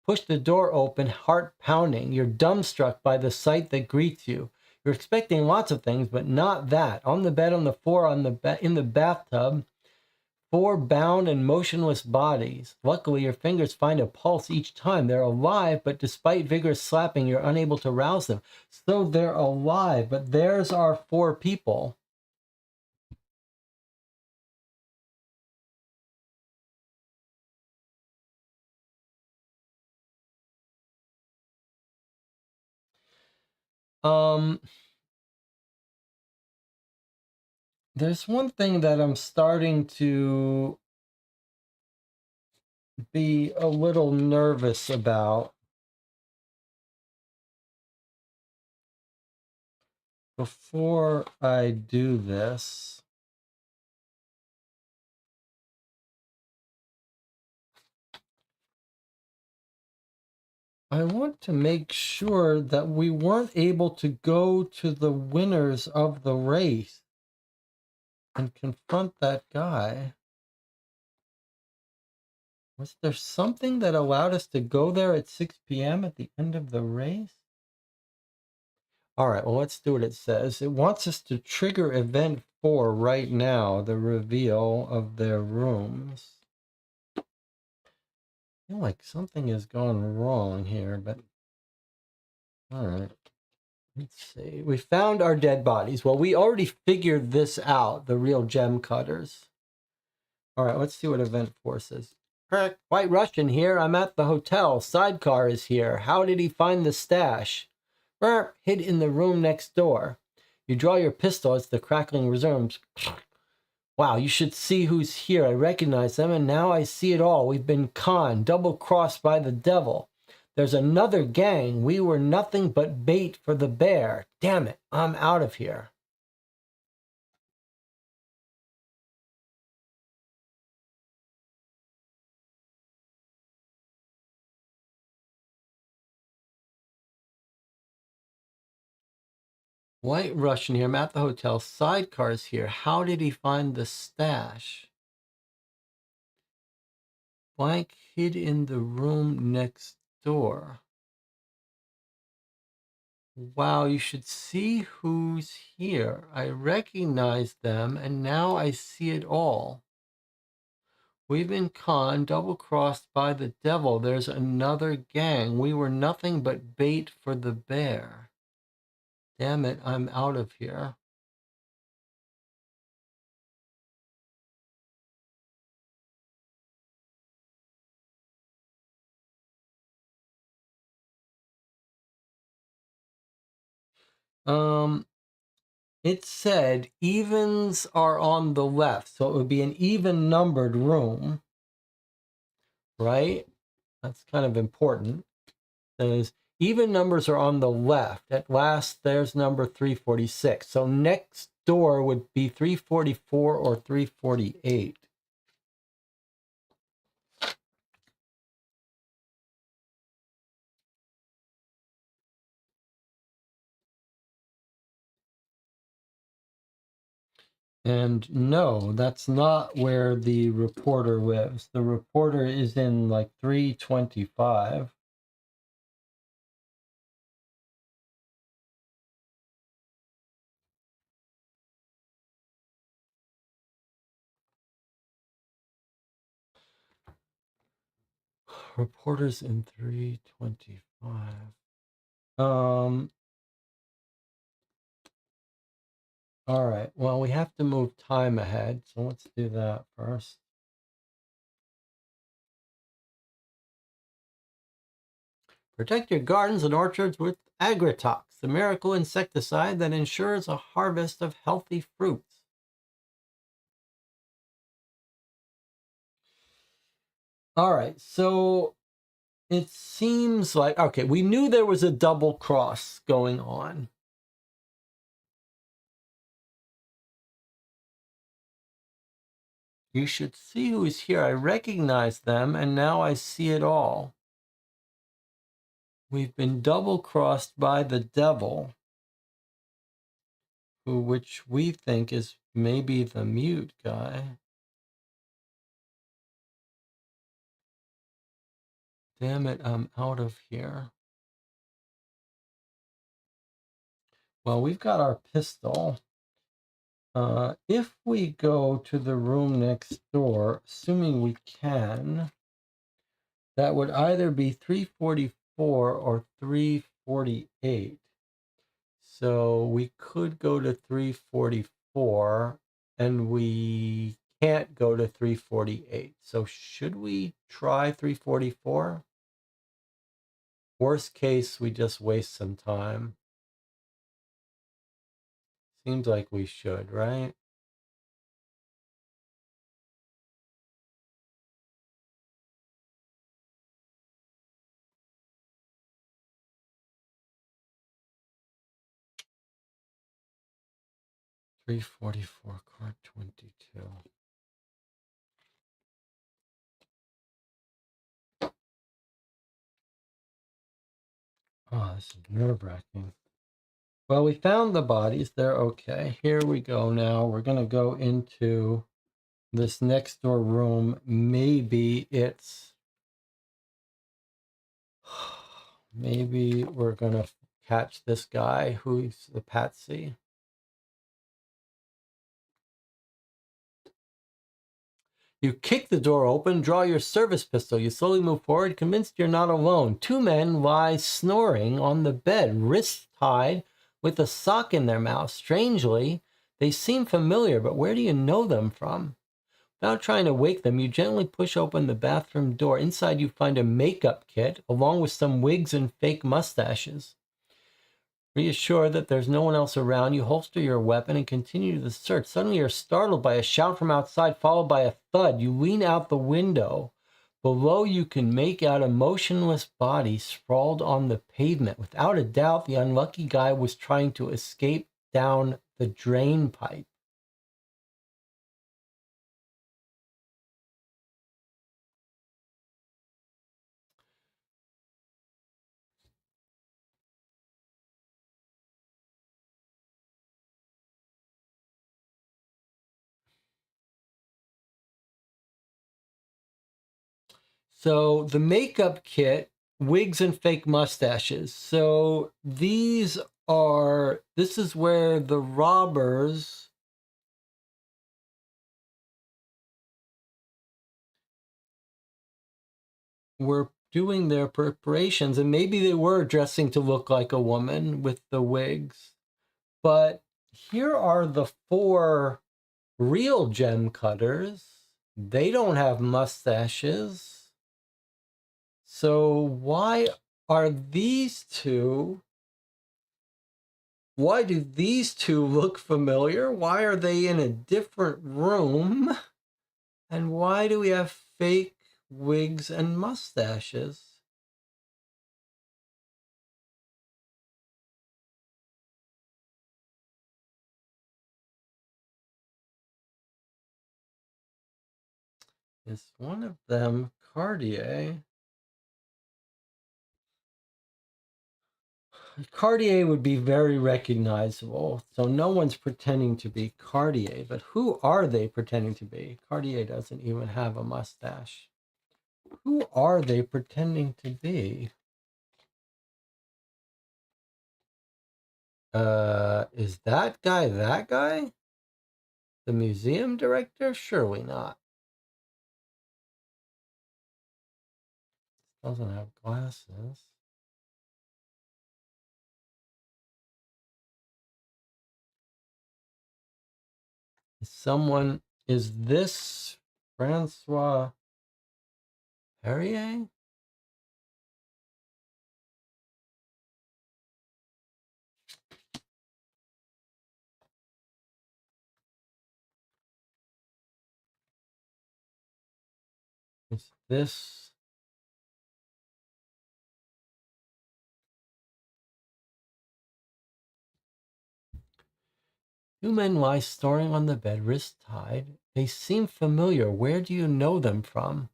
Push the door open, heart pounding. You're dumbstruck by the sight that greets you. You're expecting lots of things, but not that. On the bed, on the floor, in the bathtub, 4 bound and motionless bodies. Luckily, your fingers find a pulse each time. They're alive, but despite vigorous slapping, you're unable to rouse them. So they're alive, but there's our 4 people. There's one thing that I'm starting to be a little nervous about. Before I do this, I want to make sure that we weren't able to go to the winners of the race and confront that guy. Was there something that allowed us to go there at 6 p.m. at the end of the race? All right, well, let's do what it says. It wants us to trigger event 4 right now, the reveal of their rooms. I feel like something has gone wrong here, but all right. Let's see. We found our dead bodies. Well, we already figured this out, the real gem cutters. All right, let's see what event 4 says. White Russian here. I'm at the hotel. Sidecar is here. How did he find the stash? Hid in the room next door. You draw your pistol as the crackling resumes. Wow, you should see who's here. I recognize them, and now I see it all. We've been conned, double-crossed by the devil. There's another gang. We were nothing but bait for the bear. Damn it, I'm out of here. White Russian here. I'm at the hotel. Sidecar's here. How did he find the stash? Blank hid in the room next door. Wow, you should see who's here. I recognize them, and now I see it all. We've been conned, double-crossed by the devil. There's another gang. We were nothing but bait for the bear. Damn it, I'm out of here. It said evens are on the left, so it would be an even numbered room, right? That's kind of important. There's even numbers are on the left. At last, there's number 346. So next door would be 344 or 348. And no, that's not where the reporter lives. The reporter is in like 325. Reporters in 325. All right. Well, we have to move time ahead, so let's do that first. Protect your gardens and orchards with Agritox, the miracle insecticide that ensures a harvest of healthy fruits. All right, so it seems like, okay, we knew there was a double cross going on. You should see who's here. I recognize them, and now I see it all. We've been double-crossed by the devil, which we think is maybe the mute guy. Damn it, I'm out of here. Well, we've got our pistol. If we go to the room next door, assuming we can, that would either be 344 or 348. So we could go to 344, and we can't go to 348. So should we try 344? Worst case, we just waste some time. Seems like we should, right? $344, card 22. Oh, this is nerve-wracking. Well, we found the bodies. They're okay. Here we go now. We're going to go into this next door room. Maybe it's... Maybe we're going to catch this guy who's the patsy. You kick the door open, draw your service pistol. You slowly move forward, convinced you're not alone. Two men lie snoring on the bed, wrists tied, with a sock in their mouth. Strangely, they seem familiar, but where do you know them from? Without trying to wake them, you gently push open the bathroom door. Inside, you find a makeup kit, along with some wigs and fake mustaches. Reassured that there's no one else around, you holster your weapon and continue the search. Suddenly, you're startled by a shout from outside, followed by a thud. You lean out the window. Below, you can make out a motionless body sprawled on the pavement. Without a doubt, the unlucky guy was trying to escape down the drain pipe. So the makeup kit, wigs and fake mustaches. So this is where the robbers were doing their preparations, and maybe they were dressing to look like a woman with the wigs. But here are the four real gem cutters. They don't have mustaches. So why are these two? Why do these two look familiar? Why are they in a different room? And why do we have fake wigs and mustaches? Is one of them Cartier? Cartier would be very recognizable, so no one's pretending to be Cartier, but who are they pretending to be? Cartier doesn't even have a mustache. Who are they pretending to be? Is that guy that guy? The museum director? Surely not. Doesn't have glasses. Is this Francois Perrier? Is this... Two men lie snoring on the bed, wrists tied. They seem familiar. Where do you know them from?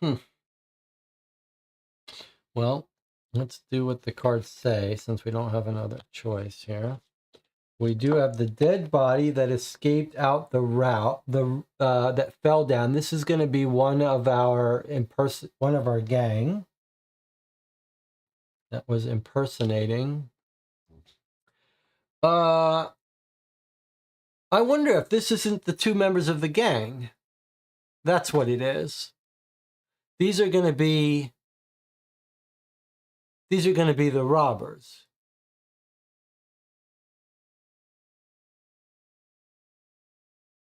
Hmm. Well, let's do what the cards say since we don't have another choice here. We do have the dead body that escaped out the route, that fell down. This is going to be one of our gang that was impersonating. I wonder if this isn't the two members of the gang. That's what it is. These are going to be the robbers.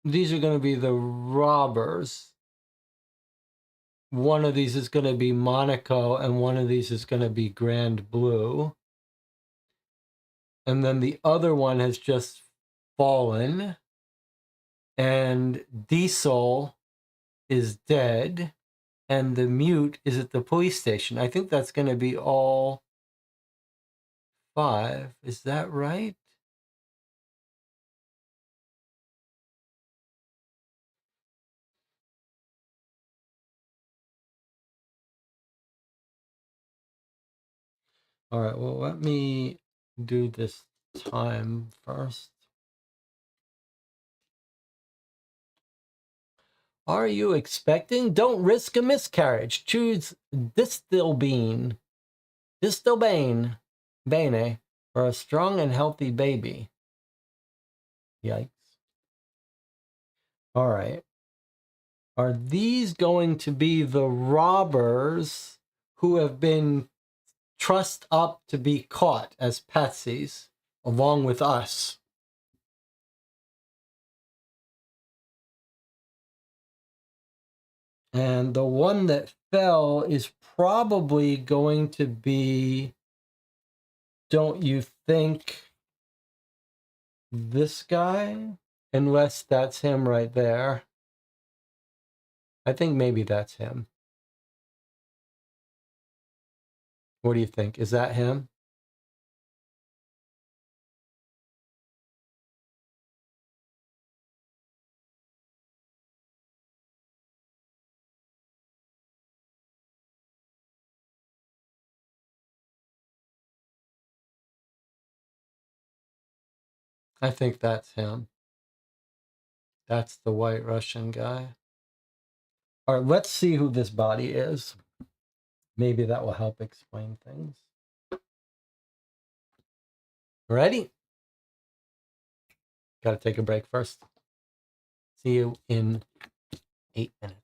These are going to be the robbers. One of these is going to be Monaco, and one of these is going to be Grand Blue. And then the other one has just fallen. And Diesel is dead. And the mute is at the police station. I think that's going to be all 5. Is that right? All right, well, let me do this time first. Are you expecting? Don't risk a miscarriage. Choose Distilbane. Bane, for a strong and healthy baby. Yikes. All right. Are these going to be the robbers who have been trussed up to be caught as patsies along with us? And the one that fell is probably going to be, don't you think, this guy? Unless that's him right there. I think maybe that's him. What do you think? Is that him? I think that's him. That's the White Russian guy. All right, let's see who this body is. Maybe that will help explain things. Ready? Got to take a break first. See you in 8 minutes.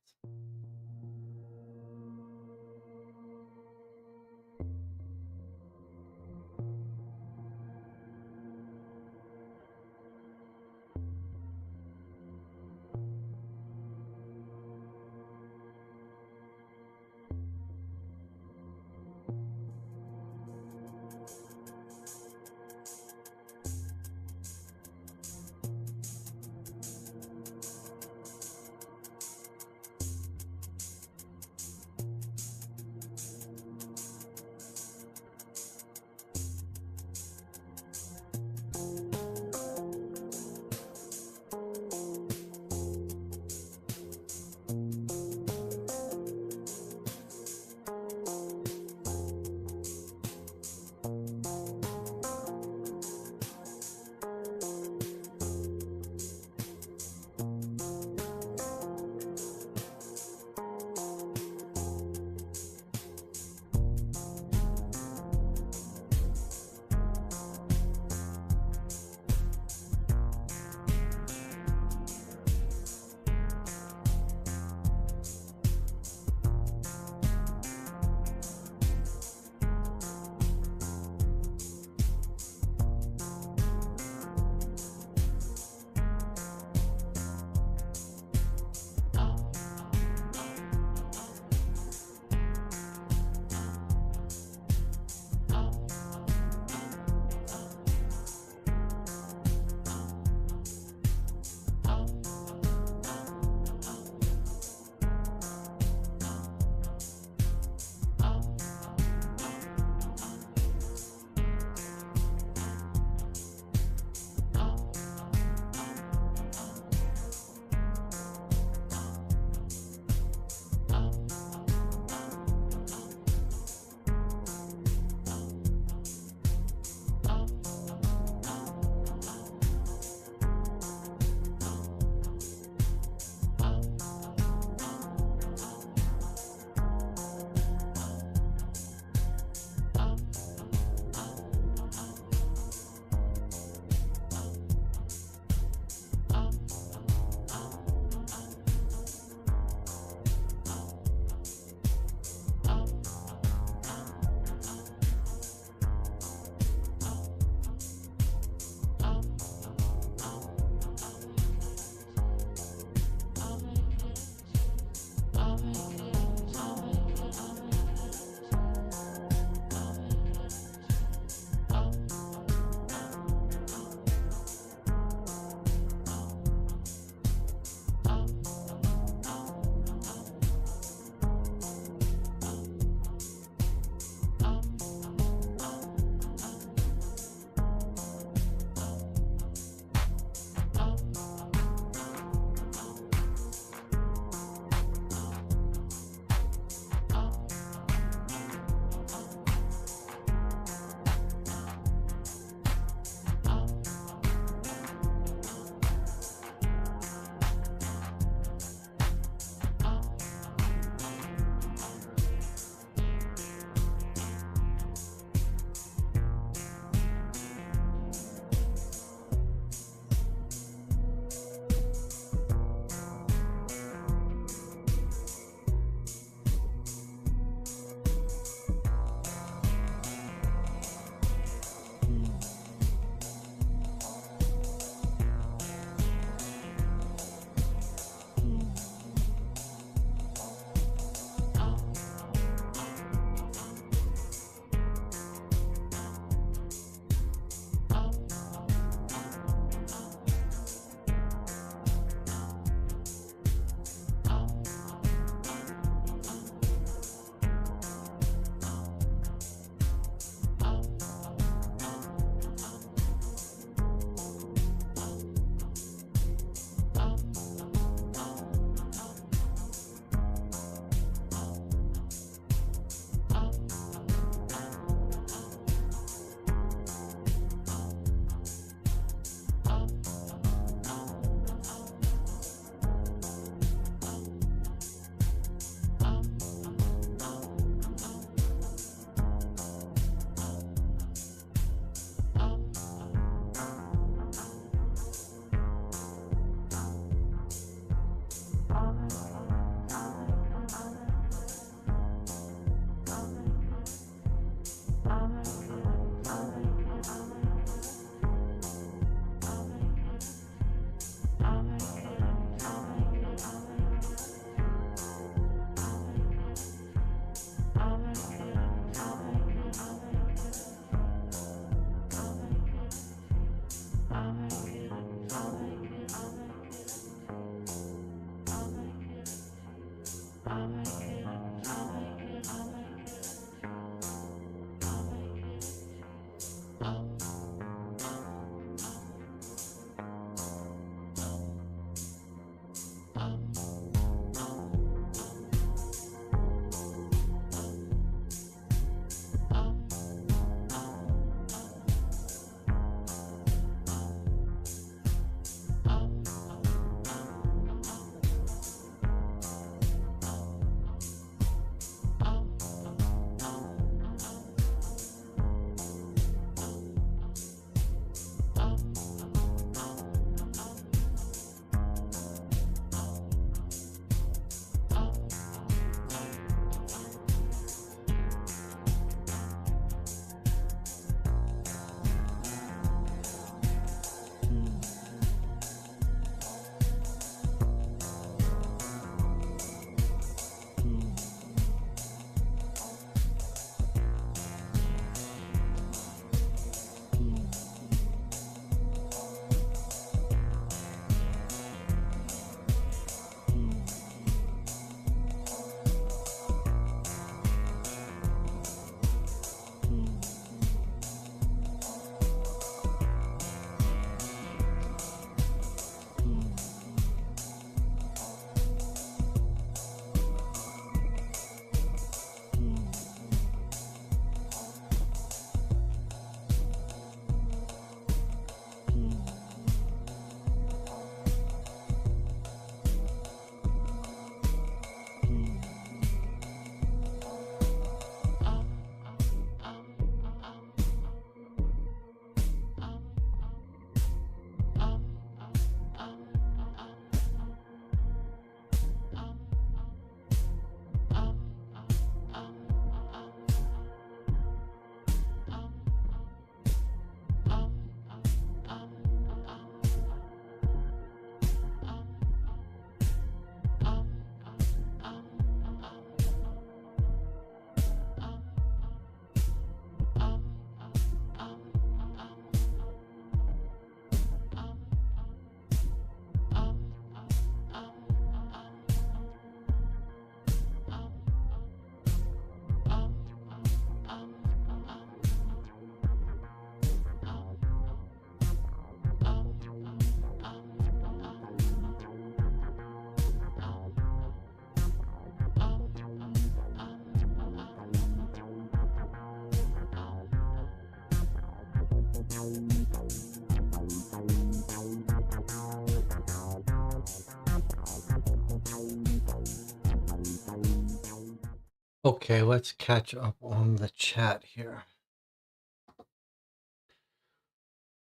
Okay, let's catch up on the chat here.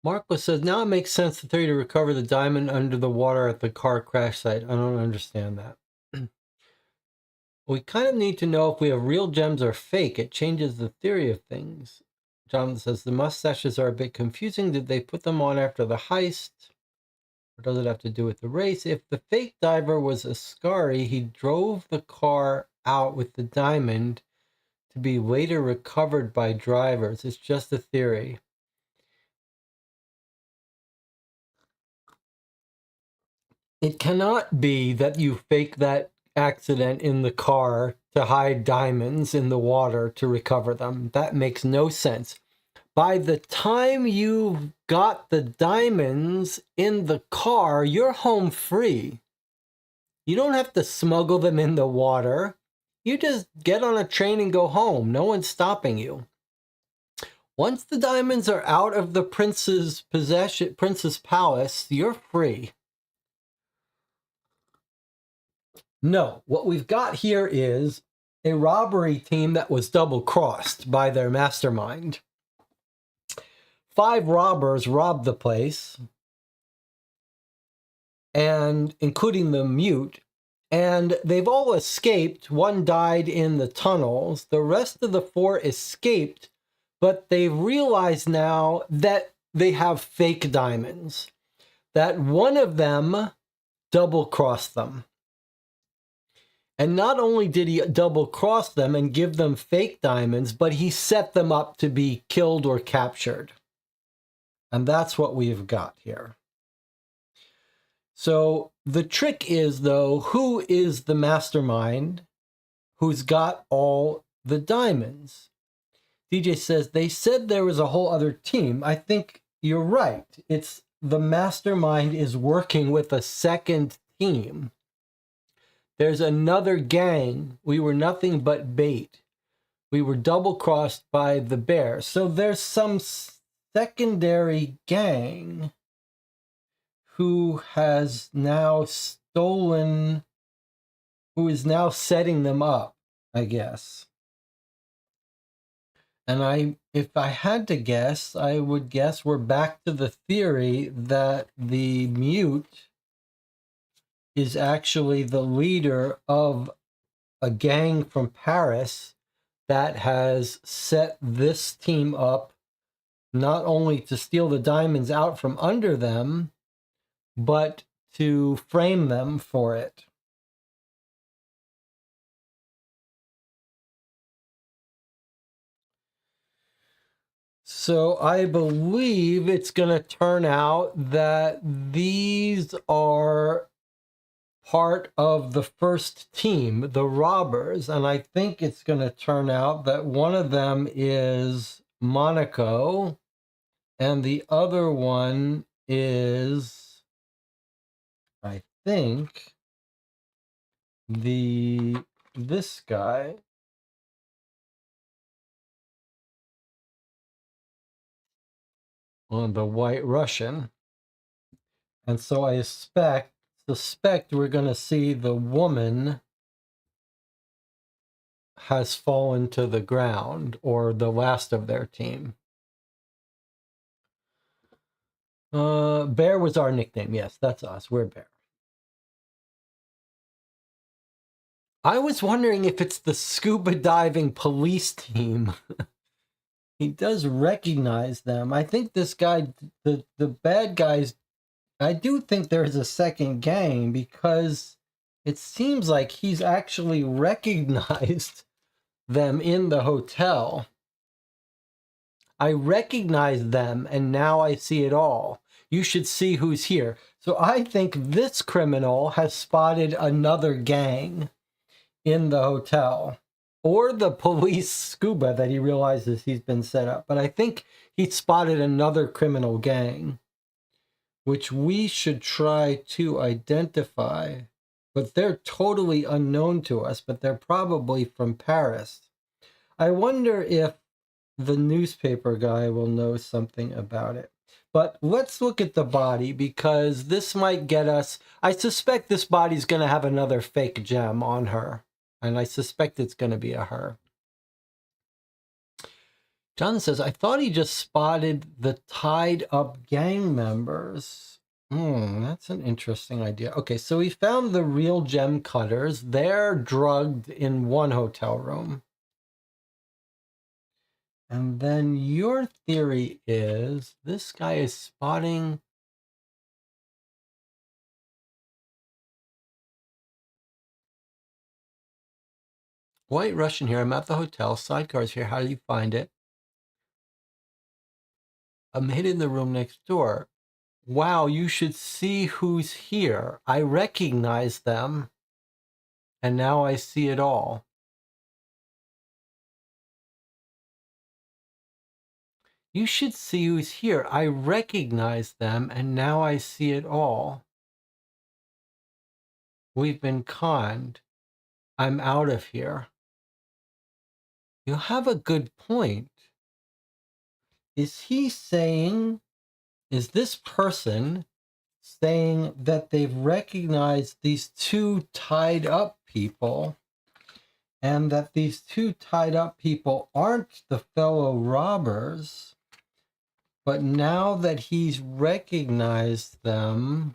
Marco says, now it makes sense the theory to recover the diamond under the water at the car crash site. I don't understand that. We kind of need to know if we have real gems or fake. It changes the theory of things. Jonathan says, the mustaches are a bit confusing. Did they put them on after the heist? Or does it have to do with the race? If the fake diver was Ascari, he drove the car out with the diamond to be later recovered by drivers. It's just a theory. It cannot be that you fake that accident in the car to hide diamonds in the water to recover them. That makes no sense. By the time you got the diamonds in the car, you're home free. You don't have to smuggle them in the water. You just get on a train and go home. No one's stopping you. Once the diamonds are out of the prince's possession, prince's palace, you're free. No, what we've got here is a robbery team that was double-crossed by their mastermind. 5 robbers robbed the place, and including the mute, and they've all escaped. 1 died in the tunnels. The rest of the 4 escaped, but they've realized now that they have fake diamonds, that one of them double-crossed them. And not only did he double-cross them and give them fake diamonds, but he set them up to be killed or captured. And that's what we've got here. So the trick is, though, who is the mastermind who's got all the diamonds? DJ says, they said there was a whole other team. I think you're right. It's the mastermind is working with a second team. There's another gang. We were nothing but bait. We were double-crossed by the bear. So there's some secondary gang who has now stolen, who is now setting them up, I guess. And if I had to guess, I would guess we're back to the theory that the mute is actually the leader of a gang from Paris that has set this team up not only to steal the diamonds out from under them, but to frame them for it. So I believe it's going to turn out that these are part of the first team, the robbers, and I think it's going to turn out that one of them is Monaco and the other one is, I think, this guy. On the White Russian. And so I suspect we're going to see the woman has fallen to the ground, or the last of their team. Bear was our nickname. Yes, that's us. We're Bear. I was wondering if it's the scuba diving police team. He does recognize them. I think this guy, the bad guys, I do think there's a second gang because it seems like he's actually recognized them in the hotel. I recognize them and now I see it all. You should see who's here. So I think this criminal has spotted another gang in the hotel, or the police scuba that he realizes he's been set up. But I think he spotted another criminal gang, which we should try to identify. But they're totally unknown to us, but they're probably from Paris. I wonder if the newspaper guy will know something about it. But let's look at the body, because this might get us. I suspect this body's going to have another fake gem on her. And I suspect it's going to be a her. John says, I thought he just spotted the tied up gang members. That's an interesting idea. Okay, so we found the real gem cutters. They're drugged in one hotel room. And then your theory is this guy is spotting. White Russian here. I'm at the hotel. Sidecar's here. How do you find it? I'm hidden in the room next door. Wow, you should see who's here. I recognize them. And now I see it all. You should see who's here. I recognize them, and now I see it all. We've been conned. I'm out of here. You have a good point. Is he saying, is this person saying that they've recognized these two tied up people, and that these two tied up people aren't the fellow robbers, but now that he's recognized them,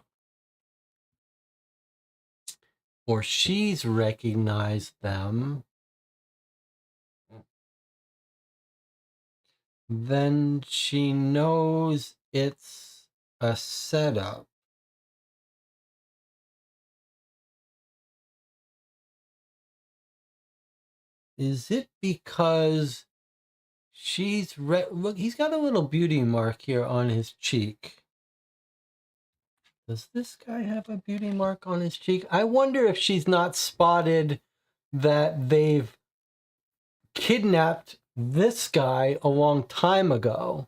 or she's recognized them, then she knows it's a setup. Is it because she's look, he's got a little beauty mark here on his cheek. Does this guy have a beauty mark on his cheek? I wonder if she's not spotted that they've kidnapped this guy a long time ago,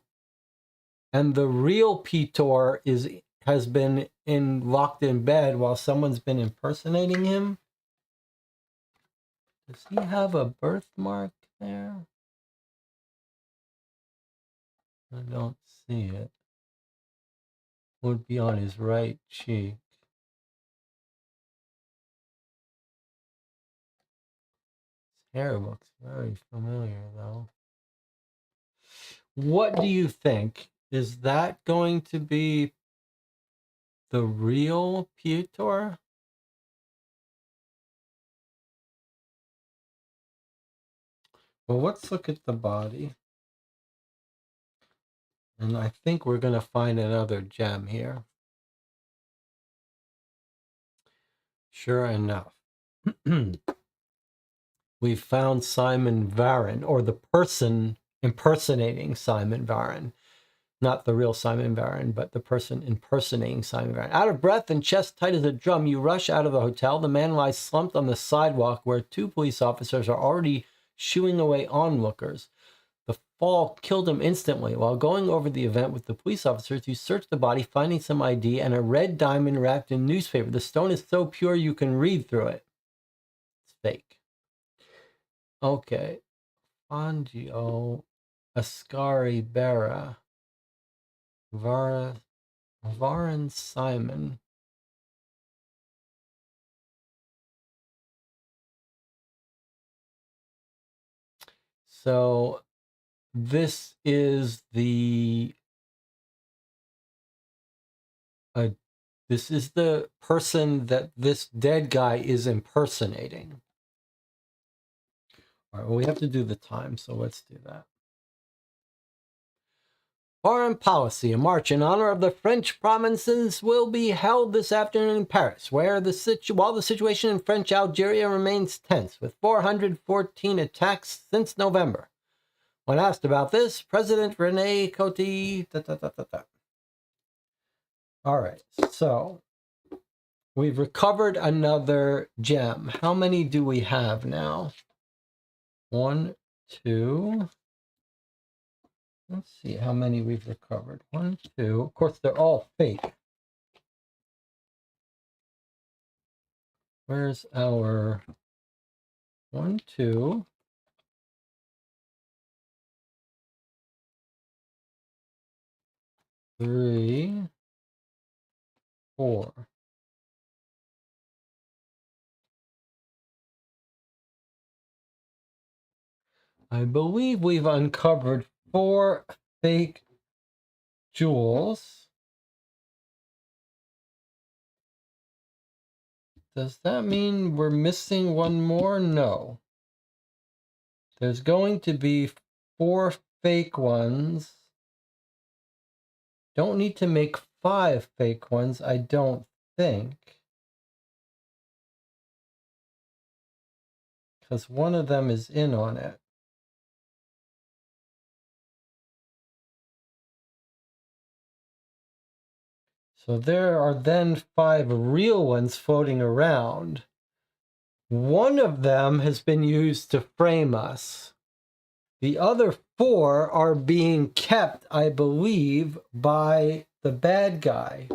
and the real Peter has been locked in bed while someone's been impersonating him. Does he have a birthmark there? I don't see it. Would be on his right cheek. His hair looks very familiar, though. What do you think? Is that going to be the real Peter? Well, let's look at the body. And I think we're going to find another gem here. Sure enough. We've found Simon Varon, or the person impersonating Simon Varon. Not the real Simon Varon, but the person impersonating Simon Varon. Out of breath and chest tight as a drum, you rush out of the hotel. The man lies slumped on the sidewalk where 2 police officers are already shooing away onlookers. The fall killed him instantly. While going over the event with the police officers, you search the body, finding some ID and a red diamond wrapped in newspaper. The stone is so pure you can read through it. It's fake. Okay. Fangio Ascari Berra. Varon Simon. So this is the person that this dead guy is impersonating. All right, well, we have to do the time, so let's do that. Foreign policy. A march in honor of the French provinces will be held this afternoon in Paris, where while the situation in French Algeria remains tense, with 414 attacks since November. When asked about this, President René Coty... All right, so we've recovered another gem. How many do we have now? 1, 2... Let's see how many we've recovered. 1, 2. Of course, they're all fake. Where's our 1, 2? 3, 4. I believe we've uncovered 4 fake jewels. Does that mean we're missing one more? No. There's going to be 4 fake ones. Don't need to make 5 fake ones, I don't think. Because one of them is in on it. So there are then 5 real ones floating around. One of them has been used to frame us. The other 4 are being kept, I believe, by the bad guy.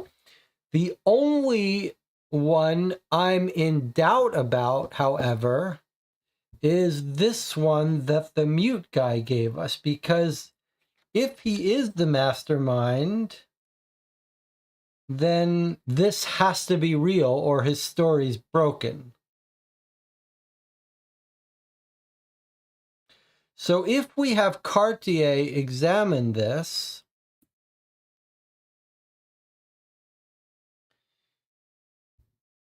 The only one I'm in doubt about, however, is this one that the mute guy gave us, because if he is the mastermind, then this has to be real or his story's broken. So if we have Cartier examine this,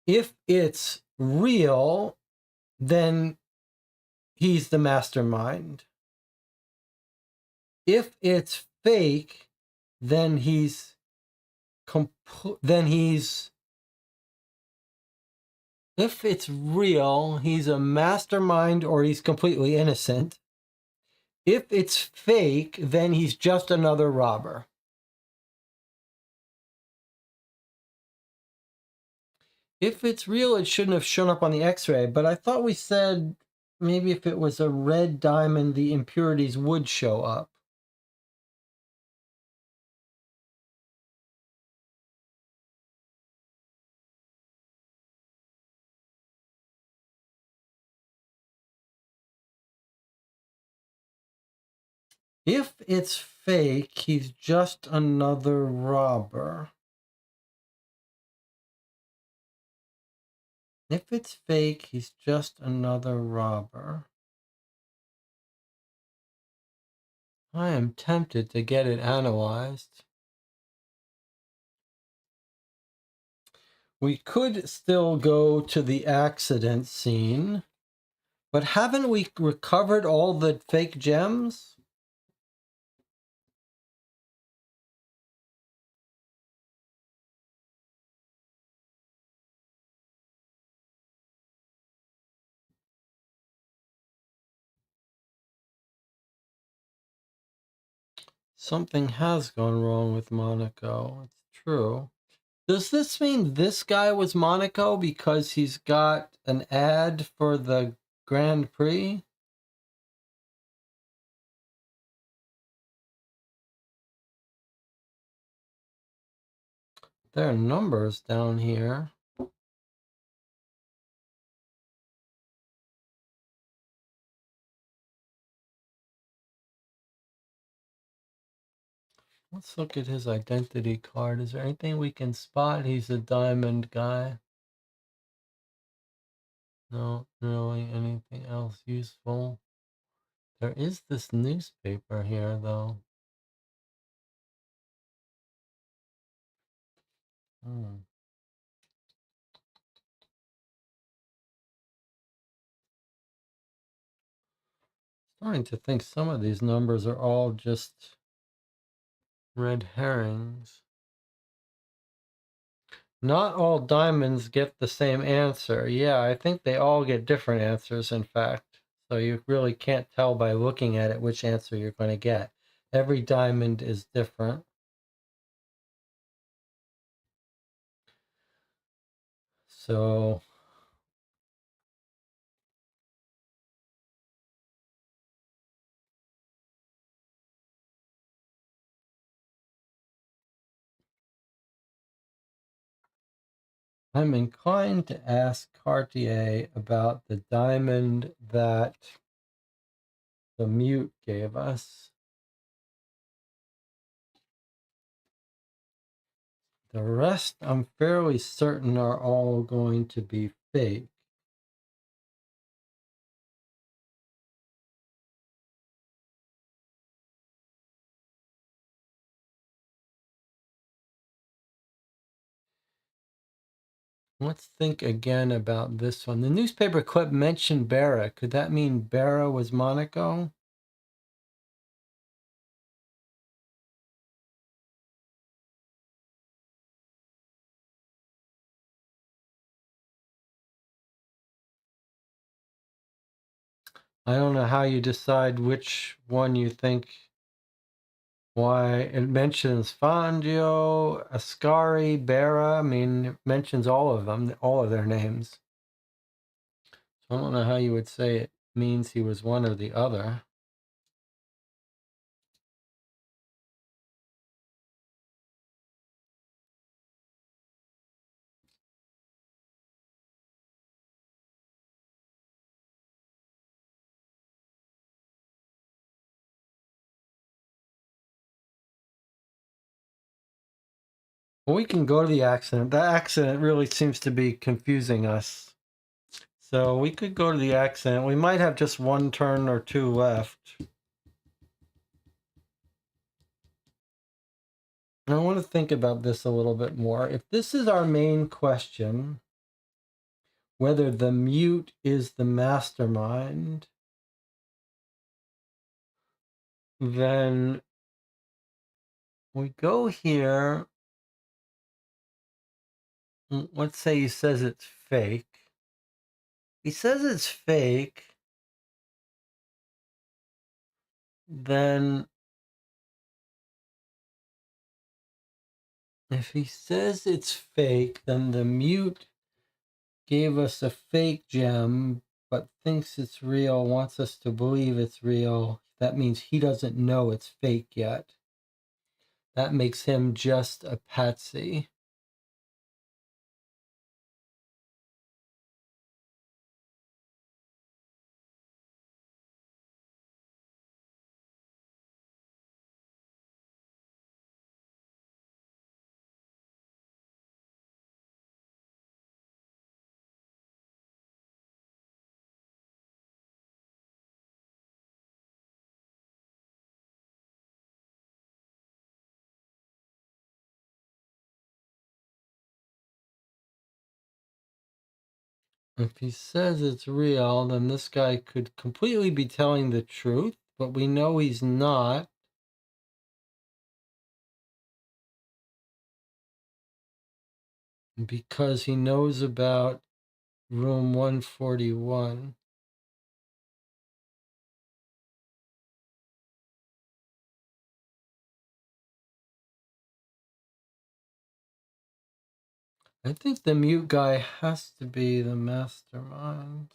if it's real, then he's the mastermind. If it's fake, then he's if it's real, he's a mastermind or he's completely innocent. If it's fake, then he's just another robber. If it's real, it shouldn't have shown up on the x-ray, but I thought we said maybe if it was a red diamond, the impurities would show up. If it's fake, he's just another robber. If it's fake, he's just another robber. I am tempted to get it analyzed. We could still go to the accident scene, but haven't we recovered all the fake gems? Something has gone wrong with Monaco. It's true. Does this mean this guy was Monaco because he's got an ad for the Grand Prix? There are numbers down here. Let's look at his identity card. Is there anything we can spot? He's a diamond guy. No, really anything else useful? There is this newspaper here, though. Starting to think some of these numbers are all just red herrings. Not all diamonds get the same answer. Yeah, I think they all get different answers, in fact. So you really can't tell by looking at it which answer you're going to get. Every diamond is different. So I'm inclined to ask Cartier about the diamond that the mute gave us. The rest, I'm fairly certain, are all going to be fake. Let's think again about this one. The newspaper clip mentioned Barra. Could that mean Barra was Monaco? I don't know how you decide which one you think. Why it mentions Fangio, Ascari, Barra. I mean, it mentions all of them, all of their names. So I don't know how you would say it means he was one or the other. Well, we can go to the accident. That accident really seems to be confusing us. So we could go to the accident. We might have just one turn or two left. I want to think about this a little bit more. If this is our main question, whether the mute is the mastermind, then we go here. Let's say he says it's fake. He says it's fake, then if he says it's fake, then the mute gave us a fake gem but thinks it's real, wants us to believe it's real. That means he doesn't know it's fake yet. That makes him just a patsy. If he says it's real, then this guy could completely be telling the truth, but we know he's not because he knows about room 141. I think the mute guy has to be the mastermind.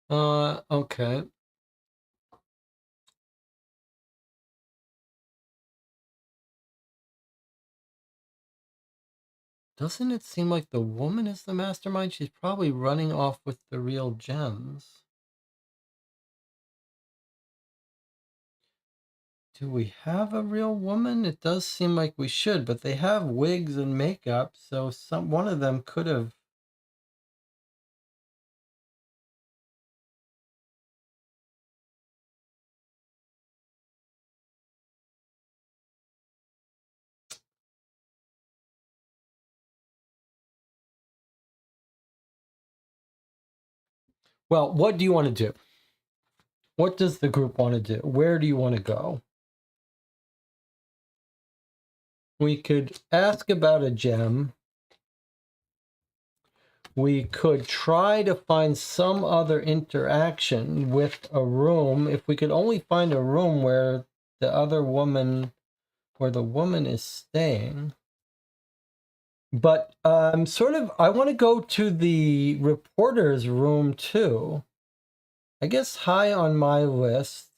Okay. Doesn't it seem like the woman is the mastermind? She's probably running off with the real gems. Do we have a real woman? It does seem like we should, but they have wigs and makeup, so one of them could have. Well, what do you want to do? What does the group want to do? Where do you want to go? We could ask about a gem. We could try to find some other interaction with a room. If we could only find a room where the other woman, where the woman is staying. But I want to go to the reporter's room too. I guess high on my list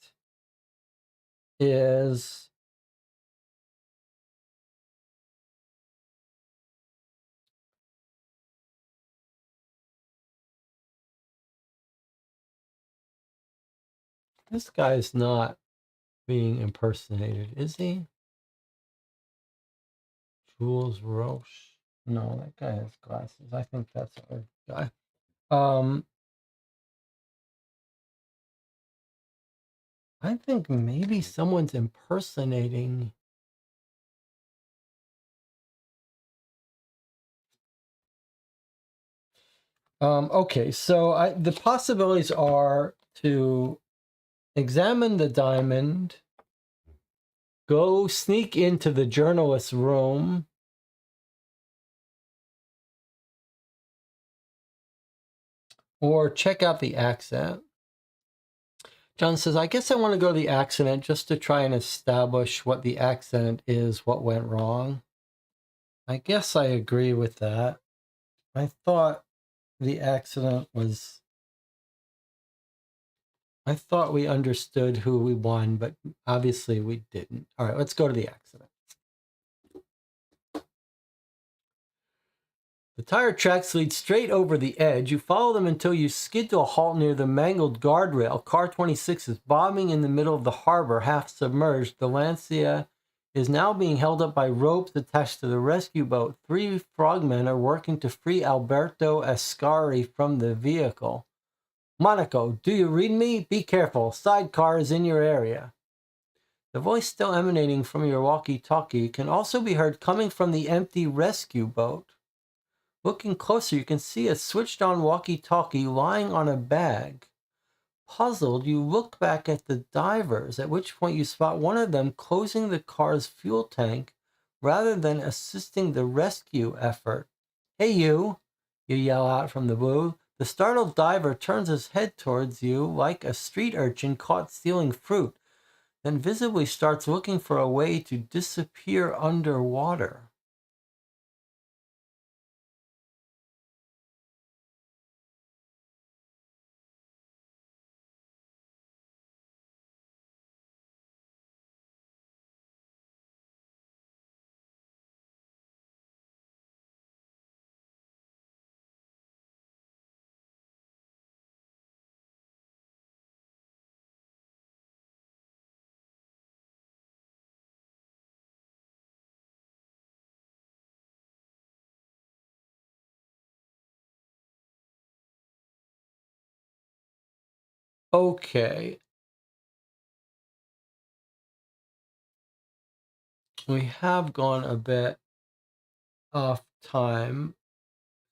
is this guy's not being impersonated, is he? Jules Roche. No, that guy has glasses. I think that's our guy. I think maybe someone's impersonating. Okay, so the possibilities are to examine the diamond, go sneak into the journalist's room, or check out the accident. John says, I guess I want to go to the accident just to try and establish what the accident is, what went wrong. I guess I agree with that. I thought the accident was... I thought we understood who we won, but obviously we didn't. All right, let's go to the accident. The tire tracks lead straight over the edge. You follow them until you skid to a halt near the mangled guardrail. Car 26 is bobbing in the middle of the harbor, half submerged. The Lancia is now being held up by ropes attached to the rescue boat. 3 frogmen are working to free Alberto Ascari from the vehicle. Monaco, do you read me? Be careful. Sidecar is in your area. The voice still emanating from your walkie-talkie can also be heard coming from the empty rescue boat. Looking closer, you can see a switched-on walkie-talkie lying on a bag. Puzzled, you look back at the divers, at which point you spot one of them closing the car's fuel tank rather than assisting the rescue effort. Hey, you yell out from the blue. The startled diver turns his head towards you like a street urchin caught stealing fruit, then visibly starts looking for a way to disappear underwater. Okay. We have gone a bit off time.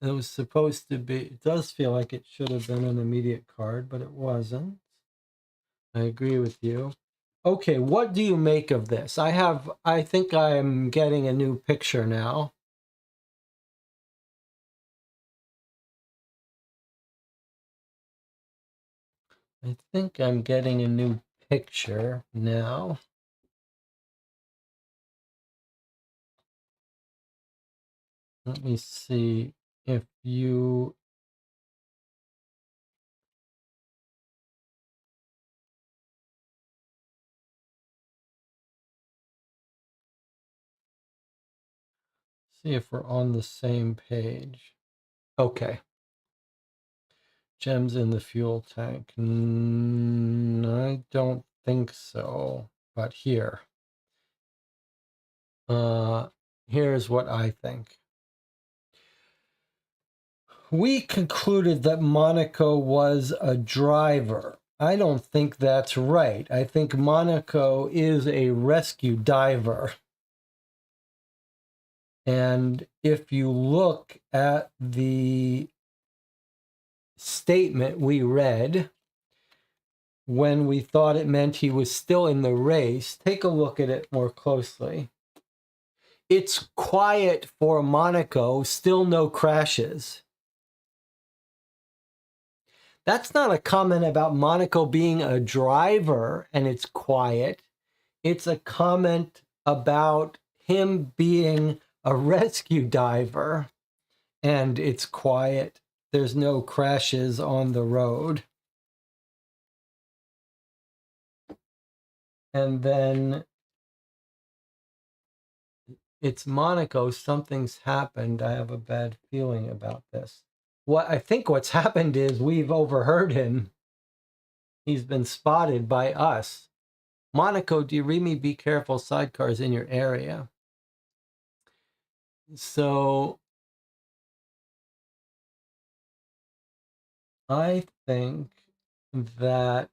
It was supposed to be, it does feel like it should have been an immediate card, but it wasn't. I agree with you. Okay, what do you make of this? I think I'm getting a new picture now. I think I'm getting a new picture now. Let me see if you... See if we're on the same page. Okay. Gems in the fuel tank. I don't think so. But here. Here's what I think. We concluded that Monaco was a driver. I don't think that's right. I think Monaco is a rescue diver. And if you look at the statement we read, when we thought it meant he was still in the race, take a look at it more closely. It's quiet for Monaco, still no crashes. That's not a comment about Monaco being a driver and it's quiet. It's a comment about him being a rescue diver and it's quiet. There's no crashes on the road. And then it's Monaco. Something's happened. I have a bad feeling about this. I think what's happened is we've overheard him. He's been spotted by us. Monaco, do you read me? Be careful, sidecars in your area. So I think that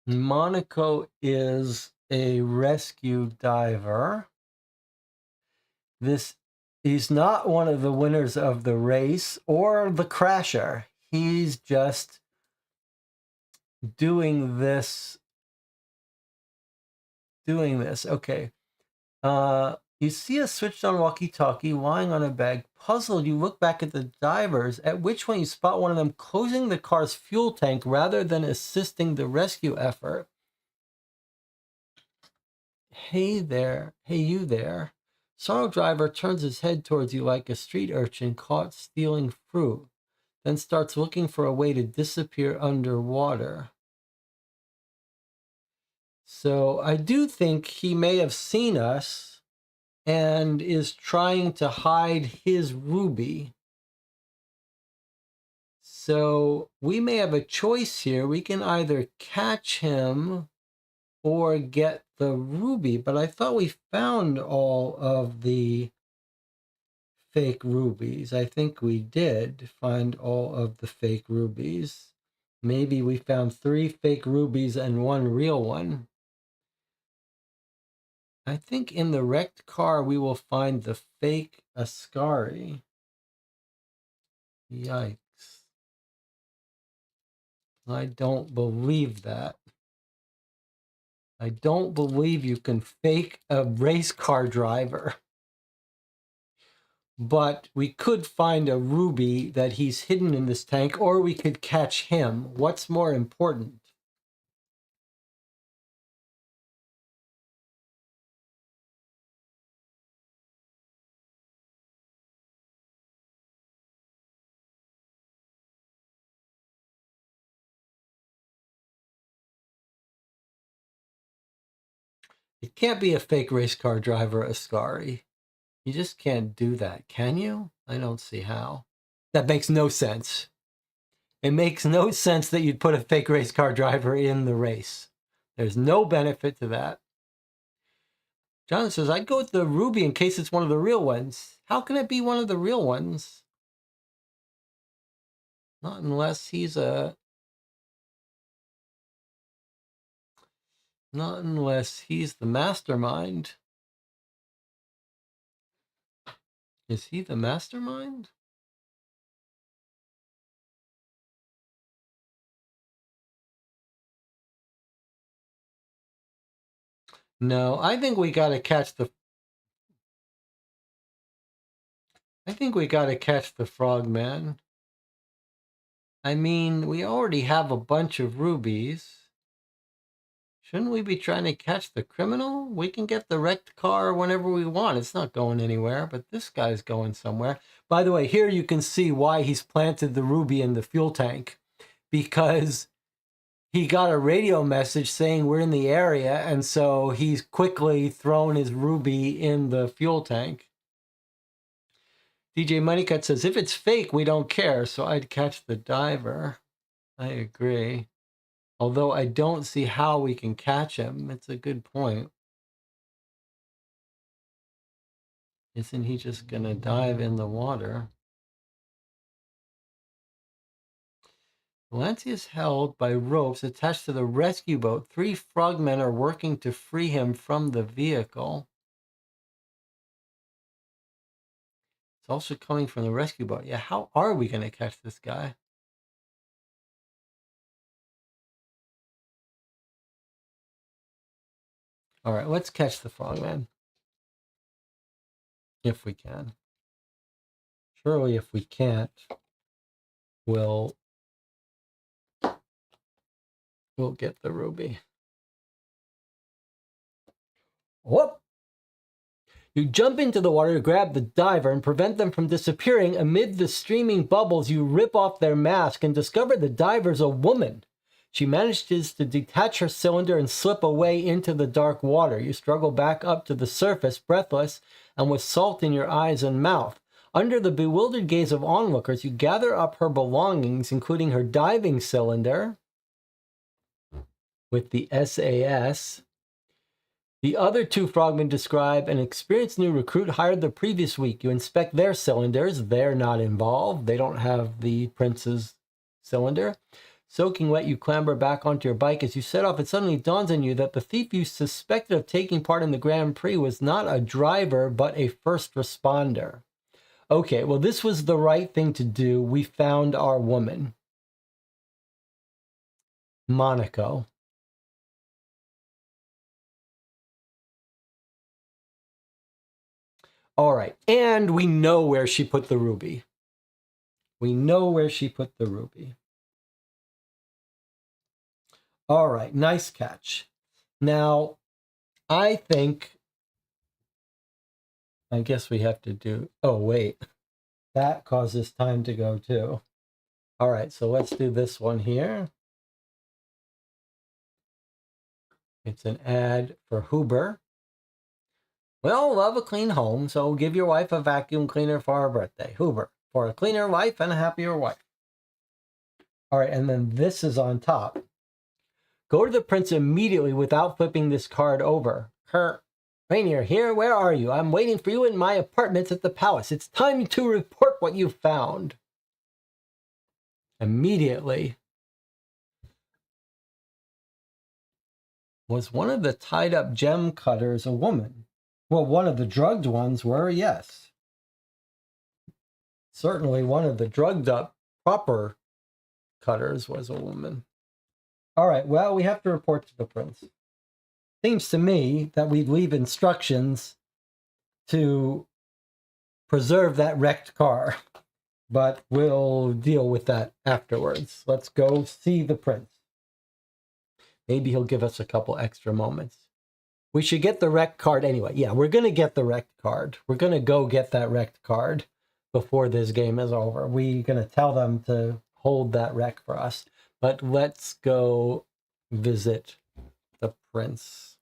Monaco is a rescue diver. He's not one of the winners of the race or the crasher. He's just doing this. Okay. You see a switched on walkie-talkie lying on a bag. Puzzled, you look back at the divers, at which one you spot one of them closing the car's fuel tank rather than assisting the rescue effort. Hey there. Hey, you there. Sorrow driver turns his head towards you like a street urchin caught stealing fruit, then starts looking for a way to disappear underwater. So I do think he may have seen us and is trying to hide his ruby. So we may have a choice here. We can either catch him or get the ruby, but I thought we found all of the fake rubies. I think we did find all of the fake rubies. Maybe we found 3 fake rubies and 1 real one. I think in the wrecked car we will find the fake Ascari. Yikes. I don't believe that. I don't believe you can fake a race car driver. But we could find a ruby that he's hidden in this tank, or we could catch him. What's more important? It can't be a fake race car driver, Ascari. You just can't do that, can you? I don't see how. That makes no sense. It makes no sense that you'd put a fake race car driver in the race. There's no benefit to that. John says, I'd go with the ruby in case it's one of the real ones. How can it be one of the real ones? Not unless he's a... Not unless he's the mastermind. Is he the mastermind? No, I think we gotta catch the... I think we gotta catch the frogman. I mean, we already have a bunch of rubies. Shouldn't we be trying to catch the criminal? We can get the wrecked car whenever we want. It's not going anywhere, but this guy's going somewhere. By the way, here you can see why he's planted the ruby in the fuel tank. Because he got a radio message saying we're in the area, and so he's quickly thrown his ruby in the fuel tank. DJ Moneycut says, if it's fake, we don't care, so I'd catch the diver. I agree. Although I don't see how we can catch him. It's a good point. Isn't he just going to dive in the water? Valencia is held by ropes attached to the rescue boat. 3 frogmen are working to free him from the vehicle. It's also coming from the rescue boat. Yeah, how are we going to catch this guy? All right, let's catch the frogman. If we can. Surely if we can't, we'll get the ruby. Whoop! You jump into the water to grab the diver and prevent them from disappearing. Amid the streaming bubbles, you rip off their mask and discover the diver's a woman. She manages to detach her cylinder and slip away into the dark water. You struggle back up to the surface, breathless and with salt in your eyes and mouth. Under the bewildered gaze of onlookers, you gather up her belongings, including her diving cylinder with the SAS. The other 2 frogmen describe an experienced new recruit hired the previous week. You inspect their cylinders. They're not involved. They don't have the prince's cylinder. Soaking wet, you clamber back onto your bike. As you set off, it suddenly dawns on you that the thief you suspected of taking part in the Grand Prix was not a driver, but a first responder. Okay, well, this was the right thing to do. We found our woman. Monaco. All right, and we know where she put the ruby. We know where she put the ruby. All right, nice catch. Now, I guess we have to do... Oh, wait. That causes time to go too. All right, so let's do this one here. It's an ad for Huber. Well, love a clean home, so give your wife a vacuum cleaner for her birthday. Huber, for a cleaner wife and a happier wife. All right, and then this is on top. Go to the prince immediately without flipping this card over. Rainier here, where are you? I'm waiting for you in my apartments at the palace. It's time to report what you found. Immediately. Was one of the tied up gem cutters a woman? Well, one of the drugged ones were, yes. Certainly one of the drugged up proper cutters was a woman. All right, well, we have to report to the prince. Seems to me that we'd leave instructions to preserve that wrecked car, but we'll deal with that afterwards. Let's go see the prince. Maybe he'll give us a couple extra moments. We should get the wrecked card anyway. Yeah, we're going to get the wrecked card. We're going to go get that wrecked card before this game is over. We're going to tell them to hold that wreck for us. But let's go visit the prince.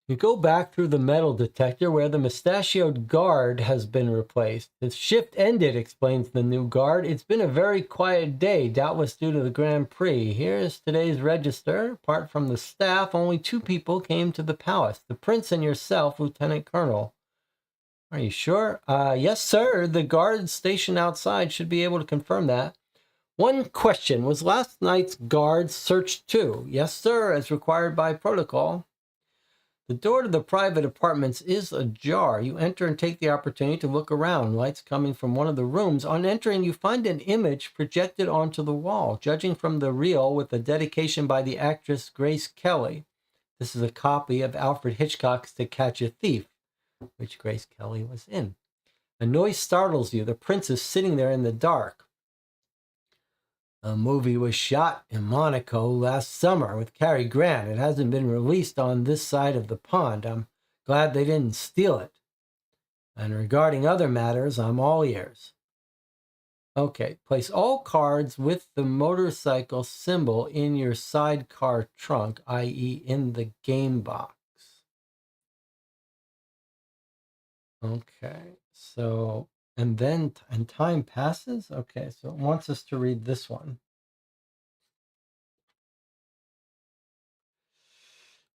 You go back through the metal detector where the mustachioed guard has been replaced. The shift ended, explains the new guard. It's been a very quiet day, doubtless due to the Grand Prix. Here's today's register. Apart from the staff, only 2 people came to the palace. The prince and yourself, Lieutenant Colonel. Are you sure? Yes, sir. The guard stationed outside should be able to confirm that. One question. Was last night's guard searched too? Yes, sir, as required by protocol. The door to the private apartments is ajar. You enter and take the opportunity to look around. Lights coming from one of the rooms. On entering, you find an image projected onto the wall. Judging from the reel with a dedication by the actress Grace Kelly. This is a copy of Alfred Hitchcock's To Catch a Thief, which Grace Kelly was in. A noise startles you. The prince is sitting there in the dark. A movie was shot in Monaco last summer with Cary Grant. It hasn't been released on this side of the pond. I'm glad they didn't steal it. And regarding other matters, I'm all ears. Okay, place all cards with the motorcycle symbol in your sidecar trunk, i.e. in the game box. Okay, so... and time passes? Okay, so it wants us to read this one.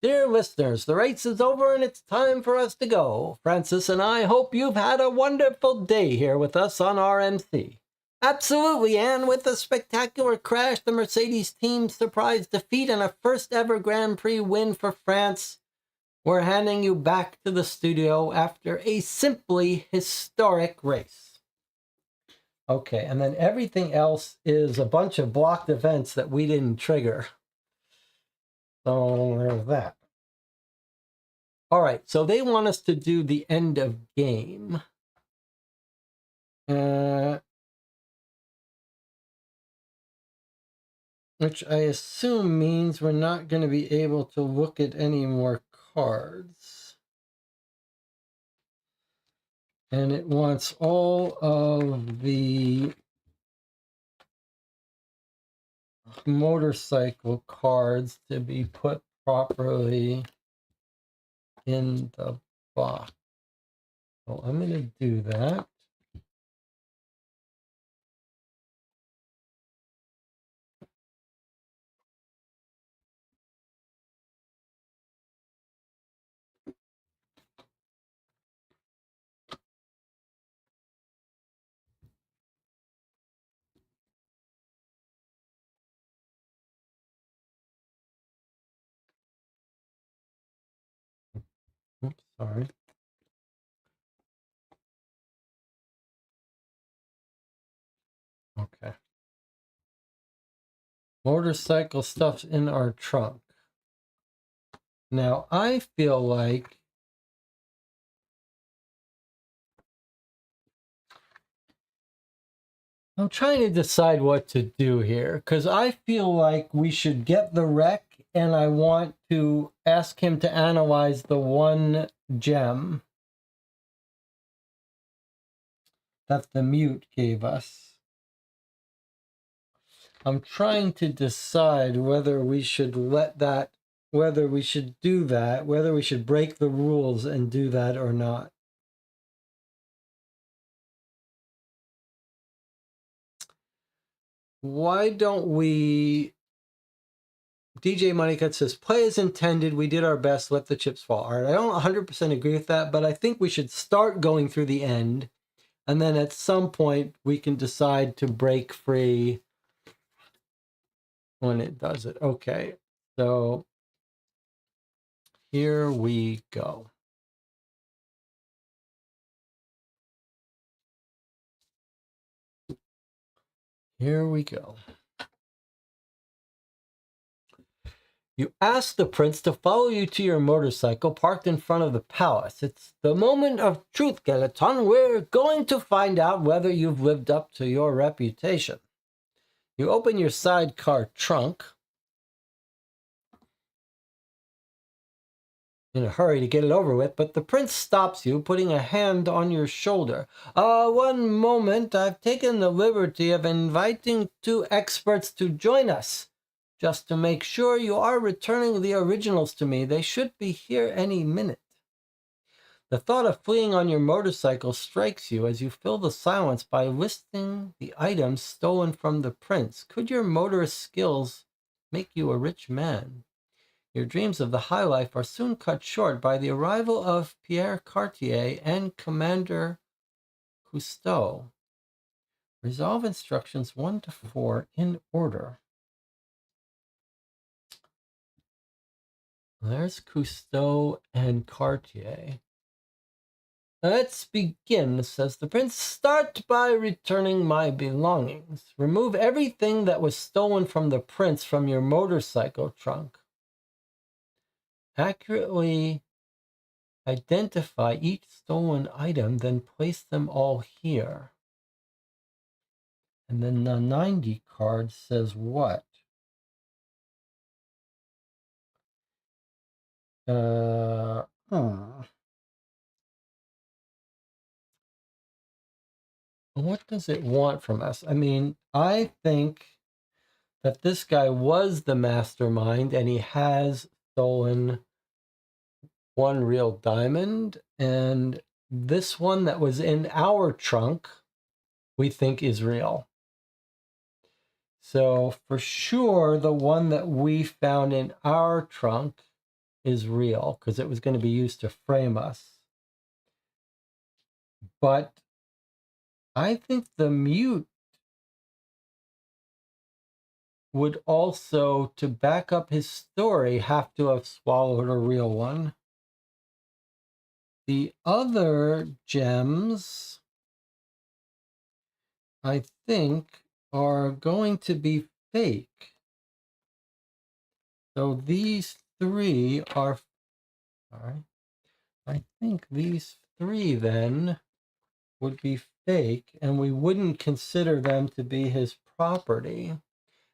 Dear listeners, the race is over and it's time for us to go. Francis and I hope you've had a wonderful day here with us on RMC. Absolutely, and with a spectacular crash, the Mercedes team's surprise defeat, and a first ever Grand Prix win for France, we're handing you back to the studio after a simply historic race. Okay, and then everything else is a bunch of blocked events that we didn't trigger. So there's that. All right, so they want us to do the end of game. Which I assume means we're not going to be able to look at any more cards. And it wants all of the motorcycle cards to be put properly in the box. So I'm going to do that. Oops, sorry. Okay. Motorcycle stuff's in our trunk. Now, I feel like I'm trying to decide what to do here, because I feel like we should get the wreck, and I want to ask him to analyze the one gem that the mute gave us. I'm trying to decide whether we should let that, whether we should do that, whether we should break the rules and do that or not. Why don't we... DJ Moneycut says, play as intended, we did our best, let the chips fall. All right, I don't 100% agree with that, but I think we should start going through the end, and then at some point we can decide to break free when it does it. Okay, so here we go. Here we go. You ask the prince to follow you to your motorcycle parked in front of the palace. It's the moment of truth, Skeleton. We're going to find out whether you've lived up to your reputation. You open your sidecar trunk in a hurry to get it over with, but the prince stops you, putting a hand on your shoulder. One moment. I've taken the liberty of inviting 2 experts to join us. Just to make sure you are returning the originals to me. They should be here any minute. The thought of fleeing on your motorcycle strikes you as you fill the silence by listing the items stolen from the prince. Could your motorist skills make you a rich man? Your dreams of the high life are soon cut short by the arrival of Pierre Cartier and Commander Cousteau. Resolve instructions 1 to 4 in order. There's Cousteau and Cartier. Let's begin, says the prince. Start by returning my belongings. Remove everything that was stolen from the prince from your motorcycle trunk. Accurately identify each stolen item, then place them all here. And then the 90 card says what? What does it want from us? I mean, I think that this guy was the mastermind and he has stolen one real diamond, and this one that was in our trunk we think is real. So for sure the one that we found in our trunk is real because it was going to be used to frame us. But I think the mute would also, to back up his story, have to have swallowed a real one. The other gems, I think, are going to be fake. So these three are, all right, I think these three then would be fake, and we wouldn't consider them to be his property.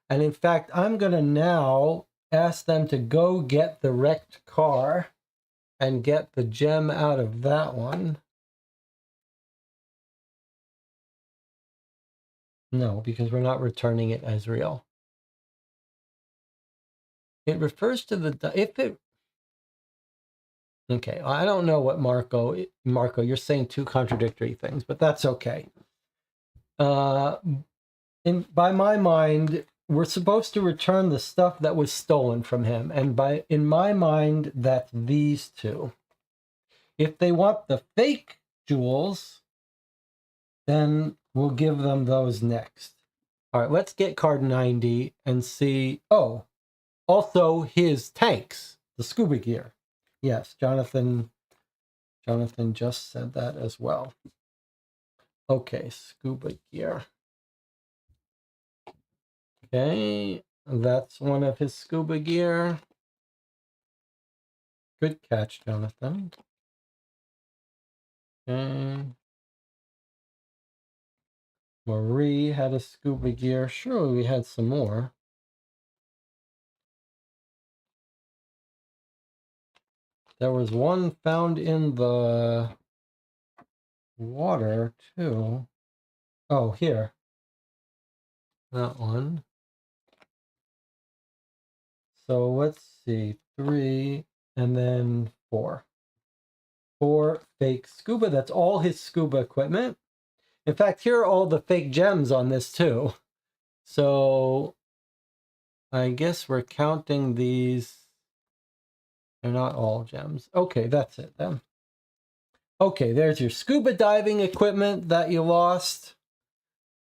And in fact, I'm going to now ask them to go get the wrecked car and get the gem out of that one. No, because we're not returning it as real. It refers to the, if it, okay, I don't know what Marco, you're saying two contradictory things, but that's okay. By my mind, we're supposed to return the stuff that was stolen from him. And in my mind, that's these two. If they want the fake jewels, then we'll give them those next. All right, let's get card 90 and see. Oh, also his tanks, the scuba gear. Yes, Jonathan just said that as well. Okay, scuba gear. Okay, that's one of his scuba gear. Good catch, Jonathan. Okay. Marie had a scuba gear. Surely we had some more. There was one found in the water, too. Oh, here. That one. So let's see. 3 and then 4. 4 fake scuba. That's all his scuba equipment. In fact, here are all the fake gems on this, too. So I guess we're counting these. They're not all gems. Okay, that's it then. Okay, there's your scuba diving equipment that you lost.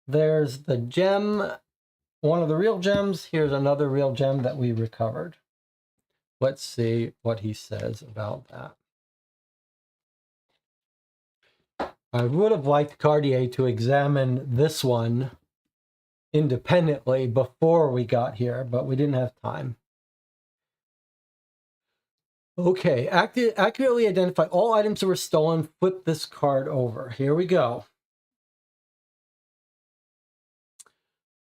There's the gem, one of the real gems. Here's another real gem that we recovered. Let's see what he says about that. I would have liked Cartier to examine this one independently before we got here, but we didn't have time. Okay, accurately identify all items that were stolen. Flip this card over. Here we go.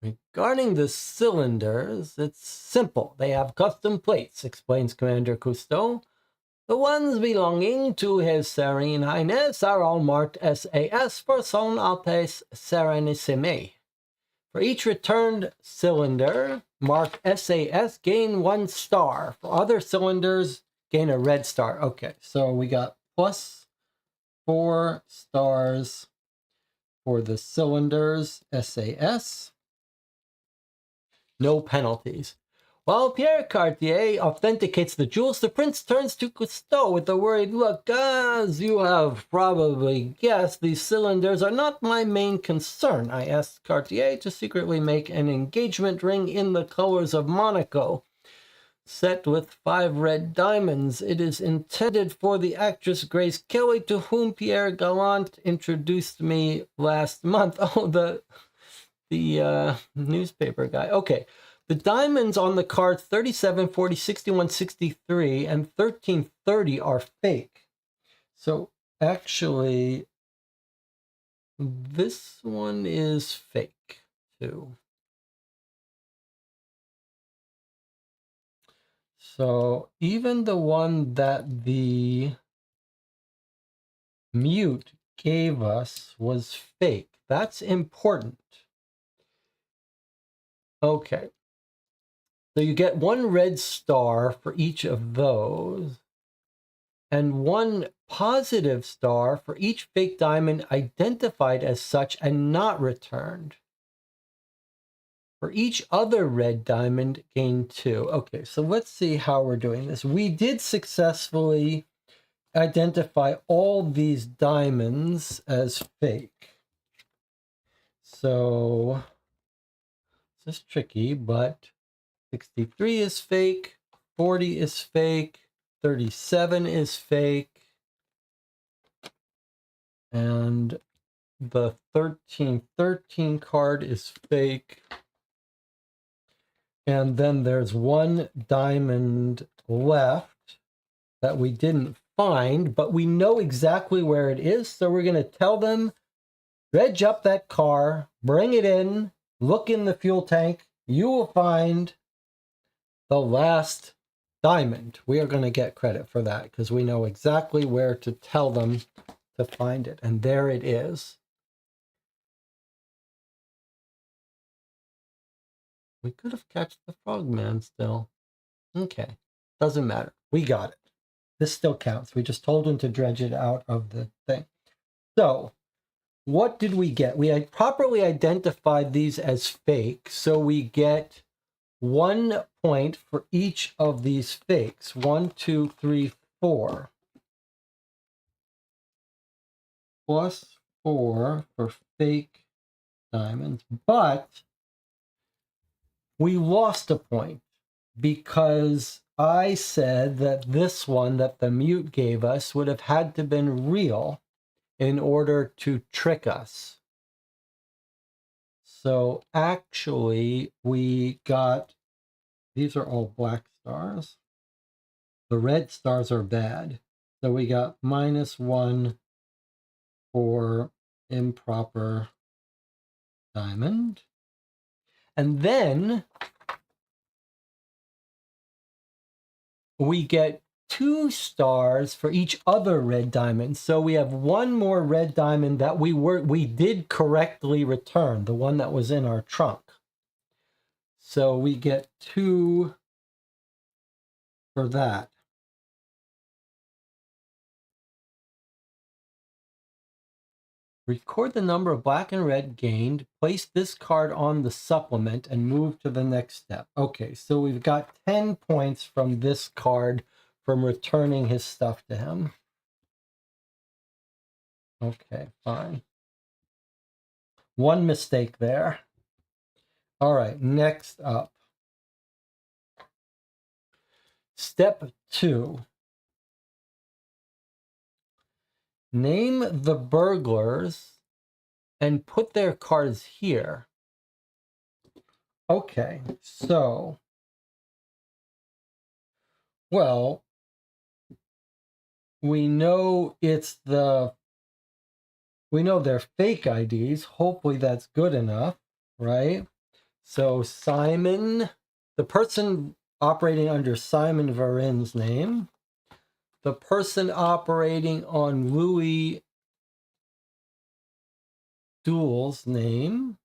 Regarding the cylinders, it's simple. They have custom plates, explains Commander Cousteau. The ones belonging to His Serene Highness are all marked SAS for Son Altesse Serenissime. For each returned cylinder, marked SAS, gain 1 star. For other cylinders, gain a red star. Okay, so we got plus 4 stars for the cylinders SAS. No penalties. While Pierre Cartier authenticates the jewels, the prince turns to Cousteau with a worried look. As you have probably guessed, these cylinders are not my main concern. I asked Cartier to secretly make an engagement ring in the colors of Monaco, set with 5 red diamonds. It is intended for the actress Grace Kelly, to whom Pierre Gallant introduced me last month. Oh, the newspaper guy. Okay. The diamonds on the cards 37, 40, 61, 63, and 1330 are fake. So actually, this one is fake too. So even the one that the mute gave us was fake. That's important. Okay. So you get 1 red star for each of those, and 1 positive star for each fake diamond identified as such and not returned. For each other red diamond, gain 2. Okay, so let's see how we're doing this. We did successfully identify all these diamonds as fake. So this is tricky, but 63 is fake, 40 is fake, 37 is fake, and the 1313 card is fake. And then there's 1 diamond left that we didn't find, but we know exactly where it is. So we're going to tell them, dredge up that car, bring it in, look in the fuel tank. You will find the last diamond. We are going to get credit for that because we know exactly where to tell them to find it. And there it is. We could have catched the frogman still. Okay, doesn't matter. We got it. This still counts. We just told him to dredge it out of the thing. So what did we get? We had properly identified these as fake. So we get 1 point for each of these fakes. 1, 2, 3, 4. Plus 4 for fake diamonds. But we lost a point because I said that this one that the mute gave us would have had to been real in order to trick us. So actually we got, these are all black stars. The red stars are bad. So we got -1 for improper diamond. And then we get 2 stars for each other red diamond. So we have 1 more red diamond that we did correctly return, the one that was in our trunk. So we get 2 for that. Record the number of black and red gained, place this card on the supplement, and move to the next step. Okay, so we've got 10 points from this card from returning his stuff to him. Okay, fine. 1 mistake there. All right, next up. Step 2. Name the burglars and put their cards here. Okay, so, well, we know we know they're fake IDs. Hopefully that's good enough, right? So Simon, the person operating under Simon Varin's name, the person operating on Louis Duel's name,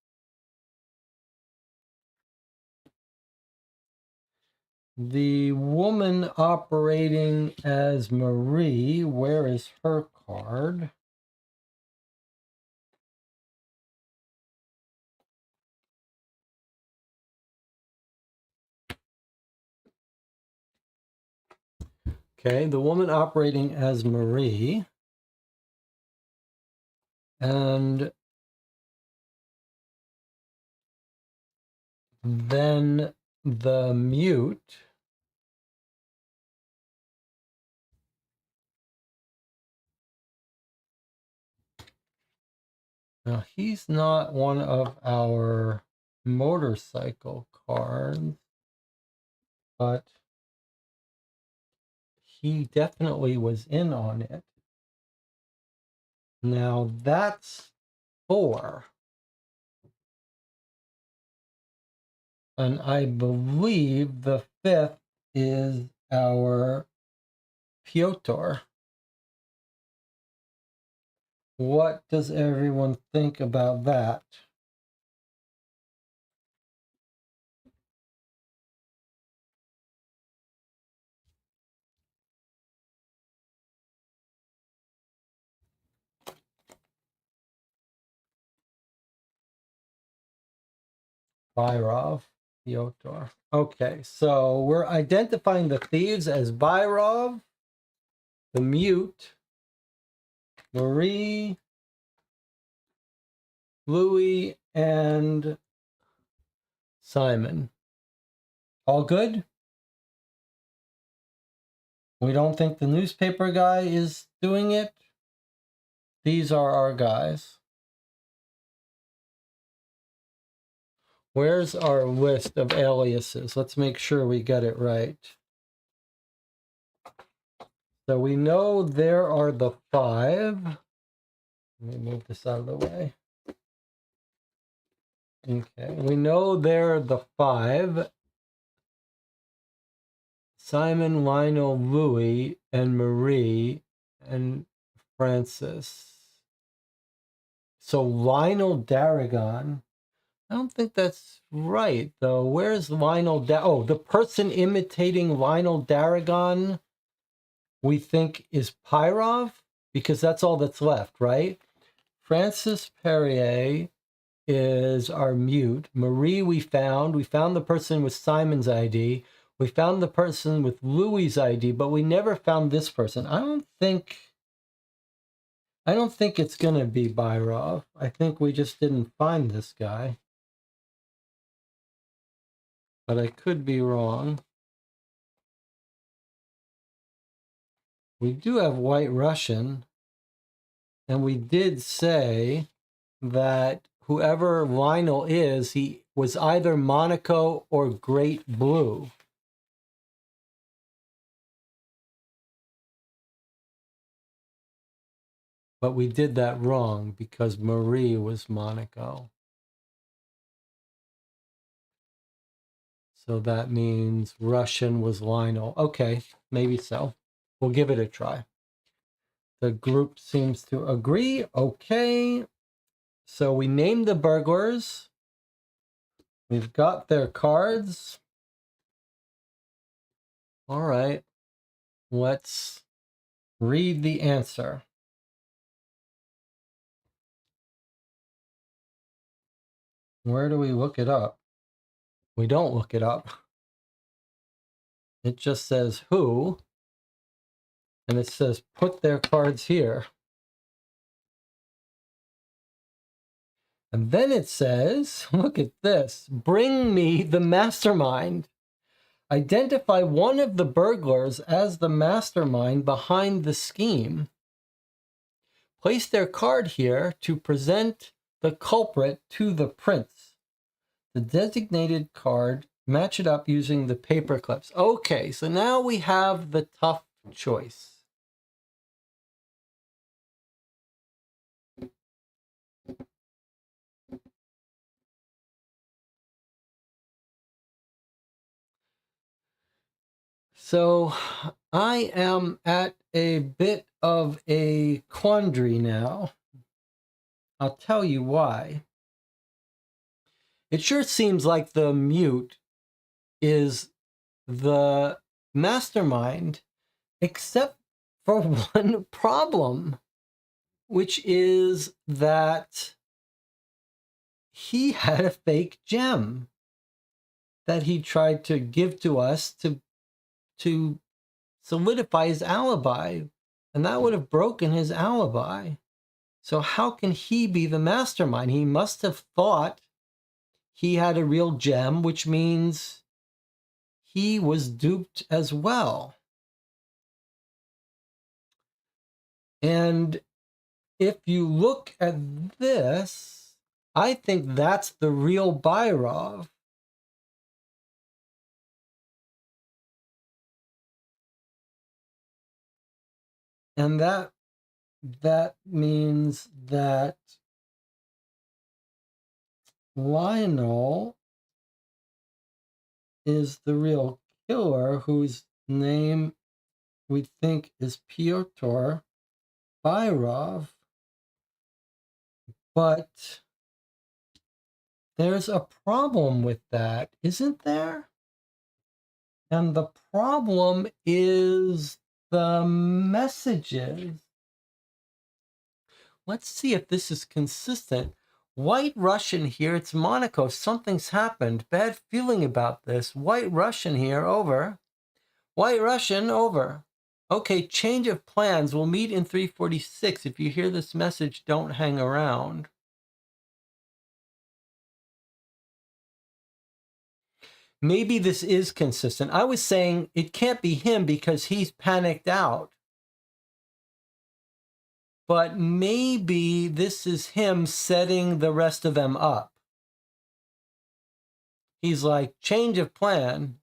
The woman operating as Marie, where is her card? Okay, the woman operating as Marie. And then the mute. Now, he's not one of our motorcycle cards, but he definitely was in on it. Now, that's 4. And I believe the 5th is our Piotr. What does everyone think about that? Byrov, Piotr. Okay, so we're identifying the thieves as Byrov, the mute, Marie, Louis, and Simon. All good? We don't think the newspaper guy is doing it? These are our guys. Where's our list of aliases? Let's make sure we get it right. So we know there are the 5. Let me move this out of the way. Okay, we know there are the 5. Simon, Lionel, Louis, and Marie, and Francis. So Lionel Darragon. I don't think that's right, though. Where's Lionel Oh, the person imitating Lionel Darragon we think is Pyrov, because that's all that's left, right? Francis Perrier is our mute. Marie we found the person with Simon's ID. We found the person with Louis's ID, but we never found this person. I don't think it's gonna be Byrov. I think we just didn't find this guy. But I could be wrong. We do have White Russian, and we did say that whoever Lionel is, he was either Monaco or Great Blue. But we did that wrong because Marie was Monaco. So that means Russian was Lionel. Okay, maybe so. We'll give it a try. The group seems to agree. Okay. So we named the burglars. We've got their cards. All right. Let's read the answer. Where do we look it up? We don't look it up. It just says who, and it says put their cards here. And then it says, look at this, bring me the mastermind. Identify one of the burglars as the mastermind behind the scheme. Place their card here to present the culprit to the prince. The designated card, match it up using the paper clips. Okay, so now we have the tough choice. So I am at a bit of a quandary now. I'll tell you why. It sure seems like the mute is the mastermind, except for one problem, which is that he had a fake gem that he tried to give to us to solidify his alibi, and that would have broken his alibi. So how can he be the mastermind? He must have thought he had a real gem, which means he was duped as well. And if you look at this, I think that's the real Byrov. And that means that Lionel is the real killer, whose name we think is Pyotr Byrov. But there's a problem with that, isn't there? And the problem is the messages. Let's see if this is consistent. White Russian here, it's Monaco. Something's happened. Bad feeling about this. White Russian here, over. White Russian, over. Okay, change of plans. We'll meet in 346. If you hear this message, don't hang around. Maybe this is consistent. I was saying it can't be him because he's panicked out. But maybe this is him setting the rest of them up. He's like, change of plan.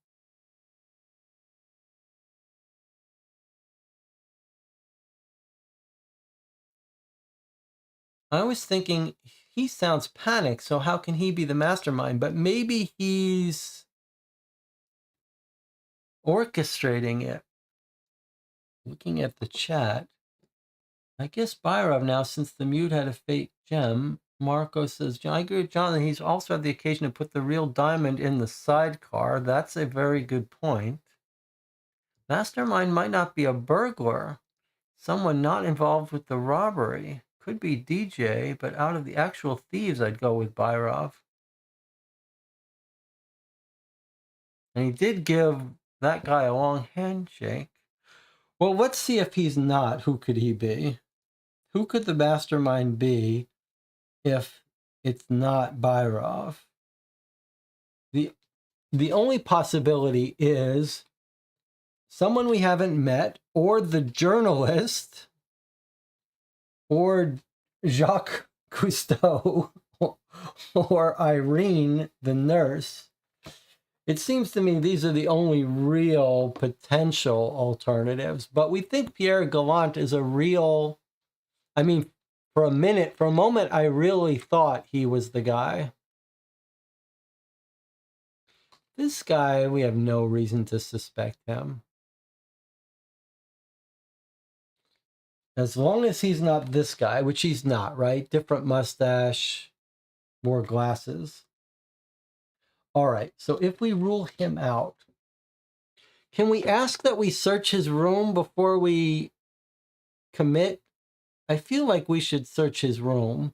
I was thinking he sounds panicked, so how can he be the mastermind? But maybe he's orchestrating it. Looking at the chat, I guess Byrov now, since the mute had a fake gem, Marco says, I agree with Jonathan. He's also had the occasion to put the real diamond in the sidecar. That's a very good point. Mastermind might not be a burglar. Someone not involved with the robbery. Could be DJ, but out of the actual thieves, I'd go with Byrov. And he did give that guy a long handshake. Well, let's see if he's not. Who could he be? Who could the mastermind be if it's not Byrov? The only possibility is someone we haven't met, or the journalist, or Jacques Cousteau, or Irene, the nurse. It seems to me these are the only real potential alternatives. But we think Pierre Gallant is a real... I mean, for a moment, I really thought he was the guy. This guy, we have no reason to suspect him. As long as he's not this guy, which he's not, right? Different mustache, more glasses. All right, so if we rule him out, can we ask that we search his room before we commit? I feel like we should search his room.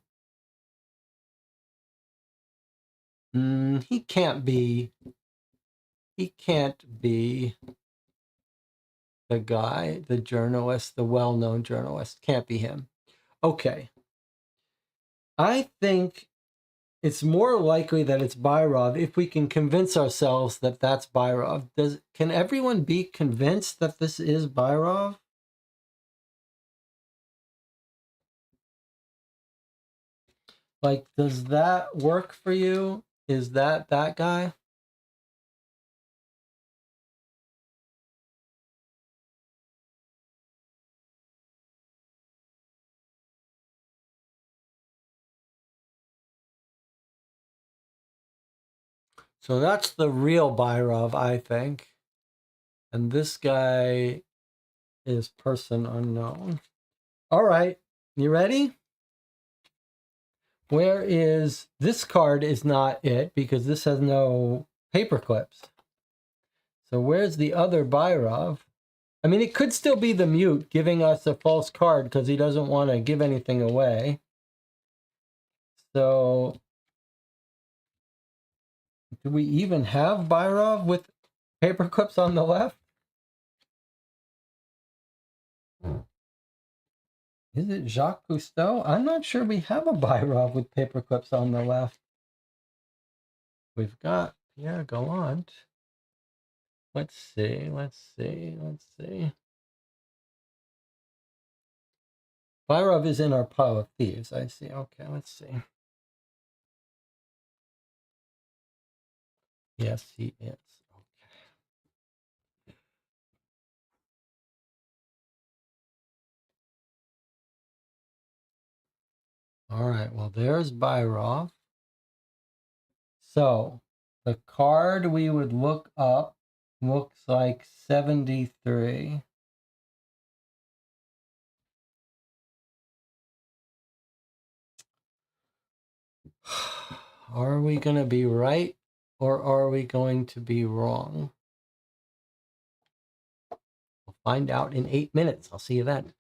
He can't be the guy, the journalist, the well-known journalist. Can't be him. Okay. I think it's more likely that it's Byrov if we can convince ourselves that that's Byrov. Can everyone be convinced that this is Byrov? Like, does that work for you? Is that guy? So that's the real Byrov, I think. And this guy is person unknown. All right, you ready? Where is this card? Is not it because this has no paper clips. So where's the other Byrov? I mean, it could still be the mute giving us a false card because he doesn't want to give anything away. So do we even have Byrov with paper clips on the left? Is it Jacques Cousteau? I'm not sure we have a Byrov with paper clips on the left. We've got Pierre Gallant. Let's see. Byrov is in our pile of thieves. I see. Okay, let's see. Yes, he is. Okay. All right. Well, there's Byrov. So the card we would look up looks like 73. Are we going to be right or are we going to be wrong? We'll find out in 8 minutes. I'll see you then.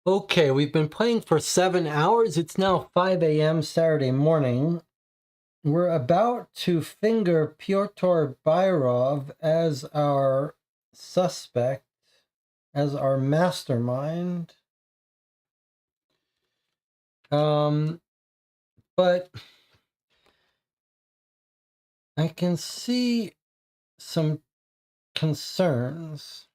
Okay, we've been playing for 7 hours. It's now 5 a.m. Saturday morning. We're about to finger Pyotr Byrov as our suspect, as our mastermind. But I can see some concerns.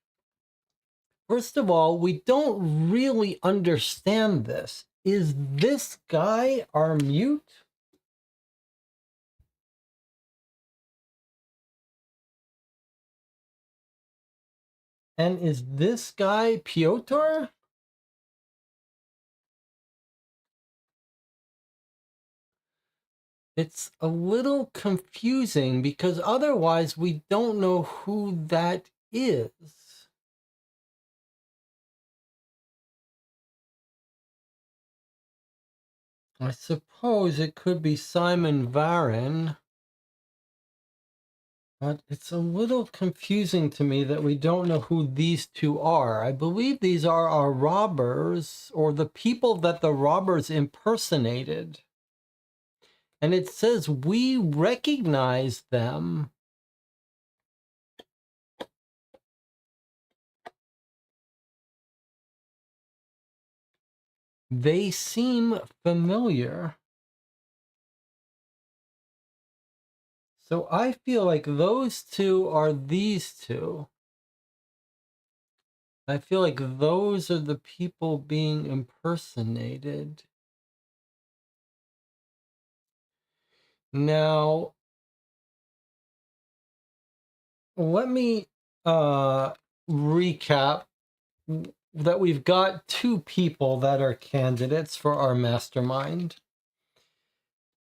First of all, we don't really understand this. Is this guy our mute? And is this guy Pyotr? It's a little confusing because otherwise we don't know who that is. I suppose it could be Simon Varin, but it's a little confusing to me that we don't know who these two are. I believe these are our robbers, or the people that the robbers impersonated. And it says we recognize them. They seem familiar. So I feel like those two are these two. I feel like those are the people being impersonated. Now, let me recap that we've got two people that are candidates for our mastermind.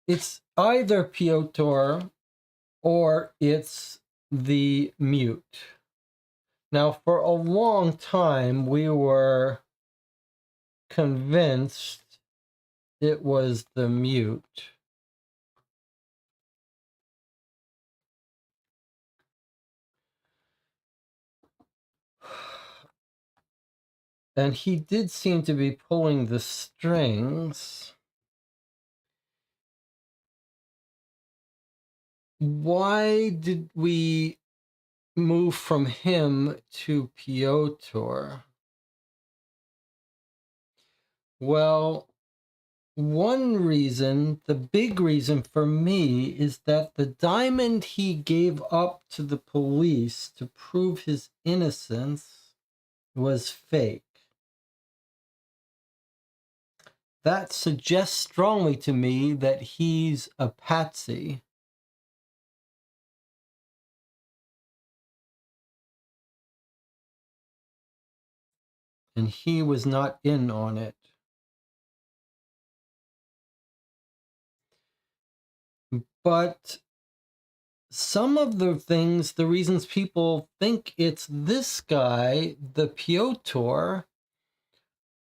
It's either Pyotr or it's the mute. Now, for a long time, we were convinced it was the mute. And he did seem to be pulling the strings. Why did we move from him to Piotr? Well, one reason, the big reason for me, is that the diamond he gave up to the police to prove his innocence was fake. That suggests strongly to me that he's a patsy. And he was not in on it. But some of the things, the reasons people think it's this guy, the Piotr,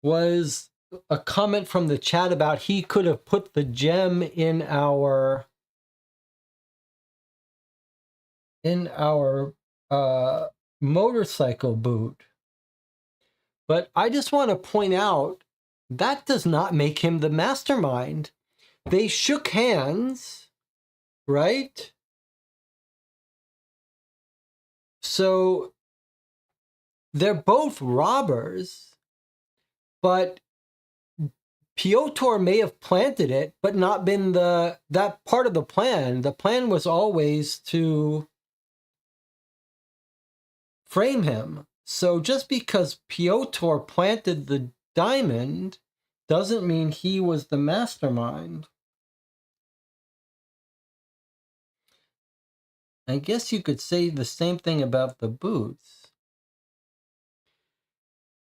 was a comment from the chat about he could have put the gem in our motorcycle boot. But I just want to point out that does not make him the mastermind. They shook hands, right? So they're both robbers, but Piotr may have planted it, but not been that part of the plan. The plan was always to frame him. So just because Piotr planted the diamond doesn't mean he was the mastermind. I guess you could say the same thing about the boots.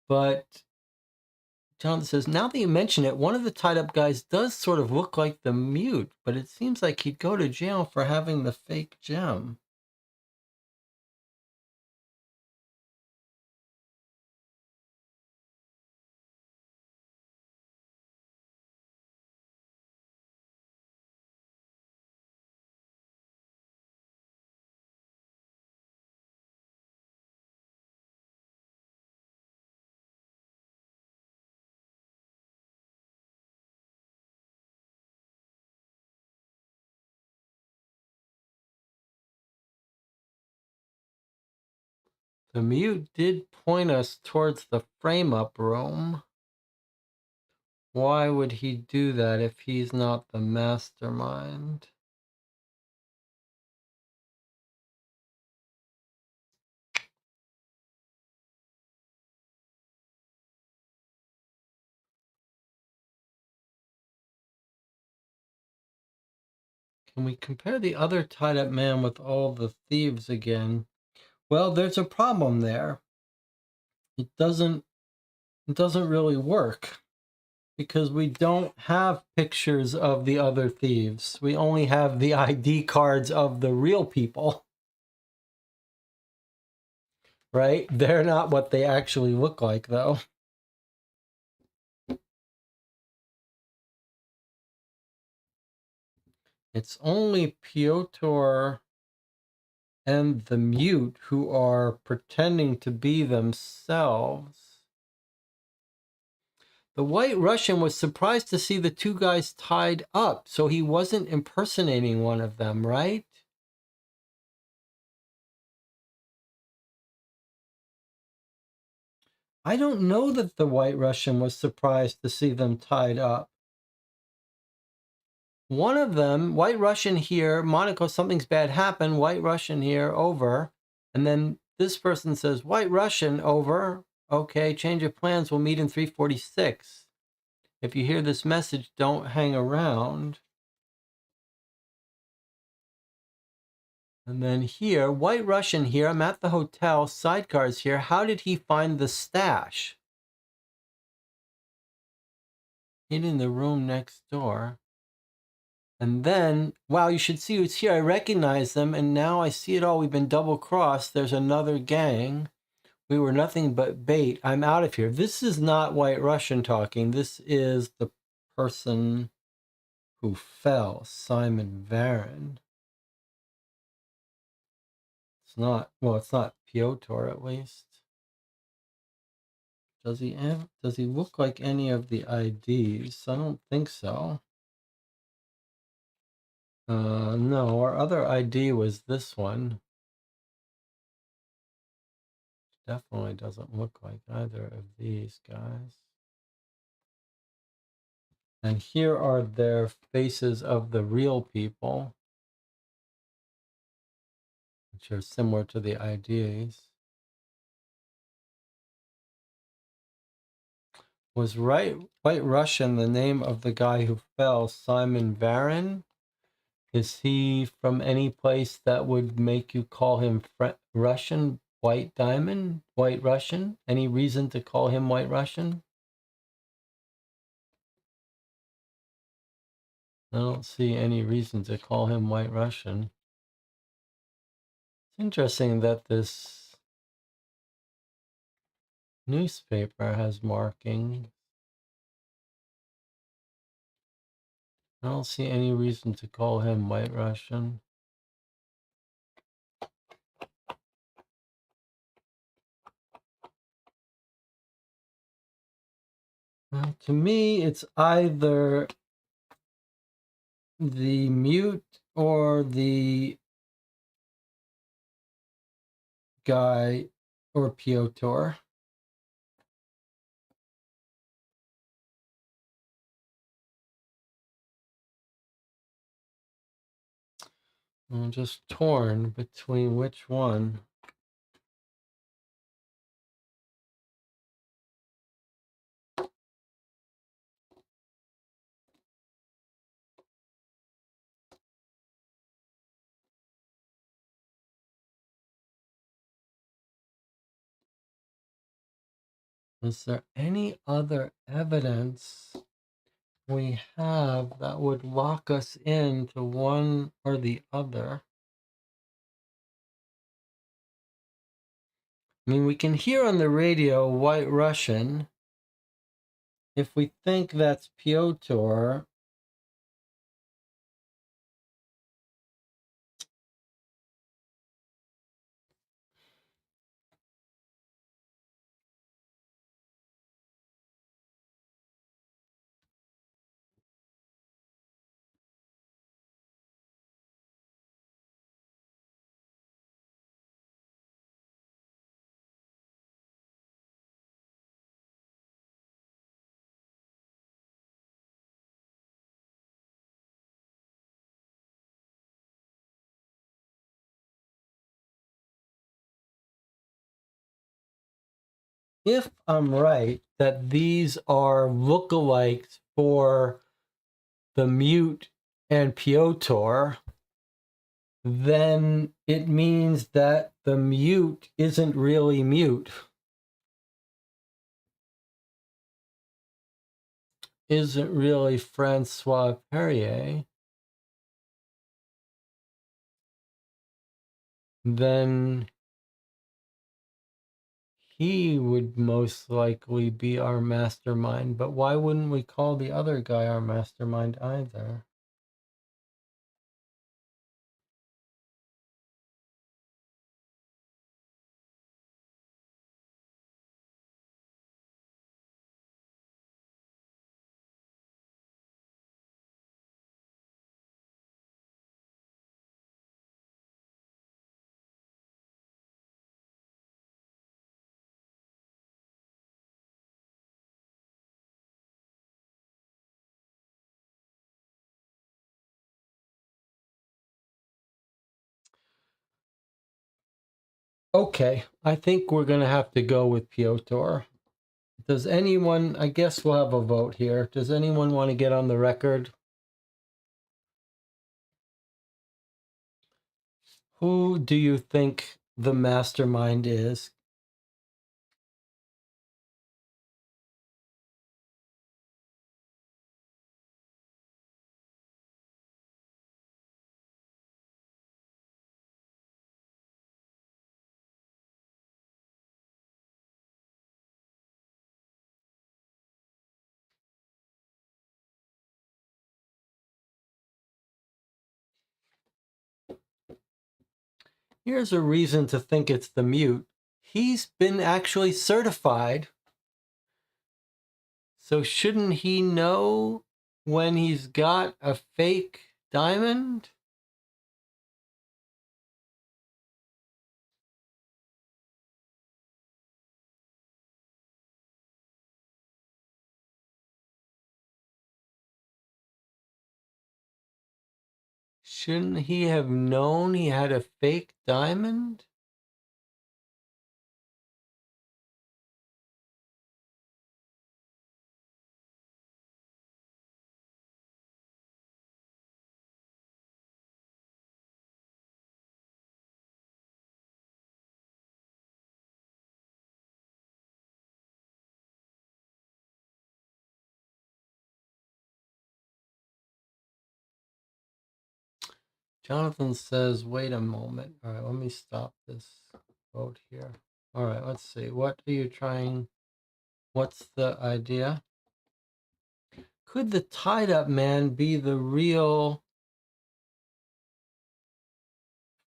But Jonathan says, now that you mention it, one of the tied up guys does sort of look like the mute, but it seems like he'd go to jail for having the fake gem. The mute did point us towards the frame-up room. Why would he do that if he's not the mastermind? Can we compare the other tied-up man with all the thieves again? Well, there's a problem there. It doesn't really work because we don't have pictures of the other thieves. We only have the ID cards of the real people. Right? They're not what they actually look like, though. It's only Piotr and the mute who are pretending to be themselves. The White Russian was surprised to see the two guys tied up, so he wasn't impersonating one of them, right? I don't know that the White Russian was surprised to see them tied up. One of them, White Russian here, Monaco, something's bad happened, White Russian here, over. And then this person says, White Russian, over. Okay, change of plans, we'll meet in 346. If you hear this message, don't hang around. And then here, White Russian here, I'm at the hotel, sidecars here. How did he find the stash? Hid in the room next door. And then, wow, you should see who's here. I recognize them, and now I see it all. We've been double-crossed. There's another gang. We were nothing but bait. I'm out of here. This is not White Russian talking. This is the person who fell, Simon Varin. It's not, well, it's not Piotr at least. Does he look like any of the IDs? I don't think so. No, our other ID was this one. Definitely doesn't look like either of these guys. And here are their faces of the real people, which are similar to the IDs. Was White Russian the name of the guy who fell, Simon Varin? Is he from any place that would make you call him Russian? White Diamond? White Russian? Any reason to call him White Russian? I don't see any reason to call him White Russian. It's interesting that this newspaper has markings. I don't see any reason to call him White Russian. Well, to me, it's either the mute or the guy or Piotr. I'm just torn between which one. Is there any other evidence we have that would lock us into one or the other? I mean, we can hear on the radio White Russian. If we think that's Piotr, if I'm right that these are lookalikes for the mute and Piotr, then it means that the mute isn't really mute. Isn't really Francois Perrier. Then he would most likely be our mastermind. But why wouldn't we call the other guy our mastermind either? Okay, I think we're going to have to go with Piotr. Does anyone, I guess we'll have a vote here. Does anyone want to get on the record? Who do you think the mastermind is? Here's a reason to think it's the mute. He's been actually certified. So shouldn't he know when he's got a fake diamond? Shouldn't he have known he had a fake diamond? Jonathan says, wait a moment. All right, let me stop this vote here. All right, let's see. What are you trying? What's the idea? Could the tied up man be the real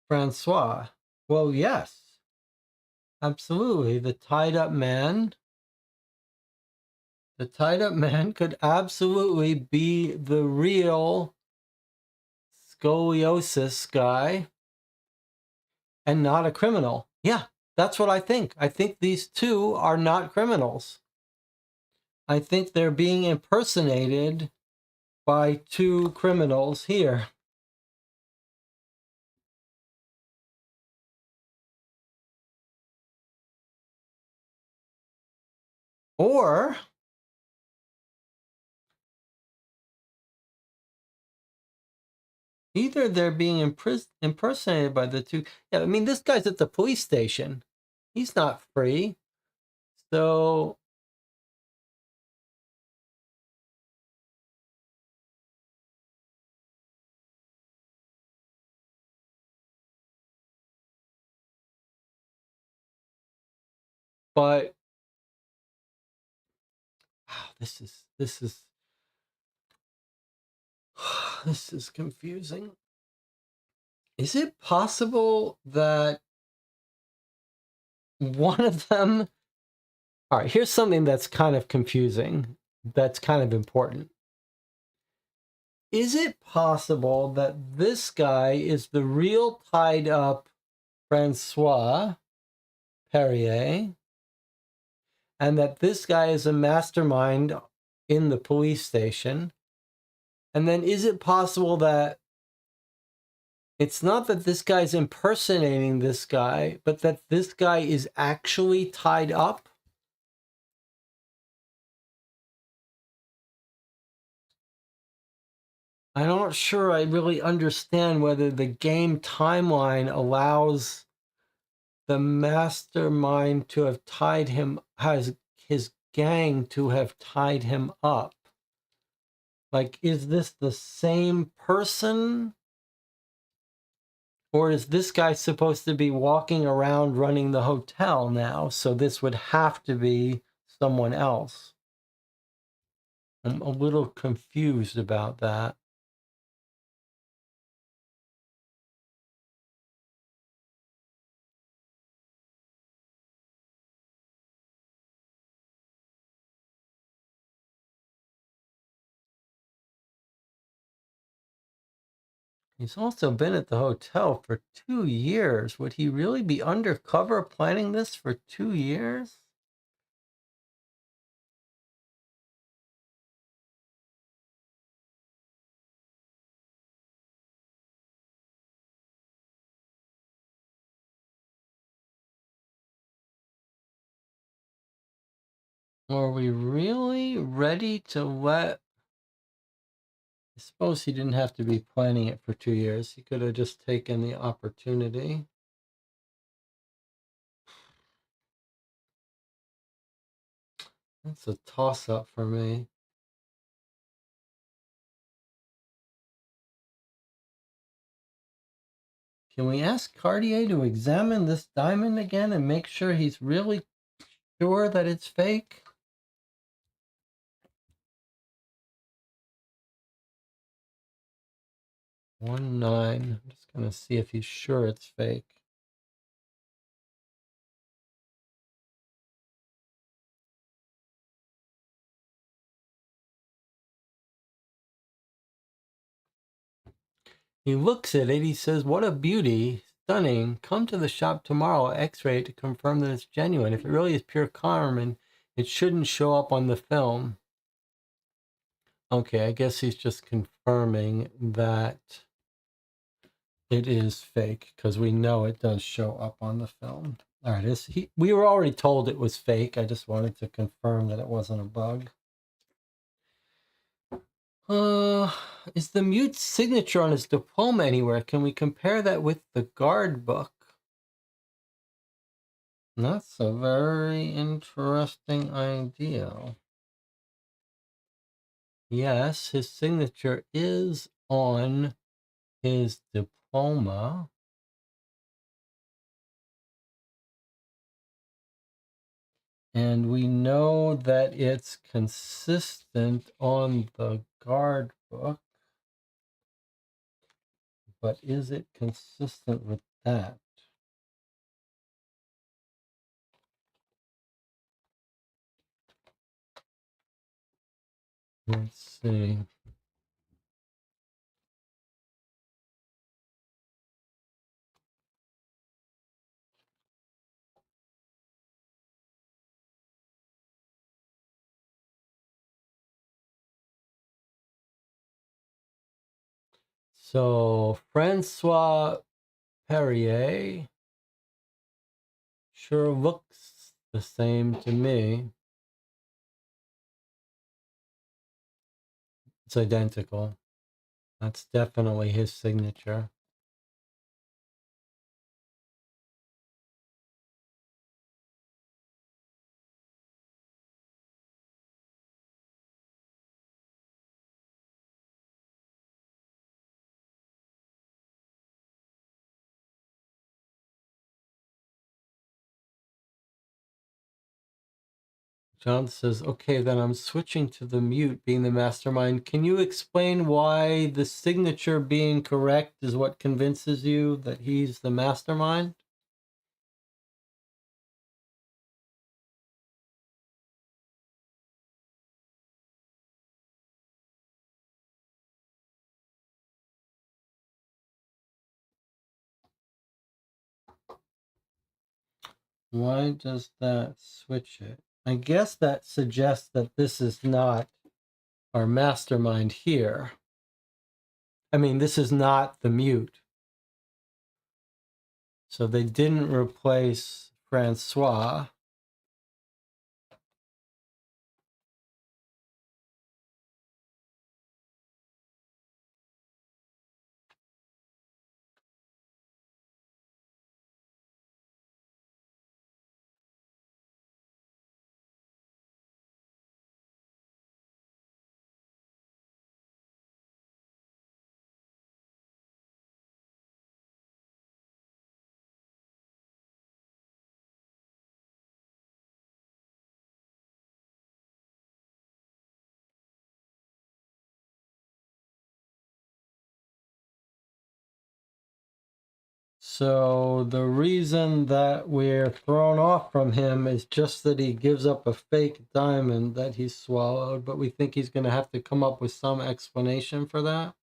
Francois? Well, yes, absolutely. The tied up man could absolutely be the real scoliosis guy and not a criminal. Yeah, that's what I think. I think these two are not criminals. I think they're being impersonated by two criminals here. Or either they're being impersonated by the two. Yeah, I mean, this guy's at the police station. He's not free. So, but wow, this is this is confusing. Is it possible that one of them? All right, here's something that's kind of confusing, that's kind of important. Is it possible that this guy is the real tied up Francois Perrier, and that this guy is a mastermind in the police station? And then is it possible that it's not that this guy's impersonating this guy, but that this guy is actually tied up? I'm not sure I really understand whether the game timeline allows the mastermind to have tied him, has his gang to have tied him up. Like, is this the same person? Or is this guy supposed to be walking around running the hotel now? So this would have to be someone else. I'm a little confused about that. He's also been at the hotel for 2 years. Would he really be undercover planning this for 2 years? Are we really ready to let... I suppose he didn't have to be planning it for 2 years. He could have just taken the opportunity. That's a toss-up for me. Can we ask Cartier to examine this diamond again and make sure he's really sure that it's fake? 1-9. I'm just going to see if he's sure it's fake. He looks at it. He says, "What a beauty. Stunning. Come to the shop tomorrow. X-ray it to confirm that it's genuine. If it really is pure Carmen, it shouldn't show up on the film." Okay, I guess he's just confirming that it is fake because we know it does show up on the film. All right, we were already told it was fake. I just wanted to confirm that it wasn't a bug. Is the mute's signature on his diploma anywhere? Can we compare that with the guard book? That's a very interesting idea. Yes, his signature is on his diploma. And we know that it's consistent on the guard book. But is it consistent with that? Let's see. So Francois Perrier sure looks the same to me. It's identical. That's definitely his signature. John says, okay, then I'm switching to the mute being the mastermind. Can you explain why the signature being correct is what convinces you that he's the mastermind? Why does that switch it? I guess that suggests that this is not our mastermind here. I mean, this is not the mute. So they didn't replace Francois. So the reason that we're thrown off from him is just that he gives up a fake diamond that he swallowed, but we think he's going to have to come up with some explanation for that.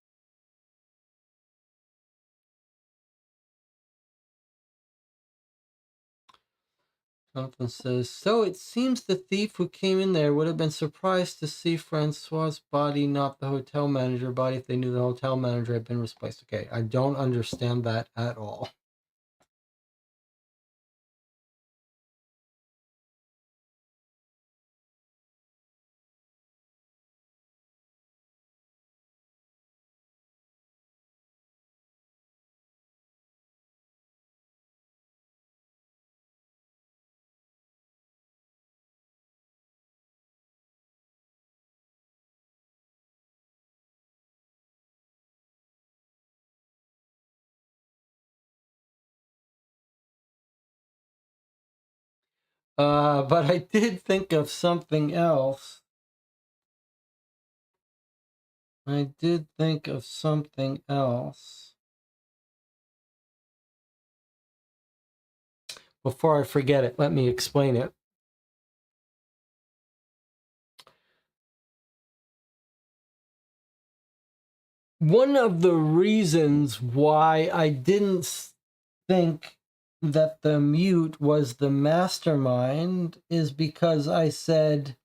Jonathan says, so it seems the thief who came in there would have been surprised to see Francois's body, not the hotel manager body, if they knew the hotel manager had been replaced. Okay, I don't understand that at all. But I did think of something else. Before I forget it, let me explain it. One of the reasons why I didn't think that the mute was the mastermind is because I said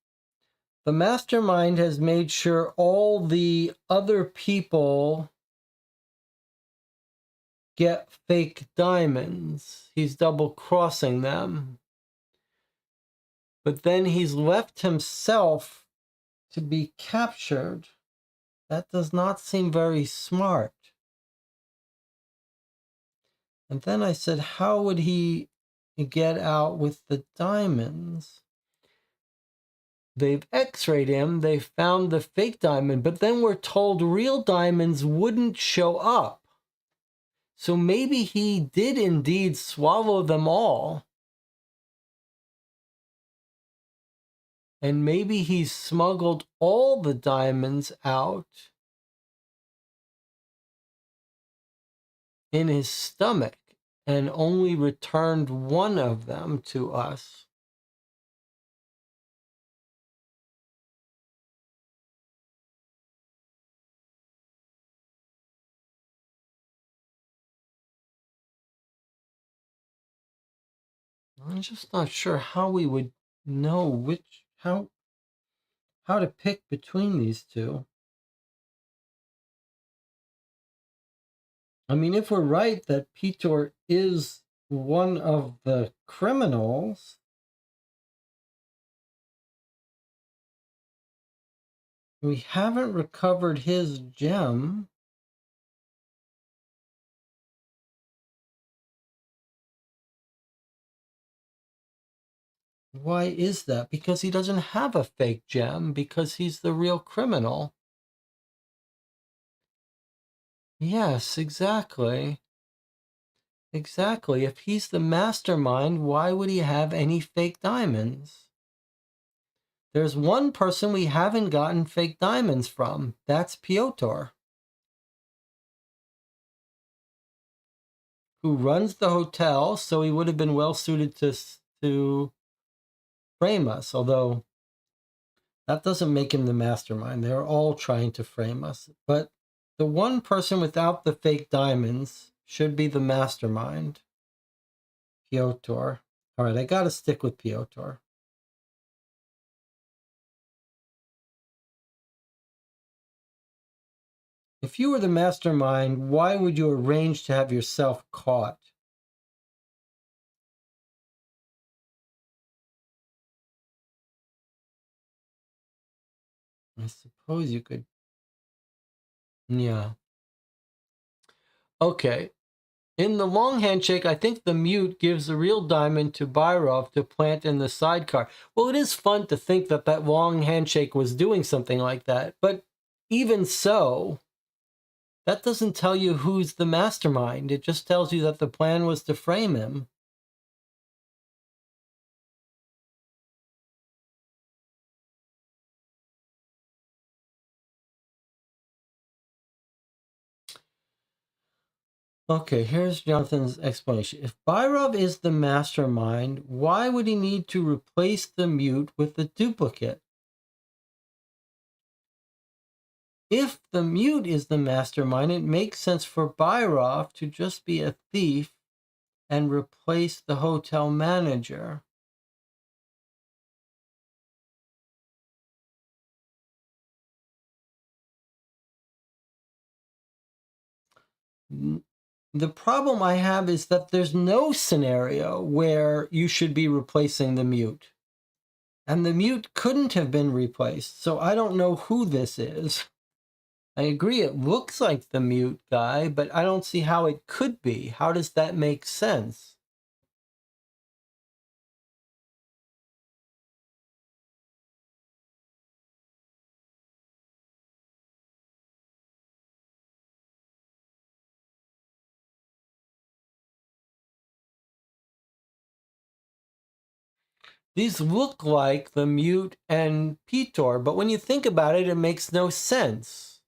the mastermind has made sure all the other people get fake diamonds. He's double crossing them. But then he's left himself to be captured. That does not seem very smart. And then I said, how would he get out with the diamonds? They've x-rayed him, they found the fake diamond, but then we're told real diamonds wouldn't show up. So maybe he did indeed swallow them all. And maybe he smuggled all the diamonds out in his stomach and only returned one of them to us. I'm just not sure how we would know how to pick between these two. I mean, if we're right that Piotr is one of the criminals, we haven't recovered his gem. Why is that? Because he doesn't have a fake gem, because he's the real criminal. Yes, exactly. Exactly. If he's the mastermind, why would he have any fake diamonds? There's one person we haven't gotten fake diamonds from. That's Piotr, who runs the hotel, so he would have been well suited to frame us, although that doesn't make him the mastermind. They're all trying to frame us. But the one person without the fake diamonds should be the mastermind, Piotr. All right, I got to stick with Piotr. If you were the mastermind, why would you arrange to have yourself caught? I suppose you could. Yeah. Okay. In the long handshake, I think the mute gives the real diamond to Byrov to plant in the sidecar. Well, it is fun to think that that long handshake was doing something like that. But even so, that doesn't tell you who's the mastermind. It just tells you that the plan was to frame him. Okay, here's Jonathan's explanation. If Byrov is the mastermind, why would he need to replace the mute with the duplicate? If the mute is the mastermind, it makes sense for Byrov to just be a thief and replace the hotel manager. The problem I have is that there's no scenario where you should be replacing the mute. And the mute couldn't have been replaced, so I don't know who this is. I agree it looks like the mute guy, but I don't see how it could be. How does that make sense? These look like the mute and Piotr, but when you think about it, it makes no sense.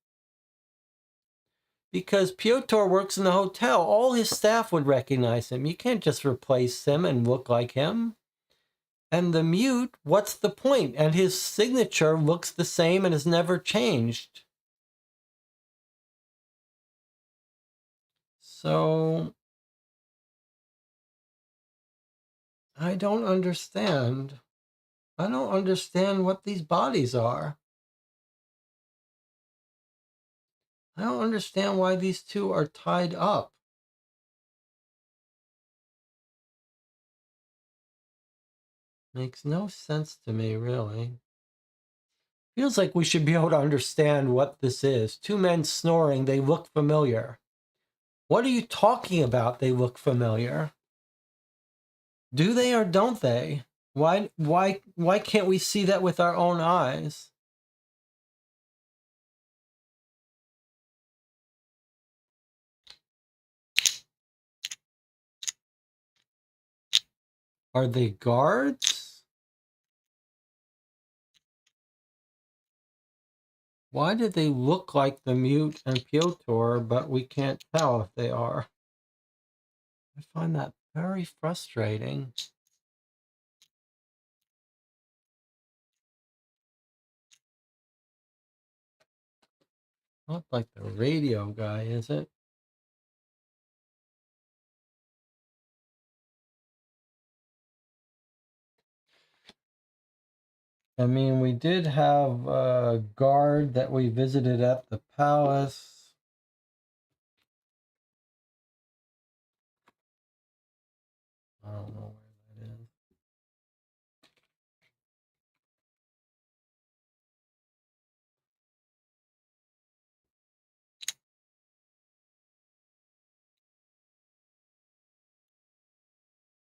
Because Piotr works in the hotel. All his staff would recognize him. You can't just replace him and look like him. And the mute, what's the point? And his signature looks the same and has never changed. So I don't understand. I don't understand what these bodies are. I don't understand why these two are tied up. Makes no sense to me, really. Feels like we should be able to understand what this is. Two men snoring, they look familiar. What are you talking about? They look familiar. Do they or don't they? Why can't we see that with our own eyes? Are they guards? Why do they look like the Mute and Piotr, but we can't tell if they are? I find that very frustrating. Not like the radio guy, is it? I mean, we did have a guard that we visited at the palace. I don't know where that is.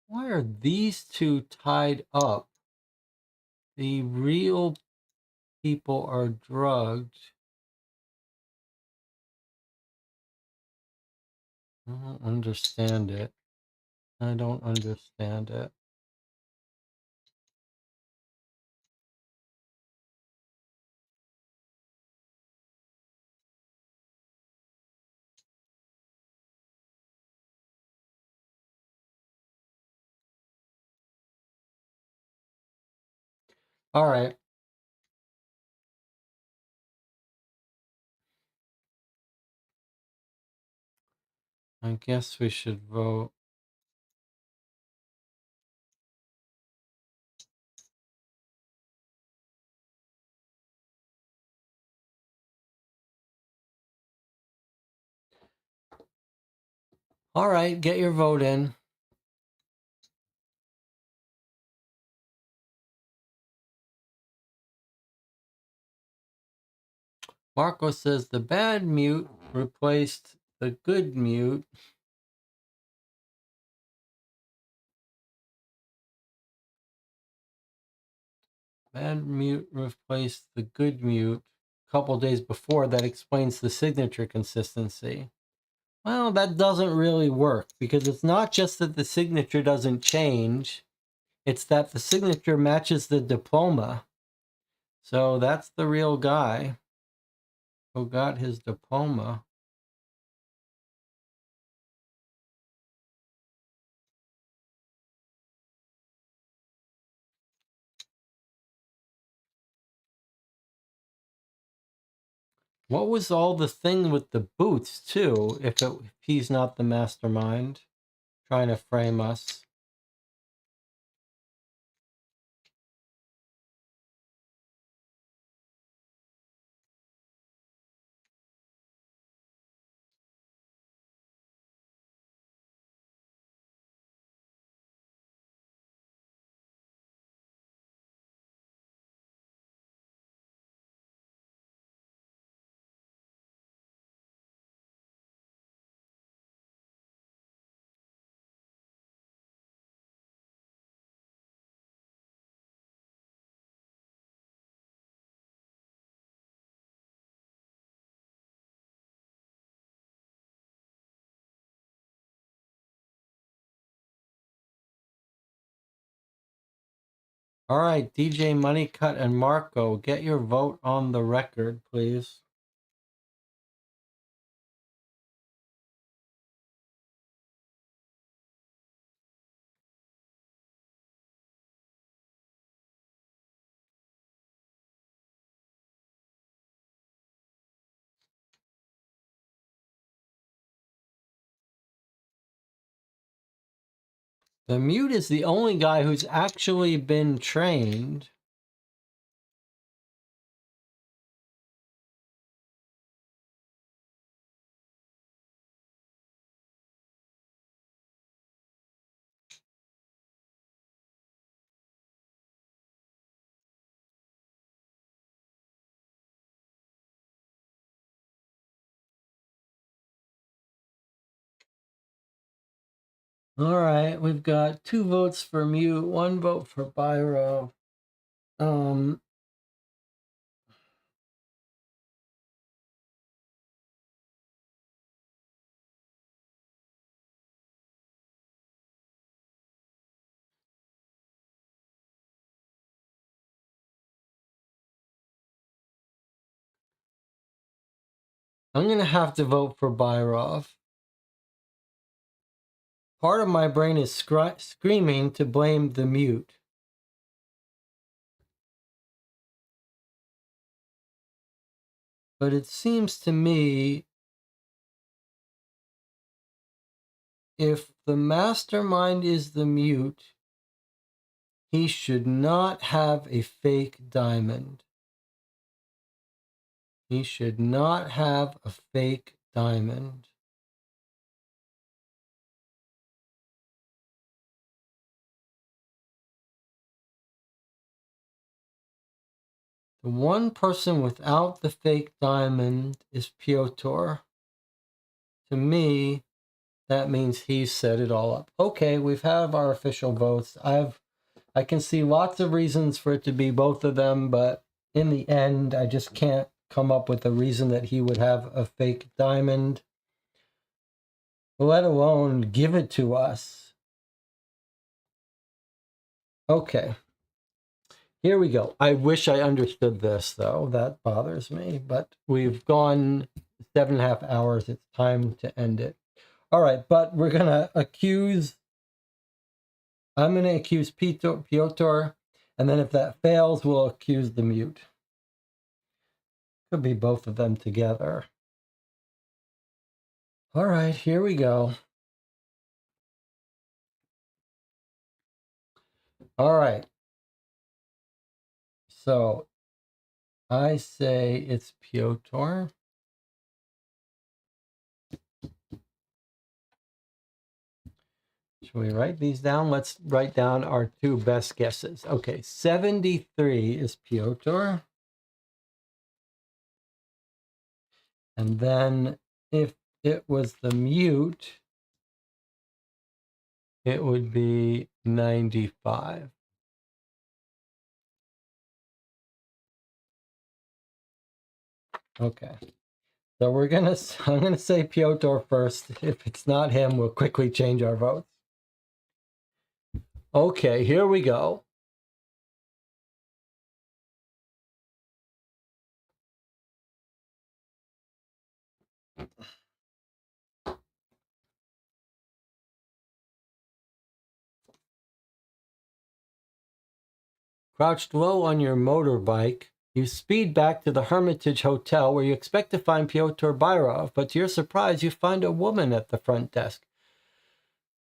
Why are these two tied up? The real people are drugged. I don't understand it. I don't understand it. All right. I guess we should vote. All right, get your vote in. Marco says the bad Mute replaced the good Mute. Bad Mute replaced the good Mute a couple days before. That explains the signature consistency. Well, that doesn't really work because it's not just that the signature doesn't change, it's that the signature matches the diploma. So that's the real guy who got his diploma. What was all the thing with the boots, too, if he's not the mastermind trying to frame us? All right, DJ Moneycut and Marco, get your vote on the record, please. The mute is the only guy who's actually been trained. All right, we've got 2 votes for mute, 1 vote for Byro. I'm going to have to vote for Byrov. Part of my brain is screaming to blame the mute. But it seems to me if the mastermind is the mute, he should not have a fake diamond. He should not have a fake diamond. The one person without the fake diamond is Piotr. To me, that means he set it all up. Okay, we've had our official votes. I can see lots of reasons for it to be both of them, but in the end, I just can't come up with a reason that he would have a fake diamond, let alone give it to us. Okay, here we go. I wish I understood this, though. That bothers me, but we've gone 7.5 hours. It's time to end it. All right, but we're going to accuse... I'm going to accuse Piotr, and then if that fails, we'll accuse the mute. Could be both of them together. All right, here we go. All right. So I say it's Piotr. Should we write these down? Let's write down our 2 best guesses. Okay, 73 is Piotr. And then if it was the mute, it would be 95. Okay. So I'm gonna say Piotr first. If it's not him, we'll quickly change our votes. Okay, here we go. Crouched low on your motorbike, you speed back to the Hermitage Hotel where you expect to find Pyotr Byrov, but to your surprise, you find a woman at the front desk.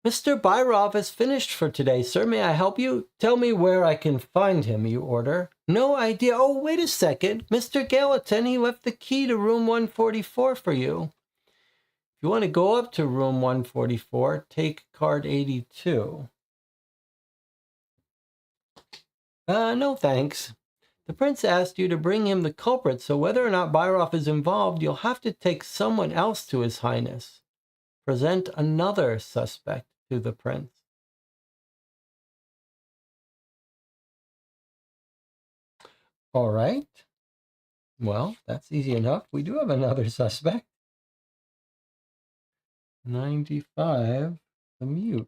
Mr. Byrov is finished for today, sir. May I help you? Tell me where I can find him, you order. No idea. Oh, wait a second. Mr. Gallatin, he left the key to room 144 for you. If you want to go up to room 144, take card 82. No thanks. The prince asked you to bring him the culprit, so whether or not Byrov is involved, you'll have to take someone else to his highness. Present another suspect to the prince. All right. Well, that's easy enough. We do have another suspect. 95, the mute.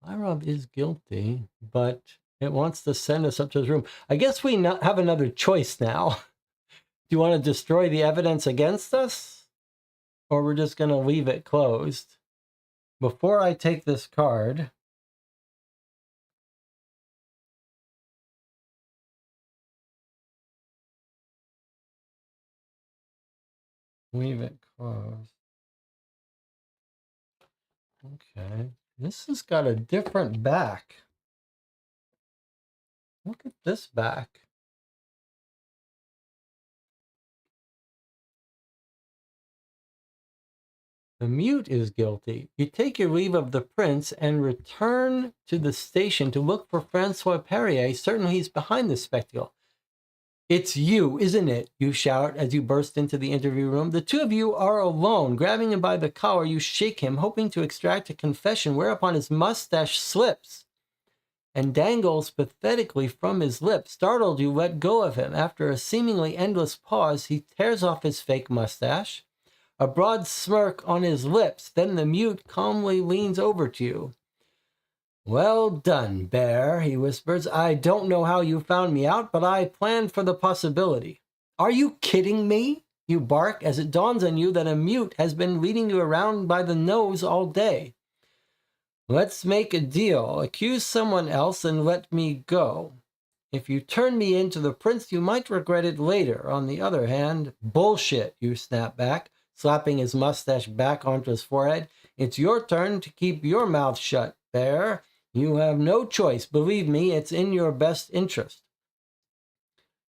Byrov is guilty, but it wants to send us up to his room. I guess we have another choice now. Do you want to destroy the evidence against us? Or we're just going to leave it closed? Before I take this card, leave it closed. Okay. This has got a different back. Look at this back. The mute is guilty. You take your leave of the prince and return to the station to look for Francois Perrier, certain he's behind the spectacle. It's you, isn't it? You shout as you burst into the interview room. The two of you are alone. Grabbing him by the collar, you shake him, hoping to extract a confession, whereupon his mustache slips and dangles pathetically from his lips. Startled, you let go of him. After a seemingly endless pause, he tears off his fake mustache, a broad smirk on his lips. Then the mute calmly leans over to you. Well done, Bear, he whispers. I don't know how you found me out, but I planned for the possibility. Are you kidding me? You bark as it dawns on you that a mute has been leading you around by the nose all day. Let's make a deal. Accuse someone else and let me go. If you turn me in to the prince, you might regret it later. On the other hand, bullshit, you snap back, slapping his mustache back onto his forehead. It's your turn to keep your mouth shut, Bear. You have no choice. Believe me, it's in your best interest.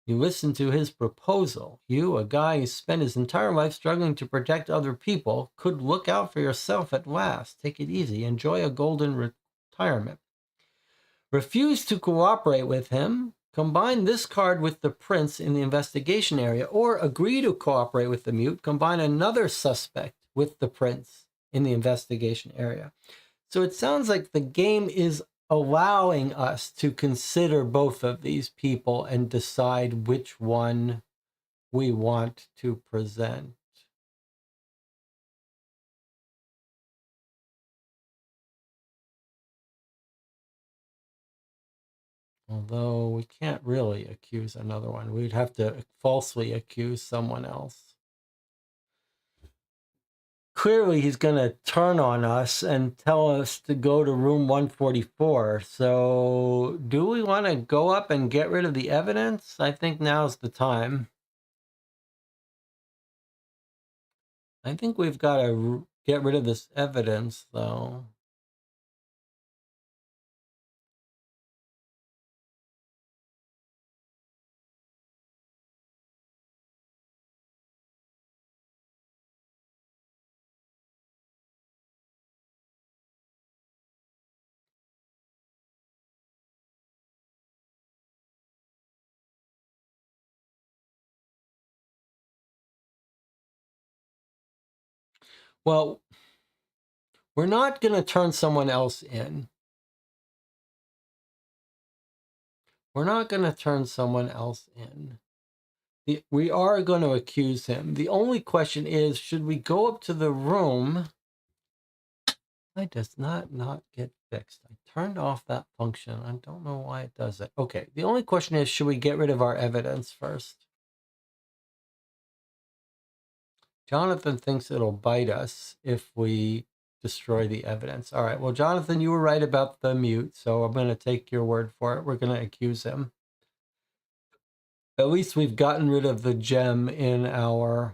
You listen to his proposal. You, a guy who spent his entire life struggling to protect other people, could look out for yourself at last. Take it easy. Enjoy a golden retirement. Refuse to cooperate with him. Combine this card with the prince in the investigation area, or agree to cooperate with the mute. Combine another suspect with the prince in the investigation area. So it sounds like the game is allowing us to consider both of these people and decide which one we want to present. Although we can't really accuse another one. We'd have to falsely accuse someone else. Clearly he's going to turn on us and tell us to go to room 144. So do we want to go up and get rid of the evidence? I think now's the time. I think we've got to get rid of this evidence, though. Well, we're not going to turn someone else in. We're not going to turn someone else in. We are going to accuse him. The only question is, should we go up to the room? Why does not get fixed? I turned off that function. I don't know why it does it. Okay, the only question is, should we get rid of our evidence first? Jonathan thinks it'll bite us if we destroy the evidence. All right, well, Jonathan, you were right about the mute, so I'm going to take your word for it. We're going to accuse him. At least we've gotten rid of the gem in our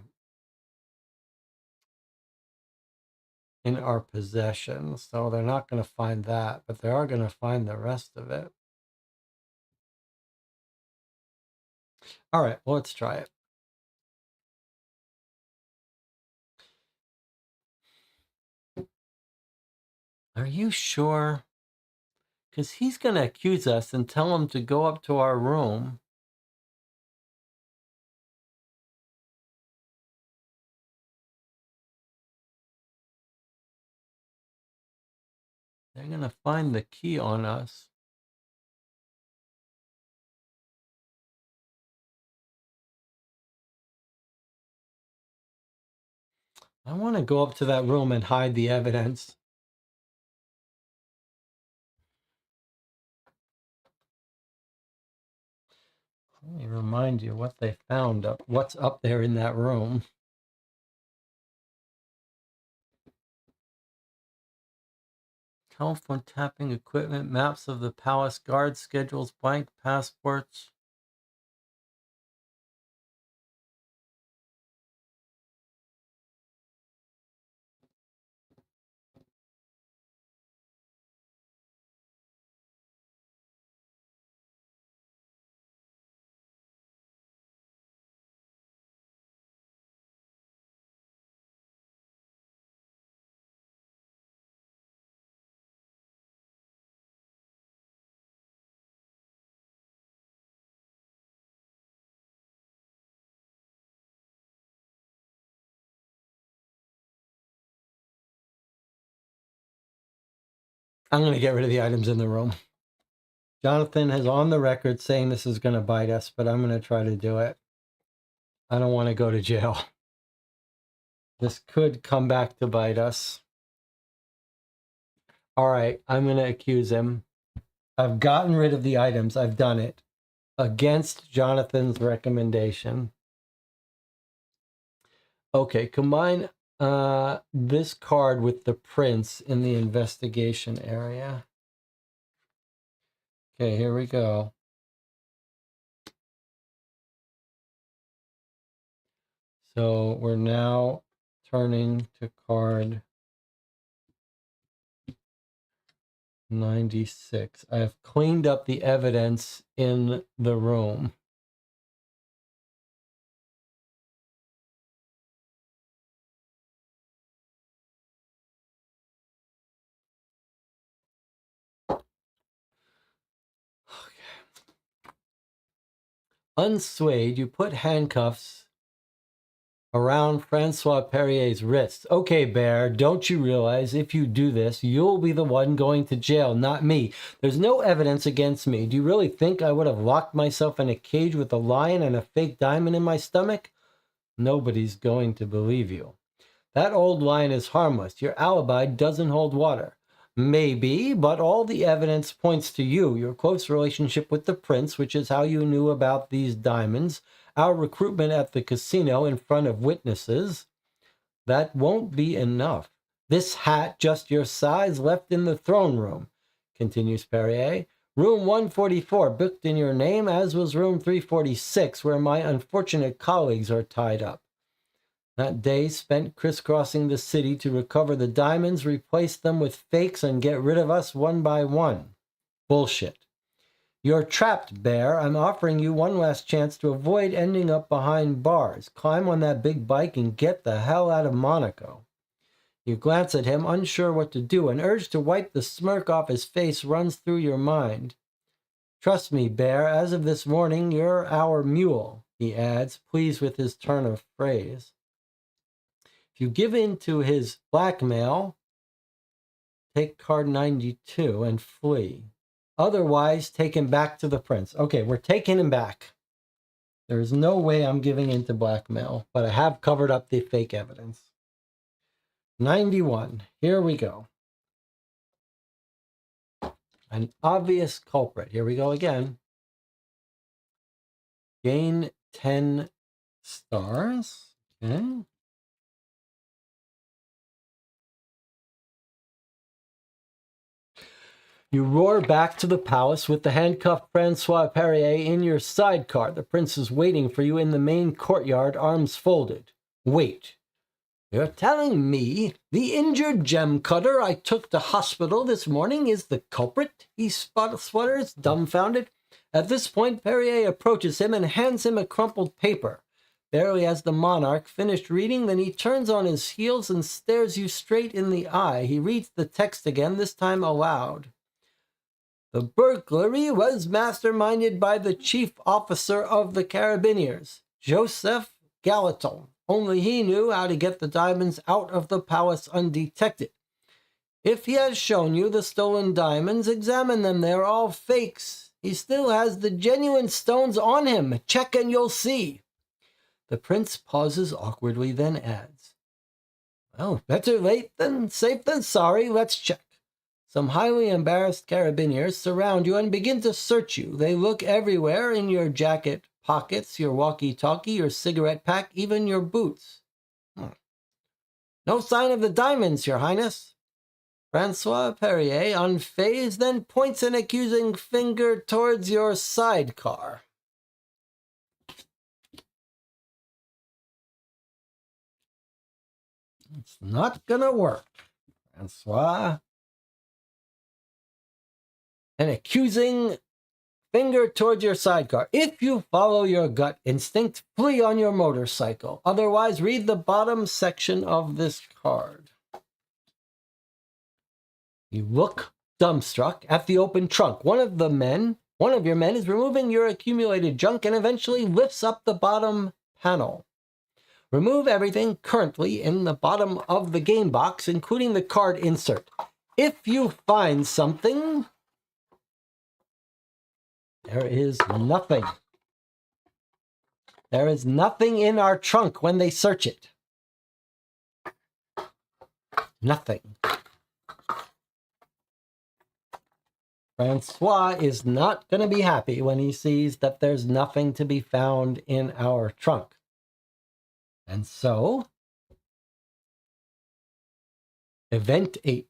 possession, so they're not going to find that, but they are going to find the rest of it. All right, well, let's try it. Are you sure? Because he's going to accuse us and tell him to go up to our room. They're going to find the key on us. I want to go up to that room and hide the evidence. Let me remind you what they found what's up there in that room. Telephone tapping equipment, maps of the palace, guard schedules, blank passports. I'm going to get rid of the items in the room. Jonathan has on the record saying this is going to bite us, but I'm going to try to do it. I don't want to go to jail. This could come back to bite us. All right, I'm going to accuse him. I've gotten rid of the items. I've done it against Jonathan's recommendation. Okay, combine this card with the prince in the investigation area. Okay, here we go. So we're now turning to card 96. I have cleaned up the evidence in the room. Unswayed, you put handcuffs around Francois Perrier's wrists. Okay, Bear, don't you realize if you do this, you'll be the one going to jail, not me? There's no evidence against me. Do you really think I would have locked myself in a cage with a lion and a fake diamond in my stomach? Nobody's going to believe you. That old lion is harmless. Your alibi doesn't hold water. Maybe, but all the evidence points to you, your close relationship with the prince, which is how you knew about these diamonds, our recruitment at the casino in front of witnesses. That won't be enough. This hat, just your size, left in the throne room, continues Perrier. Room 144, booked in your name, as was room 346, where my unfortunate colleagues are tied up. That day spent crisscrossing the city to recover the diamonds, replace them with fakes, and get rid of us one by one. Bullshit. You're trapped, Bear. I'm offering you one last chance to avoid ending up behind bars. Climb on that big bike and get the hell out of Monaco. You glance at him, unsure what to do. An urge to wipe the smirk off his face runs through your mind. Trust me, Bear, as of this morning, you're our mule, he adds, pleased with his turn of phrase. If you give in to his blackmail, take card 92 and flee. Otherwise, take him back to the prince. Okay, we're taking him back. There's no way I'm giving in to blackmail, but I have covered up the fake evidence. 91. Here we go. An obvious culprit. Here we go again. Gain 10 stars. Okay. You roar back to the palace with the handcuffed Francois Perrier in your sidecar. The prince is waiting for you in the main courtyard, arms folded. Wait. You're telling me the injured gem cutter I took to hospital this morning is the culprit? He splutters, dumbfounded. At this point, Perrier approaches him and hands him a crumpled paper. Barely has the monarch finished reading, then he turns on his heels and stares you straight in the eye. He reads the text again, this time aloud. The burglary was masterminded by the chief officer of the Carabineers, Joseph Gallatin. Only he knew how to get the diamonds out of the palace undetected. If he has shown you the stolen diamonds, examine them. They're all fakes. He still has the genuine stones on him. Check and you'll see. The prince pauses awkwardly, then adds, well, better late than safe than sorry. Let's check. Some highly embarrassed Carabineers surround you and begin to search you. They look everywhere, in your jacket pockets, your walkie-talkie, your cigarette pack, even your boots. No sign of the diamonds, Your Highness. Francois Perrier, unfazed, then points an accusing finger towards your sidecar. It's not gonna work, Francois. An accusing finger towards your sidecar. If you follow your gut instinct, flee on your motorcycle. Otherwise, read the bottom section of this card. You look dumbstruck at the open trunk. One of your men is removing your accumulated junk and eventually lifts up the bottom panel. Remove everything currently in the bottom of the game box, including the card insert. If you find something, there is nothing. There is nothing in our trunk when they search it. Nothing. Francois is not going to be happy when he sees that there's nothing to be found in our trunk. And so, event 8.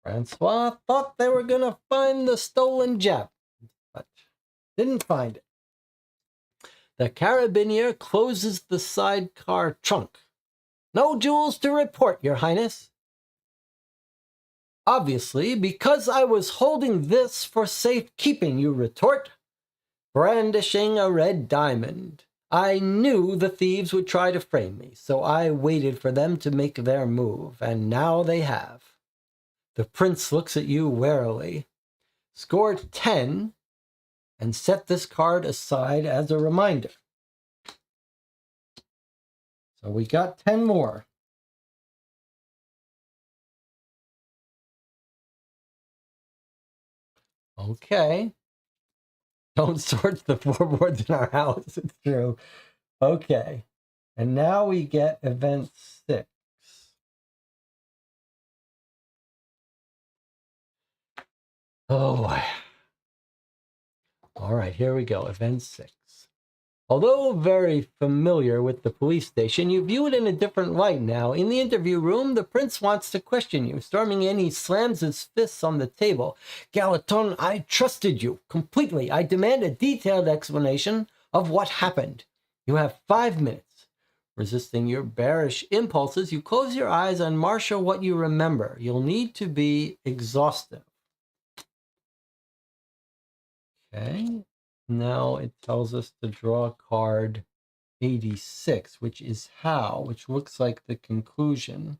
Francois thought they were going to find the stolen gem, but didn't find it. The carabinier closes the sidecar trunk. No jewels to report, Your Highness. Obviously, because I was holding this for safekeeping, you retort, brandishing a red diamond. I knew the thieves would try to frame me, so I waited for them to make their move, and now they have. The prince looks at you warily. Score 10 and set this card aside as a reminder. So we got 10 more. Okay. Don't sort the floorboards in our house. It's true. Okay. And now we get event 6. Oh boy. All right, here we go. Event 6. Although very familiar with the police station, you view it in a different light now. In the interview room, the prince wants to question you. Storming in, he slams his fists on the table. Gallatin, I trusted you completely. I demand a detailed explanation of what happened. You have 5 minutes. Resisting your bearish impulses, you close your eyes and marshal what you remember. You'll need to be exhaustive. Okay. Now it tells us to draw card 86, which looks like the conclusion.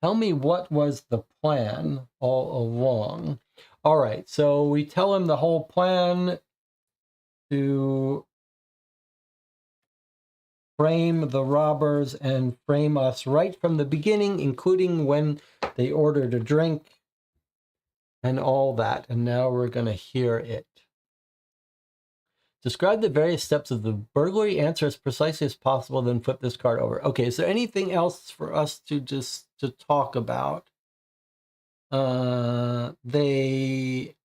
Tell me what was the plan all along. All right, so we tell him the whole plan to frame the robbers and frame us right from the beginning, including when they ordered a drink and all that. And now we're going to hear it. Describe the various steps of the burglary. Answer as precisely as possible, then flip this card over. Okay, is there anything else for us to talk about? They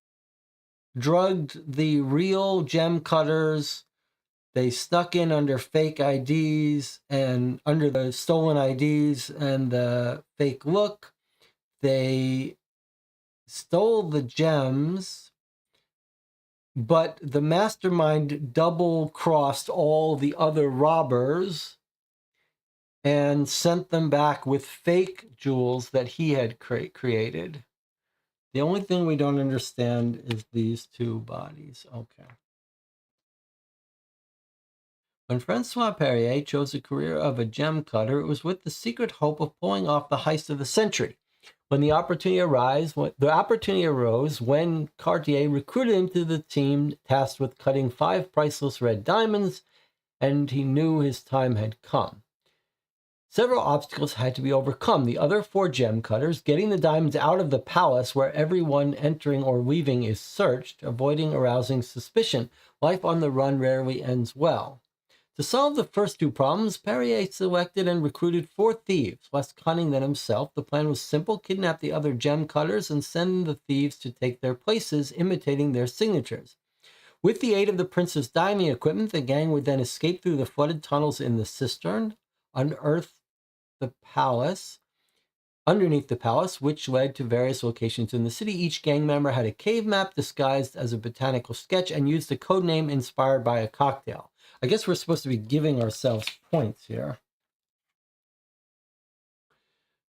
drugged the real gem cutters. They snuck in under fake IDs and under the stolen IDs and the fake look. They stole the gems. But the mastermind double-crossed all the other robbers and sent them back with fake jewels that he had created. The only thing we don't understand is these two bodies. Okay. When Francois Perrier chose a career of a gem cutter, it was with the secret hope of pulling off the heist of the century. When the opportunity arose when Cartier recruited him to the team tasked with cutting 5 priceless red diamonds, and he knew his time had come. Several obstacles had to be overcome. The other 4 gem cutters, getting the diamonds out of the palace where everyone entering or leaving is searched, avoiding arousing suspicion. Life on the run rarely ends well. To solve the first 2 problems, Perrier selected and recruited 4 thieves, less cunning than himself. The plan was simple: kidnap the other gem cutters and send the thieves to take their places, imitating their signatures. With the aid of the prince's diving equipment, the gang would then escape through the flooded tunnels in the cistern, underneath the palace, which led to various locations in the city. Each gang member had a cave map disguised as a botanical sketch and used a code name inspired by a cocktail. I guess we're supposed to be giving ourselves points here.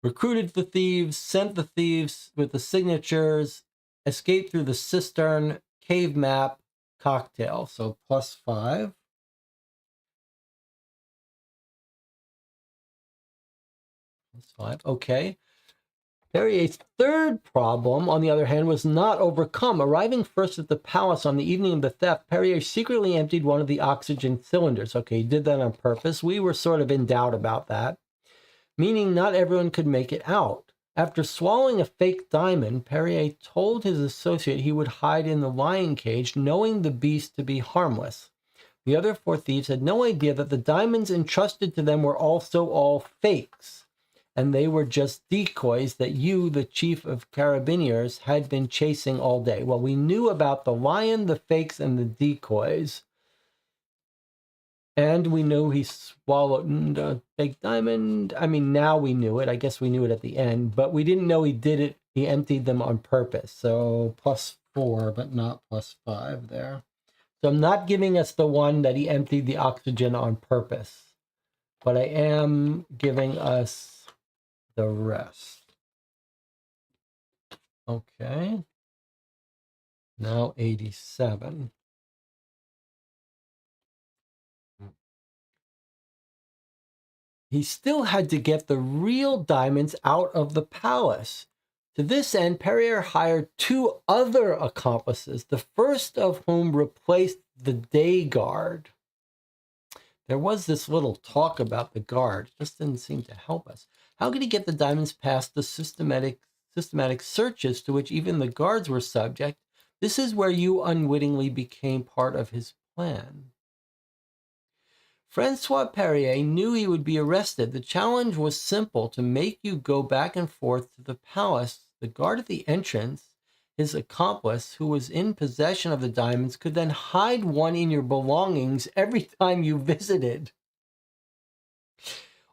Recruited the thieves, sent the thieves with the signatures, escaped through the cistern, cave map, cocktail. So +5. +5. Okay. Perrier's third problem, on the other hand, was not overcome. Arriving first at the palace on the evening of the theft, Perrier secretly emptied one of the oxygen cylinders. Okay, he did that on purpose. We were sort of in doubt about that, meaning not everyone could make it out. After swallowing a fake diamond, Perrier told his associate he would hide in the lion cage, knowing the beast to be harmless. The other 4 thieves had no idea that the diamonds entrusted to them were also all fakes, and they were just decoys that you, the chief of carabineers, had been chasing all day. Well, we knew about the lion, the fakes, and the decoys. And we knew he swallowed a fake diamond. I mean, now we knew it. I guess we knew it at the end, but we didn't know he did it. He emptied them on purpose. So +4, but not +5 there. So I'm not giving us the one that he emptied the oxygen on purpose, but I am giving us the rest. Okay. Now 87. He still had to get the real diamonds out of the palace. To this end, Perrier hired 2 other accomplices, the first of whom replaced the day guard. There was this little talk about the guard. It just didn't seem to help us. How could he get the diamonds past the systematic searches to which even the guards were subject? This is where you unwittingly became part of his plan. Francois Perrier knew he would be arrested. The challenge was simple: to make you go back and forth to the palace. The guard at the entrance, his accomplice, who was in possession of the diamonds, could then hide one in your belongings every time you visited.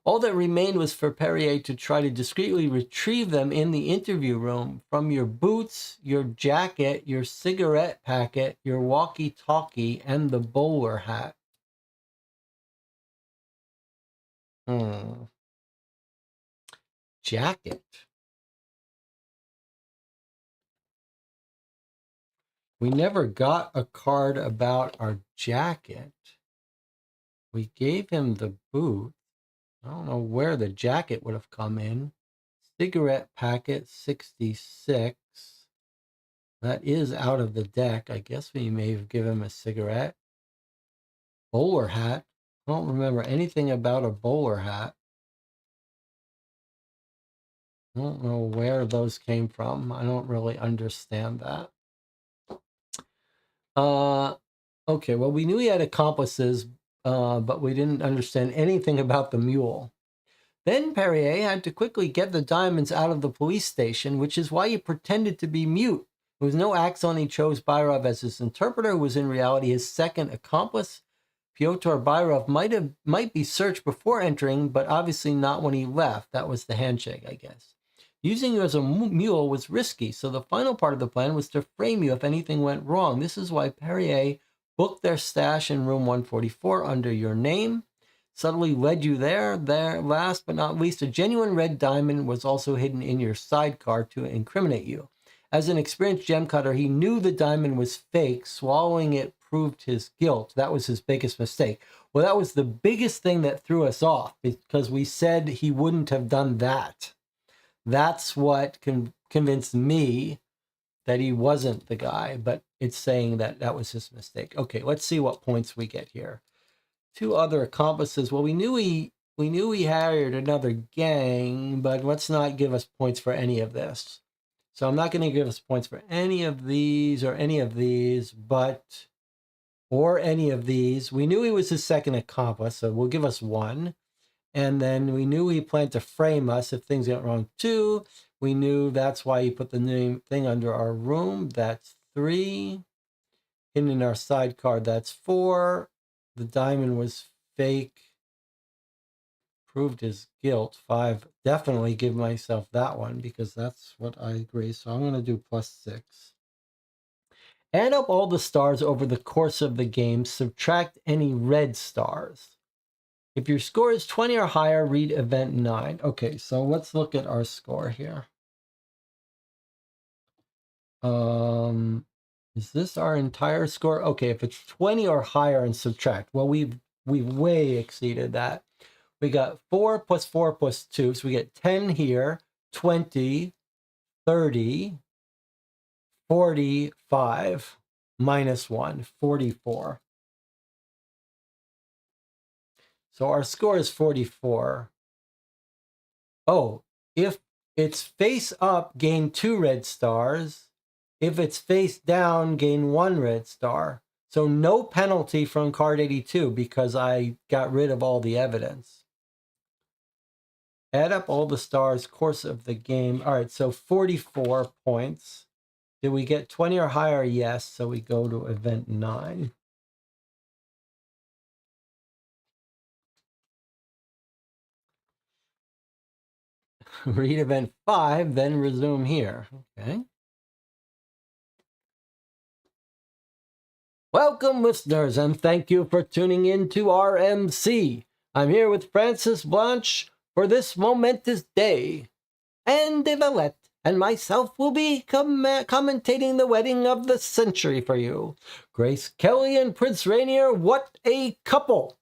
All that remained was for Perrier to try to discreetly retrieve them in the interview room from your boots, your jacket, your cigarette packet, your walkie-talkie, and the bowler hat. Jacket. We never got a card about our jacket. We gave him the boot. I don't know where the jacket would have come in. Cigarette packet 66. That is out of the deck. I guess we may have given him a cigarette. Bowler hat. I don't remember anything about a bowler hat. I don't know where those came from. I don't really understand that. Okay, well, we knew he had accomplices, but we didn't understand anything about the mule. Then Perrier had to quickly get the diamonds out of the police station, which is why he pretended to be mute. It was no accident he chose Byrov as his interpreter, who was in reality his second accomplice. Pyotr Byrov might be searched before entering, but obviously not when he left. That was the handshake, I guess. Using you as a mule was risky, so the final part of the plan was to frame you if anything went wrong. This is why Perrier booked their stash in room 144 under your name, subtly led you there. Last but not least, a genuine red diamond was also hidden in your sidecar to incriminate you. As an experienced gem cutter, he knew the diamond was fake. Swallowing it proved his guilt. That was his biggest mistake. Well, that was the biggest thing that threw us off, because we said he wouldn't have done that. That's what convinced me that he wasn't the guy, but it's saying that that was his mistake. Okay, let's see what points we get here. 2 other accomplices. Well, we knew he hired another gang, but let's not give us points for any of this. So I'm not going to give us points for any of these or any of these, or any of these. We knew he was his second accomplice, so we'll give us 1. And then we knew he planned to frame us if things went wrong 2. We knew that's why he put the name thing under our room. That's 3. Hidden in our sidecar, that's 4. The diamond was fake. Proved his guilt. 5. Definitely give myself that one because that's what I agree. So I'm going to do +6. Add up all the stars over the course of the game. Subtract any red stars. If your score is 20 or higher, read event 9. Okay, so let's look at our score here. Is this our entire score? Okay, if it's 20 or higher and subtract. Well, we've way exceeded that. We got 4 + 4 + 2, so we get 10 here, 20, 30, 45, minus 1, 44. So our score is 44. Oh, if it's face up, gain 2 red stars. If it's face down, gain 1 red star. So no penalty from card 82 because I got rid of all the evidence. Add up all the stars, course of the game. All right, so 44 points. Did we get 20 or higher? Yes, so we go to event 9. Read event 5, then resume here. Okay. Welcome, listeners, and thank you for tuning in to RMC. I'm here with Francis Blanche for this momentous day. And Devalette and myself will be commentating the wedding of the century for you. Grace Kelly and Prince Rainier, what a couple!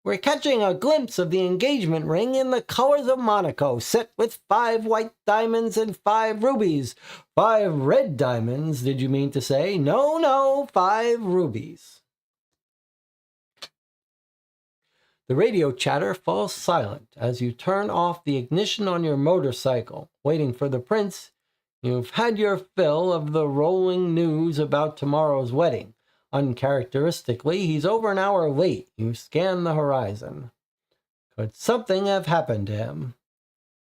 We're catching a glimpse of the engagement ring in the colors of Monaco, set with 5 white diamonds and 5 rubies. 5 red diamonds, did you mean to say? No, 5 rubies. The radio chatter falls silent as you turn off the ignition on your motorcycle. Waiting for the prince, you've had your fill of the rolling news about tomorrow's wedding. Uncharacteristically, he's over an hour late. You scan the horizon. Could something have happened to him?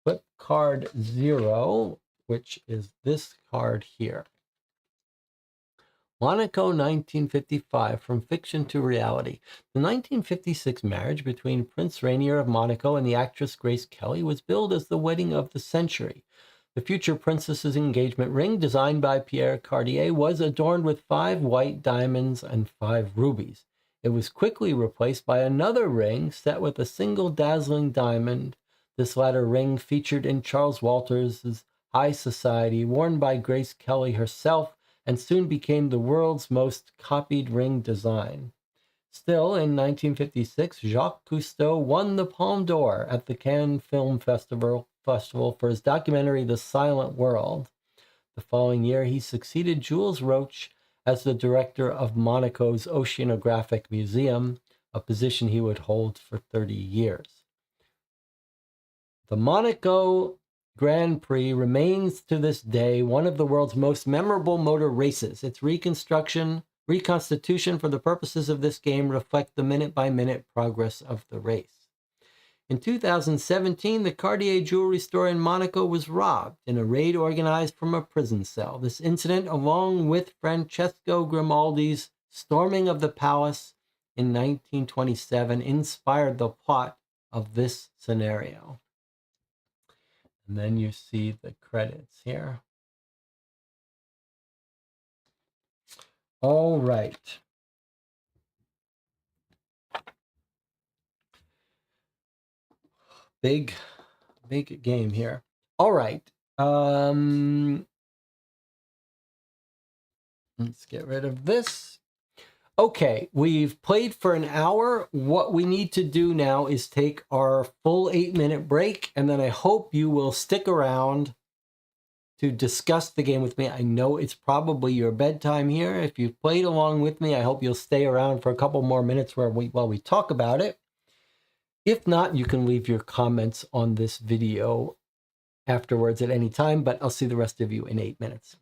Flip card 0, which is this card here. Monaco, 1955, from fiction to reality. The 1956 marriage between Prince Rainier of Monaco and the actress Grace Kelly was billed as the wedding of the century. The future princess's engagement ring, designed by Pierre Cartier, was adorned with 5 white diamonds and 5 rubies. It was quickly replaced by another ring set with a single dazzling diamond. This latter ring featured in Charles Walters's High Society, worn by Grace Kelly herself, and soon became the world's most copied ring design. Still, in 1956, Jacques Cousteau won the Palme d'Or at the Cannes Film Festival for his documentary The Silent World. The following year, he succeeded Jules Roch as the director of Monaco's Oceanographic Museum, a position he would hold for 30 years. The Monaco Grand Prix remains to this day one of the world's most memorable motor races. Its reconstitution for the purposes of this game reflect the minute-by-minute progress of the race. In 2017, the Cartier jewelry store in Monaco was robbed in a raid organized from a prison cell. This incident, along with Francesco Grimaldi's storming of the palace in 1927, inspired the plot of this scenario. And then you see the credits here. All right. Big game here. All right. Let's get rid of this. Okay, we've played for an hour. What we need to do now is take our full 8-minute break, and then I hope you will stick around to discuss the game with me. I know it's probably your bedtime here. If you've played along with me, I hope you'll stay around for a couple more minutes while we talk about it. If not, you can leave your comments on this video afterwards at any time, but I'll see the rest of you in 8 minutes.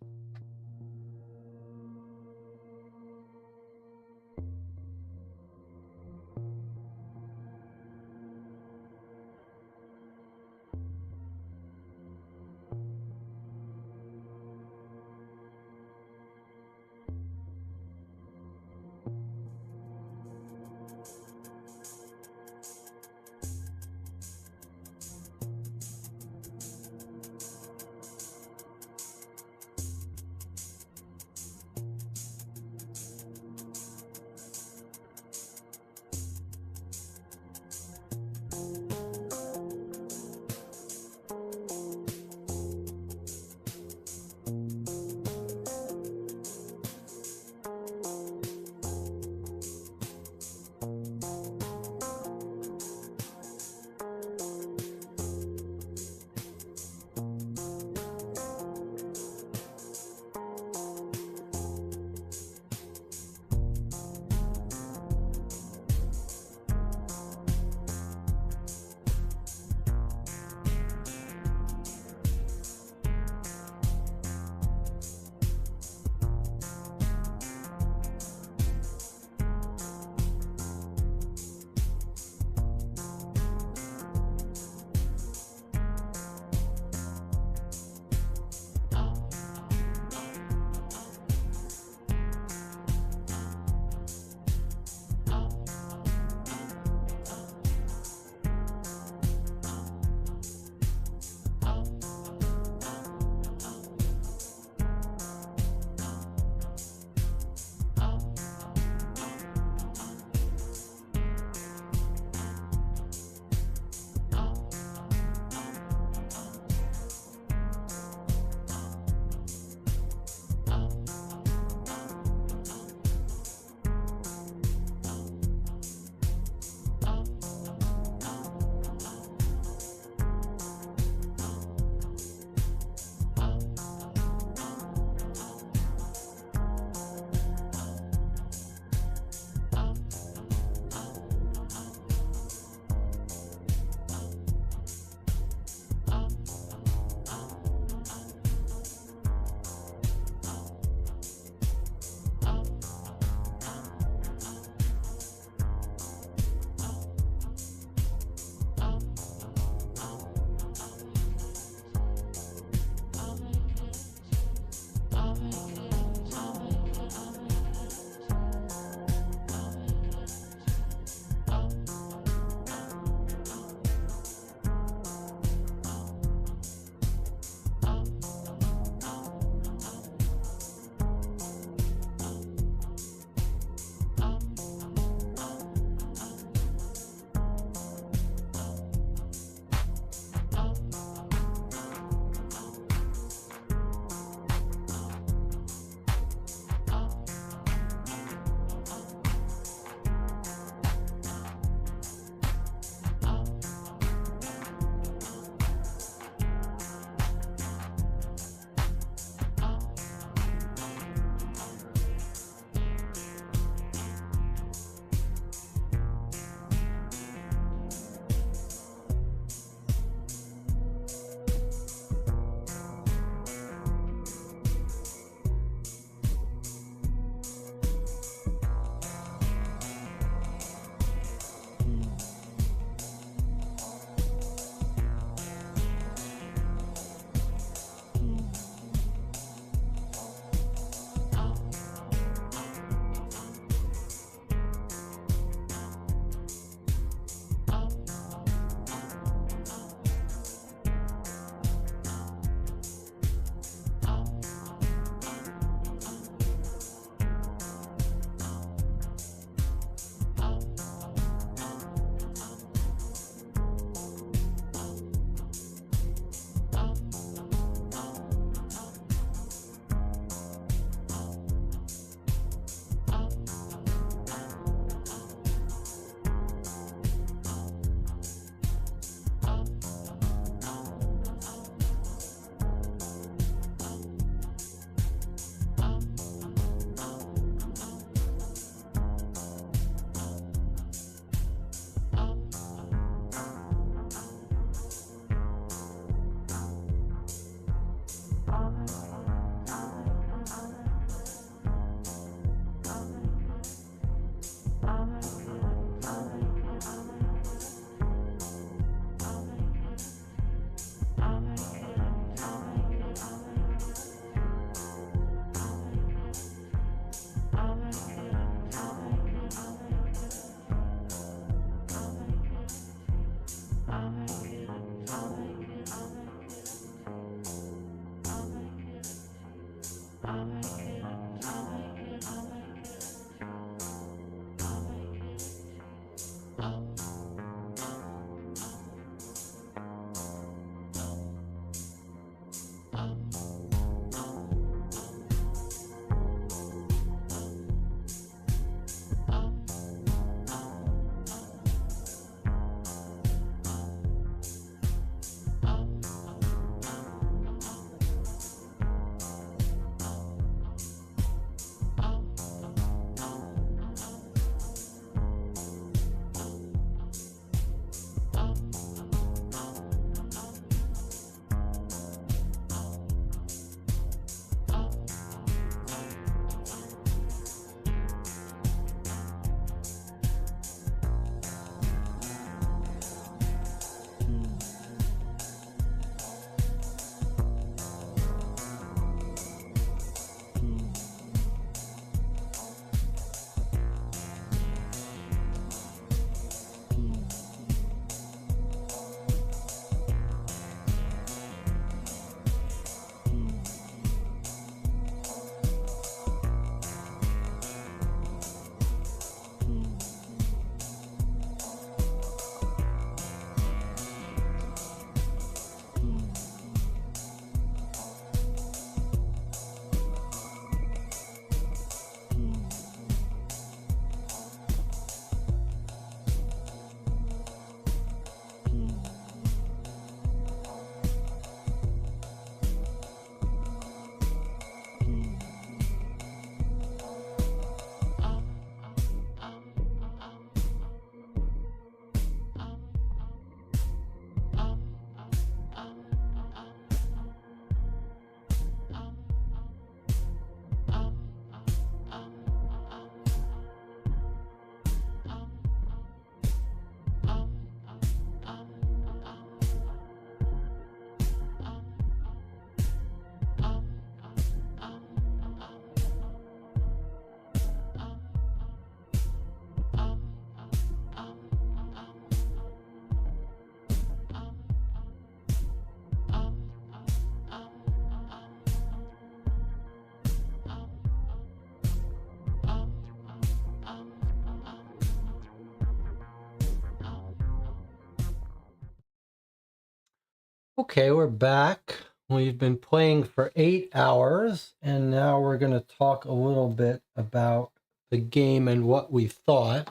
Okay, we're back. We've been playing for 8 hours, and now we're going to talk a little bit about the game and what we thought.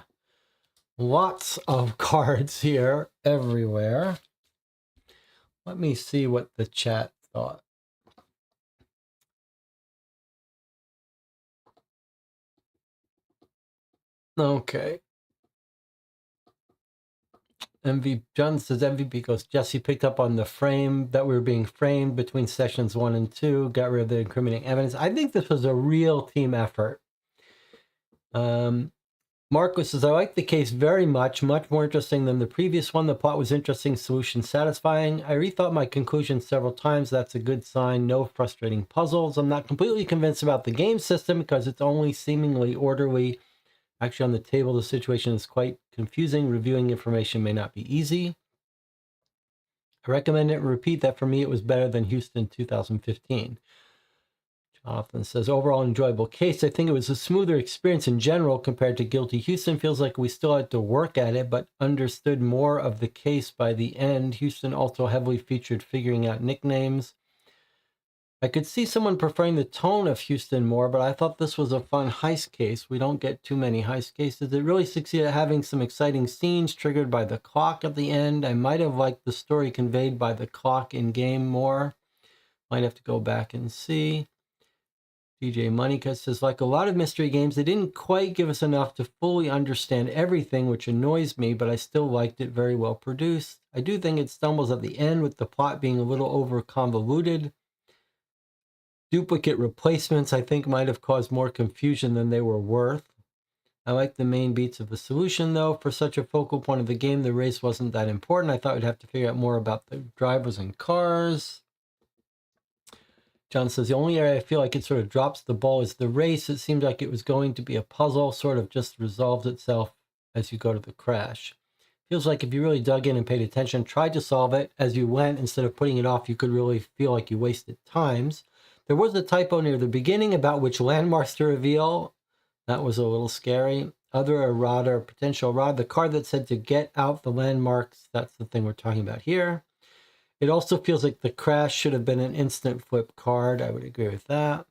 Lots of cards here everywhere. Let me see what the chat thought. Okay. John says MVP goes, Jesse picked up on the frame that we were being framed between sessions 1 and 2, got rid of the incriminating evidence. I think this was a real team effort. Marcus says, I like the case very much more interesting than the previous one. The plot was interesting, solution satisfying. I rethought my conclusion several times. That's a good sign. No frustrating puzzles. I'm not completely convinced about the game system because it's only seemingly orderly. Actually, on the table, the situation is quite confusing. Reviewing information may not be easy. I recommend it and repeat that for me, it was better than Houston 2015. Jonathan says, overall enjoyable case. I think it was a smoother experience in general compared to Guilty Houston. Feels like we still had to work at it, but understood more of the case by the end. Houston also heavily featured figuring out nicknames. I could see someone preferring the tone of Houston more, but I thought this was a fun heist case. We don't get too many heist cases. It really succeeded at having some exciting scenes triggered by the clock at the end. I might have liked the story conveyed by the clock in game more. Might have to go back and see. DJ Monica says, like a lot of mystery games, they didn't quite give us enough to fully understand everything, which annoys me, but I still liked it. Very well produced. I do think it stumbles at the end with the plot being a little over convoluted. Duplicate replacements, I think, might have caused more confusion than they were worth. I like the main beats of the solution, though. For such a focal point of the game, the race wasn't that important. I thought we'd have to figure out more about the drivers and cars. John says, the only area I feel like it sort of drops the ball is the race. It seemed like it was going to be a puzzle, sort of just resolves itself as you go to the crash. Feels like if you really dug in and paid attention, tried to solve it as you went, instead of putting it off, you could really feel like you wasted times. There was a typo near the beginning about which landmarks to reveal. That was a little scary. Other errata, potential errata. The card that said to get out the landmarks, that's the thing we're talking about here. It also feels like the crash should have been an instant flip card. I would agree with that.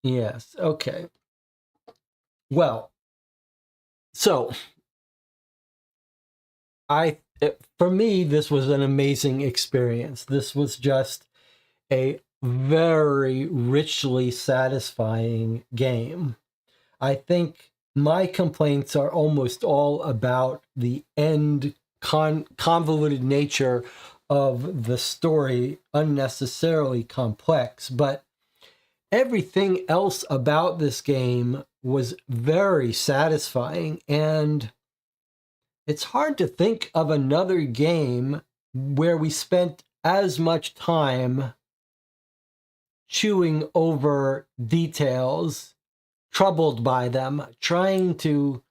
Yes, okay. Well, so for me, this was an amazing experience. This was just a very richly satisfying game. I think my complaints are almost all about the end convoluted nature of the story, unnecessarily complex, but everything else about this game was very satisfying, and it's hard to think of another game where we spent as much time chewing over details, troubled by them, trying to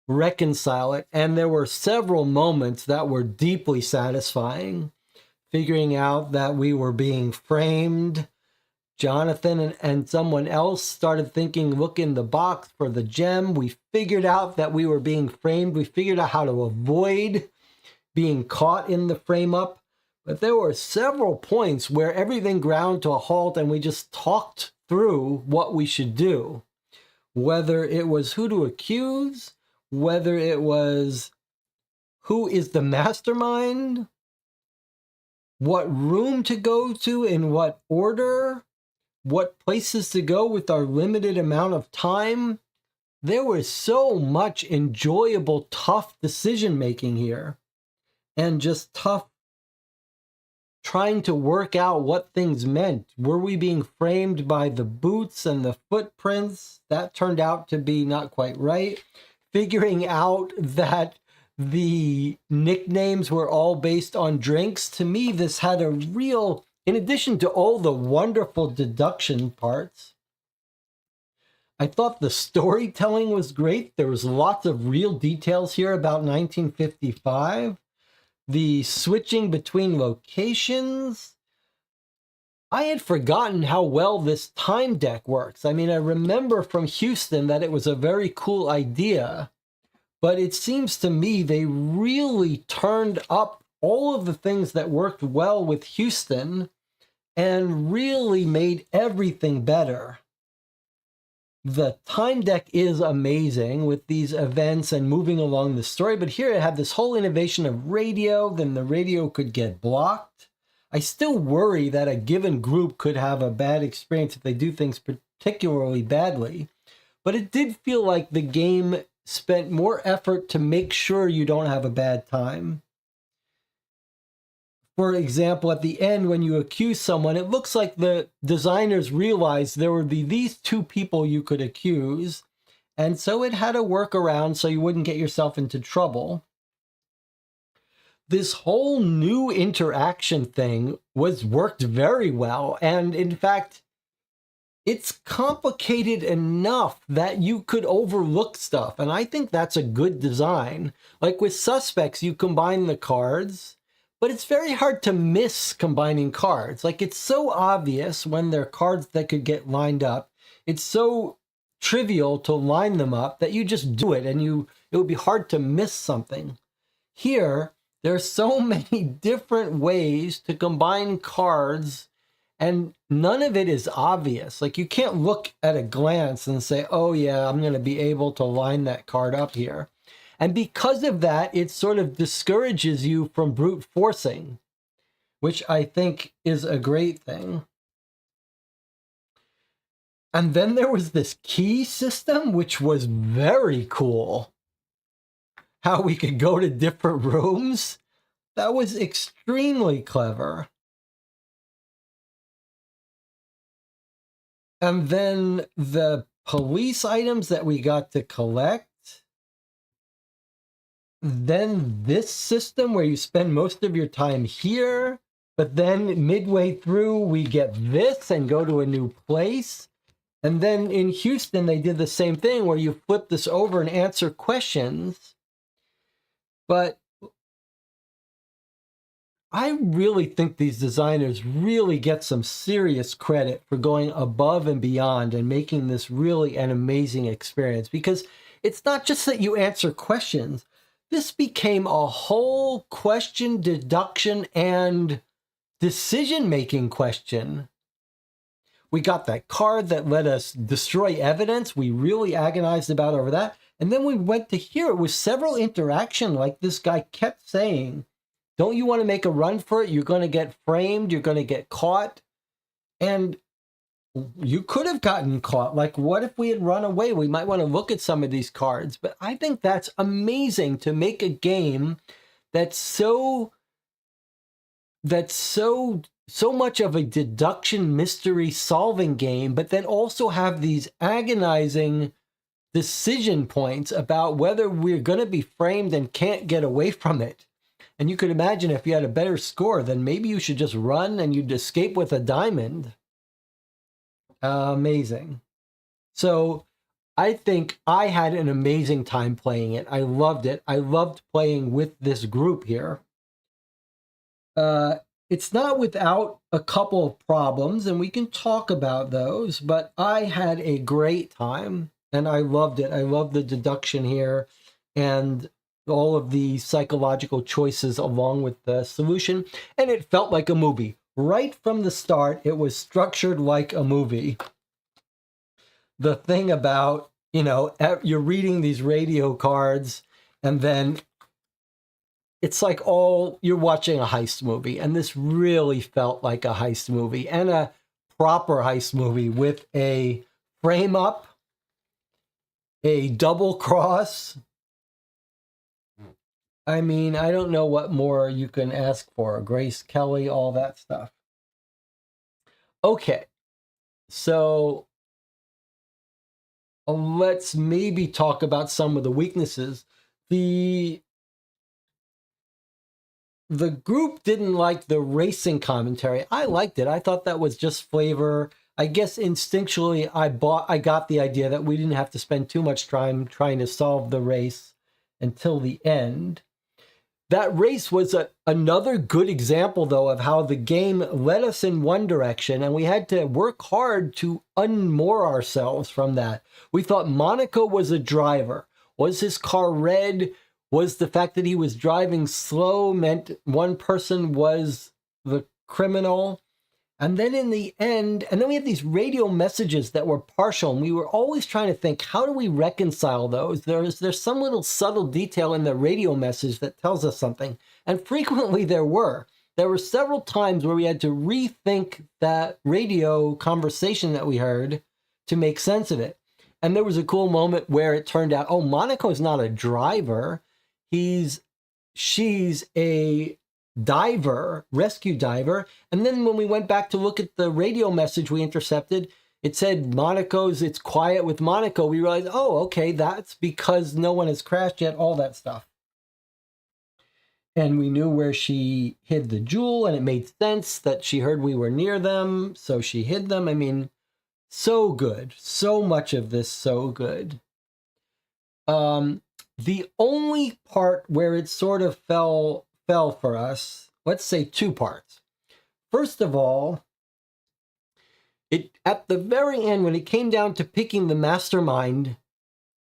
reconcile it. And there were several moments that were deeply satisfying. Figuring out that we were being framed. Jonathan and someone else started thinking, look in the box for the gem. We figured out that we were being framed. We figured out how to avoid being caught in the frame up. But there were several points where everything ground to a halt and we just talked through what we should do. Whether it was who to accuse, whether it was who is the mastermind, what room to go to, in what order, what places to go with our limited amount of time. There was so much enjoyable, tough decision-making here, and just tough trying to work out what things meant. Were we being framed by the boots and the footprints? That turned out to be not quite right. Figuring out that the nicknames were all based on drinks. To me, this had a real, in addition to all the wonderful deduction parts, I thought the storytelling was great. There was lots of real details here about 1955. The switching between locations. I had forgotten how well this time deck works. I mean, I remember from Houston that it was a very cool idea, but it seems to me they really turned up all of the things that worked well with Houston and really made everything better. The time deck is amazing with these events and moving along the story, but here it had this whole innovation of radio, then the radio could get blocked. I still worry that a given group could have a bad experience if they do things particularly badly, but it did feel like the game spent more effort to make sure you don't have a bad time. For example, at the end, when you accuse someone, it looks like the designers realized there would be these two people you could accuse, and so it had a workaround so you wouldn't get yourself into trouble. This whole new interaction thing worked very well, and in fact, it's complicated enough that you could overlook stuff, and I think that's a good design. Like with Suspects, you combine the cards, but it's very hard to miss combining cards. Like, it's so obvious when they're cards that could get lined up. It's so trivial to line them up that you just do it, and it would be hard to miss something. Here, there's so many different ways to combine cards, and none of it is obvious. Like, you can't look at a glance and say, oh yeah, I'm going to be able to line that card up here. And because of that, it sort of discourages you from brute forcing, which I think is a great thing. And then there was this key system, which was very cool. How we could go to different rooms. That was extremely clever. And then the police items that we got to collect. Then this system where you spend most of your time here, but then midway through we get this and go to a new place. And then in Houston, they did the same thing where you flip this over and answer questions. But I really think these designers really get some serious credit for going above and beyond and making this really an amazing experience, because it's not just that you answer questions. This became a whole question, deduction, and decision-making question. We got that card that let us destroy evidence. We really agonized about over that. And then we went to here. It was several interaction, like this guy kept saying, don't you want to make a run for it? You're going to get framed. You're going to get caught. And you could have gotten caught. Like, what if we had run away? We might want to look at some of these cards. But I think that's amazing to make a game that's so much of a deduction mystery solving game, but then also have these agonizing decision points about whether we're going to be framed and can't get away from it. And you could imagine if you had a better score, then maybe you should just run and you'd escape with a diamond. Amazing. So I think I had an amazing time playing it. I loved it. I loved playing with this group here. It's not without a couple of problems, and we can talk about those, but I had a great time, and I loved it. I loved the deduction here and all of the psychological choices along with the solution, and it felt like a movie. Right from the start, it was structured like a movie. The thing about, you're reading these radio cards, and then it's like you're watching a heist movie, and this really felt like a heist movie, and a proper heist movie with a frame up, a double cross. I mean, I don't know what more you can ask for. Grace Kelly, all that stuff. Okay, so let's maybe talk about some of the weaknesses. The group didn't like the racing commentary. I liked it. I thought that was just flavor. I guess instinctually I got the idea that we didn't have to spend too much time trying to solve the race until the end. That race was another good example, though, of how the game led us in one direction, and we had to work hard to unmoor ourselves from that. We thought Monaco was a driver. Was his car red? was the fact that he was driving slow meant one person was the criminal. And then in the end, and then we had these radio messages that were partial, and we were always trying to think, how do we reconcile those? There's some little subtle detail in the radio message that tells us something. And frequently there were. There were several times where we had to rethink that radio conversation that we heard to make sense of it. And there was a cool moment where it turned out, oh, Monaco is not a driver. She's a diver, rescue diver. And then when we went back to look at the radio message we intercepted, it said it's quiet with Monaco. We realized, oh, okay, that's because no one has crashed yet, all that stuff. And we knew where she hid the jewel, and it made sense that she heard we were near them, so she hid them. I mean, so good. So much of this, so good. The only part where it sort of fell for us, let's say two parts. First of all, at the very end, when it came down to picking the mastermind,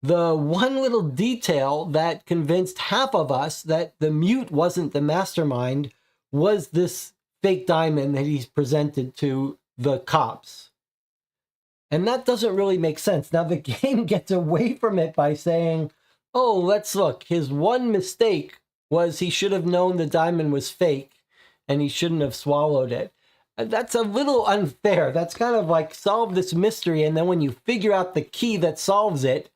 the one little detail that convinced half of us that the mute wasn't the mastermind was this fake diamond that he's presented to the cops. And that doesn't really make sense. Now, the game gets away from it by saying, oh, let's look. His one mistake was he should have known the diamond was fake and he shouldn't have swallowed it. That's a little unfair. That's kind of like solve this mystery, and then when you figure out the key that solves it,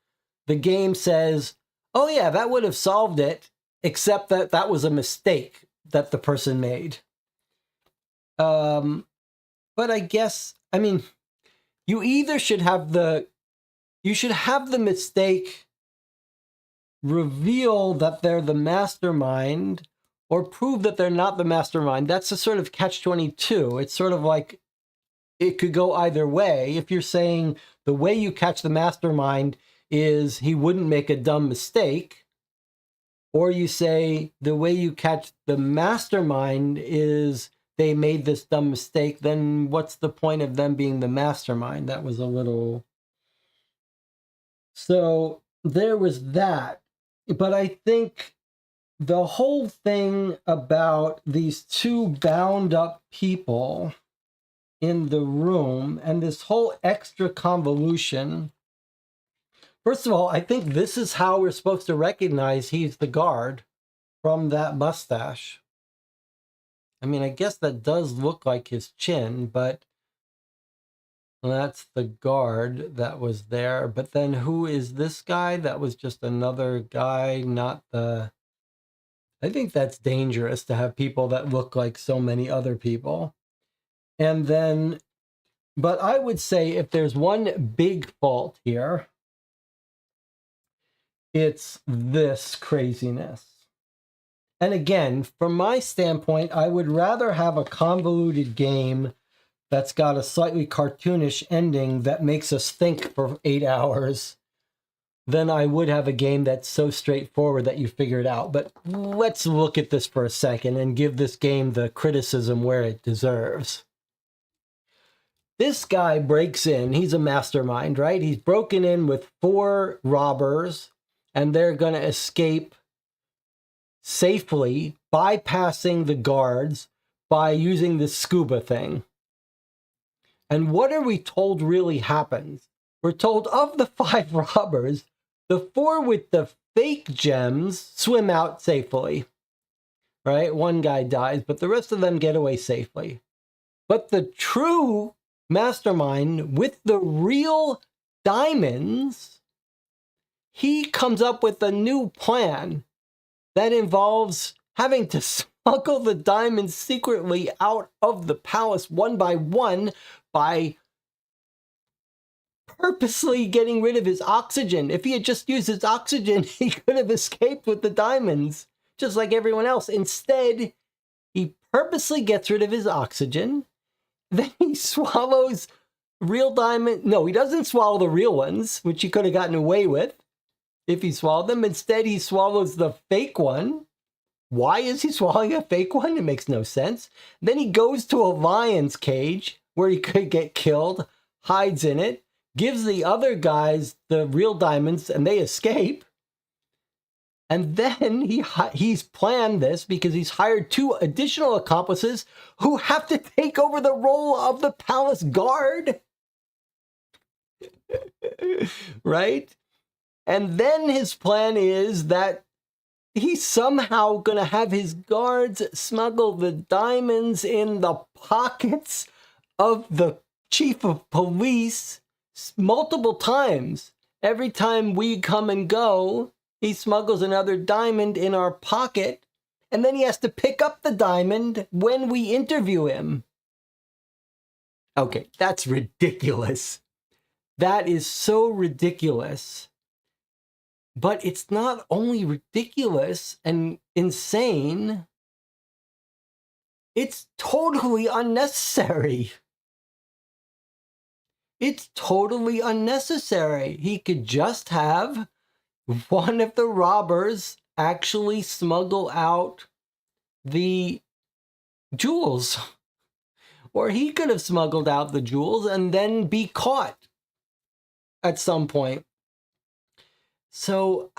the game says, oh yeah, that would have solved it, except that that was a mistake that the person made. But I guess, I mean, you either should have the mistake reveal that they're the mastermind or prove that they're not the mastermind. That's a sort of catch-22. It's sort of like it could go either way. If you're saying the way you catch the mastermind is he wouldn't make a dumb mistake, or you say the way you catch the mastermind is they made this dumb mistake, then what's the point of them being the mastermind? That was a little... So there was that. But I think the whole thing about these two bound up people in the room and this whole extra convolution, first of all, I think this is how we're supposed to recognize he's the guard from that mustache. I mean, I guess that does look like his chin, but that's the guard that was there. But then who is this guy? That was just another guy, not the... I think that's dangerous to have people that look like so many other people. And then, but I would say if there's one big fault here, it's this craziness. And again, from my standpoint, I would rather have a convoluted game that's got a slightly cartoonish ending that makes us think for 8 hours than I would have a game that's so straightforward that you figure it out. But let's look at this for a second and give this game the criticism where it deserves. This guy breaks in. He's a mastermind, right? He's broken in with 4 robbers, and they're going to escape safely, bypassing the guards by using this scuba thing. And what are we told really happens? We're told of the 5 robbers, the 4 with the fake gems swim out safely, right? One guy dies, but the rest of them get away safely. But the true mastermind with the real diamonds, he comes up with a new plan that involves having to smuggle the diamonds secretly out of the palace one by one by purposely getting rid of his oxygen. If he had just used his oxygen, he could have escaped with the diamonds, just like everyone else. Instead, he purposely gets rid of his oxygen. Then he swallows real diamond. No, he doesn't swallow the real ones, which he could have gotten away with if he swallowed them. Instead, he swallows the fake one. Why is he swallowing a fake one? It makes no sense. Then he goes to a lion's cage where he could get killed, hides in it, gives the other guys the real diamonds, and they escape. And then he's planned this because he's hired 2 additional accomplices who have to take over the role of the palace guard. Right? And then his plan is that he's somehow going to have his guards smuggle the diamonds in the pockets of the chief of police multiple times. Every time we come and go, he smuggles another diamond in our pocket, and then he has to pick up the diamond when we interview him. Okay, that's ridiculous. That is so ridiculous. But it's not only ridiculous and insane, it's totally unnecessary. It's totally unnecessary. He could just have one of the robbers actually smuggle out the jewels. Or he could have smuggled out the jewels and then be caught at some point. So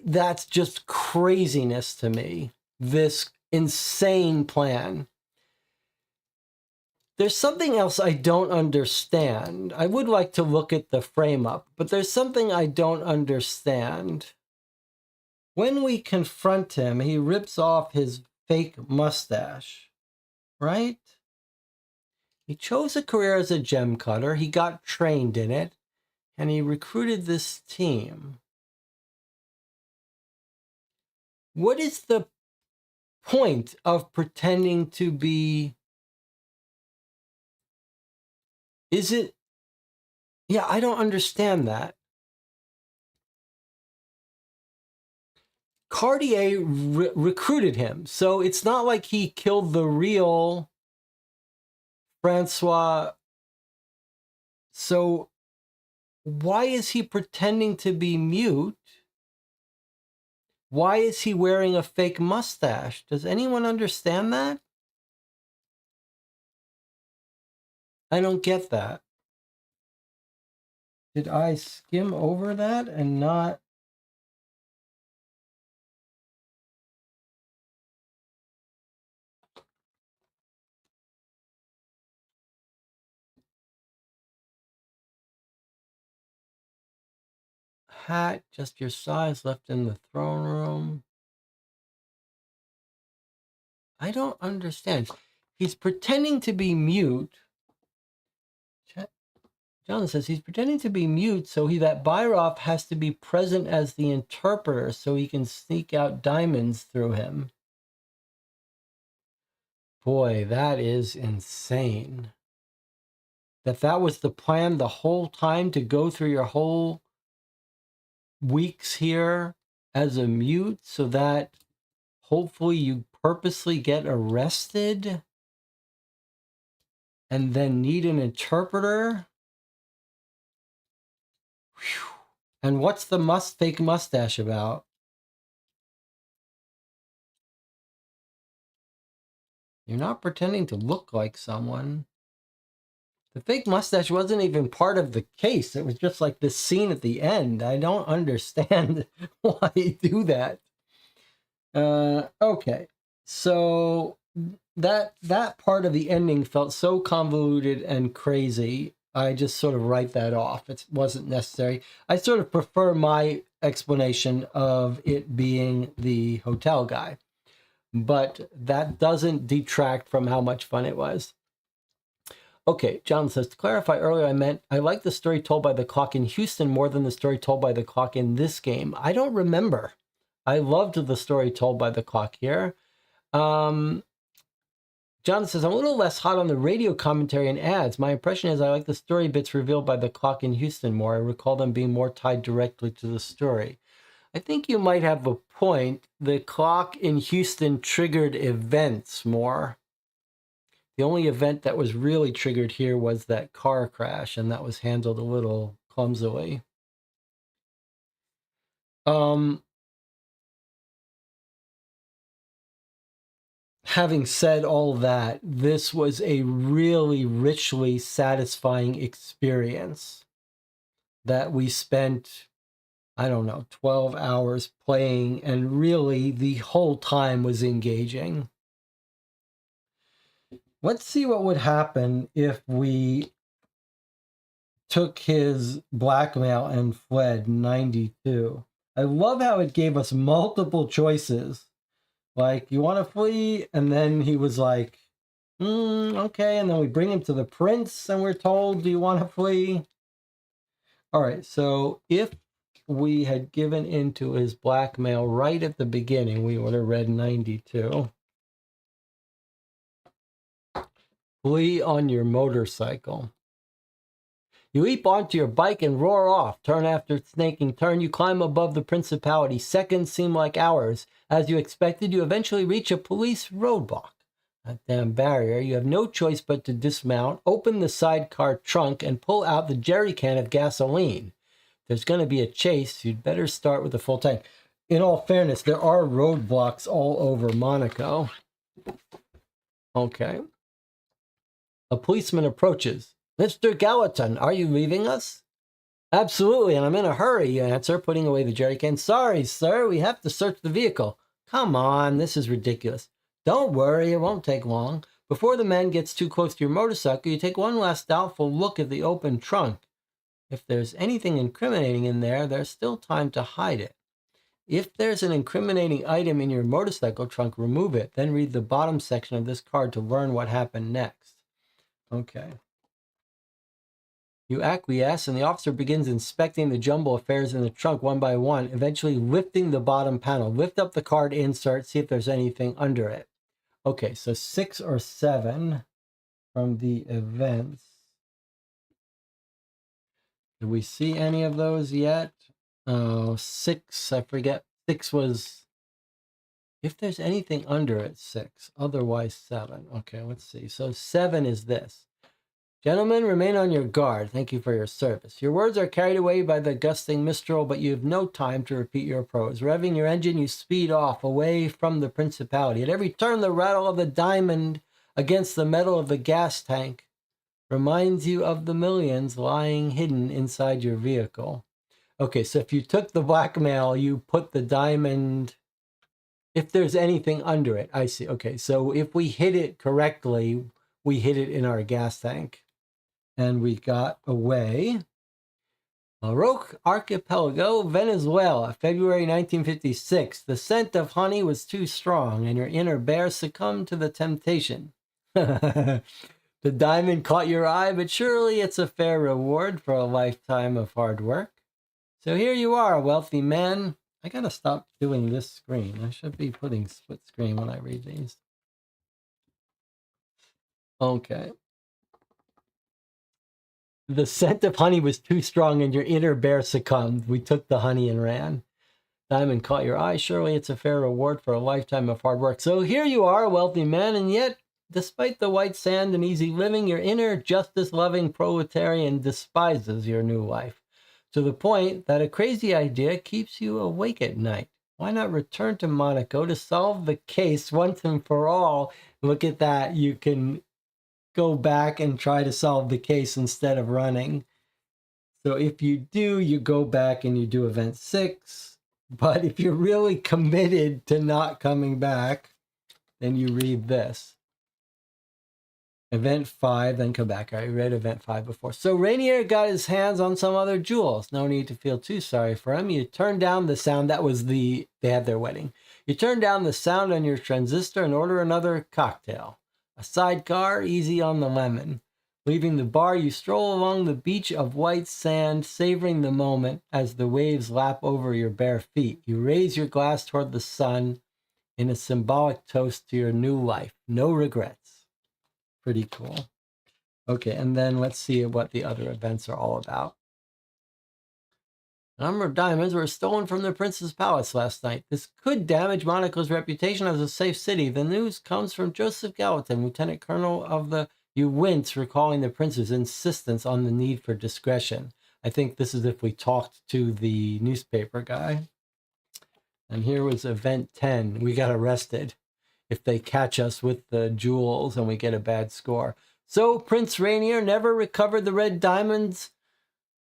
that's just craziness to me, this insane plan. There's something else I don't understand. I would like to look at the frame up, but there's something I don't understand. When we confront him, he rips off his fake mustache, right? He chose a career as a gem cutter, he got trained in it, and he recruited this team. What is the point of pretending to be... Is it... Yeah, I don't understand that. Cartier recruited him, so it's not like he killed the real Francois. So why is he pretending to be mute? Why is he wearing a fake mustache? Does anyone understand that? I don't get that. Did I skim over that and not... Hat, just your size, left in the throne room. I don't understand. He's pretending to be mute. John says he's pretending to be mute, so that Byroff has to be present as the interpreter so he can sneak out diamonds through him. Boy, that is insane. That was the plan the whole time, to go through your whole weeks here as a mute so that hopefully you purposely get arrested and then need an interpreter. Whew. And what's the fake mustache about? You're not pretending to look like someone. The fake mustache wasn't even part of the case. It was just like this scene at the end. I don't understand why you do that. Okay, so that part of the ending felt so convoluted and crazy. I just sort of write that off. It wasn't necessary. I sort of prefer my explanation of it being the hotel guy, but that doesn't detract from how much fun it was. Okay, John says, to clarify earlier, I meant I like the story told by the clock in Houston more than the story told by the clock in this game. I don't remember. I loved the story told by the clock here. John says, I'm a little less hot on the radio commentary and ads. My impression is I like the story bits revealed by the clock in Houston more. I recall them being more tied directly to the story. I think you might have a point. The clock in Houston triggered events more. The only event that was really triggered here was that car crash, and that was handled a little clumsily. Having said all that, this was a really richly satisfying experience that we spent I don't know, 12 hours playing, and really the whole time was engaging. Let's see what would happen if we took his blackmail and fled 92. I love how it gave us multiple choices. Like, you want to flee? And then he was like, okay. And then we bring him to the prince and we're told, do you want to flee? All right. So if we had given into his blackmail right at the beginning, we would have read 92. Flee on your motorcycle. You leap onto your bike and roar off. Turn after snaking turn, you climb above the principality. Seconds seem like hours. As you expected, you eventually reach a police roadblock. That damn barrier. You have no choice but to dismount, open the sidecar trunk, and pull out the jerry can of gasoline. If there's going to be a chase, you'd better start with a full tank. In all fairness, there are roadblocks all over Monaco. Okay. A policeman approaches. Mr. Gallatin, are you leaving us? Absolutely, and I'm in a hurry, you answer, putting away the jerry can. Sorry, sir, we have to search the vehicle. Come on, this is ridiculous. Don't worry, it won't take long. Before the man gets too close to your motorcycle, you take one last doubtful look at the open trunk. If there's anything incriminating in there, there's still time to hide it. If there's an incriminating item in your motorcycle trunk, remove it. Then read the bottom section of this card to learn what happened next. Okay. You acquiesce, and the officer begins inspecting the jumble affairs in the trunk one by one, eventually lifting the bottom panel. Lift up the card insert, see if there's anything under it. Okay, so 6 or 7 from the events. Did we see any of those yet? Oh, 6, I forget. 6 was, if there's anything under it, 6. Otherwise, 7. Okay, let's see. So 7 is this. Gentlemen, remain on your guard. Thank you for your service. Your words are carried away by the gusting mistral, but you have no time to repeat your prose. Revving your engine, you speed off, away from the principality. At every turn, the rattle of the diamond against the metal of the gas tank reminds you of the millions lying hidden inside your vehicle. Okay, so if you took the blackmail, you put the diamond, if there's anything under it. I see. Okay, so if we hit it correctly, we hit it in our gas tank. And we got away. Roque Archipelago, Venezuela, February 1956. The scent of honey was too strong, and your inner bear succumbed to the temptation. The diamond caught your eye, but surely it's a fair reward for a lifetime of hard work. So here you are, wealthy man. I gotta stop doing this screen. I should be putting split screen when I read these. Okay. The scent of honey was too strong and your inner bear succumbed. We took the honey and ran. Diamond caught your eye. Surely it's a fair reward for a lifetime of hard work. So here you are, a wealthy man, and yet, despite the white sand and easy living, your inner justice-loving proletarian despises your new life, to the point that a crazy idea keeps you awake at night. Why not return to Monaco to solve the case once and for all? Look at that. You can go back and try to solve the case instead of running. So if you do, you go back and you do event 6. But if you're really committed to not coming back, then you read this. Event 5, then come back. I read event 5 before. So Rainier got his hands on some other jewels. No need to feel too sorry for him. You turn down the sound. That was they had their wedding. You turn down the sound on your transistor and order another cocktail. A sidecar, easy on the lemon. Leaving the bar, you stroll along the beach of white sand, savoring the moment as the waves lap over your bare feet. You raise your glass toward the sun in a symbolic toast to your new life. No regrets. Pretty cool. Okay, and then let's see what the other events are all about. A number of diamonds were stolen from the prince's palace last night. This could damage Monaco's reputation as a safe city. The news comes from Joseph Gallatin, lieutenant colonel of the... You wince, recalling the prince's insistence on the need for discretion. I think this is if we talked to the newspaper guy. And here was event 10. We got arrested. If they catch us with the jewels and we get a bad score. So Prince Rainier never recovered the red diamonds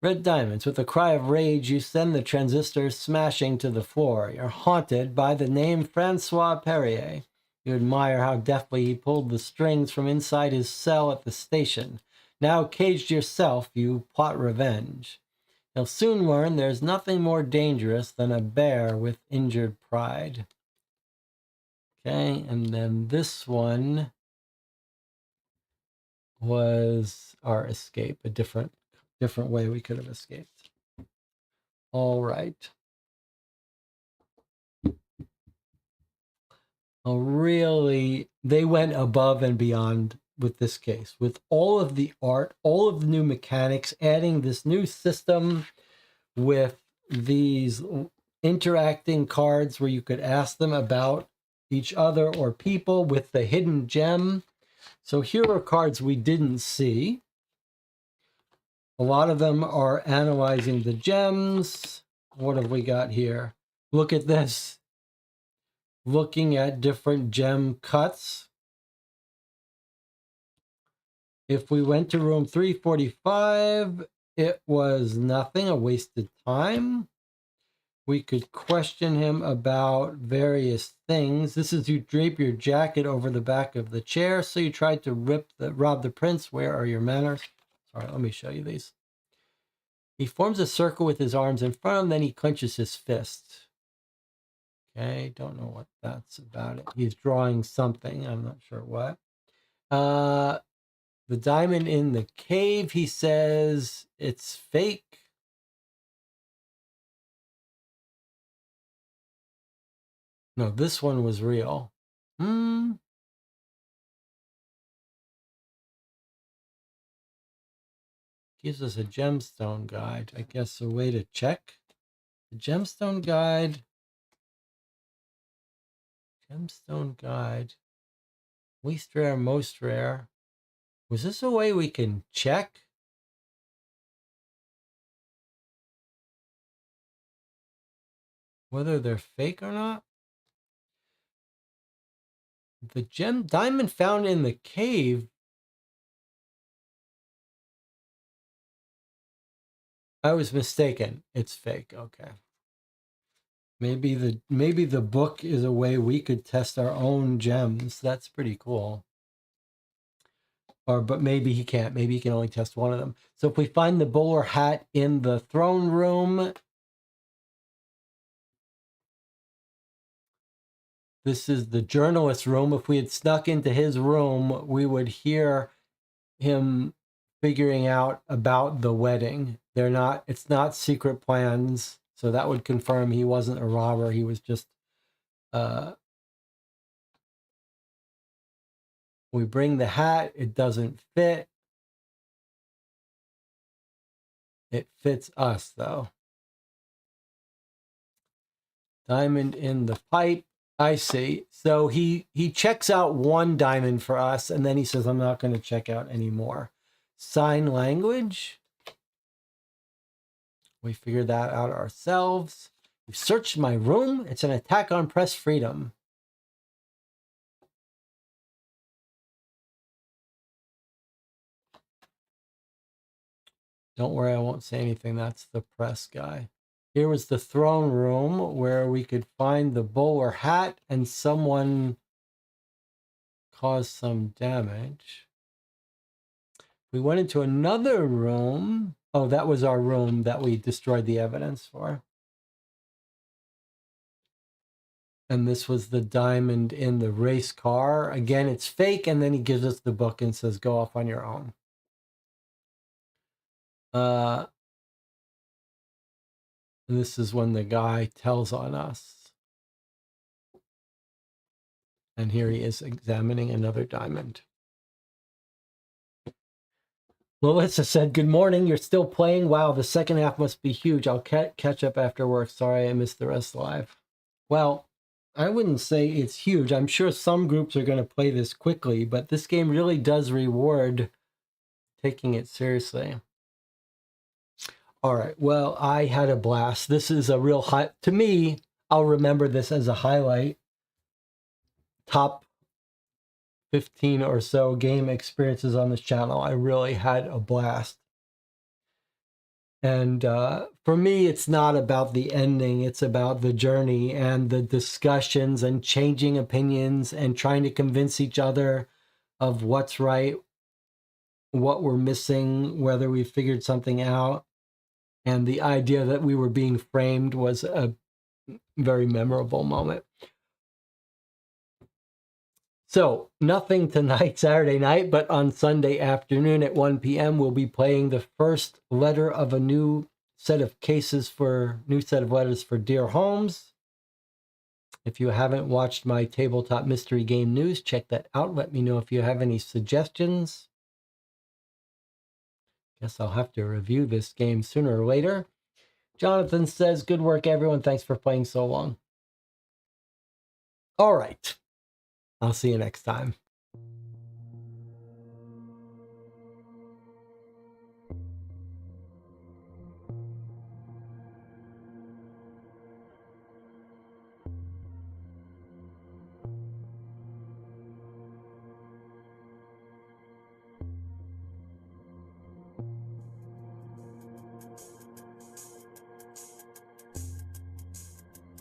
Red diamonds. With a cry of rage, you send the transistors smashing to the floor. You're haunted by the name Francois Perrier. You admire how deftly he pulled the strings from inside his cell at the station. Now caged yourself, you plot revenge. You'll soon learn there's nothing more dangerous than a bear with injured pride. Okay, and then this one was our escape, a different way we could have escaped. All right. Really, they went above and beyond with this case, with all of the art, all of the new mechanics, adding this new system with these interacting cards where you could ask them about each other or people with the hidden gem. So here are cards we didn't see. A lot of them are analyzing the gems. What have we got here? Look at this. Looking at different gem cuts. If we went to room 345, it was nothing, a wasted time. We could question him about various things. This is you drape your jacket over the back of the chair, so you tried to rob the prince. Where are your manners? Sorry, let me show you these. He forms a circle with his arms in front of him, then he clenches his fist. Okay, don't know what that's about. He's drawing something, I'm not sure what. The diamond in the cave, he says it's fake. No, this one was real. Gives us a gemstone guide. I guess a way to check. The gemstone guide. Gemstone guide. Least rare, most rare. Was this a way we can check? Whether they're fake or not? The diamond found in the cave. I was mistaken. It's fake. Okay. Maybe the book is a way we could test our own gems. That's pretty cool. But maybe he can't. Maybe he can only test one of them. So if we find the bowler hat in the throne room, this is the journalist room. If we had snuck into his room, we would hear him figuring out about the wedding. It's not secret plans. So that would confirm he wasn't a robber. He was just, we bring the hat. It doesn't fit. It fits us though. Diamond in the pipe. I see. So he checks out one diamond for us, and then he says, I'm not going to check out anymore. Sign language. We figured that out ourselves. We've searched my room. It's an attack on press freedom. Don't worry, I won't say anything. That's the press guy. Here was the throne room where we could find the bowler hat and someone caused some damage. We went into another room. Oh, that was our room that we destroyed the evidence for. And this was the diamond in the race car. Again, it's fake. And then he gives us the book and says, go off on your own. This is when the guy tells on us. And here he is examining another diamond. Melissa said, good morning. You're still playing? Wow, the second half must be huge. I'll catch up after work. Sorry, I missed the rest live. Well, I wouldn't say it's huge. I'm sure some groups are going to play this quickly, but this game really does reward taking it seriously. All right. Well, I had a blast. This is a real to me, I'll remember this as a highlight. Top 15 or so game experiences on this channel. I really had a blast. And for me, it's not about the ending. It's about the journey and the discussions and changing opinions and trying to convince each other of what's right, what we're missing, whether we figured something out. And the idea that we were being framed was a very memorable moment. So, nothing tonight, Saturday night, but on Sunday afternoon at 1 p.m., we'll be playing the first letter of a new set of letters for Dear Holmes. If you haven't watched my tabletop mystery game news, check that out. Let me know if you have any suggestions. Guess I'll have to review this game sooner or later. Jonathan says, good work, everyone. Thanks for playing so long. All right. I'll see you next time.